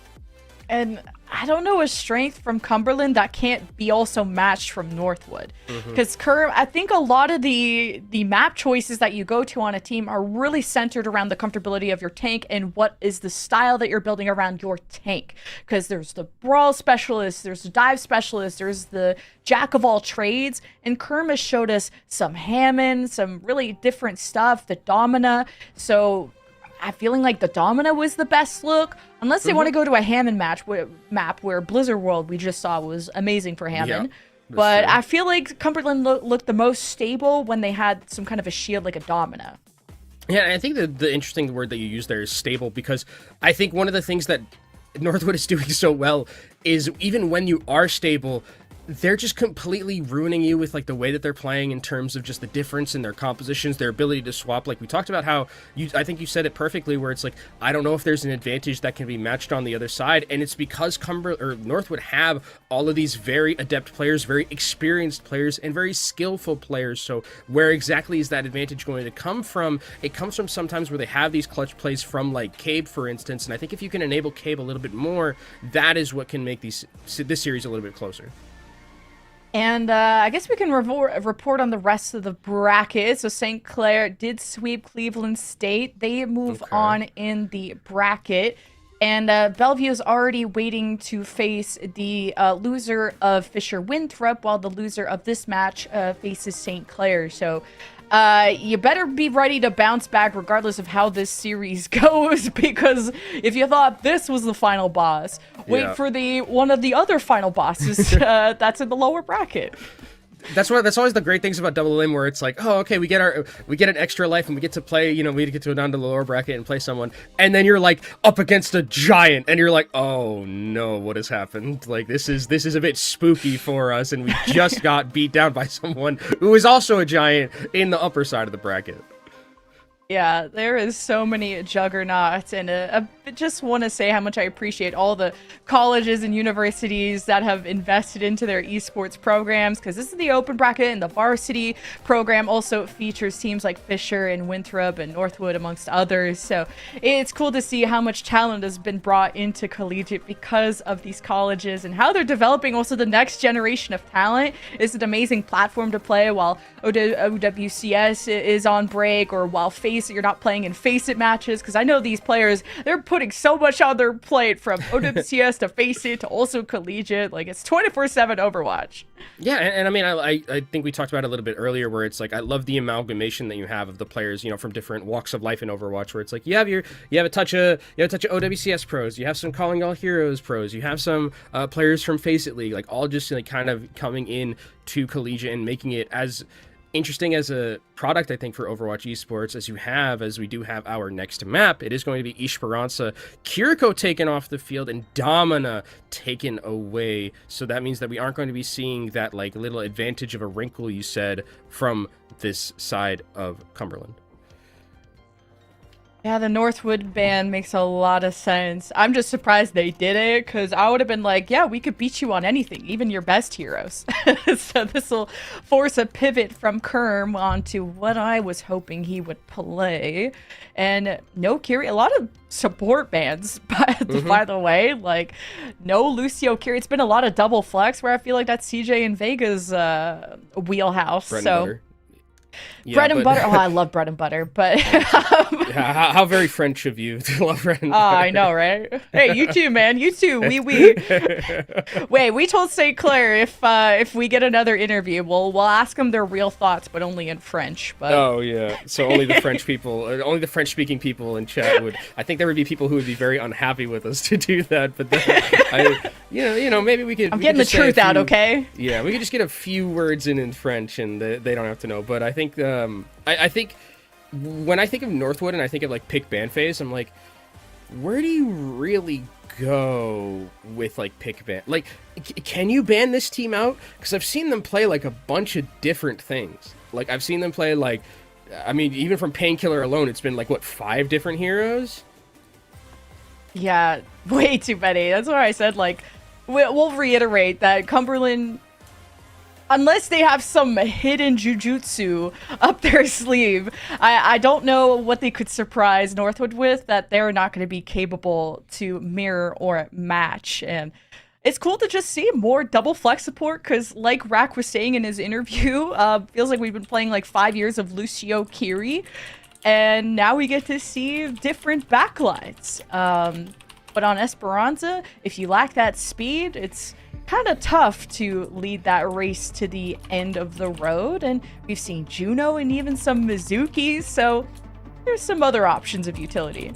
And I don't know a strength from Cumberland that can't be also matched from Northwood. Because I think a lot of the map choices that you go to on a team are really centered around the comfortability of your tank and what is the style that you're building around your tank. Because there's the brawl specialist, there's the dive specialist, there's the jack of all trades. And Kerm has showed us some Hammond, some really different stuff, the Domina. So I'm feeling like the Domina was the best look, unless they want to go to a Hammond map where Blizzard World we just saw was amazing for Hammond. Yeah, but true. I feel like Cumberland looked the most stable when they had some kind of a shield like a Domina. Yeah, I think the interesting word that you use there is stable, because I think one of the things that Northwood is doing so well is even when you are stable, they're just completely ruining you with like the way that they're playing in terms of just the difference in their compositions, their ability to swap. Like we talked about how I think you said it perfectly, where it's like, I don't know if there's an advantage that can be matched on the other side. And it's because Northwood have all of these very adept players, very experienced players, and very skillful players. So where exactly is that advantage going to come from? It comes from sometimes where they have these clutch plays from like Cabe, for instance. And I think if you can enable Cabe a little bit more, that is what can make this series a little bit closer. And I guess we can report on the rest of the bracket. So St. Clair did sweep Cleveland State. They move on in the bracket. And Bellevue is already waiting to face the loser of Fisher-Winthrop, while the loser of this match faces St. Clair. So you better be ready to bounce back regardless of how this series goes, because if you thought this was the final boss, wait for one of the other final bosses that's in the lower bracket. That's always the great things about Double Elim, where it's like, oh, okay, we get an extra life and we get to play, we get to go down to the lower bracket and play someone, and then you're like up against a giant and you're like, oh no, what has happened? Like this is a bit spooky for us, and we just got beat down by someone who is also a giant in the upper side of the bracket. Yeah, there is so many juggernauts, and I just want to say how much I appreciate all the colleges and universities that have invested into their esports programs, because this is the open bracket, and the varsity program also features teams like Fisher and Winthrop and Northwood, amongst others. So it's cool to see how much talent has been brought into collegiate because of these colleges, and how they're developing also the next generation of talent. It's an amazing platform to play while OWCS is on break, or while you're not playing in Face-It matches, because I know these players, they're putting so much on their plate, from OWCS to Face-It to also Collegiate. Like, it's 24/7 Overwatch. Yeah, and I mean, I think we talked about it a little bit earlier, where it's like, I love the amalgamation that you have of the players, from different walks of life in Overwatch, where it's like you have a touch of OWCS pros, you have some Calling All Heroes pros, you have some players from Face-It League, like all just like kind of coming in to Collegiate and making it as interesting as a product, I think, for Overwatch Esports as we do have our next map. It is going to be Esperanca, Kiriko taken off the field, and Domina taken away. So that means that we aren't going to be seeing that like little advantage of a wrinkle, you said, from this side of Cumberland. Yeah, the Northwood ban makes a lot of sense. I'm just surprised they did it, because I would have been like, yeah, we could beat you on anything, even your best heroes. So this will force a pivot from Kerm onto what I was hoping he would play. And no Kiri, a lot of support bans, by the way. Like, no Lucio Kiri. It's been a lot of double flex, where I feel like that's CJ and Vega's wheelhouse. Bread and butter. Oh, I love bread and butter, but how very French of you to love bread and butter. I know, right? Hey, you too, man. You too. We. Wait, we told St. Clair if we get another interview, we'll ask them their real thoughts, but only in French. But oh yeah, so only the French people, only the French-speaking people in chat would. I think there would be people who would be very unhappy with us to do that. But then, maybe we could. I'm getting the truth out, okay? Yeah, we could just get a few words in French, and they don't have to know. But I think I think when I think of Northwood and I think of like pick ban phase, I'm like, where do you really go with like pick ban? Like, can you ban this team out? Because I've seen them play like a bunch of different things. Like, I've seen them play like, I mean, even from Painkiller alone, it's been like, what, 5 different heroes? Yeah, way too many. That's why I said, like, we'll reiterate that Cumberland, unless they have some hidden jujutsu up their sleeve, I don't know what they could surprise Northwood with that they're not going to be capable to mirror or match. And it's cool to just see more double flex support, because like Rack was saying in his interview, feels like we've been playing like 5 years of Lucio Kiri, and now we get to see different backlines. But on Esperanca, if you lack that speed, it's kind of tough to lead that race to the end of the road. And we've seen Juno and even some Mizukis, so there's some other options of utility.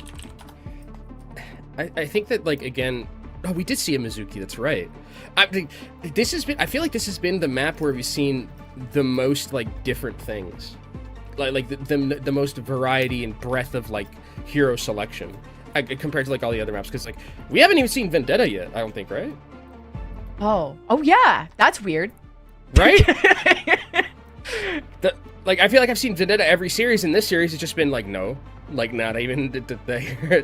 I think that, like, again, we did see a Mizuki, that's right. I feel like this has been the map where we've seen the most like different things, like the most variety and breadth of like hero selection compared to like all the other maps, because like we haven't even seen Vendetta yet, I don't think, right? Oh yeah, that's weird. Right? Like, I feel like I've seen Vendetta every series. In this series, it's just been like, no. Like, not even the hero.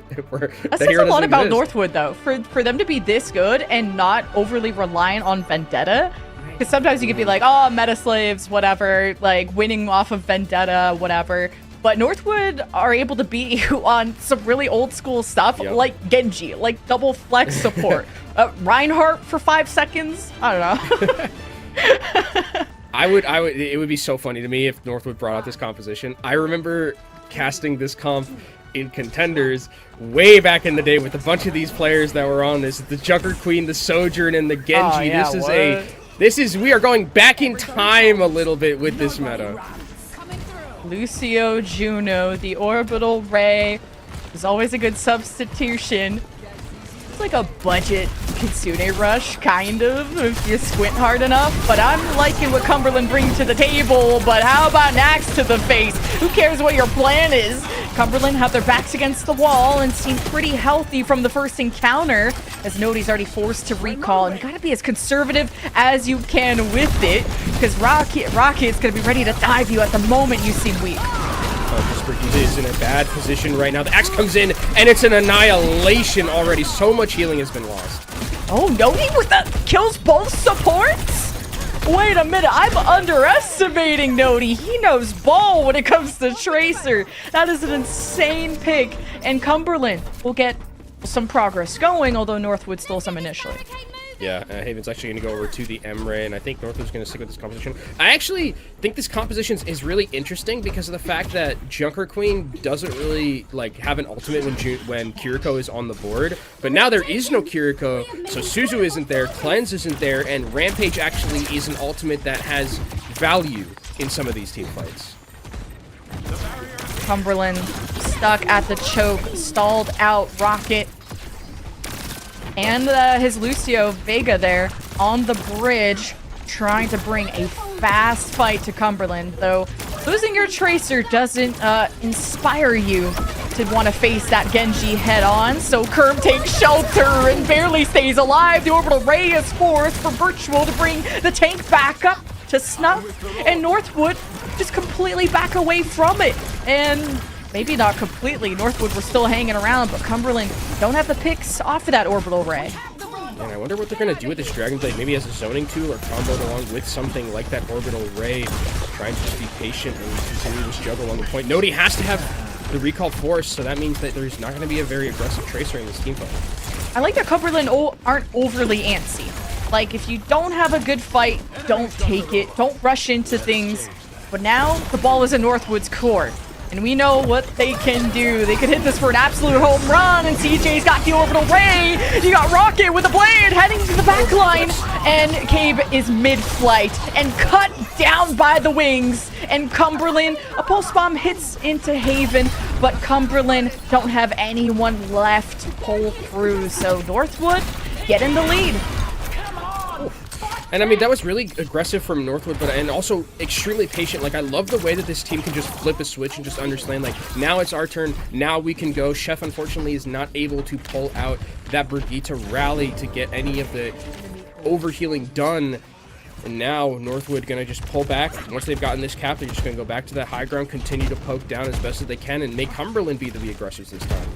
That says a lot about Northwood, though. For them to be this good and not overly reliant on Vendetta. Because sometimes you could be like, oh, meta slaves, whatever, like winning off of Vendetta, whatever. But Northwood are able to beat you on some really old school stuff, like Genji, like double flex support. Reinhardt for 5 seconds? I don't know. It would be so funny to me if Northwood brought out this composition. I remember casting this comp in Contenders way back in the day with a bunch of these players that were on this. The Junker Queen, the Sojourn, and the Genji. We are going back in time a little bit with this meta. Lucio, Juno, the Orbital Ray is always a good substitution. It's like a budget Kitsune Rush, kind of, if you squint hard enough. But I'm liking what Cumberland brings to the table. But how about an axe to the face? Who cares what your plan is? Cumberland have their backs against the wall and seem pretty healthy from the first encounter, as Nodi's already forced to recall. And you gotta be as conservative as you can with it, because Rocket's gonna be ready to dive you at the moment you seem weak. He is in a bad position right now. The axe comes in, and it's an annihilation already. So much healing has been lost. Oh, Nodi with that kills both supports? Wait a minute, I'm underestimating Nodi. He knows ball when it comes to Tracer. That is an insane pick. And Cumberland will get some progress going, although Northwood stole some initially. Yeah, Haven's actually going to go over to the M-Ray, and I think Northwood's going to stick with this composition. I actually think this composition is really interesting because of the fact that Junker Queen doesn't really have an ultimate when Kiriko is on the board. But now there is no Kiriko, so Suzu isn't there, Cleanse isn't there, and Rampage actually is an ultimate that has value in some of these team fights. Cumberland stuck at the choke, stalled out Rocket. And his Lucio Vega there on the bridge, trying to bring a fast fight to Cumberland. Though losing your Tracer doesn't inspire you to want to face that Genji head on. So Kerm takes shelter and barely stays alive. The Orbital Ray is forced for Virtual to bring the tank back up to snuff. And Northwood just completely back away from it. And maybe not completely. Northwood was still hanging around, but Cumberland don't have the picks off of that Orbital Ray. And I wonder what they're going to do with this Dragon Blade, maybe as a zoning tool or comboed along with something like that Orbital Ray, trying to just be patient and continue this juggle along the point. Nodi has to have the recall force, so that means that there's not going to be a very aggressive Tracer in this team fight. I like that Cumberland aren't overly antsy. Like, if you don't have a good fight, don't take it. Don't rush into things. But now, the ball is in Northwood's court. And we know what they can do. They could hit this for an absolute home run, and CJ's got the Orbital Ray. You got Rocket with the blade heading to the back line, and Cabe is mid-flight and cut down by the wings. And Cumberland, a pulse bomb hits into Haven, but Cumberland don't have anyone left to pull through. So Northwood get in the lead. And I mean, that was really aggressive from Northwood, and also extremely patient. Like, I love the way that this team can just flip a switch and just understand, like, now it's our turn, now we can go. Chef, unfortunately, is not able to pull out that Brigitte rally to get any of the overhealing done. And now Northwood gonna just pull back. Once they've gotten this cap, they're just gonna go back to that high ground, continue to poke down as best as they can, and make Cumberland be the aggressors this time.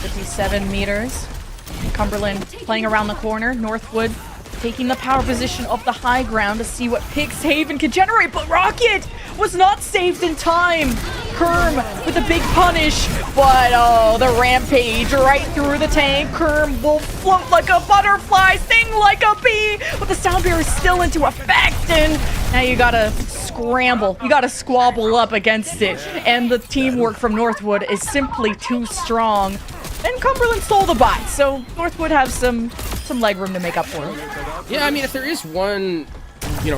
57 meters. Cumberland playing around the corner. Northwood taking the power position of the high ground to see what picks Haven can generate, but Rocket was not saved in time. Kerm with a big punish, but oh, the Rampage right through the tank. Kerm will float like a butterfly, sting like a bee, but the sound barrier is still into effect, and now you gotta scramble. You gotta squabble up against it, and the teamwork from Northwood is simply too strong. And Cumberland stole the bot, so Northwood have some leg room to make up for it. Yeah, I mean, if there is one,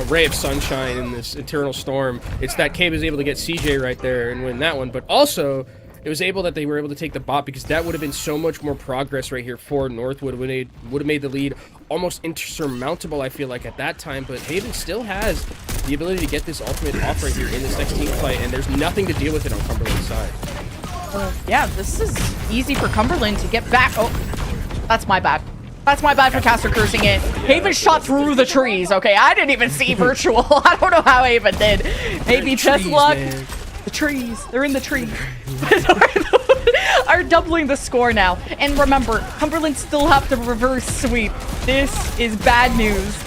ray of sunshine in this eternal storm, it's that Cabe is able to get CJ right there and win that one. But also, it was they were able to take the bot, because that would have been so much more progress right here for Northwood. Would have made the lead almost insurmountable, I feel like, at that time. But Haven still has the ability to get this ultimate off right here in this next team fight, and there's nothing to deal with it on Cumberland's side. Yeah, this is easy for Cumberland to get back. Oh, that's my bad. That's my bad for caster cursing it. Haven shot through the trees, okay? I didn't even see virtual. I don't know how Haven did. Maybe just luck. Man. The trees. They're in the trees. Are doubling the score now. And remember, Cumberland still have to reverse sweep. This is bad news.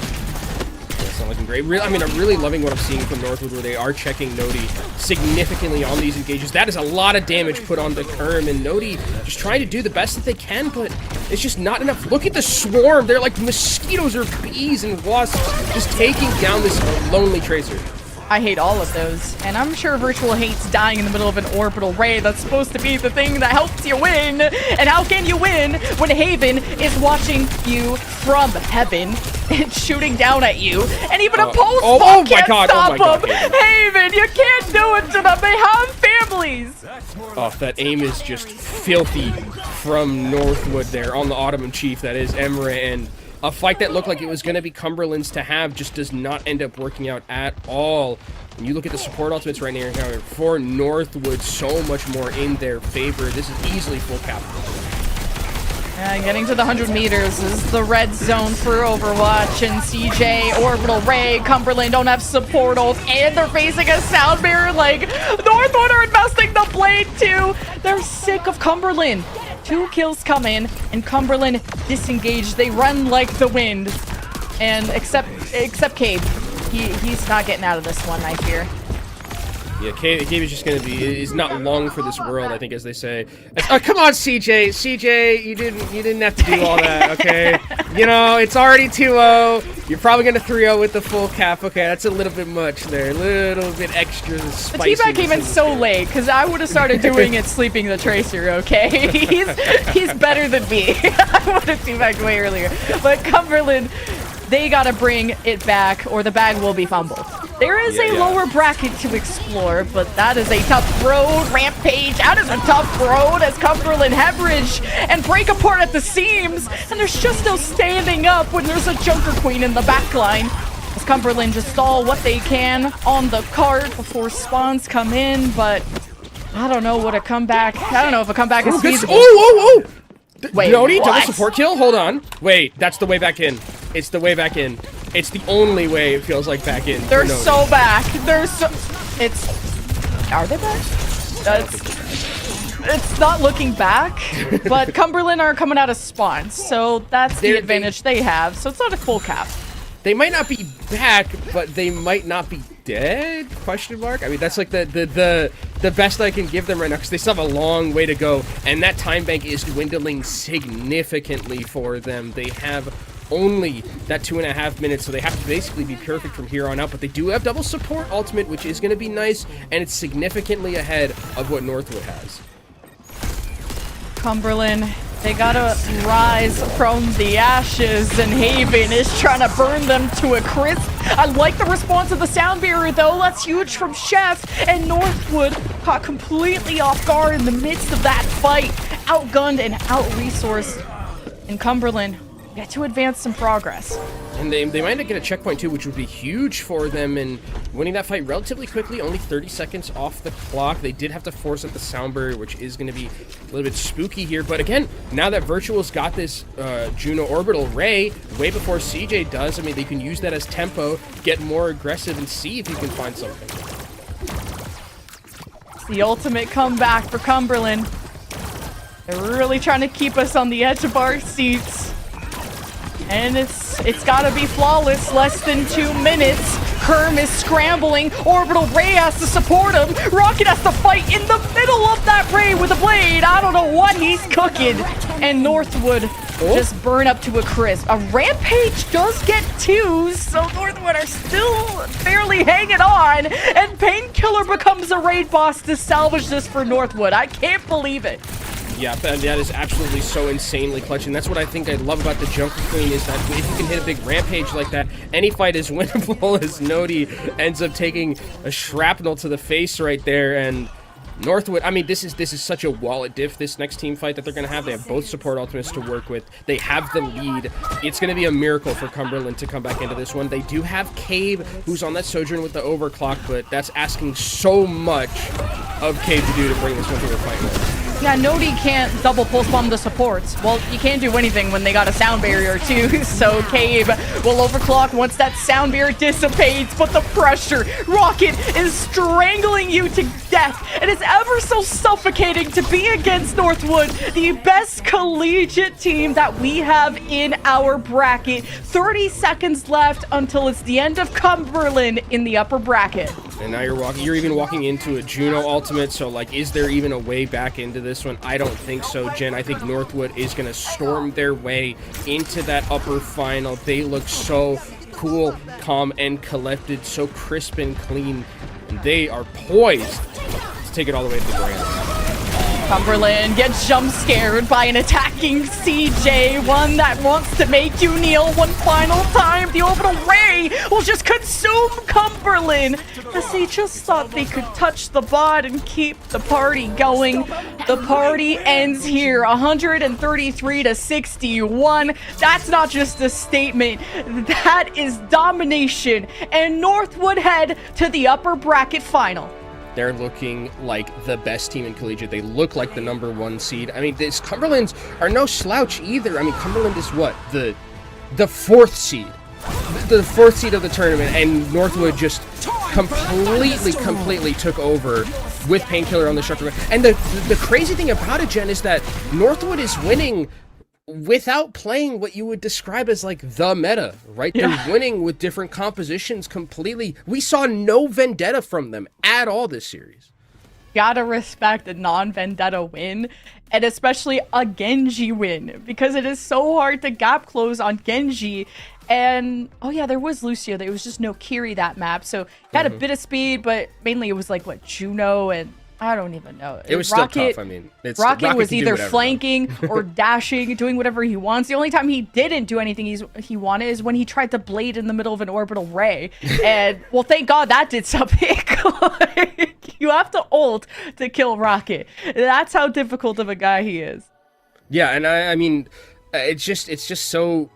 It's not looking great. I mean, I'm really loving what I'm seeing from Northwood, where they are checking Nodi significantly on these engages. That is a lot of damage put on the Kerm, and Nodi just trying to do the best that they can, but it's just not enough. Look at the swarm. They're like mosquitoes or bees and wasps just taking down this lonely Tracer. I hate all of those, and I'm sure Virtual hates dying in the middle of an orbital ray that's supposed to be the thing that helps you win. And how can you win when Haven is watching you from heaven and shooting down at you, and even a post can't stop them? Haven, you can't do it to them. They have families. Oh, that aim is just filthy from Northwood there on the Ottoman Chief. That is Emre, and a fight that looked like it was going to be Cumberland's to have just does not end up working out at all. When you look at the support ultimates right now for Northwood, so much more in their favor. This is easily full cap. Getting to the 100 meters is the red zone for Overwatch, and CJ, Orbital Ray, Cumberland don't have support ult, and they're facing a sound mirror. Like, Northwood are investing the blade too. They're sick of Cumberland. 2 kills come in, and Cumberland disengaged. They run like the wind, and except Cabe, he's not getting out of this one, I fear. Yeah, Cabe is just gonna be. He's not long for this world, I think, as they say. Oh, come on, CJ. CJ, you didn't have to do all that, okay? You know, it's already 2-0. You're probably gonna 3-0 with the full cap. Okay, that's a little bit much there. A little bit extra spicy. The teabag came in so late, because I would have started doing it sleeping the Tracer, okay? He's better than me. I would have teabagged way earlier. But Cumberland, they gotta bring it back, or the bag will be fumbled. There is a lower bracket to explore, but that is a tough road. Rampage, that is a tough road as Cumberland hemorrhage and break apart at the seams. And there's just no standing up when there's a Joker Queen in the backline. As Cumberland just stall what they can on the cart before spawns come in, but I don't know what a comeback. I don't know if a comeback is feasible. Oh! Wait, Nodi, double what? support kill? Hold on. Wait, that's the way back in. It's the way back in. It's the only way it feels like back in. They're so back. They're so... Are they back? It's not looking back, but Cumberland are coming out of spawns, so that's the advantage they have. So it's not a full cap. They might not be back, but they might not be dead? Question mark. I mean, that's like the best I can give them right now, because they still have a long way to go, and that time bank is dwindling significantly for them. They have only that 2.5 minutes, so they have to basically be perfect from here on out, but they do have double support ultimate, which is going to be nice, and it's significantly ahead of what Northwood has. Cumberland, they gotta rise from the ashes, and Haven is trying to burn them to a crisp. I like the response of the sound barrier though. That's huge from Chef, and Northwood caught completely off guard in the midst of that fight, outgunned and out-resourced, and Cumberland get to advance some progress. And they might get a checkpoint too, which would be huge for them, and winning that fight relatively quickly, only 30 seconds off the clock. They did have to force up the sound barrier, which is going to be a little bit spooky here. But again, now that Virtual's got this Juno Orbital Ray way before CJ does, I mean, they can use that as tempo, get more aggressive, and see if you can find something. The ultimate comeback for Cumberland. They're really trying to keep us on the edge of our seats. And it's gotta be flawless. Less than 2 minutes. Kerm is scrambling. Orbital Ray has to support him. Rocket has to fight in the middle of that Ray with a blade. I don't know what he's cooking. And Northwood just burn up to a crisp. A Rampage does get 2, so Northwood are still barely hanging on. And Painkiller becomes a raid boss to salvage this for Northwood. I can't believe it. Yeah, that is absolutely so insanely clutch, and that's what I think I love about the Joker Queen, is that if you can hit a big rampage like that, any fight is winnable, as Nodi ends up taking a shrapnel to the face right there. And Northwood, I mean, this is such a wallet diff, this next team fight that they're going to have. They have both support ultimates to work with. They have the lead. It's going to be a miracle for Cumberland to come back into this one. They do have Cabe, who's on that Sojourn with the overclock, but that's asking so much of Cabe to do to bring this one to a fight with. Yeah, Nodi can't double pulse bomb the supports. Well, you can't do anything when they got a sound barrier too, so Cabe will overclock once that sound barrier dissipates, but the pressure, Rocket is strangling you to death. It is ever so suffocating to be against Northwood, the best collegiate team that we have in our bracket. 30 seconds left until it's the end of Cumberland in the upper bracket. And now you're even walking into a Juno ultimate, so like, is there even a way back into this one? I don't think so, Jen. I think Northwood is going to storm their way into that upper final. They look so cool, calm, and collected, so crisp and clean. And they are poised to take it all the way to the grand. Cumberland gets jump scared by an attacking CJ, one that wants to make you kneel one final time. The orbital ray will just consume Cumberland as they just thought they could touch the bot and keep the party going. The party ends here, 133 to 61. That's not just a statement, that is domination. And Northwood head to the upper bracket final. They're looking like the best team in Collegiate. They look like the #1 seed. I mean, these Cumberlands are no slouch either. I mean, Cumberland is what? The 4th seed. The 4th seed of the tournament, and Northwood just completely took over with Painkiller on the structure. And the crazy thing about it, Jen, is that Northwood is winning without playing what you would describe as like the meta, right? Yeah. They're winning with different compositions completely. We saw no vendetta from them at all this series. Gotta respect a non-vendetta win, and especially a Genji win, because it is so hard to gap close on Genji. And oh yeah, there was Lucio. There was just no Kiri that map, so he had a bit of speed, but mainly it was like what, Juno, and I don't even know. It was Rocket, still tough. I mean, Rocket was can do either whatever, flanking or dashing, doing whatever he wants. The only time he didn't do anything he wanted is when he tried to blade in the middle of an orbital ray. And well, thank God that did something. Like, you have to ult to kill Rocket. That's how difficult of a guy he is. Yeah, and I mean, it's just so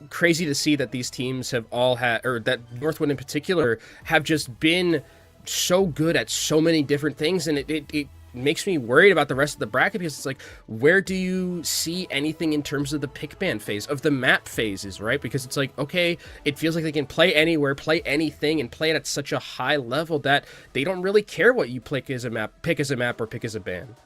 crazy to see that these teams have all had, or that Northwood in particular, have just been so good at so many different things, and it makes me worried about the rest of the bracket, because it's like, where do you see anything in terms of the pick ban phase, of the map phases, right? Because it's like, okay, it feels like they can play anywhere, play anything, and play it at such a high level that they don't really care what you pick as a map, or pick as a ban.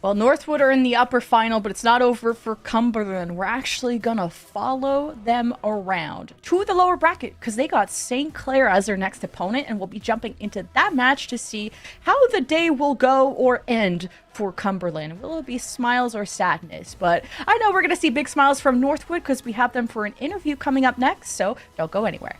Well, Northwood are in the upper final, but it's not over for Cumberland. We're actually gonna follow them around to the lower bracket because they got St. Clair as their next opponent, and we'll be jumping into that match to see how the day will go or end for Cumberland. Will it be smiles or sadness? But I know we're gonna see big smiles from Northwood because we have them for an interview coming up next, so don't go anywhere.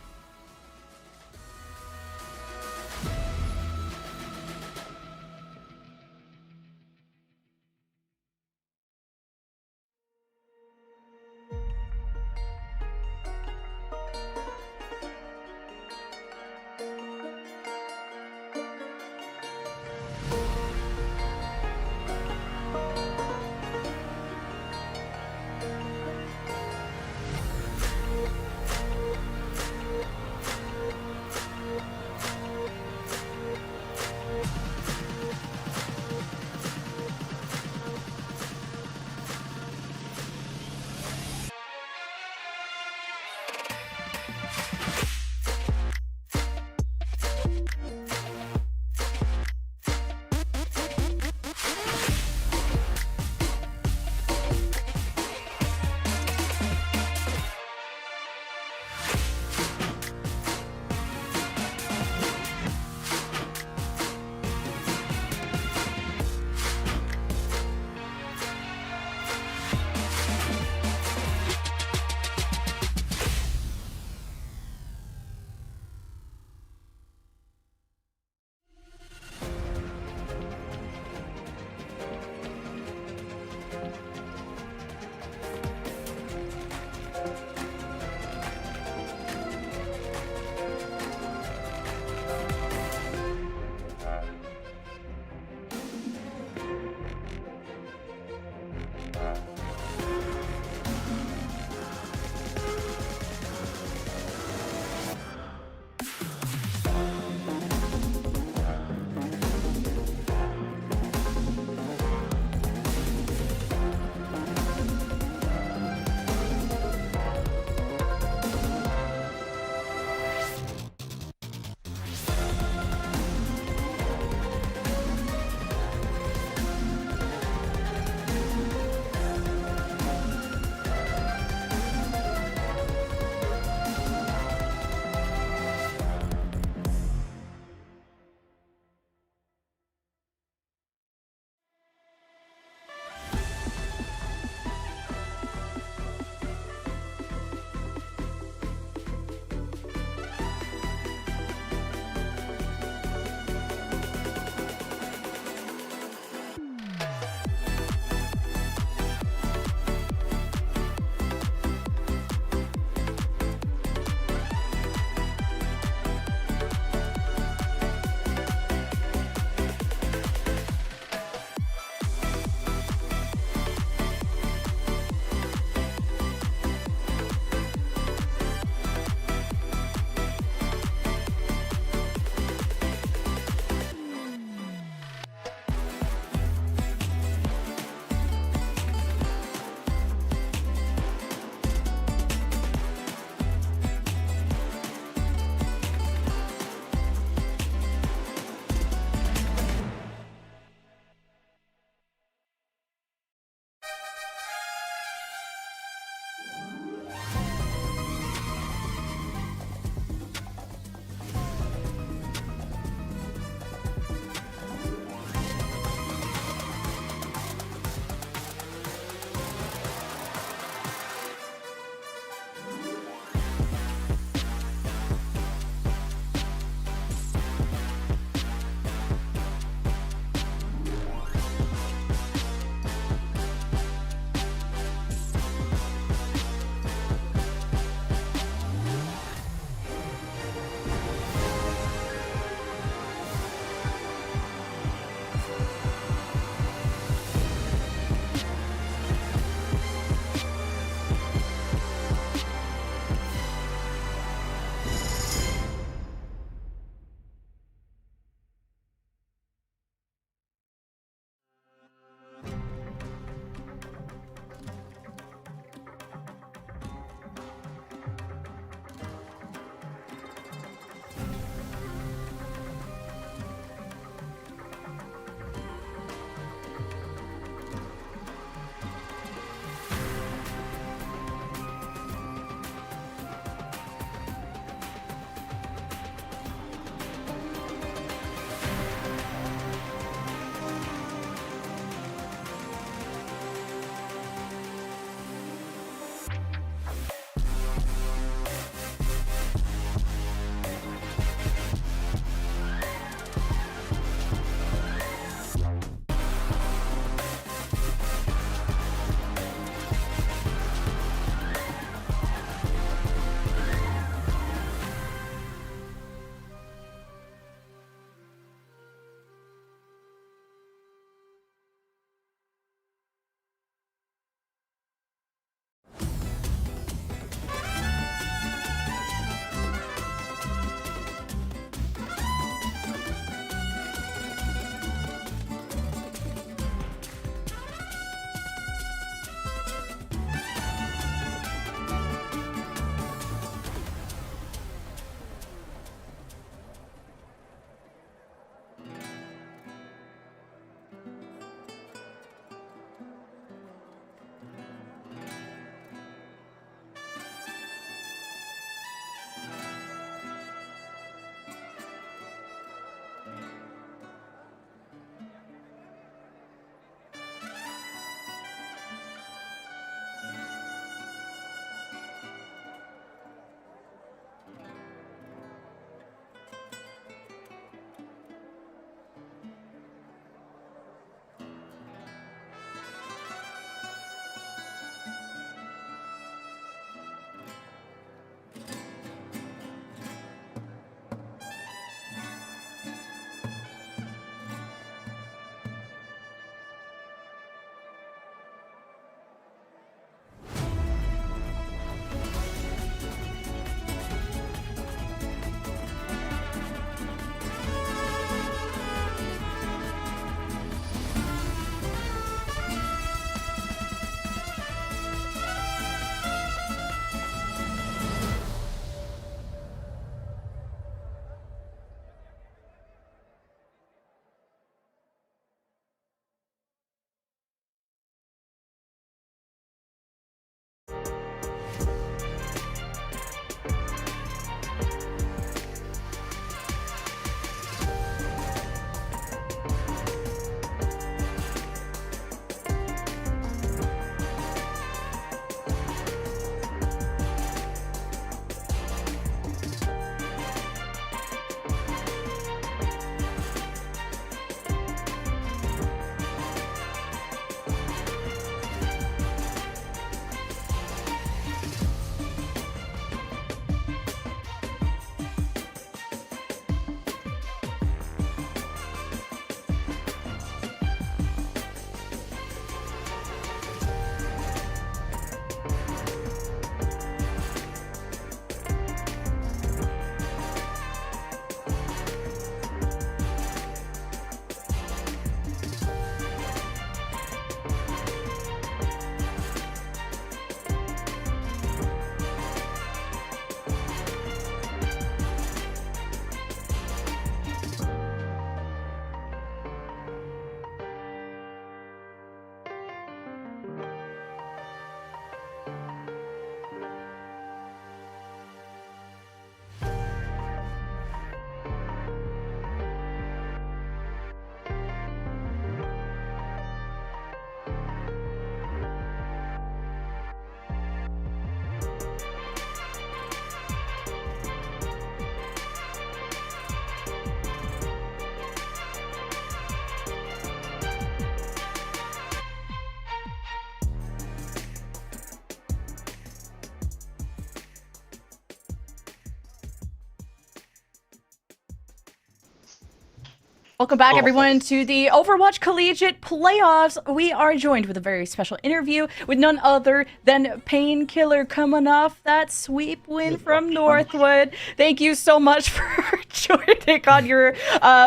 Welcome back, everyone, to the Overwatch Collegiate playoffs. We are joined with a very special interview with none other than Painkiller, coming off that sweep win from Northwood. Thank you so much for joining on your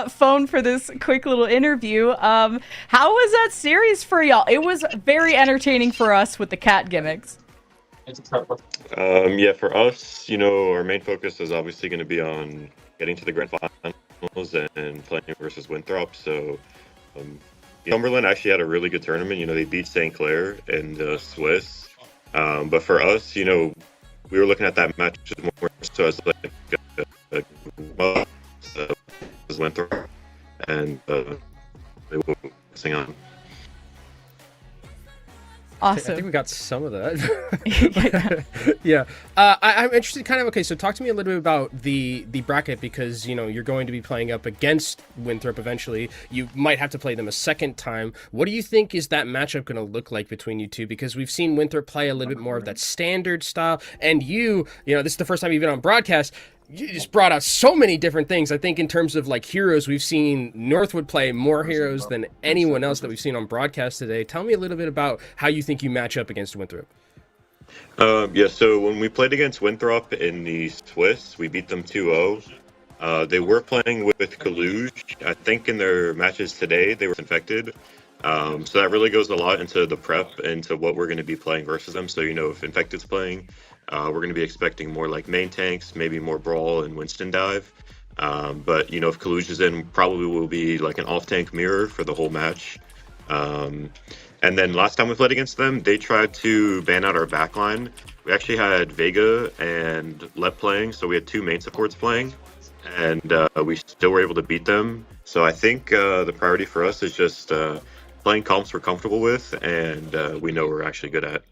phone for this quick little interview. How was that series for y'all? It was very entertaining for us with the cat gimmicks. Yeah, for us, our main focus is obviously going to be on getting to the grand finals and playing versus Winthrop. So, Cumberland actually had a really good tournament. They beat St. Clair in the Swiss. But for us, we were looking at that match more so as like as Winthrop, and they were focusing on. Awesome. I think we got some of that. Yeah. I'm interested kind of, okay, so talk to me a little bit about the bracket, because, you're going to be playing up against Winthrop eventually. You might have to play them a second time. What do you think is that matchup going to look like between you two? Because we've seen Winthrop play a little bit more of that standard style, and this is the first time you've been on broadcast. You just brought out so many different things. I think in terms of like heroes, we've seen Northwood play more heroes than anyone else that we've seen on broadcast today. Tell me a little bit about how you think you match up against Winthrop. Yeah, so when we played against Winthrop in the Swiss, we beat them 2-0. They were playing with Kaluge. I think in their matches today, they were infected. So that really goes a lot into the prep, into what we're going to be playing versus them. So, if Infected's playing, we're going to be expecting more like main tanks, maybe more Brawl and Winston dive. But, if Kaluge is in, probably will be like an off-tank mirror for the whole match. And then last time we played against them, they tried to ban out our backline. We actually had Vega and Lep playing, so we had two main supports playing, and we still were able to beat them. So I think the priority for us is just playing comps we're comfortable with, and we know we're actually good at.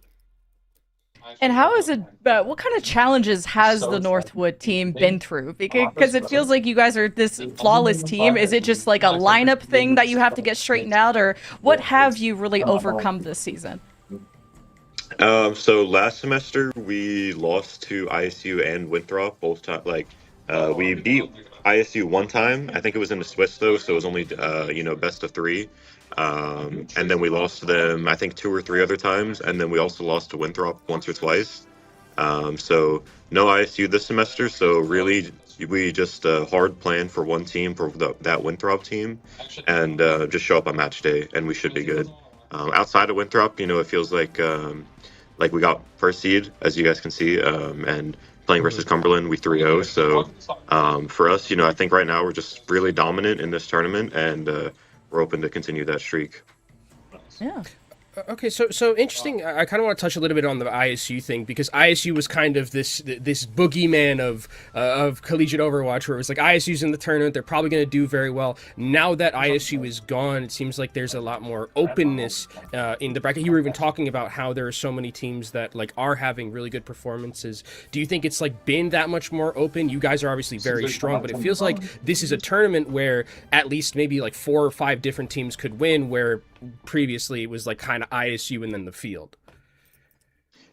And how is it, what kind of challenges has the Northwood team been through? Because it feels like you guys are this flawless team. Is it just like a lineup thing that you have to get straightened out, or what have you really overcome this season? So last semester we lost to ISU and Winthrop both times. We beat ISU one time. I think it was in the Swiss though, so it was only best of three. And then we lost to them, I think, 2 or 3 other times, and then we also lost to Winthrop once or twice. So no ISU this semester. So really, we just hard plan for one team, for that Winthrop team, and just show up on match day, and we should be good. Outside of Winthrop, it feels like we got first seed, as you guys can see, and playing versus Cumberland, we 3-0. So for us, I think right now we're just really dominant in this tournament, and we're open to continue that streak. Yeah. Okay, so interesting. I kind of want to touch a little bit on the ISU thing, because ISU was kind of this boogeyman of collegiate Overwatch, where it was like ISU's in the tournament, they're probably going to do very well. Now that ISU is gone, it seems like there's a lot more openness in the bracket. You were even talking about how there are so many teams that are having really good performances. Do you think it's been that much more open? You guys are obviously very strong, but it feels like this is a tournament where at least maybe 4 or 5 different teams could win, where previously it was kind of ISU and then the field.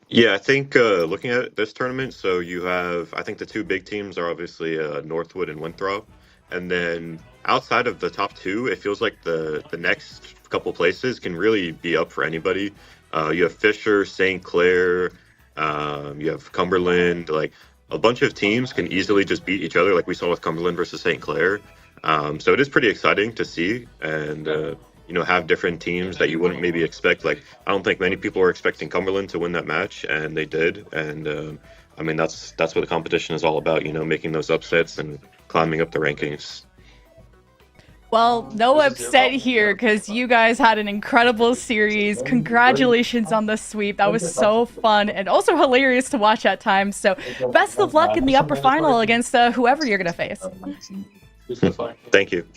Yeah, I think looking at this tournament, so you have, I think the 2 big teams are obviously Northwood and Winthrop, and then outside of the top 2, it feels like the next couple places can really be up for anybody. You have Fisher, St. Clair, you have Cumberland, a bunch of teams can easily just beat each other, like we saw with Cumberland versus St. Clair. So it is pretty exciting to see, and have different teams that you wouldn't maybe expect. I don't think many people were expecting Cumberland to win that match, and they did. And that's what the competition is all about, making those upsets and climbing up the rankings. Well, no upset here, because you guys had an incredible series. Congratulations on the sweep. That was so fun and also hilarious to watch at times. So best of luck in the upper final against whoever you're going to face. Thank you.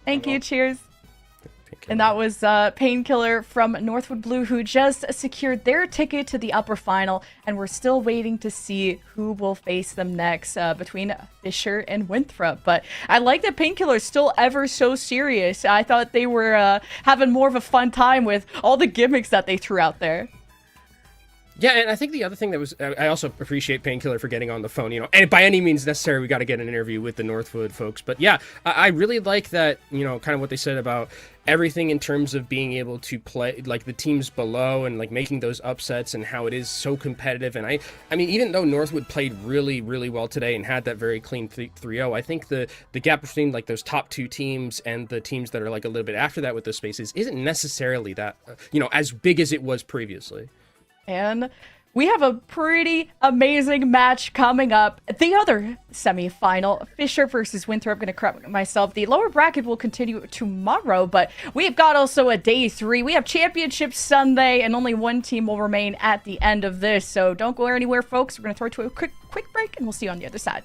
Thank you. Cheers. And that was Painkiller from Northwood Blue, who just secured their ticket to the upper final, and we're still waiting to see who will face them next between Fisher and Winthrop. But I like that Painkiller is still ever so serious. I thought they were having more of a fun time with all the gimmicks that they threw out there. Yeah, and I think the other thing that was, I also appreciate Painkiller for getting on the phone, you know, and by any means necessary, we got to get an interview with the Northwood folks. But yeah, I really like that, you know, kind of what they said about everything in terms of being able to play like the teams below and like making those upsets and how it is so competitive. And I mean, even though Northwood played really, really well today and had that very clean 3-0, I think the gap between like those top two teams and the teams that are like a little bit after that with those spaces isn't necessarily that, you know, as big as it was previously. And we have a pretty amazing match coming up. The other semifinal, Fisher versus Winthrop. I'm going to correct myself. The lower bracket will continue tomorrow, but we've got also a day 3. We have Championship Sunday, and only one team will remain at the end of this. So don't go anywhere, folks. We're going to throw it to a quick break, and we'll see you on the other side.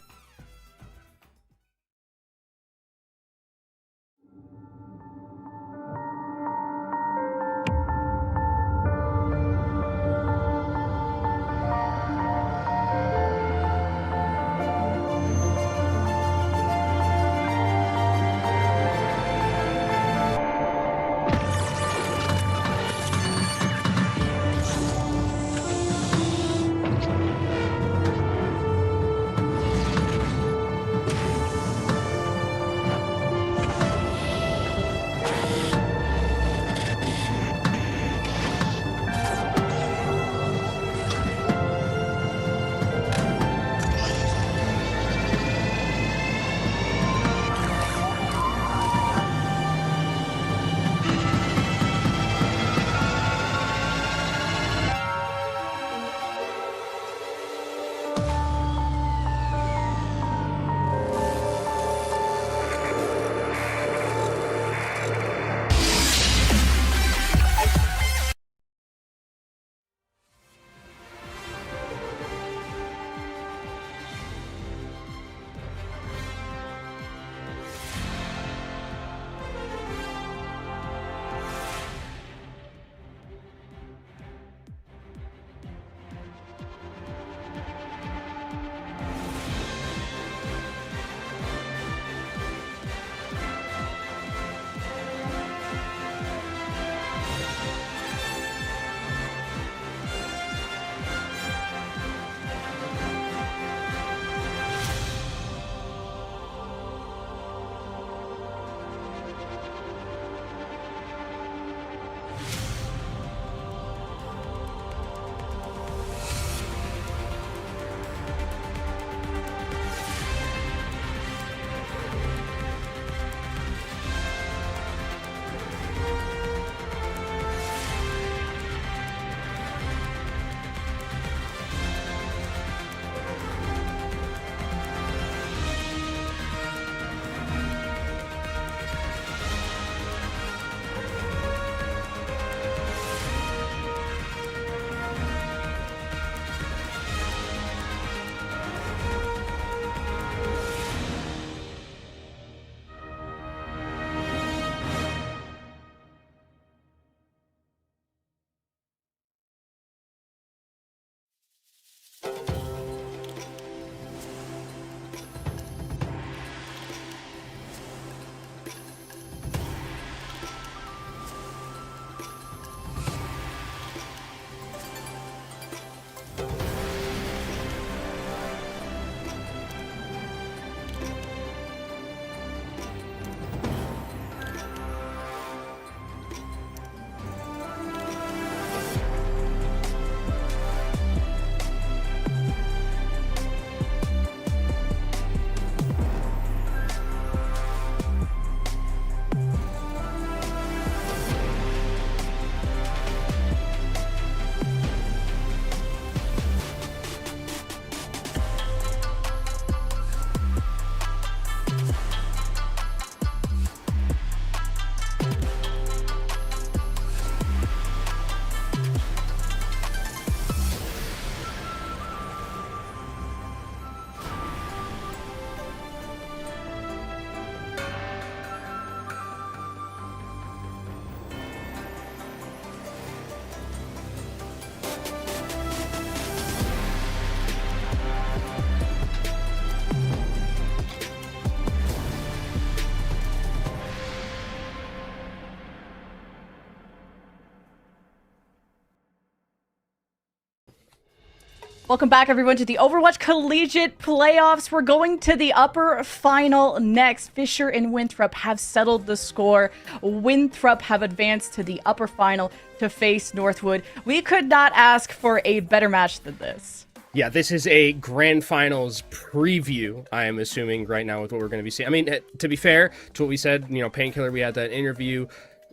Welcome back, everyone, to the Overwatch Collegiate playoffs. We're going to the upper final next. Fisher and Winthrop have settled the score. Winthrop have advanced to the upper final to face Northwood. We could not ask for a better match than this. Yeah, this is a grand finals preview, I am assuming, right now with what we're going to be seeing. I mean, to be fair to what we said, Painkiller, we had that interview.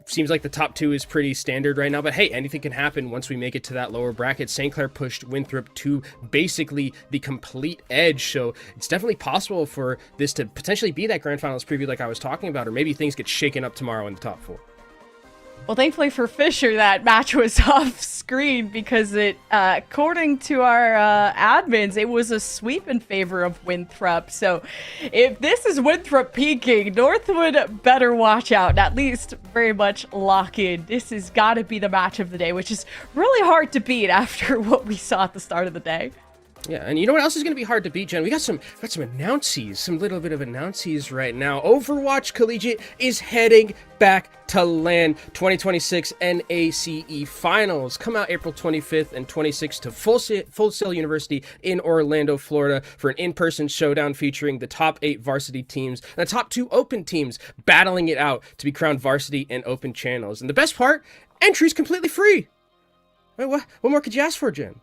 Seems like the top two is pretty standard right now, but hey, anything can happen once we make it to that lower bracket. St. Clair pushed Winthrop to basically the complete edge, so it's definitely possible for this to potentially be that grand finals preview like I was talking about, or maybe things get shaken up tomorrow in the top four. Well, thankfully for Fisher, that match was off screen because according to our admins, it was a sweep in favor of Winthrop. So if this is Winthrop peaking, Northwood better watch out and at least very much lock in. This has got to be the match of the day, which is really hard to beat after what we saw at the start of the day. Yeah, and you know what else is going to be hard to beat, Jen? We got some announcees, some little bit of announcees right now. Overwatch Collegiate is heading back to LAN 2026 NACE Finals. Come out April 25th and 26th to Full Sail University in Orlando, Florida for an in-person showdown featuring the top 8 varsity teams and the top 2 open teams battling it out to be crowned varsity and open channels. And the best part, entry's completely free. Wait, what more could you ask for, Jen?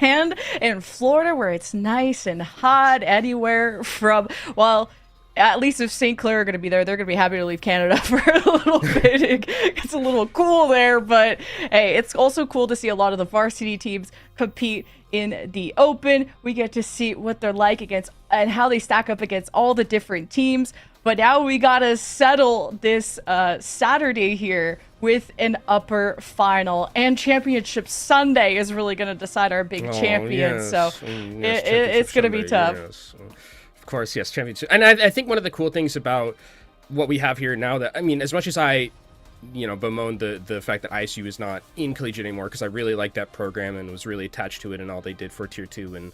And in Florida, where it's nice and hot anywhere from, well, at least if St. Clair are going to be there, they're going to be happy to leave Canada for a little bit. It's a little cool there, but hey, it's also cool to see a lot of the varsity teams compete in the open. We get to see what they're like against and how they stack up against all the different teams. But now we got to settle this Saturday here with an upper final, and Championship Sunday is really going to decide our big champion. Yes. So it's going to be tough. Yes. Of course, yes, championship. And I think one of the cool things about what we have here now, that, I mean, as much as I bemoan the fact that ISU is not in collegiate anymore, because I really like that program and was really attached to it and all they did for tier 2 and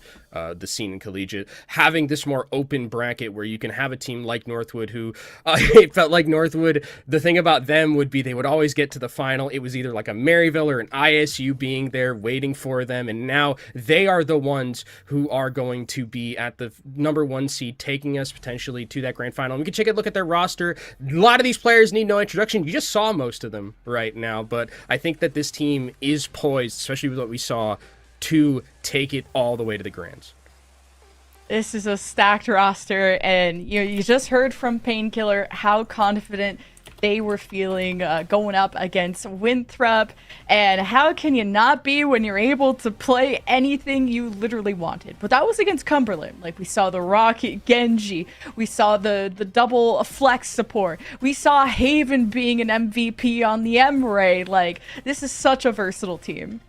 the scene in collegiate. Having this more open bracket where you can have a team like Northwood, who it felt like Northwood, the thing about them would be they would always get to the final. It was either like a Maryville or an ISU being there waiting for them, and now they are the ones who are going to be at the number 1 seed, taking us potentially to that grand final. And we can take a look at their roster. A lot of these players need no introduction. You just saw most of them right now, but I think that this team is poised, especially with what we saw, to take it all the way to the grands. This is a stacked roster, and you just heard from Painkiller how confident they were feeling going up against Winthrop, and how can you not be when you're able to play anything you literally wanted? But that was against Cumberland. Like, we saw the Racket Genji, we saw the double flex support, we saw Haven being an MVP on the M-Ray. Like, this is such a versatile team.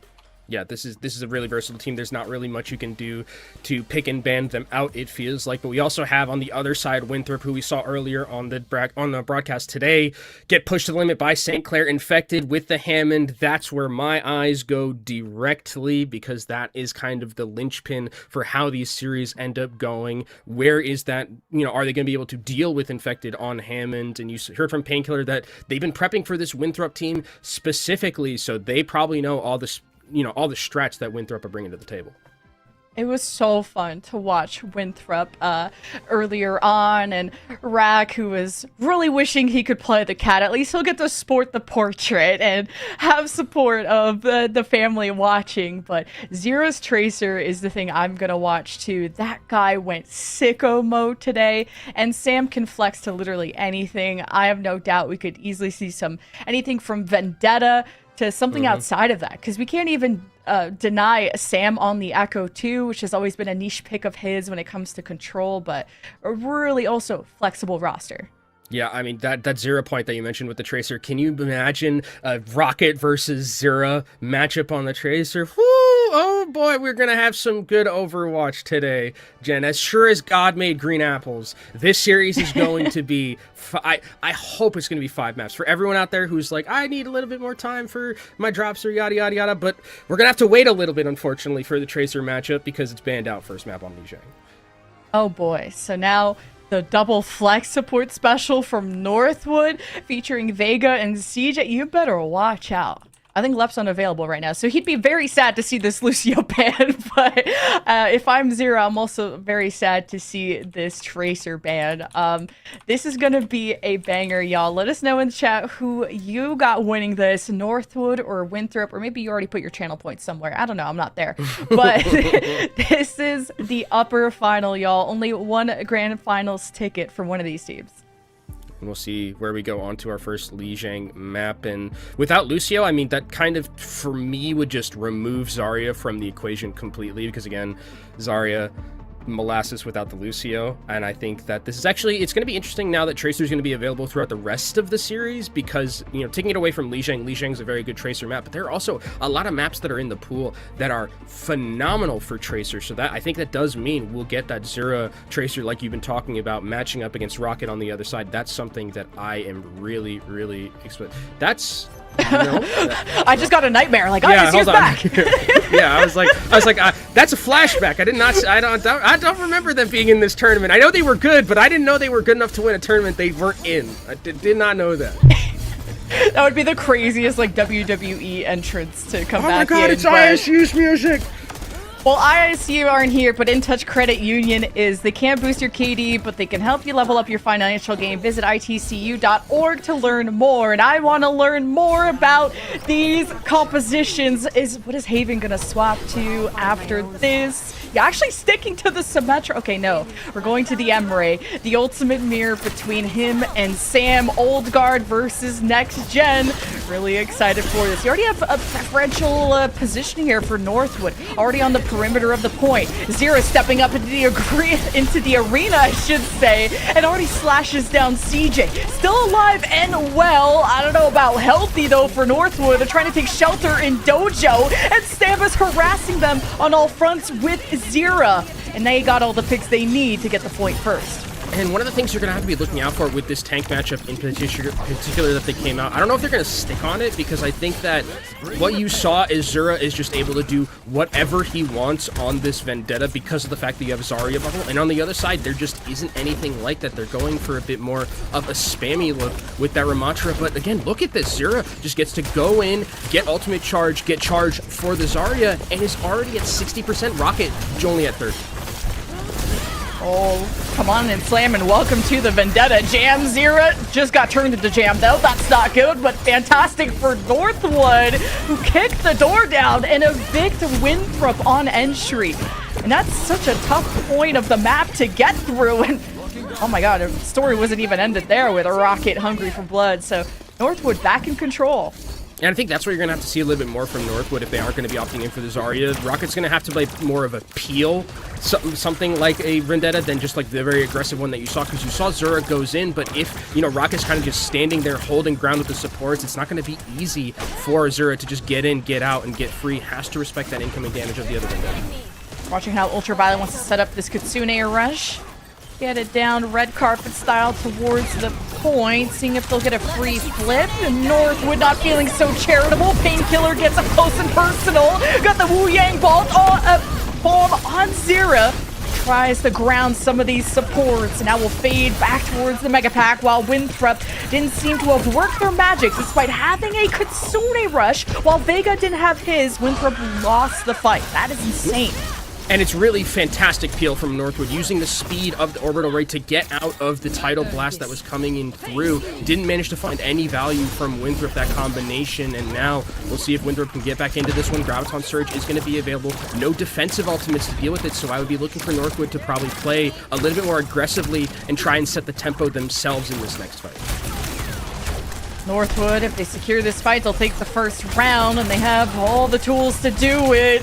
Yeah, this is a really versatile team. There's not really much you can do to pick and band them out, it feels like. But we also have on the other side Winthrop, who we saw earlier on the broadcast today, get pushed to the limit by St. Clair, infected with the Hammond. That's where my eyes go directly, because that is kind of the linchpin for how these series end up going. Where is that, are they going to be able to deal with infected on Hammond? And you heard from Painkiller that they've been prepping for this Winthrop team specifically, so they probably know all the strats that Winthrop are bringing to the table. It was so fun to watch Winthrop earlier on, and Rack, who was really wishing he could play the cat. At least he'll get to sport the portrait and have support of the family watching. But Zero's Tracer is the thing I'm going to watch too. That guy went sicko mode today, and Sam can flex to literally anything. I have no doubt we could easily see anything from Vendetta to something outside of that, because we can't even deny Sam on the Echo 2, which has always been a niche pick of his when it comes to control, but a really also flexible roster. Yeah, I mean, that Zero point that you mentioned with the Tracer, can you imagine a Rocket versus Zero matchup on the Tracer? Woo! Oh boy, we're going to have some good Overwatch today, Jen. As sure as God made green apples, this series is going to be, I hope it's going to be 5 maps. For everyone out there who's like, I need a little bit more time for my drops or yada, yada, yada, but we're going to have to wait a little bit, unfortunately, for the Tracer matchup because it's banned out first map on Lijiang. Oh boy, so now the double flex support special from Northwood featuring Vega and CJ. You better watch out. I think Lep's unavailable right now, so he'd be very sad to see this Lucio ban. But if I'm Zero, I'm also very sad to see this Tracer ban. This is gonna be a banger, y'all. Let us know in the chat who you got winning this, Northwood or Winthrop, or maybe you already put your channel points somewhere. I don't know, I'm not there. But this is the upper final, y'all. Only one grand finals ticket for one of these teams. And we'll see where we go on to our first Lijiang map. And without Lucio, I mean, that kind of, for me, would just remove Zarya from the equation completely. Because, again, Zarya, molasses without the Lucio. And I think that this is actually, it's going to be interesting now that Tracer's going to be available throughout the rest of the series. Because, you know, taking it away from Lijiang's a very good Tracer map. But there are also a lot of maps that are in the pool that are phenomenal for Tracer. So that, I think that does mean we'll get that Zura Tracer like you've been talking about, matching up against Rocket on the other side. That's something that I am really, really excited. That's... No. I just got a nightmare. Like, yeah, he's back. Yeah, I was like, that's a flashback. I don't remember them being in this tournament. I know they were good, but I didn't know they were good enough to win a tournament they weren't in. I did not know that. That would be the craziest, like, WWE entrance to come back in. Oh my god, it's ISU's music! Well, ISU aren't here, but In Touch Credit Union is. They can't boost your KD, but they can help you level up your financial game. Visit itcu.org to learn more. And I want to learn more about these compositions. What is Haven going to swap to after this? Yeah, actually sticking to the Symmetra. Okay, no. We're going to the Emre. The ultimate mirror between him and Sam. Old guard versus next gen. Really excited for this. You already have a preferential position here for Northwood. Already on the perimeter of the point. Zero stepping up into the arena, I should say, and already slashes down CJ. Still alive and well. I don't know about healthy, though, for Northwood. They're trying to take shelter in Dojo, and Stamba's harassing them on all fronts with Zira. And they got all the picks they need to get the point first. And one of the things you're going to have to be looking out for with this tank matchup in particular that they came out, I don't know if they're going to stick on it, because I think that what you saw is Zura is just able to do whatever he wants on this Vendetta because of the fact that you have Zarya bubble. And on the other side, there just isn't anything like that. They're going for a bit more of a spammy look with that Ramatra. But again, look at this. Zura just gets to go in, get ultimate charge, get charge for the Zarya, and is already at 60%. Rocket only at 30. Oh, come on and slam and welcome to the Vendetta. Jam Zira just got turned into Jam, though. That's not good, but fantastic for Northwood, who kicked the door down and evict Winthrop on entry. And that's such a tough point of the map to get through. And oh my god, the story wasn't even ended there with a Rocket hungry for blood. So Northwood back in control. And I think that's where you're going to have to see a little bit more from Northwood if they aren't going to be opting in for the Zarya. Rocket's going to have to play more of a peel, something like a Vendetta, than just like the very aggressive one that you saw, because you saw Zura goes in, but if, you know, Rocket's kind of just standing there holding ground with the supports, it's not going to be easy for Zura to just get in, get out, and get free. Has to respect that incoming damage of the other Vendetta. Watching how Ultraviolet wants to set up this Kitsune rush. Get it down red carpet style towards the point, seeing if they'll get a free flip. Northwood not feeling so charitable. Painkiller gets up close and personal. Got the Wu Yang bomb on Zira. Tries to ground some of these supports, and now will fade back towards the Mega Pack, while Winthrop didn't seem to have worked their magic despite having a Kitsune rush. While Vega didn't have his, Winthrop lost the fight. That is insane. And it's really fantastic peel from Northwood, using the speed of the orbital ray to get out of the tidal blast that was coming in through. Didn't manage to find any value from Winthrop, that combination, and now we'll see if Winthrop can get back into this one. Graviton Surge is going to be available. No defensive ultimates to deal with it, so I would be looking for Northwood to probably play a little bit more aggressively and try and set the tempo themselves in this next fight. Northwood, if they secure this fight, they'll take the first round, and they have all the tools to do it.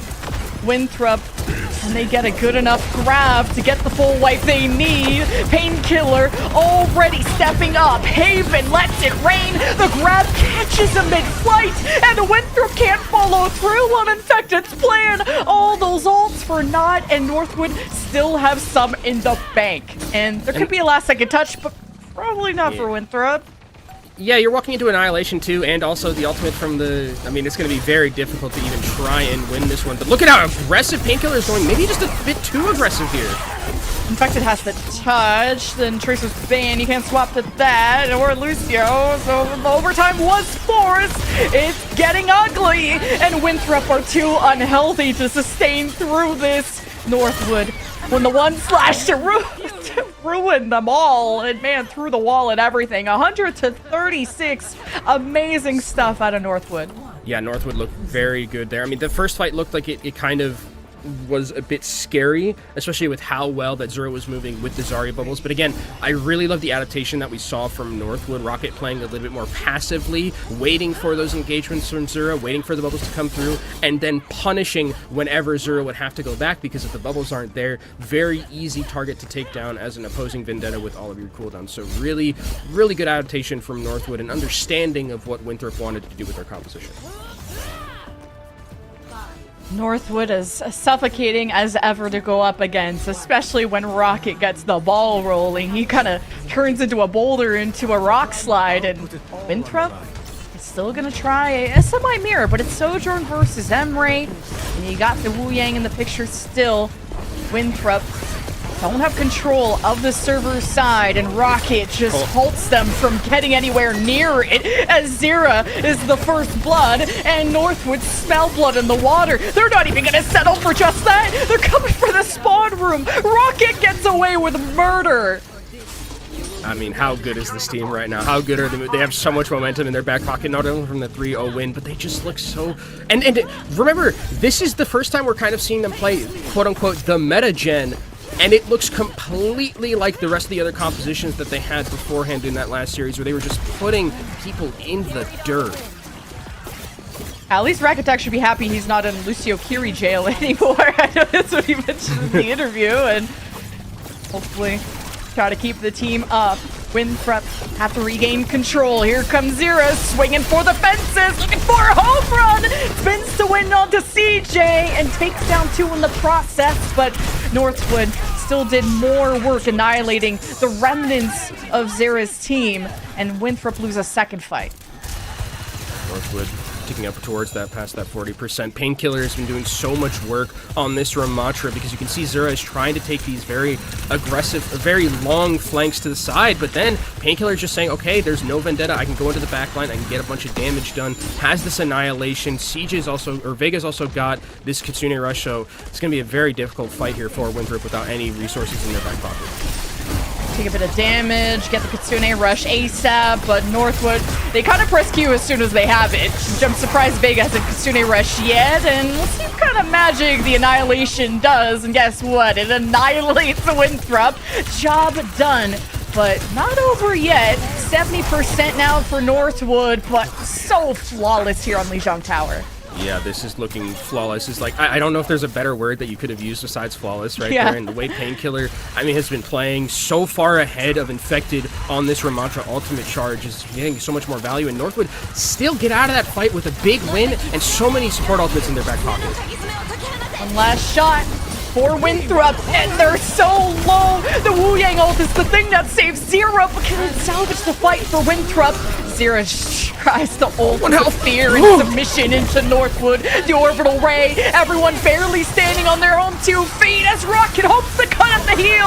Winthrop, and they get a good enough grab to get the full wipe they need. Painkiller already stepping up. Haven lets it rain. The grab catches him mid-flight, and Winthrop can't follow through on Infected's plan. All those ults for naught, and Northwood still have some in the bank. And there could be a last-second touch, but probably not for Winthrop. Yeah, you're walking into Annihilation too, and also the ultimate from the... I mean, it's going to be very difficult to even try and win this one. But look at how aggressive Painkiller is going. Maybe just a bit too aggressive here. Infected has the touch, then Tracer's banned. You can't swap to that, or Lucio. So the overtime was forced. It's getting ugly, and Winthrop are too unhealthy to sustain through this. Northwood, when the one slash to ruin them all, and man, through the wall and everything. 100-36, amazing stuff out of Northwood. Yeah, Northwood looked very good there. I mean, the first fight looked like it kind of was a bit scary, especially with how well that Zero was moving with the Zarya bubbles. But again, I really love the adaptation that we saw from Northwood. Rocket playing a little bit more passively, waiting for those engagements from Zero, waiting for the bubbles to come through, and then punishing whenever Zero would have to go back, because if the bubbles aren't there, very easy target to take down as an opposing Vendetta with all of your cooldowns. So really, really good adaptation from Northwood and understanding of what Winthrop wanted to do with their composition. Northwood is suffocating as ever to go up against, especially when Rocket gets the ball rolling. He kind of turns into a boulder into a rock slide, and Winthrop is still going to try a semi-mirror, but it's Sojourn versus Emre, and you got the Wu Yang in the picture still. Winthrop don't have control of the server side, and Rocket just halts them from getting anywhere near it, as Zira is the first blood, and Northwood smell blood in the water. They're not even gonna settle for just that. They're coming for the spawn room. Rocket gets away with murder. I mean, how good is this team right now? How good are they? They have so much momentum in their back pocket, not only from the 3-0 win, but they just look so... And remember, this is the first time we're kind of seeing them play, quote-unquote, the meta-gen, and it looks completely like the rest of the other compositions that they had beforehand in that last series, where they were just putting people in the dirt. At least Racket should be happy he's not in Lucio Kiri jail anymore. I know that's what he mentioned in the interview, and hopefully try to keep the team up. Winthrop have to regain control. Here comes Zira swinging for the fences, looking for a home run. Spins to win onto CJ and takes down 2 in the process, but Northwood still did more work annihilating the remnants of Zira's team, and Winthrop lose a second fight. Northwood ticking up towards that, past that 40%. Painkiller has been doing so much work on this Ramatra, because you can see Zira is trying to take these very aggressive, very long flanks to the side, but then Painkiller is just saying, okay, there's no Vendetta, I can go into the backline, I can get a bunch of damage done, has this annihilation. CJ's also, or Vega's also got this Kitsune Rush, so it's going to be a very difficult fight here for Winthrop without any resources in their back pocket. Take a bit of damage, get the Kitsune Rush ASAP, but Northwood, they kind of press Q as soon as they have it. I'm surprised Vega hasn't Kitsune Rush yet, and we'll see what kind of magic the Annihilation does, and guess what? It annihilates Winthrop. Job done, but not over yet. 70% now for Northwood, but so flawless here on Lijiang Tower. Yeah, this is looking flawless. It's like, I don't know if there's a better word that you could have used besides flawless right there. And the way Painkiller, I mean, has been playing so far ahead of Infected on this Ramatra ultimate charge, is getting so much more value. And Northwood still get out of that fight with a big win and so many support ultimates in their back pocket. One last shot for Winthrop, and they're so low. The Wu Yang ult is the thing that saves Zira, but can it salvage the fight for Winthrop? Zira tries to ult with fear and submission into Northwood. The orbital ray, everyone barely standing on their own 2 feet as Rocket hopes to cut at the heel.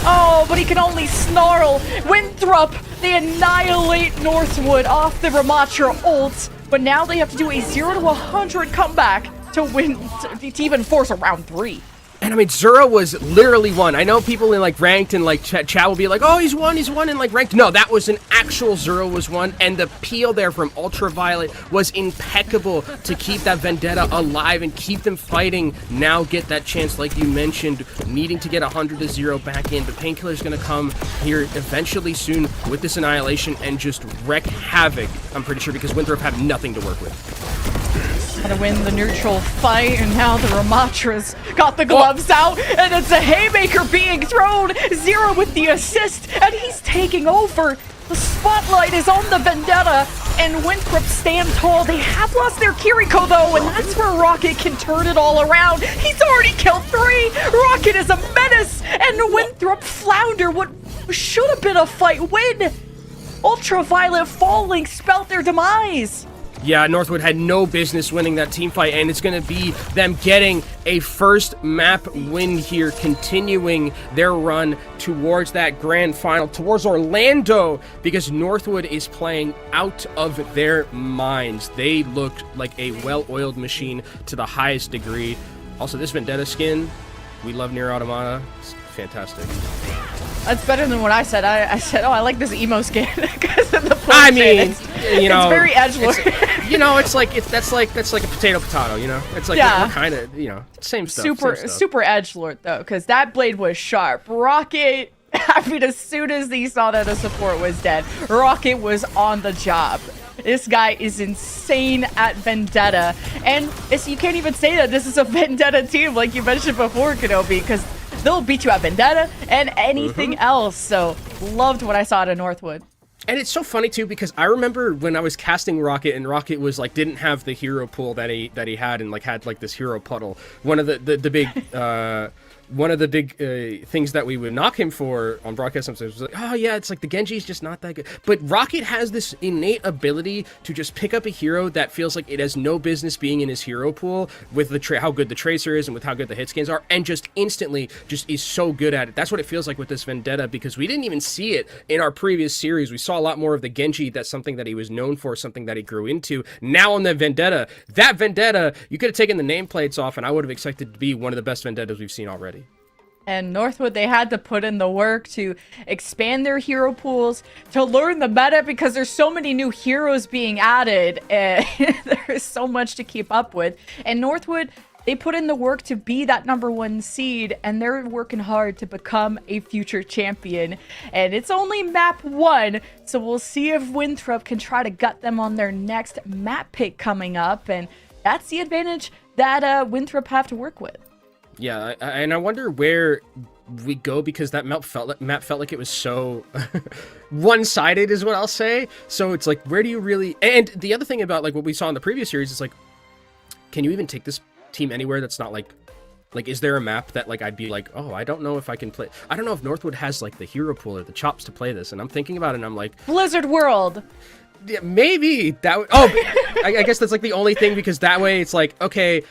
Oh, but he can only snarl. Winthrop, they annihilate Northwood off the Ramatra ult, but now they have to do a 0 to 100 comeback to win, to even force a round 3. And I mean, Zura was literally won. I know people in like ranked and like chat will be like, oh, he's won in like ranked. No, that was an actual Zura was won, and the peel there from Ultraviolet was impeccable to keep that Vendetta alive and keep them fighting. Now get that chance, like you mentioned, needing to get 100-0 back in. But Painkiller's gonna come here eventually soon with this Annihilation and just wreak havoc, I'm pretty sure, because Winthrop have nothing to work with. Gonna win the neutral fight, and now the Ramatra's got the gloves out, and it's a haymaker being thrown. Zira with the assist, and he's taking over. The spotlight is on the Vendetta, and Winthrop stand tall. They have lost their Kiriko though, and that's where Rocket can turn it all around. He's already killed 3. Rocket is a menace, and Winthrop flounder what should have been a fight win. Ultraviolet falling spelt their demise. Yeah, Northwood had no business winning that team fight, and it's going to be them getting a first map win here, continuing their run towards that grand final, towards Orlando, because Northwood is playing out of their minds. They look like a well-oiled machine to the highest degree. Also, this Vendetta skin, we love Nier Automata. It's fantastic. That's better than what I said. I said, oh, I like this emo skin because of the I mean, it's very edgelord. That's like a potato, you know? It's like, Yeah. what kind of, same stuff. super same stuff. super edgelord though, because that blade was sharp. Rocket, I mean, as soon as he saw that the support was dead, Rocket was on the job. This guy is insane at Vendetta, and you can't even say that this is a Vendetta team like you mentioned before, Kenobi, because they'll beat you at Vendetta and anything else. So loved what I saw at Northwood. And it's so funny too, because I remember when I was casting Rocket, and Rocket was like didn't have the hero pool that he had, and like had like this hero puddle. One of the big things that we would knock him for on broadcast sometimes was like, oh yeah, it's like the Genji's just not that good. But Rocket has this innate ability to just pick up a hero that feels like it has no business being in his hero pool with the how good the Tracer is and with how good the hit scans are, and just instantly just is so good at it. That's what it feels like with this Vendetta, because we didn't even see it in our previous series. We saw a lot more of the Genji. That's something that he was known for, something that he grew into. Now on the Vendetta, you could have taken the nameplates off, and I would have expected to be one of the best Vendettas we've seen already. And Northwood, they had to put in the work to expand their hero pools, to learn the meta, because there's so many new heroes being added, and there's so much to keep up with. And Northwood, they put in the work to be that #1 seed, and they're working hard to become a future champion. And it's only map 1, so we'll see if Winthrop can try to gut them on their next map pick coming up. And that's the advantage that Winthrop have to work with. Yeah, and I wonder where we go, because that map felt like it was so one-sided, is what I'll say. So it's like, where do you really? And the other thing about like what we saw in the previous series is like, can you even take this team anywhere that's not like, is there a map that like I'd be like, oh, I don't know if I can play. I don't know if Northwood has like the hero pool or the chops to play this, and I'm thinking about it, and I'm like, Blizzard World. Yeah, maybe that would. Oh, I guess that's like the only thing, because that way it's like, okay.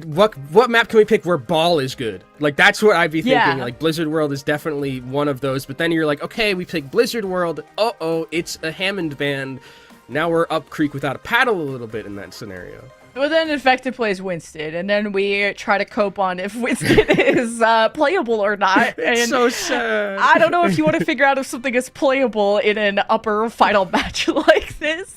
What map can we pick where ball is good? Like, that's what I'd be thinking. Yeah. Like, Blizzard World is definitely one of those. But then you're like, okay, we pick Blizzard World. Uh-oh, it's a Hammond band. Now we're up creek without a paddle a little bit in that scenario. Well, then Infected plays Winston, and then we try to cope on if Winston is playable or not. It's and so sad. I don't know if you want to figure out if something is playable in an upper final match like this.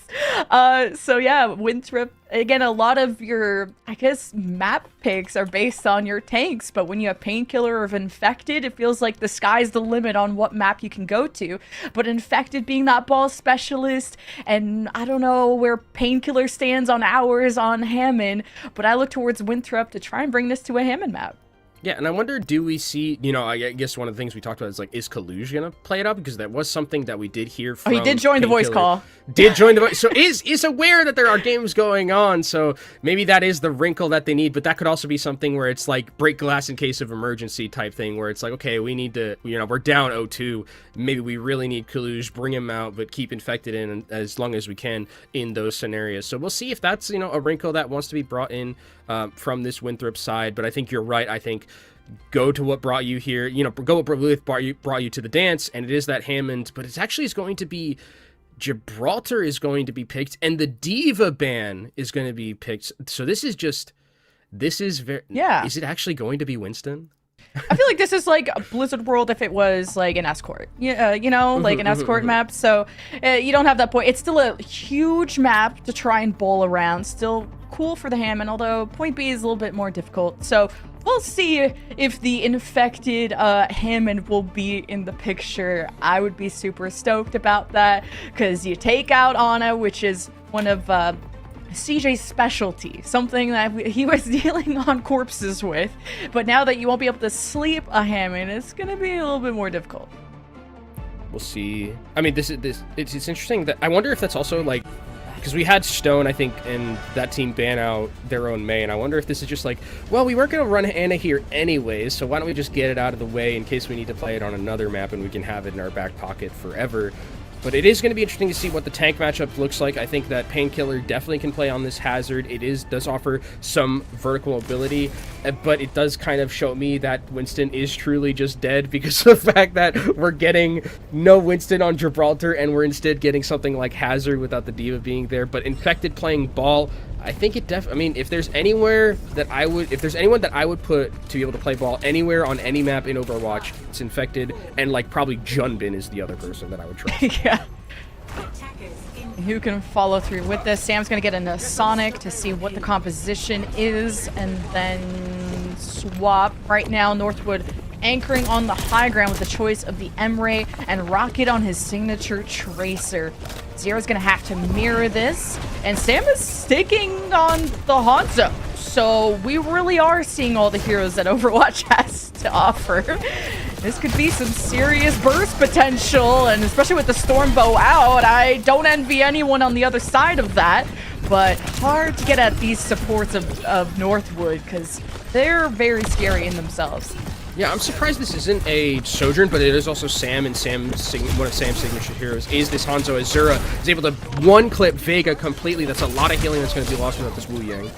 So yeah, Winthrop, again, a lot of your, I guess, map picks are based on your tanks, but when you have Painkiller or Infected, it feels like the sky's the limit on what map you can go to. But Infected being that ball specialist, and I don't know where Painkiller stands on ours on Hammond, but I look towards Winthrop to try and bring this to a Hammond map. Yeah, and I wonder, do we see, I guess one of the things we talked about is, like, is Kaluge going to play it up? Because that was something that we did hear from he did join the voice call. Did join the voice. So is aware that there are games going on, so maybe that is the wrinkle that they need, but that could also be something where it's, like, break glass in case of emergency type thing, where it's like, okay, we need to, we're down 0-2, maybe we really need Kaluge, bring him out, but keep Infected in as long as we can in those scenarios. So we'll see if that's, a wrinkle that wants to be brought in from this Winthrop side, but I think you're right. I think go to what brought you here, go with brought you to the dance, and it is that Hammond, but it actually is going to be Gibraltar is going to be picked, and the Diva ban is going to be picked. So this is very, yeah. Is it actually going to be Winston? I feel like this is like a Blizzard World if it was like an escort, like an escort map. So you don't have that point. It's still a huge map to try and bowl around. Still cool for the Hammond, although point B is a little bit more difficult. So we'll see if the Infected Hammond will be in the picture. I would be super stoked about that, because you take out Ana, which is one of CJ's specialty, something that he was dealing on corpses with, but now that you won't be able to sleep a Hammond, it's gonna be a little bit more difficult. We'll see. I mean, it's interesting that I wonder if that's also like, because we had Stone, I think, and that team ban out their own May, and I wonder if this is just like, well, we weren't going to run Ana here anyways, so why don't we just get it out of the way in case we need to play it on another map and we can have it in our back pocket forever. But it is going to be interesting to see what the tank matchup looks like. I think that Painkiller definitely can play on this Hazard. It does offer some vertical mobility, but it does kind of show me that Winston is truly just dead because of the fact that we're getting no Winston on Gibraltar and we're instead getting something like Hazard without the Diva being there. But Infected playing ball, I think I mean, if there's anyone that I would put to be able to play ball anywhere on any map in Overwatch, it's Infected, and like probably Junbin is the other person that I would trust. Yeah. Who can follow through with this? Sam's gonna get into Sonic to see what the composition is, and then swap. Right now, Northwood anchoring on the high ground with the choice of the Emray and Rocket on his signature Tracer. Zero's gonna have to mirror this, and Sam is sticking on the Hanzo. So we really are seeing all the heroes that Overwatch has to offer. This could be some serious burst potential, and especially with the Stormbow out, I don't envy anyone on the other side of that. But hard to get at these supports of Northwood, because they're very scary in themselves. Yeah, I'm surprised this isn't a Sojourn, but it is also Sam, and one of Sam's signature heroes is this Hanzo. Azura is able to one-clip Vega completely. That's a lot of healing that's going to be lost without this Wu Yang.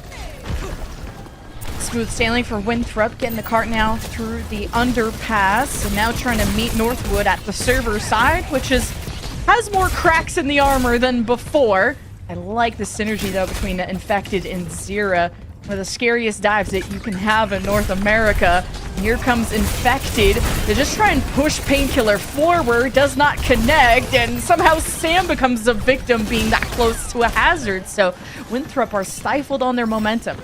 Smooth sailing for Winthrop, getting the cart now through the underpass, and now trying to meet Northwood at the server side, which has more cracks in the armor than before. I like the synergy, though, between the Infected and Zera. One of the scariest dives that you can have in North America. Here comes Infected to just try and push Painkiller forward, does not connect, and somehow Sam becomes a victim being that close to a Hazard. So Winthrop are stifled on their momentum.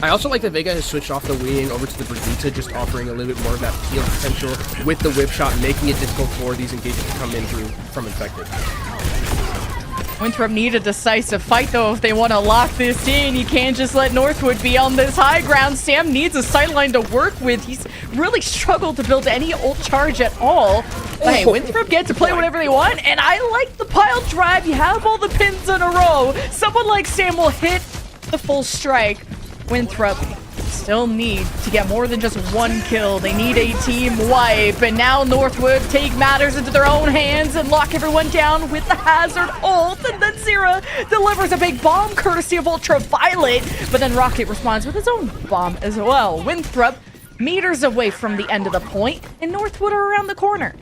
I also like that Vega has switched off the wing over to the Brigitte, just offering a little bit more of that peel potential with the whip shot, making it difficult for these engagements to come in through from Infected. Winthrop need a decisive fight, though, if they want to lock this in. You can't just let Northwood be on this high ground. Sam needs a sightline to work with. He's really struggled to build any ult charge at all. But hey, Winthrop get to play whatever they want, and I like the pile drive. You have all the pins in a row. Someone like Sam will hit the full strike. Winthrop still need to get more than just one kill. They need a team wipe, and now Northwood take matters into their own hands and lock everyone down with the Hazard ult, and then Zera delivers a big bomb courtesy of Ultraviolet, but then Rocket responds with his own bomb as well. Winthrop meters away from the end of the point, and Northwood are around the corner.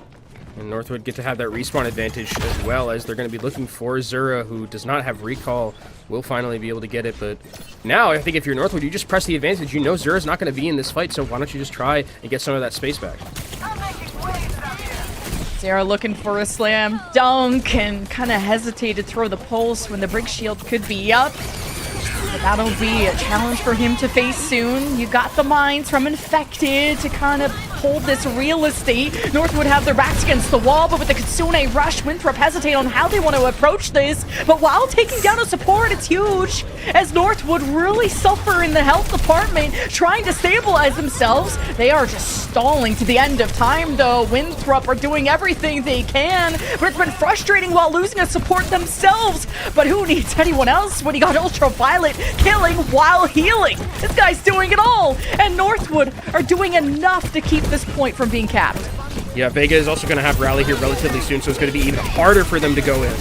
And Northwood get to have that respawn advantage as well, as they're going to be looking for Zera, who does not have recall. Will finally be able to get it, but now I think if you're Northwood, you just press the advantage. You know Zera's not going to be in this fight, so why don't you just try and get some of that space back? Zera looking for a slam dunk and kind of hesitate to throw the pulse when the Brig Shield could be up. But that'll be a challenge for him to face soon. You got the mines from Infected to kind of hold this real estate. Northwood have their backs against the wall, but with the Kitsune rush, Winthrop hesitate on how they want to approach this. But while taking down a support, it's huge, as Northwood really suffer in the health department, trying to stabilize themselves. They are just stalling to the end of time, though. Winthrop are doing everything they can, but it's been frustrating while losing a support themselves. But who needs anyone else when you got Ultraviolet killing while healing? This guy's doing it all, and Northwood are doing enough to keep this point from being capped. Yeah, Vega is also going to have Rally here relatively soon, so it's going to be even harder for them to go in.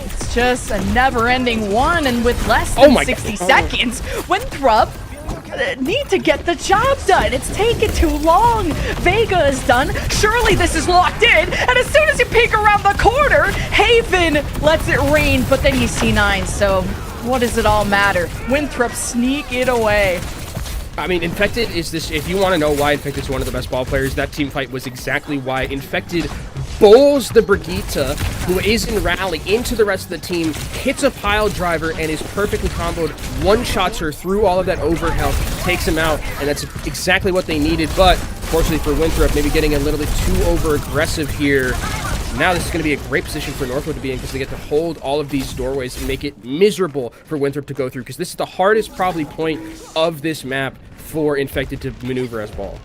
It's just a never-ending one, and with less than 60 seconds, Winthrop need to get the job done. It's taken too long. Vega is done. Surely this is locked in, and as soon as you peek around the corner, Haven lets it rain, but then you see C9, so what does it all matter? Winthrop sneak it away. I mean, Infected is this, if you want to know why Infected is one of the best ball players, that team fight was exactly why. Infected bowls the Brigitte, who is in Rally, into the rest of the team, hits a pile driver, and is perfectly comboed, one-shots her through all of that overhealth, takes him out, and that's exactly what they needed. But, fortunately for Winthrop, maybe getting a little bit too over-aggressive here. Now this is going to be a great position for Northwood to be in, because they get to hold all of these doorways and make it miserable for Winthrop to go through, because this is the hardest probably point of this map for Infected to maneuver as ball.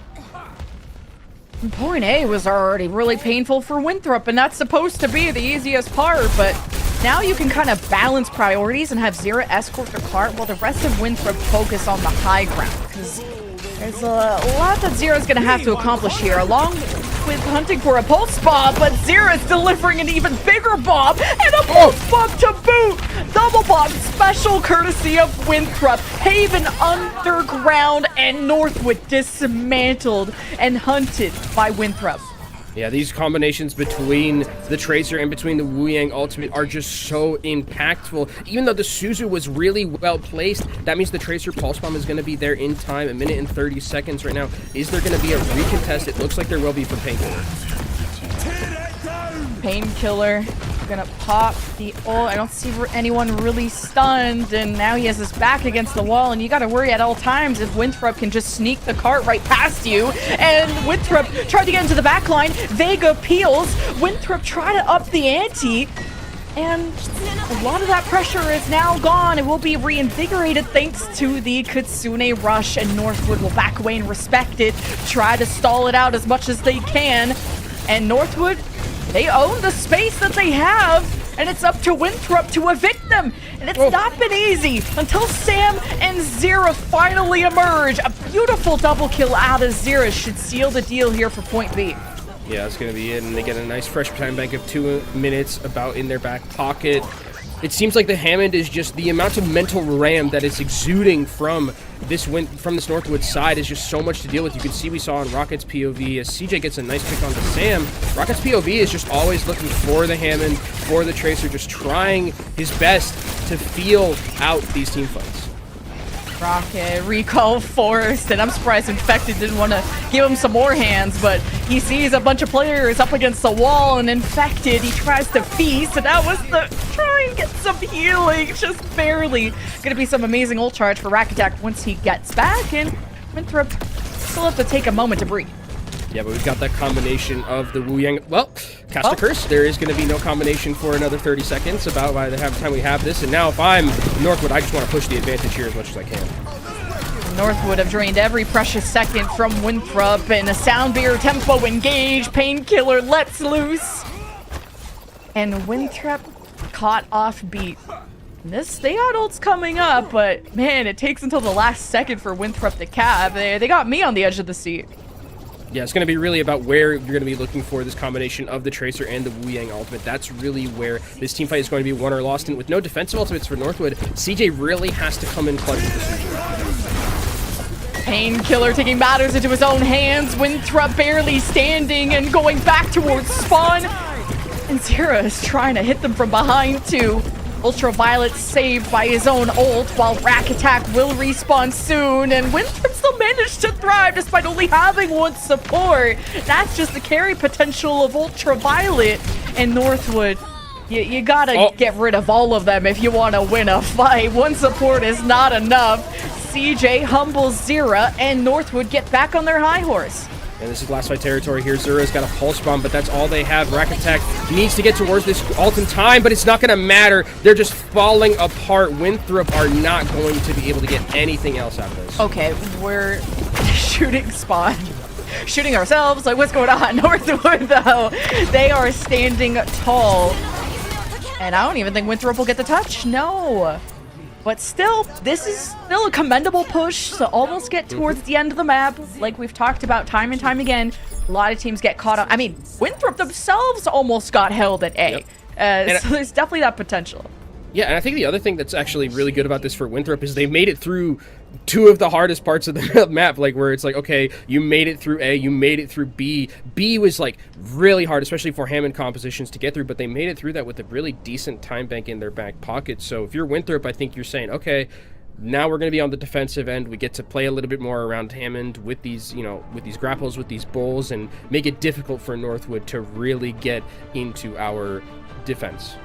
Point A was already really painful for Winthrop, and that's supposed to be the easiest part, but now you can kind of balance priorities and have Zera escort the cart while the rest of Winthrop focus on the high ground, because there's a lot that Zera's going to have to accomplish here. Along with hunting for a pulse bomb, but Zera's delivering an even bigger bomb and a pulse bomb to boot. Double bomb special courtesy of Winthrop. Haven underground and Northwood dismantled and hunted by Winthrop. Yeah, these combinations between the Tracer and between the Lijiang ultimate are just so impactful. Even though the Suzu was really well placed, that means the Tracer Pulse Bomb is going to be there in time, 1 minute and 30 seconds right now. Is there going to be a recontest? It looks like there will be for Painkiller. Painkiller gonna pop the ult. I don't see anyone really stunned, and now he has his back against the wall, and you gotta worry at all times if Winthrop can just sneak the cart right past you. And Winthrop tried to get into the back line. Vega peels. Winthrop try to up the ante, and a lot of that pressure is now gone. It will be reinvigorated thanks to the Kitsune rush, and Northwood will back away and respect it, try to stall it out as much as they can. And Northwood, they own the space that they have, and it's up to Winthrop to evict them. And it's not been easy until Sam and Zera finally emerge. A beautiful double kill out of Zera should seal the deal here for point B. Yeah, it's going to be it, and they get a nice fresh time bank of 2 minutes about in their back pocket. It seems like the Hammond is just the amount of mental RAM that is exuding from this Northwood side is just so much to deal with. You can see we saw on Rocket's POV as CJ gets a nice pick onto Sam. Rocket's POV is just always looking for the Hammond, for the Tracer, just trying his best to feel out these team fights. Rocket, recall forced, and I'm surprised Infected didn't want to give him some more hands, but he sees a bunch of players up against the wall, and Infected, he tries to feast, and that was the try and get some healing, just barely. Gonna be some amazing ult charge for Racket once he gets back, and Winthrop still have to take a moment to breathe. Yeah, but we've got that combination of the Lijiang. Well, cast a curse. There is going to be no combination for another 30 seconds about by the time we have this. And now if I'm Northwood, I just want to push the advantage here as much as I can. Northwood have drained every precious second from Winthrop, and a sound beer tempo engage. Painkiller lets loose. And Winthrop caught off beat. This, they got ults coming up, but man, it takes until the last second for Winthrop to cap. They got me on the edge of the seat. Yeah, it's going to be really about where you're going to be looking for this combination of the Tracer and the Lijiang ultimate. That's really where this team fight is going to be won or lost. And with no defensive ultimates for Northwood, CJ really has to come in clutch with this. Painkiller taking matters into his own hands. Winthrop barely standing and going back towards spawn. And Zera is trying to hit them from behind too. Ultraviolet saved by his own ult, while Racket will respawn soon, and Winthrop still managed to thrive despite only having 1 support. That's just the carry potential of Ultraviolet and Northwood. You gotta get rid of all of them if you want to win a fight. 1 support is not enough. CJ humbles Zera, and Northwood get back on their high horse. And this is last fight territory here. Zera's got a pulse bomb, but that's all they have. Racket needs to get towards this ult in time, but it's not going to matter. They're just falling apart. Winthrop are not going to be able to get anything else out of this. Okay, we're shooting spawn. Shooting ourselves? Like, what's going on? Northwood, though, they are standing tall. And I don't even think Winthrop will get the touch. No. But still, this is still a commendable push to almost get towards the end of the map. Like we've talked about time and time again, a lot of teams get caught up. I mean, Winthrop themselves almost got held at A. So there's definitely that potential. Yeah, and I think the other thing that's actually really good about this for Winthrop is they made it through 2 of the hardest parts of the map, like where it's like, okay, you made it through A, you made it through B. B was like really hard, especially for Hammond compositions to get through, but they made it through that with a really decent time bank in their back pocket. So if you're Winthrop, I think you're saying, okay, now we're going to be on the defensive end. We get to play a little bit more around Hammond with these, you know, with these grapples, with these bulls, and make it difficult for Northwood to really get into our defense.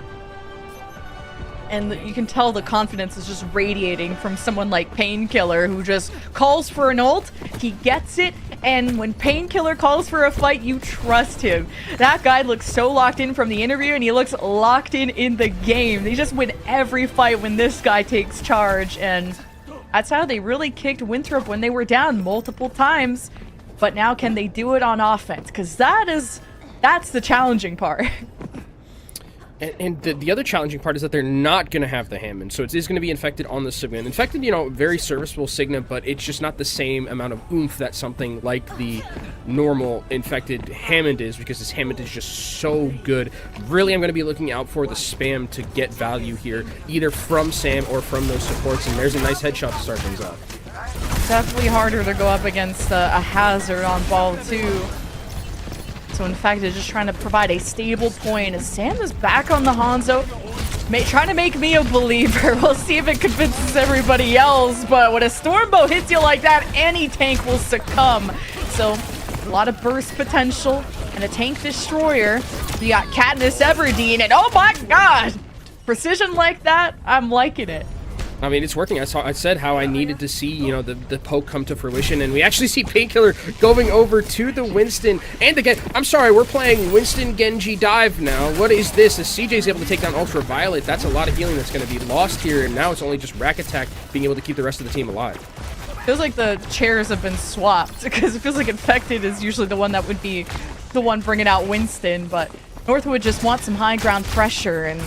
And you can tell the confidence is just radiating from someone like Painkiller, who just calls for an ult, he gets it, and when Painkiller calls for a fight, you trust him. That guy looks so locked in from the interview, and he looks locked in the game. They just win every fight when this guy takes charge, and that's how they really kicked Winthrop when they were down multiple times. But now can they do it on offense? Because that's the challenging part. And the other challenging part is that they're not going to have the Hammond, so it is going to be Infected on the Sigma. And Infected, you know, very serviceable Sigma, but it's just not the same amount of oomph that something like the normal Infected Hammond is, because this Hammond is just so good. Really, I'm going to be looking out for the spam to get value here, either from Sam or from those supports, and there's a nice headshot to start things off. Definitely harder to go up against a hazard on ball 2. So in fact, it's just trying to provide a stable point as Sam is back on the Hanzo, trying to make me a believer. We'll see if it convinces everybody else, but when a Stormbow hits you like that, any tank will succumb. So a lot of burst potential and a tank destroyer. You got Katniss Everdeen, and oh my god! Precision like that, I'm liking it. I mean, it's working. I said how I needed to see, you know, the poke come to fruition, and we actually see Painkiller going over to the Winston. And again, I'm sorry, we're playing Winston Genji Dive now. What is this? As CJ's able to take down Ultraviolet, that's a lot of healing that's going to be lost here, and now it's only just Rack Attack being able to keep the rest of the team alive. Feels like the chairs have been swapped, because it feels like Infected is usually the one that would be the one bringing out Winston, but Northwood just wants some high ground pressure, and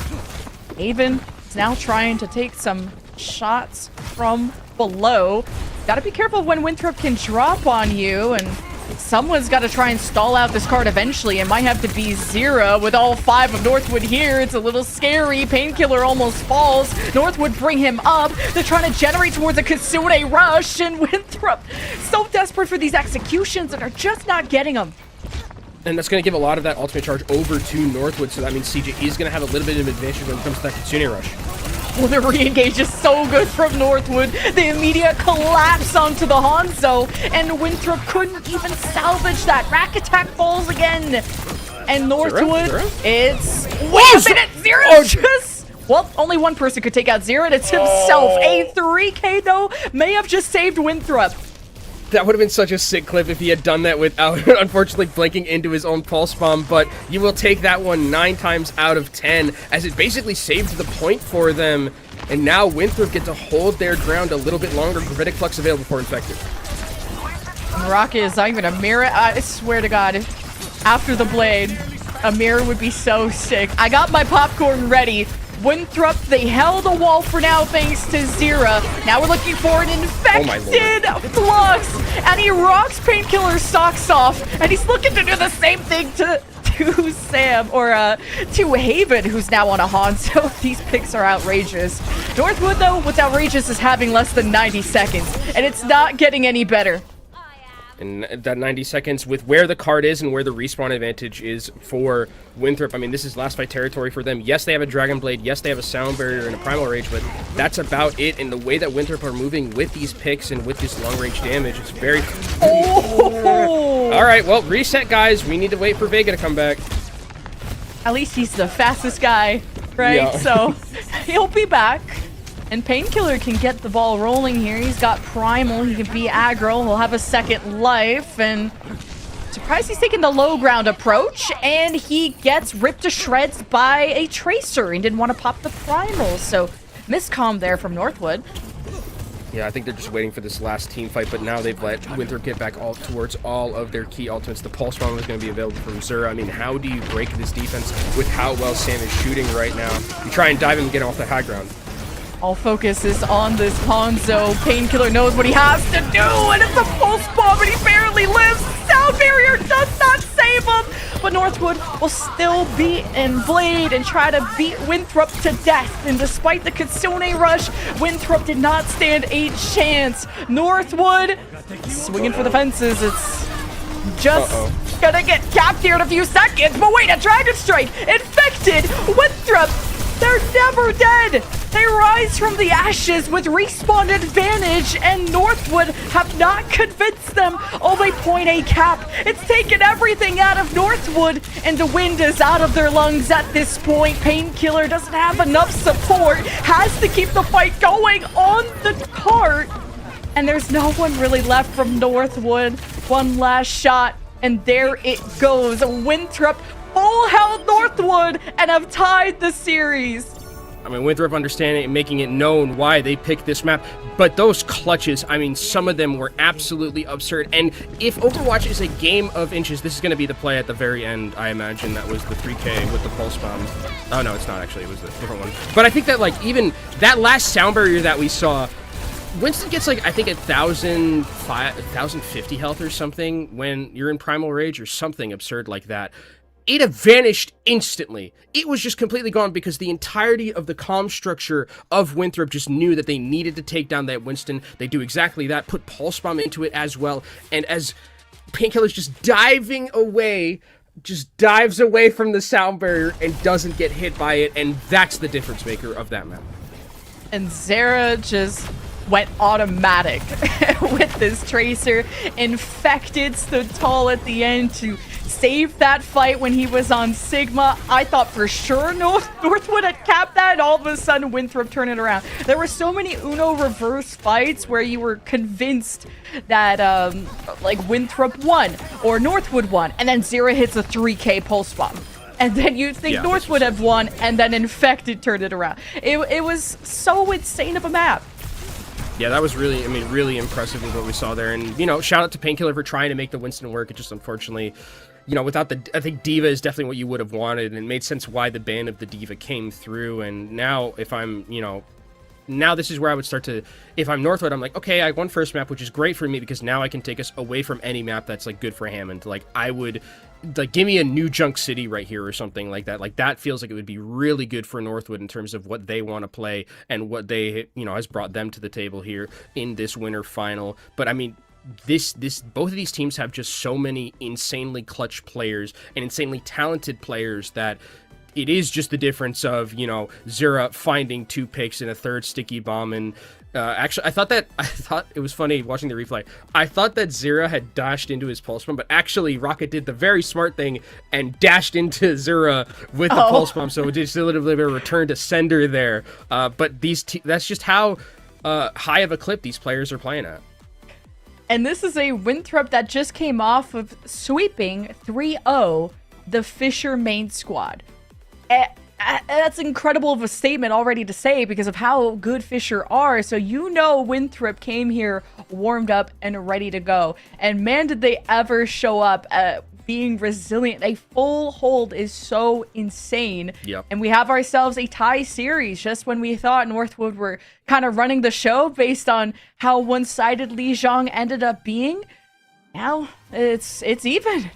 Haven is now trying to take some shots from below. Gotta be careful when Winthrop can drop on you, and someone's got to try and stall out this card eventually. It might have to be Zera with all 5 of Northwood here. It's a little scary. Painkiller almost falls. Northwood bring him up. They're trying to generate towards a Kitsune rush, and Winthrop so desperate for these executions and are just not getting them. And that's going to give a lot of that ultimate charge over to Northwood, so that means CJ is going to have a little bit of advantage when it comes to that Kitsune rush. Well, the re-engage is so good from Northwood. The immediate collapse onto the Hanzo, and Winthrop couldn't even salvage that. Rack Attack falls again. And Northwood, it's... Wait a minute! Zera just... Well, only one person could take out Zera, and it's himself. A 3K, though, may have just saved Winthrop. That would have been such a sick clip if he had done that without, unfortunately, blinking into his own pulse bomb, but you will take that one 9 times out of 10, as it basically saved the point for them, and now Winthrop get to hold their ground a little bit longer. Gravitic Flux available for Infected. Rocket is not even a mirror. I swear to God, after the blade, a mirror would be so sick. I got my popcorn ready. Winthrop, they held a wall for now thanks to Zera. Now we're looking for an Infected Flux, and he rocks Painkiller's socks off, and he's looking to do the same thing to Sam, or to Haven, who's now on a Hanzo. These picks are outrageous. Northwood, though, what's outrageous is having less than 90 seconds, and it's not getting any better. And that 90 seconds with where the card is and where the respawn advantage is for Winthrop. I mean, this is last fight territory for them. Yes, they have a Dragon Blade. Yes, they have a Sound Barrier and a Primal Rage, but that's about it. And the way that Winthrop are moving with these picks and with this long-range damage, it's very... Oh! All right, well, reset, guys. We need to wait for Vega to come back. At least he's the fastest guy, right? Yeah. So he'll be back. And Painkiller can get the ball rolling here. He's got Primal. He can be aggro. He'll have a second life. And surprised he's taking the low ground approach. And he gets ripped to shreds by a Tracer. He didn't want to pop the Primal. So miscomm there from Northwood. Yeah, I think they're just waiting for this last team fight, but now they've let Winthrop get back all towards all of their key ultimates. The Pulse Bomb is going to be available from Zera. I mean, how do you break this defense with how well Sam is shooting right now? You try and dive him and get him off the high ground. All focus is on this Hanzo. Painkiller knows what he has to do, and it's a Pulse Bomb, and he barely lives. Sound Barrier does not save him, but Northwood will still beat and blade and try to beat Winthrop to death. And despite the Kitsune rush, Winthrop did not stand a chance. Northwood swinging for the fences. It's just gonna get capped here in a few seconds, but wait, a Dragon Strike! Infected! Winthrop! They're never dead! They rise from the ashes with respawn advantage, and Northwood have not convinced them of a point A cap. It's taken everything out of Northwood, and the wind is out of their lungs at this point. Painkiller doesn't have enough support, has to keep the fight going on the cart, and there's no one really left from Northwood. One last shot, and there it goes. Winthrop full held Northwood and have tied the series. I mean, Winthrop understanding and making it known why they picked this map. But those clutches, I mean, some of them were absolutely absurd. And if Overwatch is a game of inches, this is going to be the play at the very end, I imagine. That was the 3K with the pulse bomb. Oh, no, it's not actually. It was a different one. But I think that, like, even that last sound barrier that we saw, Winston gets, like, I think 1,050 health or something when you're in Primal Rage or something absurd like that. It had vanished instantly. It was just completely gone because the entirety of the comm structure of Winthrop just knew that they needed to take down that Winston. They do exactly that, put Pulse Bomb into it as well. And as Painkiller's just diving away, just dives away from the sound barrier and doesn't get hit by it. And that's the difference maker of that map. And Zara just went automatic with this Tracer, infected, stood tall at the end to save that fight when he was on Sigma. I thought for sure Northwood had capped that, and all of a sudden Winthrop turned it around. There were so many Uno reverse fights where you were convinced that like Winthrop won or Northwood won, and then Zera hits a 3K pulse bomb. And then you think Northwood have won, and then Infected turned it around. It was so insane of a map. Yeah, that was really, I mean, really impressive with what we saw there. And, you know, shout out to Painkiller for trying to make the Winston work. It just, unfortunately, you know, without the, I think Diva is definitely what you would have wanted. And it made sense why the ban of the Diva came through. And now, if I'm, you know, now this is where I would start to, if I'm Northwood, I'm like, okay, I won first map, which is great for me because now I can take us away from any map that's, like, good for Hammond. Like, I would, like, give me a new Junk City right here or something like that. Like, that feels like it would be really good for Northwood in terms of what they want to play and what they, you know, has brought them to the table here in this winter final. But, I mean, both of these teams have just so many insanely clutch players and insanely talented players that it is just the difference of, you know, Zera finding 2 picks and a 3rd sticky bomb. And actually, I thought it was funny watching the replay. I thought that Zera had dashed into his pulse bomb, but actually Rocket did the very smart thing and dashed into Zera with the pulse bomb. So it just a little bit of a return to sender there. But that's just how high of a clip these players are playing at. And this is a Winthrop that just came off of sweeping 3-0 the Fisher main squad. That's incredible of a statement already to say because of how good Fisher are. So you know Winthrop came here warmed up and ready to go. And man, did they ever show up being resilient. A full hold is so insane. Yep. And we have ourselves a tie series just when we thought Northwood were kind of running the show based on how one-sided Lijiang ended up being. Now it's even.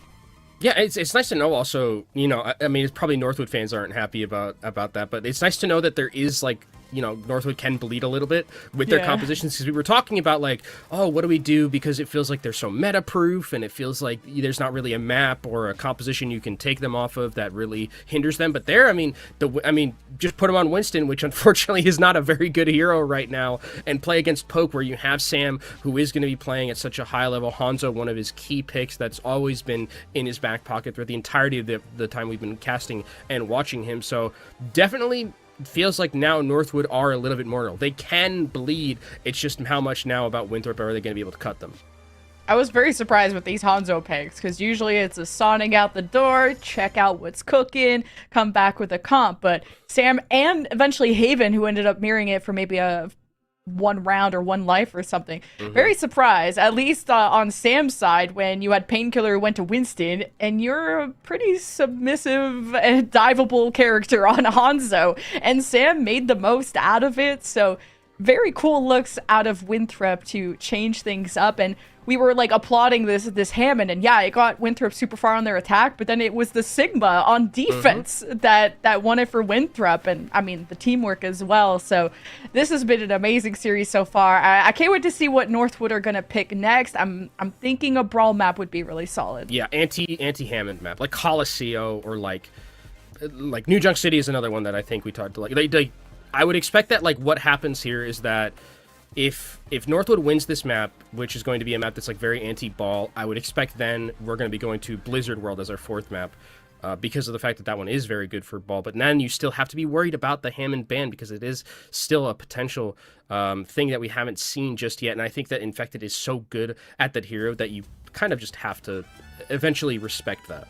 Yeah, it's nice to know also, you know, I mean, it's probably Northwood fans aren't happy about that, but it's nice to know that there is, like, you know, Northwood can bleed a little bit with their compositions, because we were talking about, like, oh, what do we do because it feels like they're so meta-proof and it feels like there's not really a map or a composition you can take them off of that really hinders them. But there, I mean, just put them on Winston, which unfortunately is not a very good hero right now, and play against Poke, where you have Sam, who is going to be playing at such a high level. Hanzo, one of his key picks that's always been in his back pocket throughout the entirety of the time we've been casting and watching him. So definitely feels like now Northwood are a little bit more. They can bleed. It's just how much now about Winthrop are they going to be able to cut them. I was very surprised with these Hanzo picks, because usually it's a Sonic out the door, check out what's cooking, come back with a comp. But Sam and eventually Haven, who ended up mirroring it for maybe a 1 round or 1 life or something. Very surprised, at least on Sam's side, when you had Painkiller who went to Winston, and you're a pretty submissive and diveable character on Hanzo, and Sam made the most out of it. So very cool looks out of Winthrop to change things up. And we were like applauding this Hammond, and yeah, it got Winthrop super far on their attack, but then it was the Sigma on defense that won it for Winthrop, and I mean the teamwork as well. So this has been an amazing series so far. I can't wait to see what Northwood are gonna pick next. I'm thinking a brawl map would be really solid. Yeah, anti Hammond map, like Colosseo, or like New Junk City is another one that I think we talked to. Like I would expect that, like, what happens here is that if Northwood wins this map, which is going to be a map that's like very anti-ball, I would expect then we're going to be going to Blizzard World as our 4th map, because of the fact that that one is very good for ball. But then you still have to be worried about the Hammond ban, because it is still a potential thing that we haven't seen just yet. And I think that Infected is so good at that hero that you kind of just have to eventually respect that.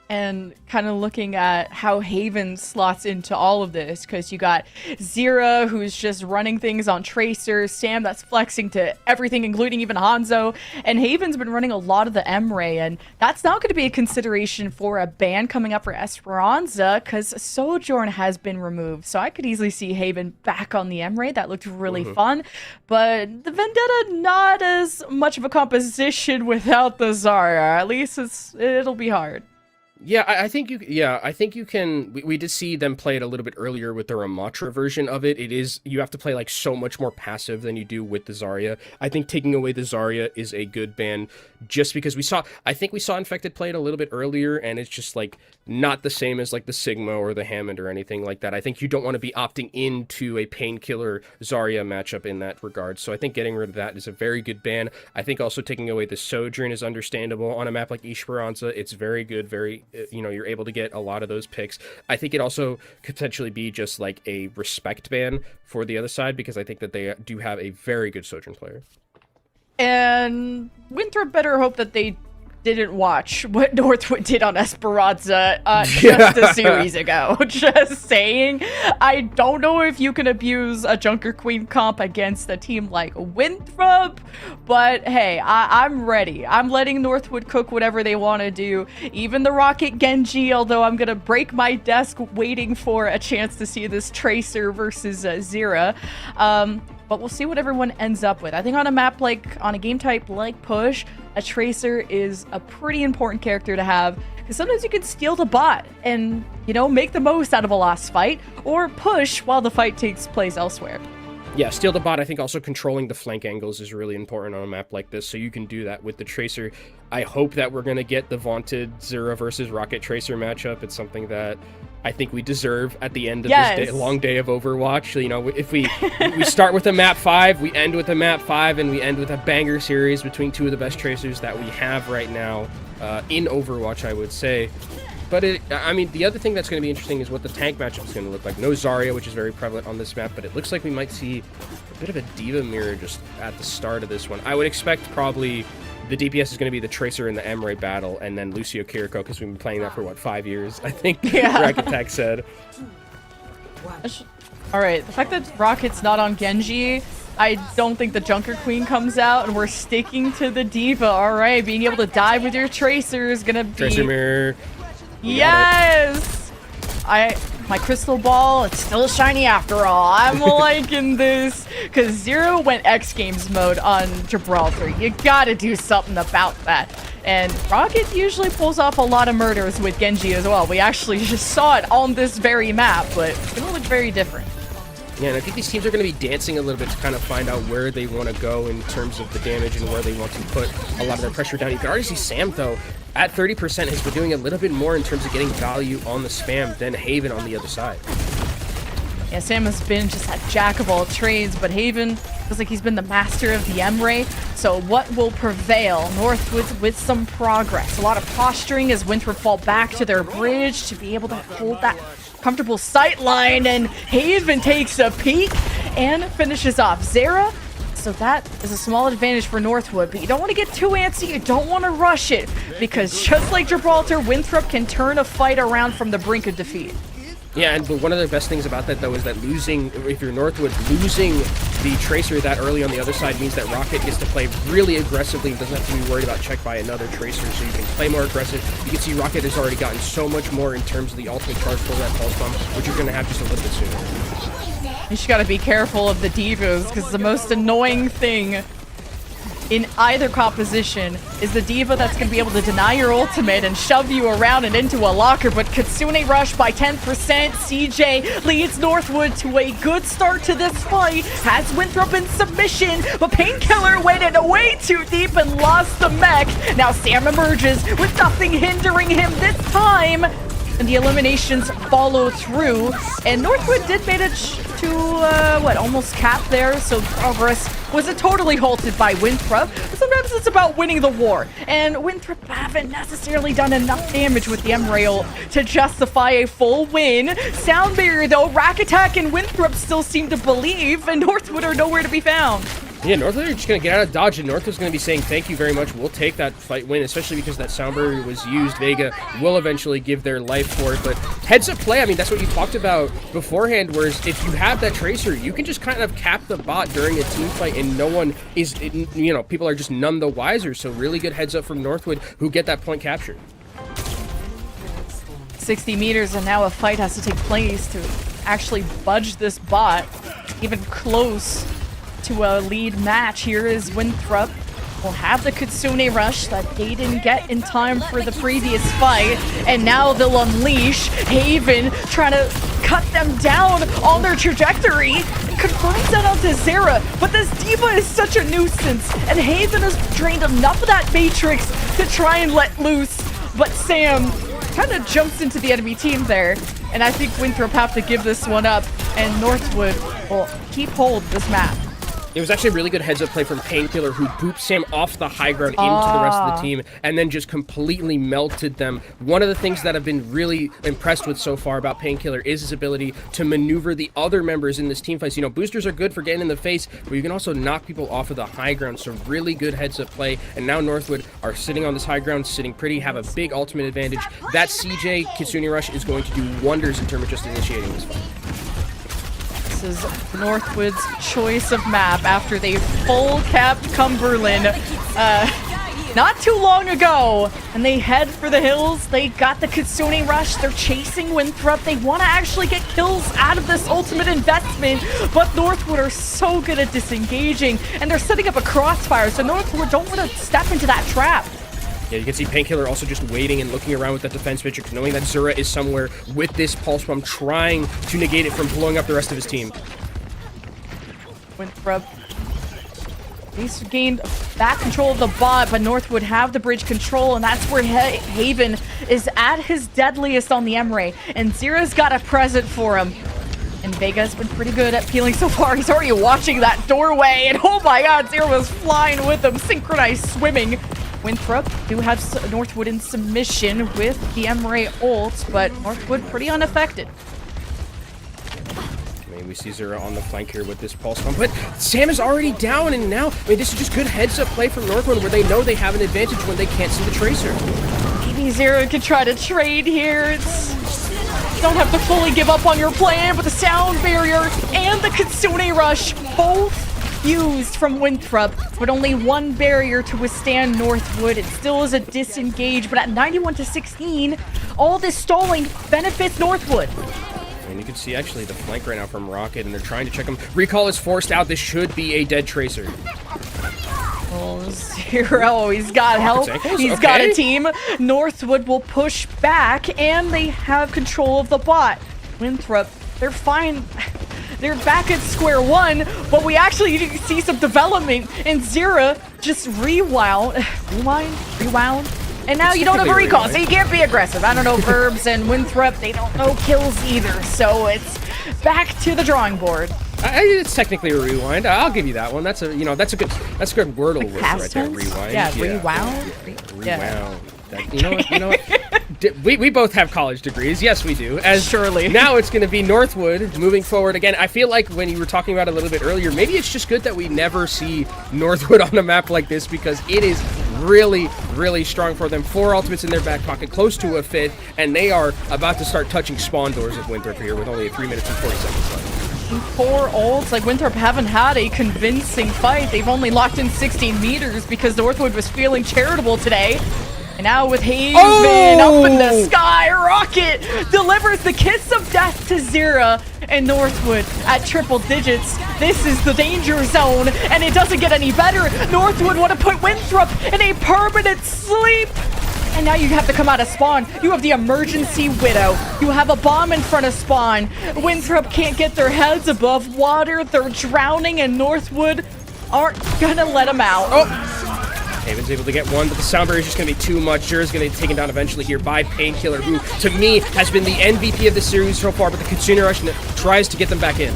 and kind of looking at how Haven slots into all of this, because you got Zira, who's just running things on Tracer, Sam that's flexing to everything, including even Hanzo, and Haven's been running a lot of the M-Ray, and that's not going to be a consideration for a ban coming up for Esperanca, because Sojourn has been removed, so I could easily see Haven back on the M-Ray. That looked really fun, but the Vendetta, not as much of a composition without the Zarya. At least it'll be hard. Yeah, I think you. Yeah, I think you can. We did see them play it a little bit earlier with the Ramatra version of it. It is, you have to play like so much more passive than you do with the Zarya. I think taking away the Zarya is a good ban, just because I think we saw Infected play it a little bit earlier, and it's just like not the same as like the Sigma or the Hammond or anything like that. I think you don't want to be opting into a Painkiller Zarya matchup in that regard. So I think getting rid of that is a very good ban. I think also taking away the Sojourn is understandable on a map like Esperanca. It's very good, very, you know, you're able to get a lot of those picks. I think it also could potentially be just like a respect ban for the other side, because I think that they do have a very good Sojourn player. And Winthrop better hope that they didn't watch what Northwood did on Esperanca just a series ago. Just saying. I don't know if you can abuse a Junker Queen comp against a team like Winthrop, but hey, I'm ready. I'm letting Northwood cook whatever they want to do. Even the Rocket Genji, although I'm going to break my desk waiting for a chance to see this Tracer versus Zira. But we'll see what everyone ends up with. I think on a map on a game type like Push, a Tracer is a pretty important character to have, because sometimes you can steal the bot and, you know, make the most out of a lost fight, or push while the fight takes place elsewhere. Yeah, steal the bot. I think also controlling the flank angles is really important on a map like this, so you can do that with the Tracer. I hope that we're going to get the vaunted Zira versus Rocket Tracer matchup. It's something that I think we deserve at the end of this long day of Overwatch. You know, if we start with a map 5, we end with a map 5, and we end with a banger series between two of the best Tracers that we have right now in Overwatch, I would say. But I mean, the other thing that's going to be interesting is what the tank matchup is going to look like. No Zarya, which is very prevalent on this map, but it looks like we might see a bit of a D.Va mirror just at the start of this one. I would expect probably the DPS is going to be the Tracer in the M-Ray battle, and then Lucio Kiriko, because we've been playing that for, what, 5 years, I think Racket said. Alright, the fact that Rocket's not on Genji, I don't think the Junker Queen comes out, and we're sticking to the D.Va. Alright, being able to dive with your Tracer is going to be... Tracer mirror. Yes! My crystal ball, it's still shiny after all. I'm liking this, because Zero went X Games mode on Gibraltar. You gotta do something about that. And Rocket usually pulls off a lot of murders with Genji as well. We actually just saw it on this very map, but it's gonna look very different. Yeah, and I think these teams are going to be dancing a little bit to kind of find out where they want to go in terms of the damage and where they want to put a lot of their pressure down. You can already see Sam, though, at 30% has been doing a little bit more in terms of getting value on the spam than Haven on the other side. Yeah, Sam has been just that jack of all trades, but Haven feels like he's been the master of the M-Ray. So what will prevail? Northwood with some progress. A lot of posturing as Winthrop fall back to their bridge to be able to hold that comfortable sight line, and Haven takes a peek and finishes off Zara. So that is a small advantage for Northwood, but you don't want to get too antsy, you don't want to rush it, because just like Gibraltar, Winthrop can turn a fight around from the brink of defeat. Yeah, and one of the best things about that, though, is that losing, if you're Northwood, losing the Tracer that early on the other side means that Rocket gets to play really aggressively and doesn't have to be worried about check by another Tracer, so you can play more aggressive. You can see Rocket has already gotten so much more in terms of the ultimate charge for that pulse bomb, which you're going to have just a little bit sooner. You just gotta be careful of the D.Vas, because the most annoying thing in either composition is the D.Va that's going to be able to deny your ultimate and shove you around and into a locker, but Kitsune Rush by 10%. CJ leads Northwood to a good start to this fight, has Winthrop in submission, but Painkiller went in way too deep and lost the mech. Now Sam emerges with nothing hindering him this time, and the eliminations follow through, and Northwood did manage to, almost cap there, so progress wasn't totally halted by Winthrop, but sometimes it's about winning the war, and Winthrop haven't necessarily done enough damage with the M-Ray ult to justify a full win. Sound barrier though, Racket and Winthrop still seem to believe, and Northwood are nowhere to be found. Yeah, Northwood are just going to get out of dodge, and Northwood's going to be saying thank you very much. We'll take that fight win, especially because that sound barrier was used. Vega will eventually give their life for it, but heads up play, I mean, that's what you talked about beforehand, whereas if you have that Tracer, you can just kind of cap the bot during a team fight, and no one is, you know, people are just none the wiser, so really good heads up from Northwood, who get that point captured. 60 meters, and now a fight has to take place to actually budge this bot even close to a lead match. Here is Winthrop. Will have the Kitsune rush that they didn't get in time for the previous fight, and now they'll unleash Haven, trying to cut them down on their trajectory. Confirms that onto Zera, but this D.Va is such a nuisance, and Haven has drained enough of that Matrix to try and let loose, but Sam kind of jumps into the enemy team there, and I think Winthrop have to give this one up, and Northwood will keep hold of this map. It was actually a really good heads-up play from Painkiller, who booped Sam off the high ground into the rest of the team and then just completely melted them. One of the things that I've been really impressed with so far about Painkiller is his ability to maneuver the other members in this team fight. You know, boosters are good for getting in the face, but you can also knock people off of the high ground, so really good heads-up play. And now Northwood are sitting on this high ground, sitting pretty, have a big ultimate advantage. That CJ Kitsune Rush is going to do wonders in terms of just initiating this fight. This is Northwood's choice of map after they full-capped Cumberland not too long ago. And they head for the hills. They got the Kitsune Rush. They're chasing Winthrop. They want to actually get kills out of this ultimate investment, but Northwood are so good at disengaging, and they're setting up a crossfire, so Northwood don't want to step into that trap. Yeah, you can see Painkiller also just waiting and looking around with that defense matrix, knowing that Zura is somewhere with this pulse bomb, trying to negate it from blowing up the rest of his team. Winthrop, he's gained back control of the bot, but Northwood have the bridge control, and that's where Haven is at his deadliest on the Emray, and Zera's got a present for him. And Vega's been pretty good at peeling so far. He's already watching that doorway, and oh my god, Zera was flying with him, synchronized swimming. Winthrop do have Northwood in submission with the Emray ult, but Northwood pretty unaffected. We see Zera on the flank here with this pulse bomb, but Sam is already down, and now, I mean, this is just good heads-up play from Northwood, where they know they have an advantage when they can't see the Tracer. Maybe Zera could try to trade here. Don't have to fully give up on your plan, but the sound barrier and the Kitsune Rush both used from Winthrop, but only one barrier to withstand Northwood. It still is a disengage, but at 91-16, all this stalling benefits Northwood. And you can see actually the flank right now from Rocket, and they're trying to check him. Recall is forced out. This should be a dead Tracer. Oh, Zero, he's got help. He's got a team. Northwood will push back, and they have control of the bot. Winthrop, they're fine. They're back at square one, but we actually see some development, and Zera just rewound, and now you don't have a recall, so you can't be aggressive. I don't know verbs, and Winthrop, they don't know kills either, so it's back to the drawing board. It's technically a rewind. I'll give you that one. That's a that's a good Wordle word right there. Rewind. Yeah, rewound. Rewound. You know what? We both have college degrees. Yes, we do. As surely. Now it's going to be Northwood moving forward again. I feel like when you were talking about it a little bit earlier, maybe it's just good that we never see Northwood on a map like this, because it is really, really strong for them. 4 ultimates in their back pocket, close to a 5th, and they are about to start touching spawn doors of Winthrop here with only 3 minutes and 40 seconds left. 4 ults, like Winthrop haven't had a convincing fight. They've only locked in 16 meters because Northwood was feeling charitable today. And now with Haven up in the sky, Rocket delivers the kiss of death to Zera, and Northwood at triple digits. This is the danger zone, and it doesn't get any better. Northwood want to put Winthrop in a permanent sleep. And now you have to come out of spawn. You have the emergency Widow. You have a bomb in front of spawn. Winthrop can't get their heads above water. They're drowning, and Northwood aren't gonna let them out. Haven's able to get one, but the sound barrier is just going to be too much. Jura's going to get taken down eventually here by Painkiller, who, to me, has been the MVP of the series so far, but the Kitsune Rush tries to get them back in.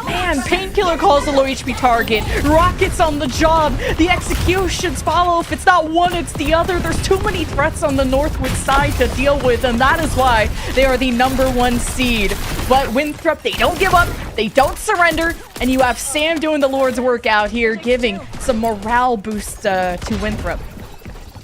Man, Painkiller calls a low HP target. Rocket's on the job. The executions follow. If it's not one, it's the other. There's too many threats on the Northwood side to deal with, and that is why they are the #1 seed. But But Winthrop, they don't give up, they don't surrender, and you have Sam doing the Lord's work out here, giving some morale boost to Winthrop.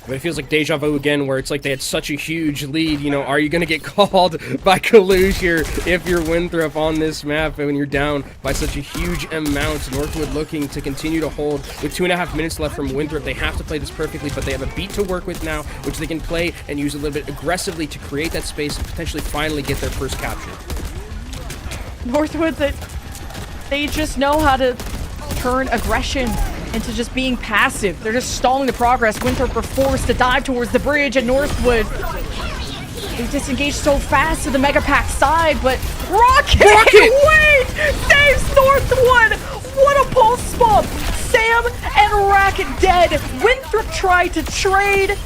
But it feels like deja vu again, where it's like they had such a huge lead. You know, are you going to get called by Kalush here if you're Winthrop on this map and when you're down by such a huge amount? Northwood looking to continue to hold with 2.5 minutes left from Winthrop. They have to play this perfectly, but they have a beat to work with now, which they can play and use a little bit aggressively to create that space and potentially finally get their first capture. Northwood, they just know how to turn aggression into just being passive. They're just stalling the progress. Winthrop are forced to dive towards the bridge, and Northwood, they disengage so fast to the Mega Pack side, but Racket! Wait! Saves Northwood! What a pulse bomb! Sam and Racket dead. Winthrop tried to trade,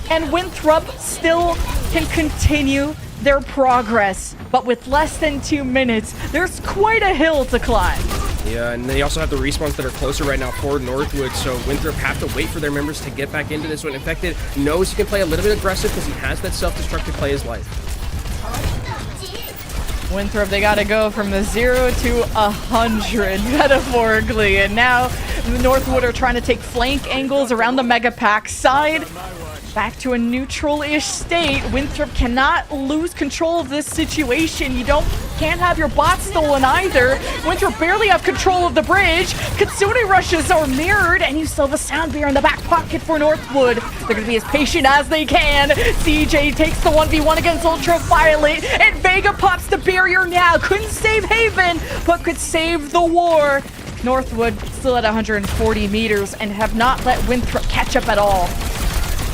and Winthrop still can continue their progress. But with less than 2 minutes, there's quite a hill to climb. Yeah, and they also have the respawns that are closer right now for Northwood, so Winthrop have to wait for their members to get back into this one. Infected knows he can play a little bit aggressive because he has that self-destructive play his life. Winthrop, they gotta go from the 0 to 100, metaphorically, and now Northwood are trying to take flank angles around the Mega Pack side. Back to a neutral-ish state. Winthrop cannot lose control of this situation. You can't have your bot stolen either. Winthrop barely have control of the bridge. Kitsune rushes are mirrored, and you still have a sound beer in the back pocket for Northwood. They're gonna be as patient as they can. CJ takes the 1v1 against Ultraviolet, and Vega pops the barrier now. Couldn't save Haven, but could save the war. Northwood still at 140 meters and have not let Winthrop catch up at all.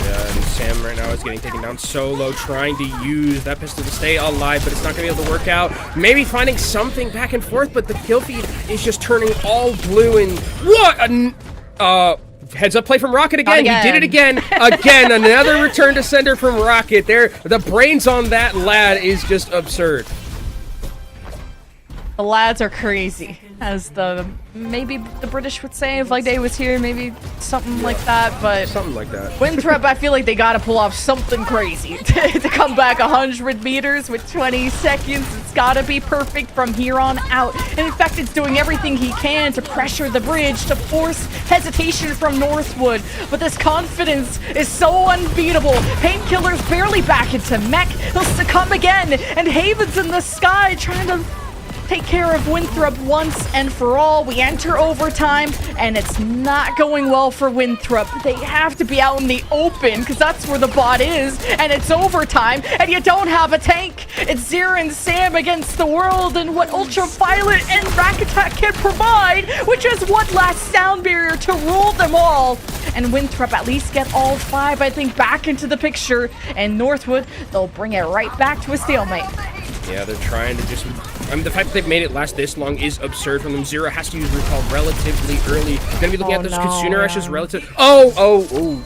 Yeah, and Sam right now is getting taken down solo, trying to use that pistol to stay alive, but it's not going to be able to work out. Maybe finding something back and forth, but the kill feed is just turning all blue. And what? Heads up play from Rocket again. He did it again. Again, another return to sender from Rocket. The brains on that lad is just absurd. The lads are crazy, as maybe the British would say if like they was here, maybe something like that, but something like that. Winthrop, I feel like they gotta pull off something crazy to come back 100 meters with 20 seconds. It's gotta be perfect from here on out. And in fact, it's doing everything he can to pressure the bridge, to force hesitation from Northwood. But this confidence is so unbeatable. Painkiller's barely back into mech. He'll succumb again, and Haven's in the sky trying to take care of Winthrop once and for all. We enter overtime, and it's not going well for Winthrop. They have to be out in the open, because that's where the bot is, and it's overtime, and you don't have a tank. It's Zira and Sam against the world, and what Ultraviolet and Racket can provide, which is one last sound barrier to rule them all. And Winthrop at least get all 5, I think, back into the picture, and Northwood, they'll bring it right back to a stalemate. Yeah, they're trying to just... I mean, the fact that they've made it last this long is absurd from them. Zero has to use recall relatively early. Gonna be looking at those Kitsune rushes relative... Okay.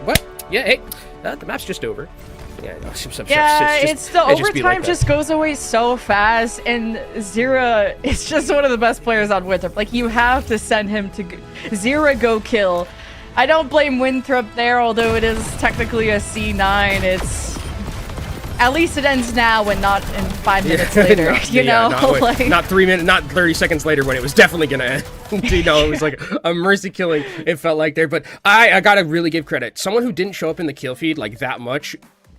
What? Yeah, hey, the map's just over. Yeah, no, it's the overtime just goes away so fast, and Zira is just one of the best players on Winthrop. Like, you have to send him to Zira go kill. I don't blame Winthrop there, although it is technically a C9. It's... At least it ends now and not in 5 minutes later, you know? Not 3 minutes, not 30 seconds later when it was definitely gonna end. You know, it was like a mercy killing, it felt like there. But I gotta really give credit. Someone who didn't show up in the kill feed like that much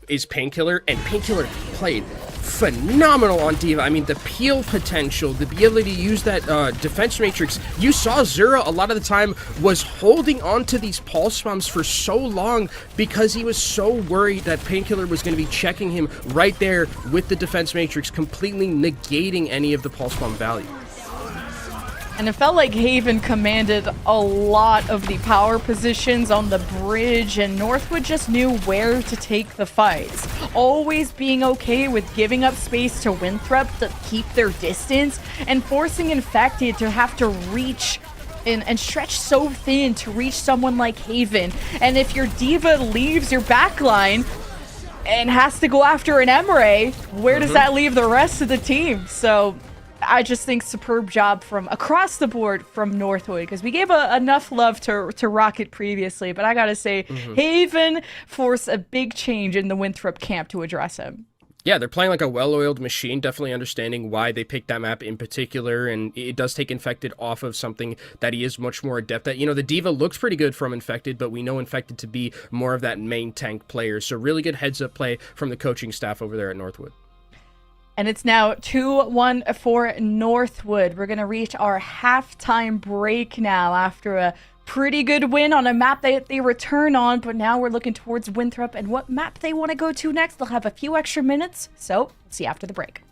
is Painkiller, and Painkiller played phenomenal on D.Va. I mean, the peel potential, the ability to use that defense matrix. You saw Zura a lot of the time was holding on to these pulse bombs for so long because he was so worried that Painkiller was going to be checking him right there with the defense matrix, completely negating any of the pulse bomb value. And it felt like Haven commanded a lot of the power positions on the bridge, and Northwood just knew where to take the fights. Always being okay with giving up space to Winthrop to keep their distance, and forcing Infected to have to reach and stretch so thin to reach someone like Haven. And if your D.Va leaves your backline and has to go after an Emre, where does that leave the rest of the team? So I just think superb job from across the board from Northwood, because we gave enough love to Rocket previously, but I gotta say, Haven forced a big change in the Winthrop camp to address him. Yeah, they're playing like a well-oiled machine, definitely understanding why they picked that map in particular, and it does take Infected off of something that he is much more adept at. You know, the D.Va looks pretty good from Infected, but we know Infected to be more of that main tank player, so really good heads-up play from the coaching staff over there at Northwood. And it's now 2-1 for Northwood. We're going to reach our halftime break now after a pretty good win on a map that they return on, but now we're looking towards Winthrop and what map they want to go to next. They'll have a few extra minutes, so see you after the break.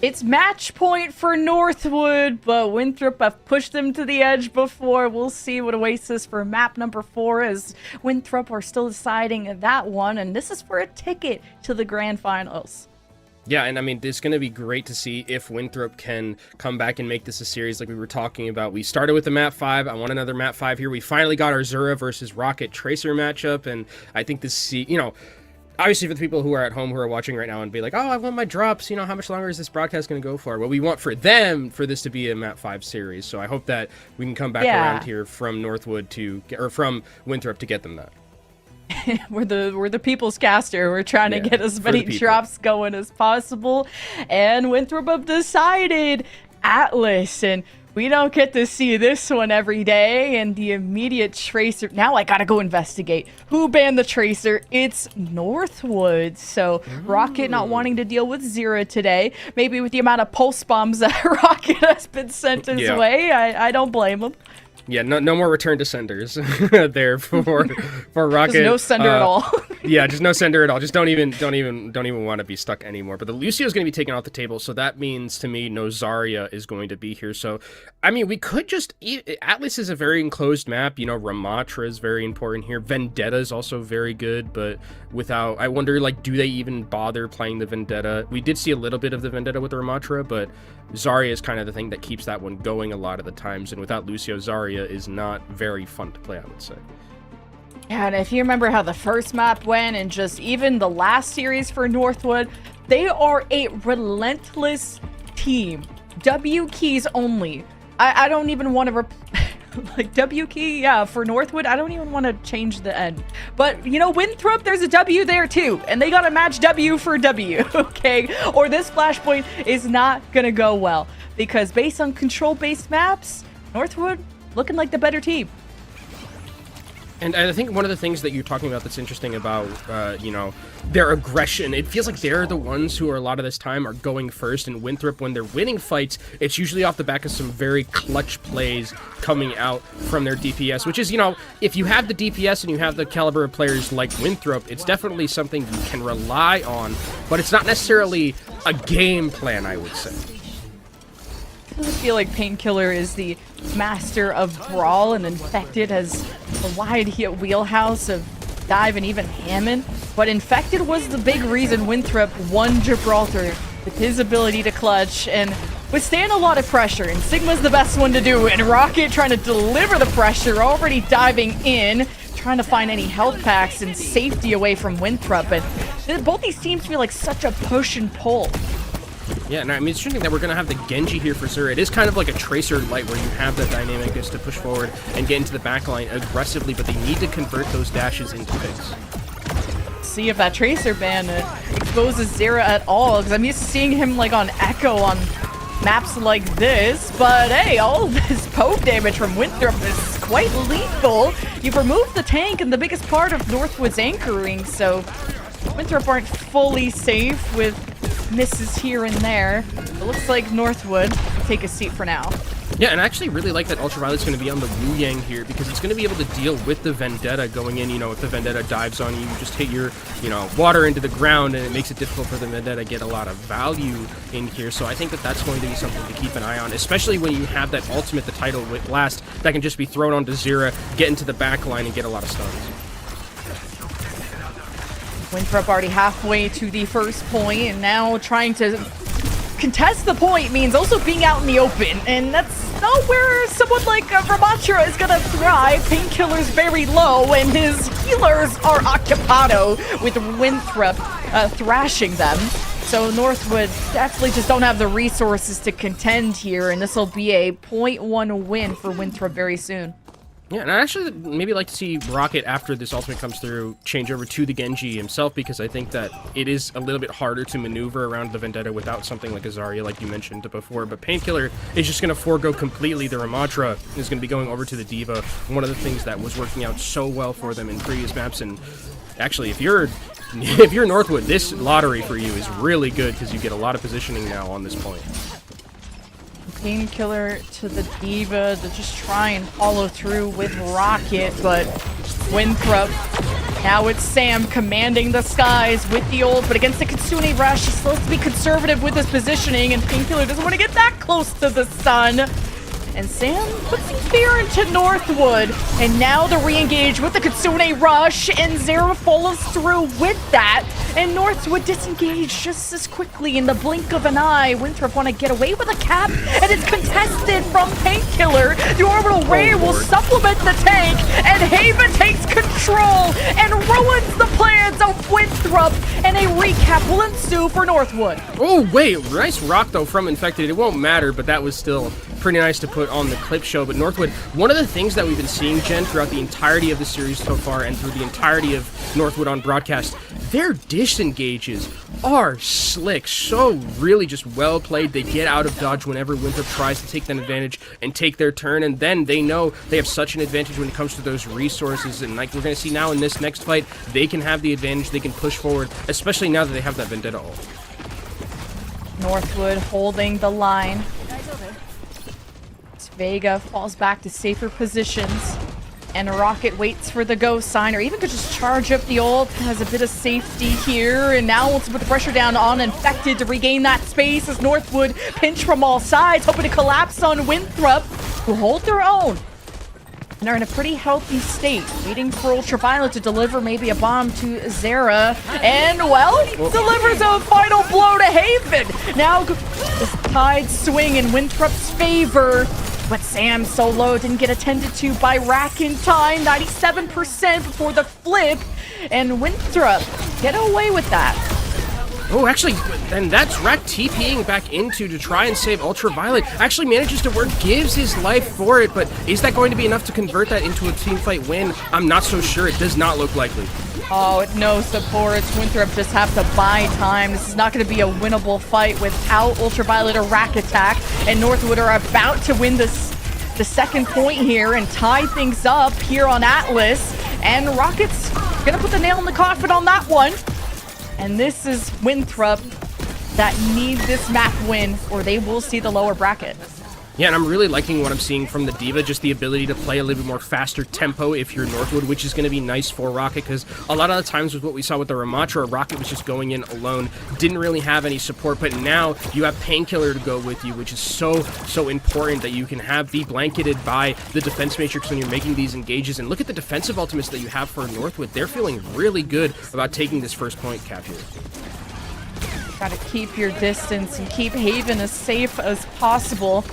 It's match point for Northwood, but Winthrop have pushed them to the edge before. We'll see what Oasis for map number 4 as Winthrop are still deciding that one, and this is for a ticket to the grand finals. Yeah, and I mean, it's going to be great to see if Winthrop can come back and make this a series like we were talking about. We started with the map 5. I want another map 5 here. We finally got our Zura versus Rocket Tracer matchup, and I think this, you know, obviously for the people who are at home who are watching right now and be like, oh, I want my drops, you know, how much longer is this broadcast going to go for? Well, we want for them for this to be a map 5 series, so I hope that we can come back around here from Northwood or from Winthrop to get them that. we're the people's caster. We're trying to get as many drops going as possible, and Winthrop have decided Atlas, and we don't get to see this one every day. And the immediate Tracer, now I gotta go investigate who banned the Tracer. It's Northwood. So Rocket not wanting to deal with Zero today, maybe with the amount of pulse bombs that Rocket has been sent his way. I don't blame him. Yeah, no more return to senders there for Rocket. Just no sender at all. Yeah, just no sender at all. Just don't even want to be stuck anymore. But the Lucio is going to be taken off the table, so that means to me no Zarya is going to be here. So I mean, we could just Atlas is a very enclosed map. You know, Ramatra is very important here. Vendetta is also very good, but without, I wonder, like, do they even bother playing the Vendetta? We did see a little bit of the Vendetta with the Ramatra, but Zarya is kind of the thing that keeps that one going a lot of the times, and without Lucio, Zarya is not very fun to play, I would say. Yeah, and if you remember how the first map went, and just even the last series for Northwood, they are a relentless team. W keys only. I don't even want to like W key, yeah, for Northwood, I don't even want to change the end. But, you know, Winthrop, there's a W there too, and they gotta match W for W, okay? Or this flashpoint is not gonna go well, because based on control-based maps, Northwood looking like the better team. And I think one of the things that you're talking about that's interesting about, you know, their aggression, it feels like they're the ones who are a lot of this time are going first, and Winthrop, when they're winning fights, it's usually off the back of some very clutch plays coming out from their DPS, which is, you know, if you have the DPS and you have the caliber of players like Winthrop, it's definitely something you can rely on, but it's not necessarily a game plan, I would say. I feel like Painkiller is the master of Brawl, and Infected has a wide wheelhouse of Dive and even Hammond. But Infected was the big reason Winthrop won Gibraltar, with his ability to clutch and withstand a lot of pressure. And Sigma's the best one to do it. And Rocket trying to deliver the pressure, already diving in, trying to find any health packs and safety away from Winthrop. And both these teams feel like such a push and pull. Yeah, and I mean, it's interesting that we're going to have the Genji here for Zura. It is kind of like a Tracer light where you have that dynamicness to push forward and get into the backline aggressively, but they need to convert those dashes into picks. See if that Tracer ban exposes Zera at all, because I'm used to seeing him like on Echo on maps like this, but hey, all this poke damage from Winthrop is quite lethal. You've removed the tank and the biggest part of Northwood's anchoring, so Winthrop aren't fully safe with misses here and there. It looks like Northwood take a seat for now. Yeah, and I actually really like that Ultraviolet's going to be on the Wu Yang here, because it's going to be able to deal with the Vendetta going in. You know, if the Vendetta dives on you, you just hit your, you know, water into the ground, and it makes it difficult for the Vendetta to get a lot of value in here. So I think that that's going to be something to keep an eye on, especially when you have that ultimate, the title with Blast, that can just be thrown onto Zera, get into the back line, and get a lot of stuns. Winthrop already halfway to the first point, and now trying to contest the point means also being out in the open, and that's not where someone like Ramatra is gonna thrive. Painkiller's very low, and his healers are occupado with Winthrop thrashing them. So Northwood definitely just don't have the resources to contend here, and this will be a 0.1 win for Winthrop very soon. Yeah, and I actually maybe like to see Rocket, after this ultimate comes through, change over to the Genji himself, because I think that it is a little bit harder to maneuver around the Vendetta without something like a Zarya, like you mentioned before. But Painkiller is just going to forego completely the Ramatra, is going to be going over to the Diva, one of the things that was working out so well for them in previous maps. And actually, if you're Northwood, this lottery for you is really good, because you get a lot of positioning now on this point. Painkiller to the Diva to just try and follow through with Rocket, but Winthrop. Now it's Sam commanding the skies with the ult, but against the Kitsune Rush, he's supposed to be conservative with his positioning, and Painkiller doesn't want to get that close to the sun. And Sam puts some fear into Northwood, and now to re-engage with the Kitsune Rush, and Zera follows through with that, and Northwood disengaged just as quickly in the blink of an eye. Winthrop want to get away with a cap, and it's contested from Painkiller. The Orbital Ray will supplement the tank, and Haven takes control and ruins the plans of Winthrop, and a recap will ensue for Northwood. Oh, wait, nice rock, though, from Infected. It won't matter, but that was still pretty nice to put on the clip show. But Northwood, one of the things that we've been seeing, Jen, throughout the entirety of the series so far and through the entirety of Northwood on broadcast, their disengages are slick. So really just well played. They get out of dodge whenever Winthrop tries to take that advantage and take their turn, and then they know they have such an advantage when it comes to those resources. And like we're going to see now in this next fight, they can have the advantage. They can push forward, especially now that they have that Vendetta ult. Northwood holding the line. Vega falls back to safer positions, and Rocket waits for the go sign, or even could just charge up the ult, has a bit of safety here, and now wants to put the pressure down on Infected to regain that space as Northwood pinch from all sides, hoping to collapse on Winthrop, who hold their own and are in a pretty healthy state, waiting for Ultraviolet to deliver maybe a bomb to Zera, and well, he delivers a final blow to Haven. Now the tides swing in Winthrop's favor, but Sam solo didn't get attended to by Rack in time, 97% before the flip, and Winthrop get away with that. Oh, actually, and that's Rack TPing back into to try and save Ultraviolet. Actually manages to work, gives his life for it, but is that going to be enough to convert that into a team fight win? I'm not so sure. It does not look likely. Oh, no supports. Winthrop just have to buy time. This is not going to be a winnable fight without Ultraviolet or Rack attack, and Northwood are about to win the second point here and tie things up here on Atlas, and Rocket's going to put the nail in the coffin on that one. And this is Winthrop that need this map win, or they will see the lower bracket. Yeah, and I'm really liking what I'm seeing from the Diva, just the ability to play a little bit more faster tempo if you're Northwood, which is going to be nice for Rocket, because a lot of the times with what we saw with the Ramatra, Rocket was just going in alone, didn't really have any support, but now you have Painkiller to go with you, which is so important that you can be blanketed by the defense matrix when you're making these engages. And look at the defensive ultimates that you have for Northwood. They're feeling really good about taking this first point capture. Gotta keep your distance and keep Haven as safe as possible.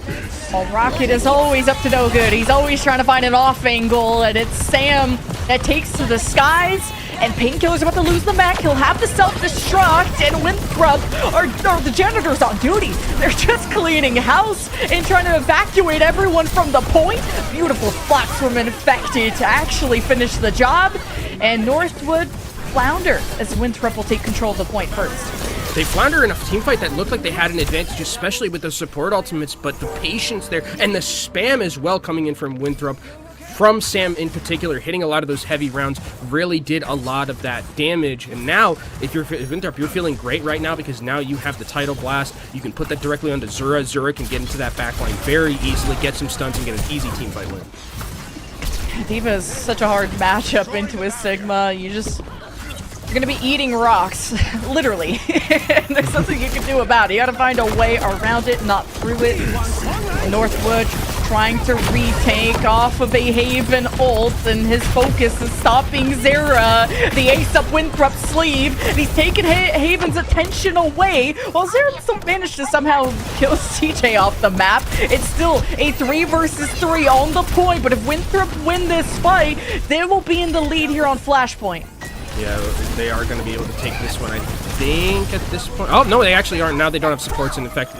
While Rocket is always up to no good. He's always trying to find an off angle, and it's Sam that takes to the skies, and Painkiller's about to lose the mech. He'll have the self-destruct, and Winthrop or the janitor's on duty. They're just cleaning house and trying to evacuate everyone from the point. Beautiful flux from Infected to actually finish the job, and Northwood flounder as Winthrop will take control of the point first. They flounder in a team fight that looked like they had an advantage, especially with the support ultimates, but the patience there and the spam as well coming in from Winthrop, from Sam in particular, hitting a lot of those heavy rounds, really did a lot of that damage. And now, if you're Winthrop, you're feeling great right now, because now you have the Tidal Blast. You can put that directly onto Zura. Zura can get into that backline very easily, get some stunts, and get an easy team fight win. Diva is such a hard matchup into a Sigma. You're gonna be eating rocks, literally. There's nothing you can do about it. You gotta find a way around it, not through it. Northwood trying to retake off of a Haven ult, and his focus is stopping Zera. The ace up Winthrop's sleeve, and he's taking Haven's attention away, while Zera still managed to somehow kill CJ off the map. It's still a 3 versus 3 on the point, but if Winthrop win this fight, they will be in the lead here on Flashpoint. Yeah, they are going to be able to take this one, I think, at this point. Oh, no, they actually aren't. Now they don't have supports in effect.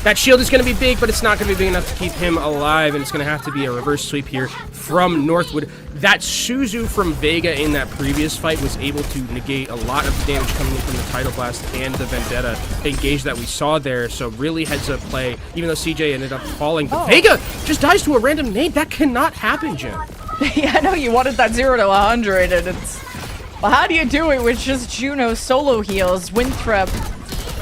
That shield is going to be big, but it's not going to be big enough to keep him alive, and it's going to have to be a reverse sweep here from Northwood. That Suzu from Vega in that previous fight was able to negate a lot of the damage coming in from the Tidal Blast and the Vendetta engage that we saw there, so really heads up play, even though CJ ended up falling. But Vega just dies to a random nade. That cannot happen, Jen. Yeah, I know you wanted that 0 to 100, and it's... Well, how do you do it with just Juno solo heals? Winthrop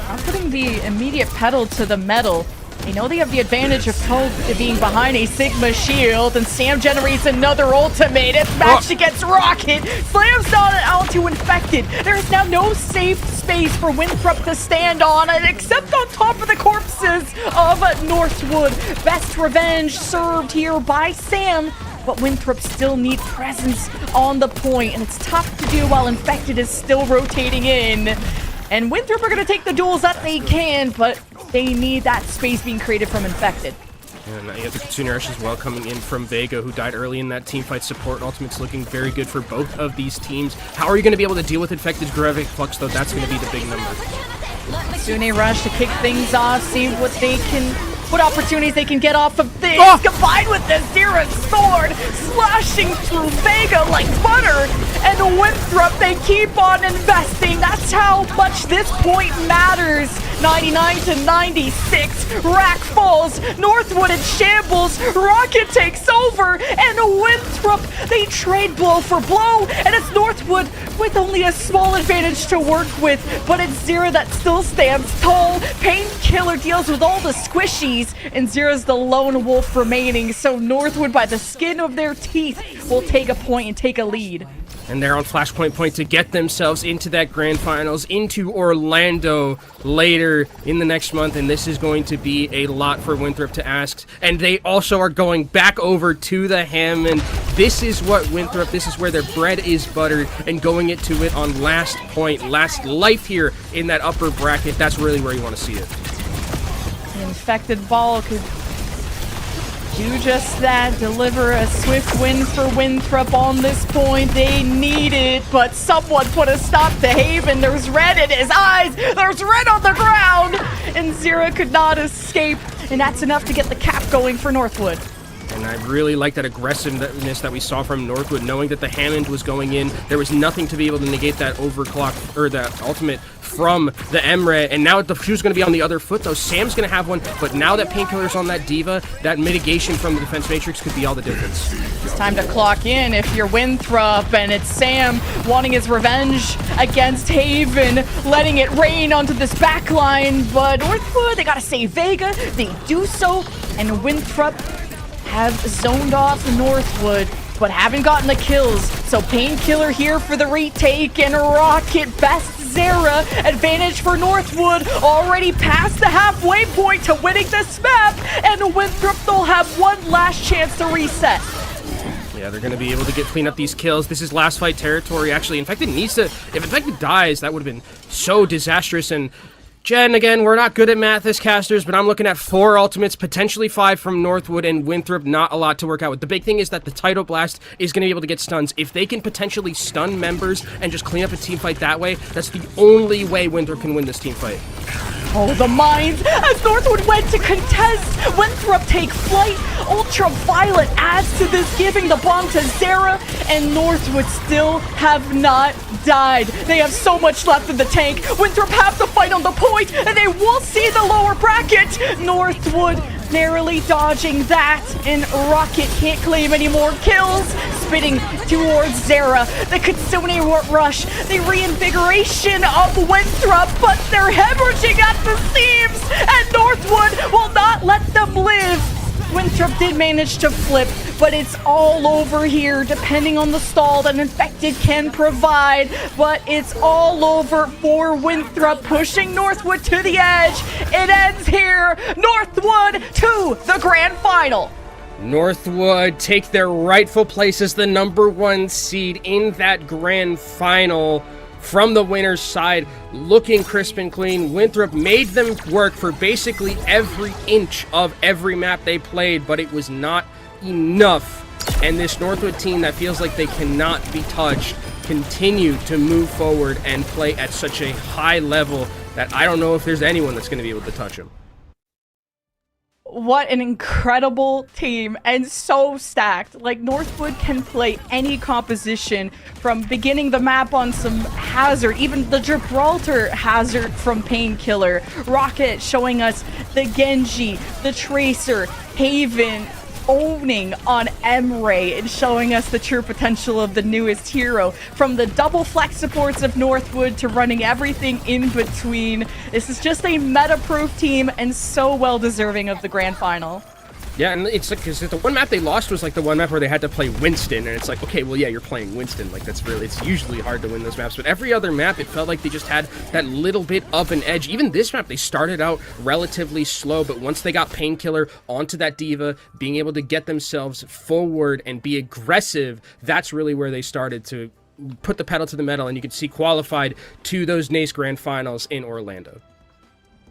not putting the immediate pedal to the metal. They know they have the advantage of being behind a Sigma shield, and Sam generates another ultimate. It's matched against Rocket. Slams down out to Infected. There is now no safe space for Winthrop to stand on, except on top of the corpses of Northwood. Best revenge served here by Sam, but Winthrop still need presence on the point, and it's tough to do while Infected is still rotating in. And Winthrop are going to take the duels that they can, but they need that space being created from Infected. And you have the Kitsune Rush as well coming in from Vega, who died early in that team fight. Support Ultimate's looking very good for both of these teams. How are you going to be able to deal with Infected's Gravic Flux, though? That's going to be the big number. Kitsune Rush to kick things off, see what opportunities they can get off of this, combined with the Zera's sword, slashing through Vega like butter, and Winthrop, they keep on investing. That's how much this point matters. 99 to 96, Rack falls, Northwood in shambles, Rocket takes over, and Winthrop, they trade blow for blow, and it's Northwood with only a small advantage to work with, but it's Zera that still stands tall. Painkiller deals with all the squishies, and Zera's the lone wolf remaining, so Northwood, by the skin of their teeth, will take a point and take a lead. And they're on Flashpoint Point to get themselves into that Grand Finals, into Orlando later in the next month, and this is going to be a lot for Winthrop to ask. And they also are going back over to the Hammond. This is what Winthrop, this is where their bread is buttered, and going into it on last point, last life here in that upper bracket. That's really where you want to see it. The Infected Ball could do just that, deliver a swift win for Winthrop on this point. They need it, but someone put a stop to Haven. There's red in his eyes, there's red on the ground, and Zera could not escape, and that's enough to get the cap going for Northwood. And I really like that aggressiveness that we saw from Northwood, knowing that the Hammond was going in. There was nothing to be able to negate that overclock, or that ultimate from the Emre. And now the shoe's going to be on the other foot, though. Sam's going to have one, but now that Painkiller's on that Diva, that mitigation from the defense matrix could be all the difference. It's time to clock in if you're Winthrop, and it's Sam wanting his revenge against Haven, letting it rain onto this backline. But Northwood, they got to save Vega. They do so, and Winthrop have zoned off Northwood, but haven't gotten the kills. So Painkiller here for the retake, and Rocket best Zera. Advantage for Northwood, already past the halfway point to winning this map, and Winthrop, they'll have one last chance to reset. Yeah, they're going to be able to clean up these kills. This is last fight territory, actually. Infected needs to, if Infected dies, that would have been so disastrous. And Jen, again, we're not good at math as casters, but I'm looking at 4 ultimates, potentially 5 from Northwood, and Winthrop, not a lot to work out with. The big thing is that the Tidal Blast is going to be able to get stuns. If they can potentially stun members and just clean up a team fight that way, that's the only way Winthrop can win this team fight. Oh, the mines as Northwood went to contest. Winthrop take flight. Ultraviolet adds to this, giving the bomb to Zera, and Northwood still have not died. They have so much left in the tank. Winthrop have to fight on the point, and they will see the lower bracket. Northwood narrowly dodging that, and Rocket can't claim any more kills. Spitting towards Zera. The Kitsune Rush, the reinvigoration of Winthrop, but they're hemorrhaging at the seams, and Northwood will not let them live. Winthrop did manage to flip, but it's all over here, depending on the stall that Infected can provide. But it's all over for Winthrop, pushing Northwood to the edge. It ends here. Northwood to the grand final. Northwood take their rightful place as the #1 seed in that grand final. From the winner's side, looking crisp and clean. Winthrop made them work for basically every inch of every map they played, but it was not enough. And this Northwood team that feels like they cannot be touched continue to move forward and play at such a high level that I don't know if there's anyone that's going to be able to touch them. What an incredible team, and so stacked. Like, Northwood can play any composition, from beginning the map on some Hazard, even the Gibraltar Hazard from Painkiller. Rocket showing us the Genji, the Tracer, Haven, owning on Emre and showing us the true potential of the newest hero. From the double flex supports of Northwood to running everything in between. This is just a meta-proof team and so well deserving of the grand final. Yeah, and it's like, because the one map they lost was like the one map where they had to play Winston, and it's like, okay, well, yeah, you're playing Winston. Like, it's usually hard to win those maps. But every other map, it felt like they just had that little bit of an edge. Even this map, they started out relatively slow, but once they got Painkiller onto that Diva, being able to get themselves forward and be aggressive, that's really where they started to put the pedal to the metal, and you could see qualified to those NACE Grand Finals in Orlando.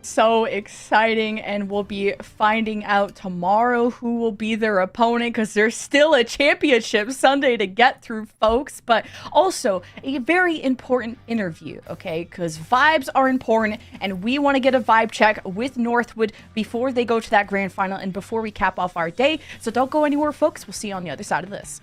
So exciting, and we'll be finding out tomorrow who will be their opponent, because there's still a championship Sunday to get through, folks. But also a very important interview, okay, because vibes are important, and we want to get a vibe check with Northwood before they go to that grand final and before we cap off our day. So don't go anywhere, folks. We'll see you on the other side of this.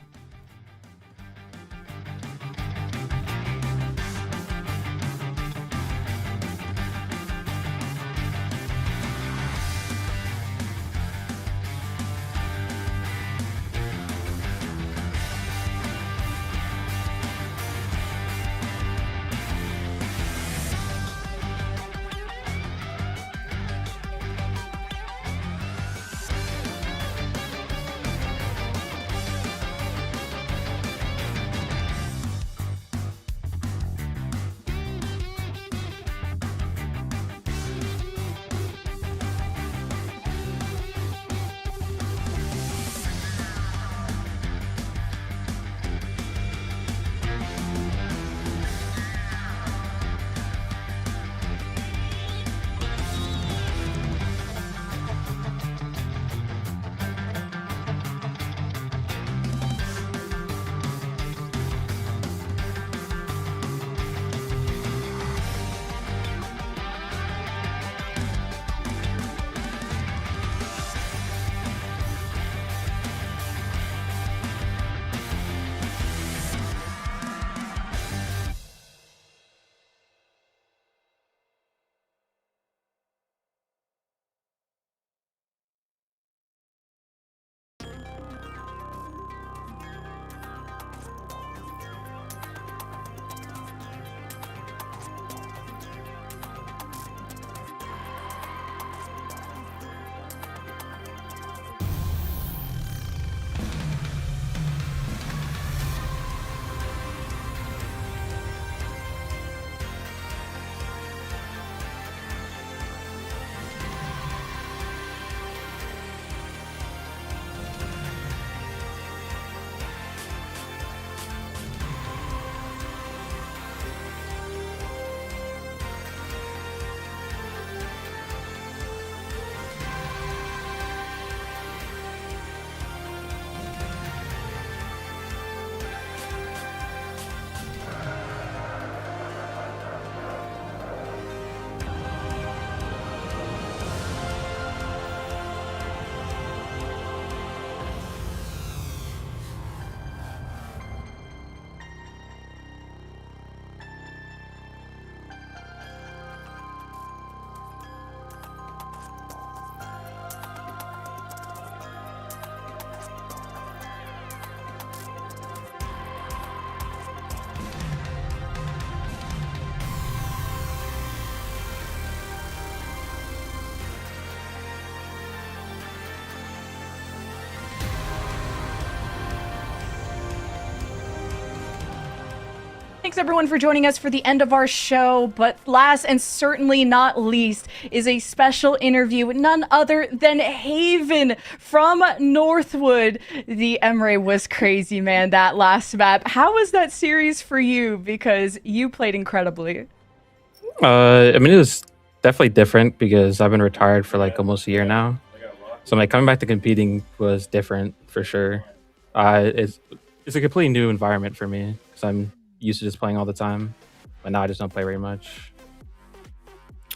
Thanks everyone for joining us for the end of our show, but last and certainly not least is a special interview with none other than Haven from Northwood. The Emre was crazy, man, that last map. How was that series for you? Because you played incredibly. I mean, it was definitely different because I've been retired for like almost a year now. So like coming back to competing was different for sure. It's a completely new environment for me because I'm used to just playing all the time, but now I just don't play very much.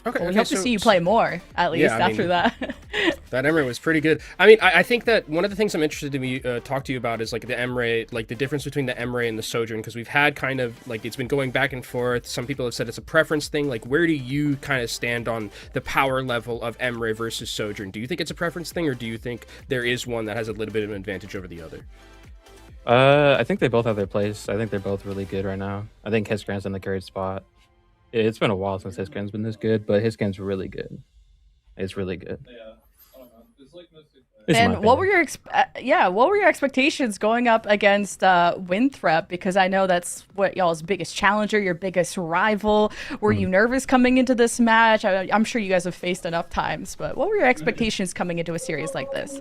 Okay, Well, we hope to see you play more, at least after that. That Emre was pretty good. I mean, I think that one of the things I'm interested to talk to you about is like the Emre, like the difference between the Emre and the Sojourn, because we've had kind of like it's been going back and forth. Some people have said it's a preference thing. Like, where do you kind of stand on the power level of Emre versus Sojourn? Do you think it's a preference thing, or do you think there is one that has a little bit of an advantage over the other? I think they both have their place. I think they're both really good right now. I think Hisgran's in the great spot. It's been a while since Hisgran's been this good, but Hisgran's really good. It's really good. And what were your expectations going up against Winthrop? Because I know that's what y'all's biggest challenger, your biggest rival. Were you nervous coming into this match? I'm sure you guys have faced enough times, but what were your expectations coming into a series like this?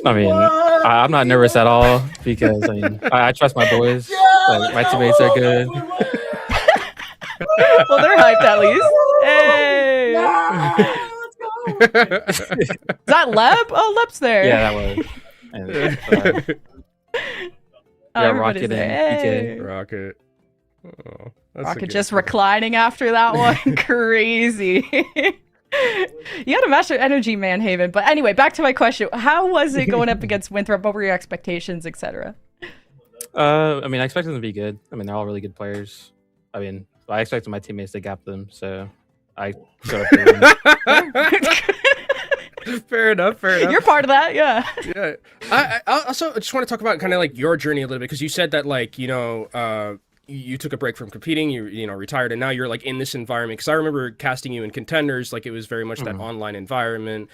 I mean, I'm not nervous at all because I mean I trust my boys. Like, my teammates are good. Well, they're hyped at least. Hey. Is that Leb? Oh, Leb's there. Yeah, that was. And, yeah, everybody's Rocket there. and Hey. PK. Rocket. Oh, that's a Rocket good just one. reclining after that one. Crazy. You had a master energy, man, Haven. But anyway, back to my question. How was it going up against Winthrop? What were your expectations, etc.? I mean, I expected them to be good. I mean, they're all really good players. I mean, I expected my teammates to gap them, so I showed up to win. Fair enough. You're part of that, yeah. Yeah. I also just want to talk about kind of like your journey a little bit, because you said that like, you know, you took a break from competing, you know, retired, and now you're like in this environment. Because I remember casting you in Contenders, like it was very much that online environment.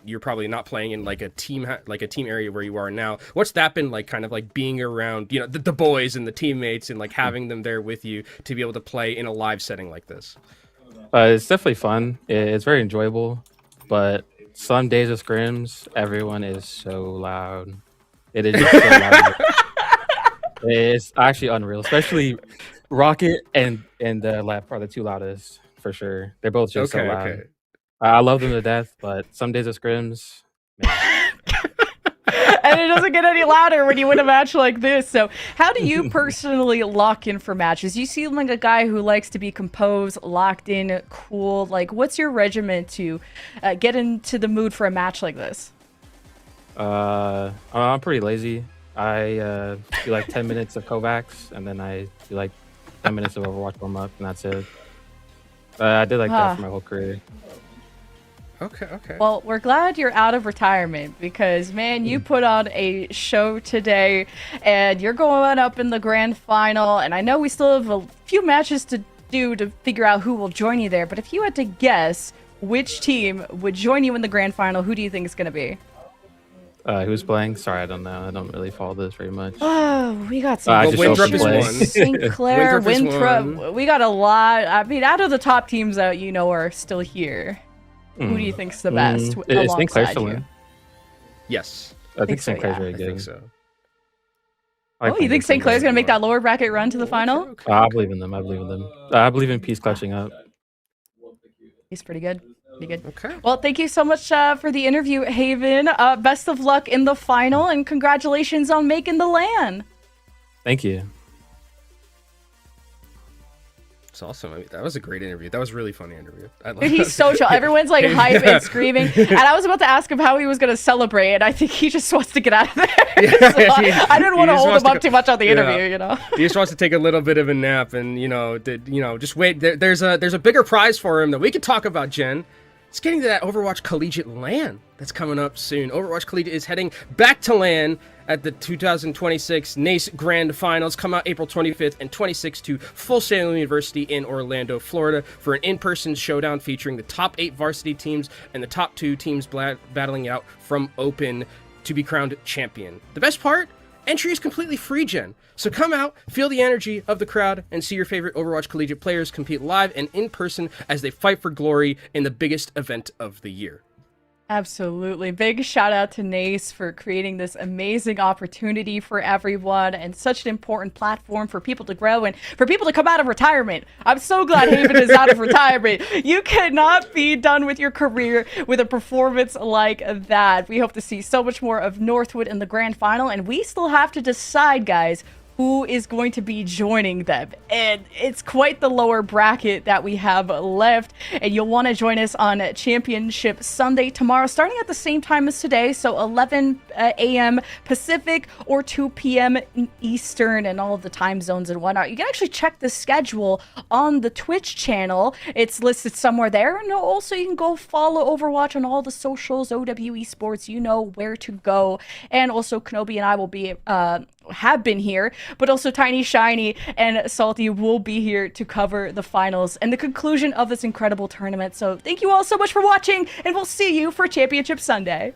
You're probably not playing in like a team area where you are now. What's that been like, kind of like being around, you know, the boys and the teammates and like having them there with you to be able to play in a live setting like this? It's definitely fun. It's very enjoyable, but some days of scrims, everyone is so loud. It is just so loud. It's actually unreal, especially Rocket and Lap are the two loudest for sure. They're both just so loud. Okay. I love them to death, but some days of scrims, man. And it doesn't get any louder when you win a match like this. So how do you personally lock in for matches? You seem like a guy who likes to be composed, locked in, cool. Like, what's your regimen to get into the mood for a match like this? I'm pretty lazy. I do like 10 minutes of Kovacs, and then I do like 10 minutes of Overwatch warm up, and that's it. I did like that for my whole career. Okay. Well, we're glad you're out of retirement because, man, you put on a show today, and you're going up in the grand final, and I know we still have a few matches to do to figure out who will join you there, but if you had to guess which team would join you in the grand final, who do you think it's going to be? Who's playing? Sorry, I don't know. I don't really follow this very much. Oh, we got some. I just Winthrop is play. one. Sinclair, Winthrop is Winthrop. We got a lot. I mean, out of the top teams that you know are still here, who do you think's the best? Is Sinclair alongside still you? in? Yes. I think so, Sinclair's yeah. really I good. think so. I Oh, you think St. Clair's gonna make that lower bracket run to the final? Okay. I believe in them. I believe in Peace clutching up. He's pretty good. Pretty good. Okay. Well, thank you so much for the interview, Haven. Best of luck in the final, and congratulations on making the LAN. Thank you. It's awesome. I mean, that was a great interview. That was a really funny interview. He's so chill. Everyone's like hype and screaming. And I was about to ask him how he was going to celebrate, and I think he just wants to get out of there. I didn't want to hold him up too much on the interview, you know. He just wants to take a little bit of a nap, and just wait. There's a bigger prize for him that we could talk about, Jen. It's getting to that Overwatch Collegiate LAN that's coming up soon. Overwatch Collegiate is heading back to LAN at the 2026 NACE Grand Finals. Come out April 25th and 26th to Full Sail University in Orlando, Florida for an in-person showdown featuring the top 8 varsity teams and the top 2 teams battling it out from Open to be crowned champion. The best part? Entry is completely free, Jen. So come out, feel the energy of the crowd, and see your favorite Overwatch Collegiate players compete live and in person as they fight for glory in the biggest event of the year. Absolutely. Big shout out to NACE for creating this amazing opportunity for everyone and such an important platform for people to grow and for people to come out of retirement. I'm so glad Haven is out of retirement. You cannot be done with your career with a performance like that. We hope to see so much more of Northwood in the grand final, and we still have to decide, guys, who is going to be joining them. And it's quite the lower bracket that we have left. And you'll want to join us on Championship Sunday tomorrow, starting at the same time as today. So 11 a.m. Pacific or 2 p.m. Eastern, and all of the time zones and whatnot. You can actually check the schedule on the Twitch channel. It's listed somewhere there. And also you can go follow Overwatch on all the socials, OW Esports. You know where to go. And also Kenobi and I will be have been here, but also Tiny Shiny and Salty will be here to cover the finals and the conclusion of this incredible tournament. So thank you all so much for watching, and we'll see you for Championship Sunday.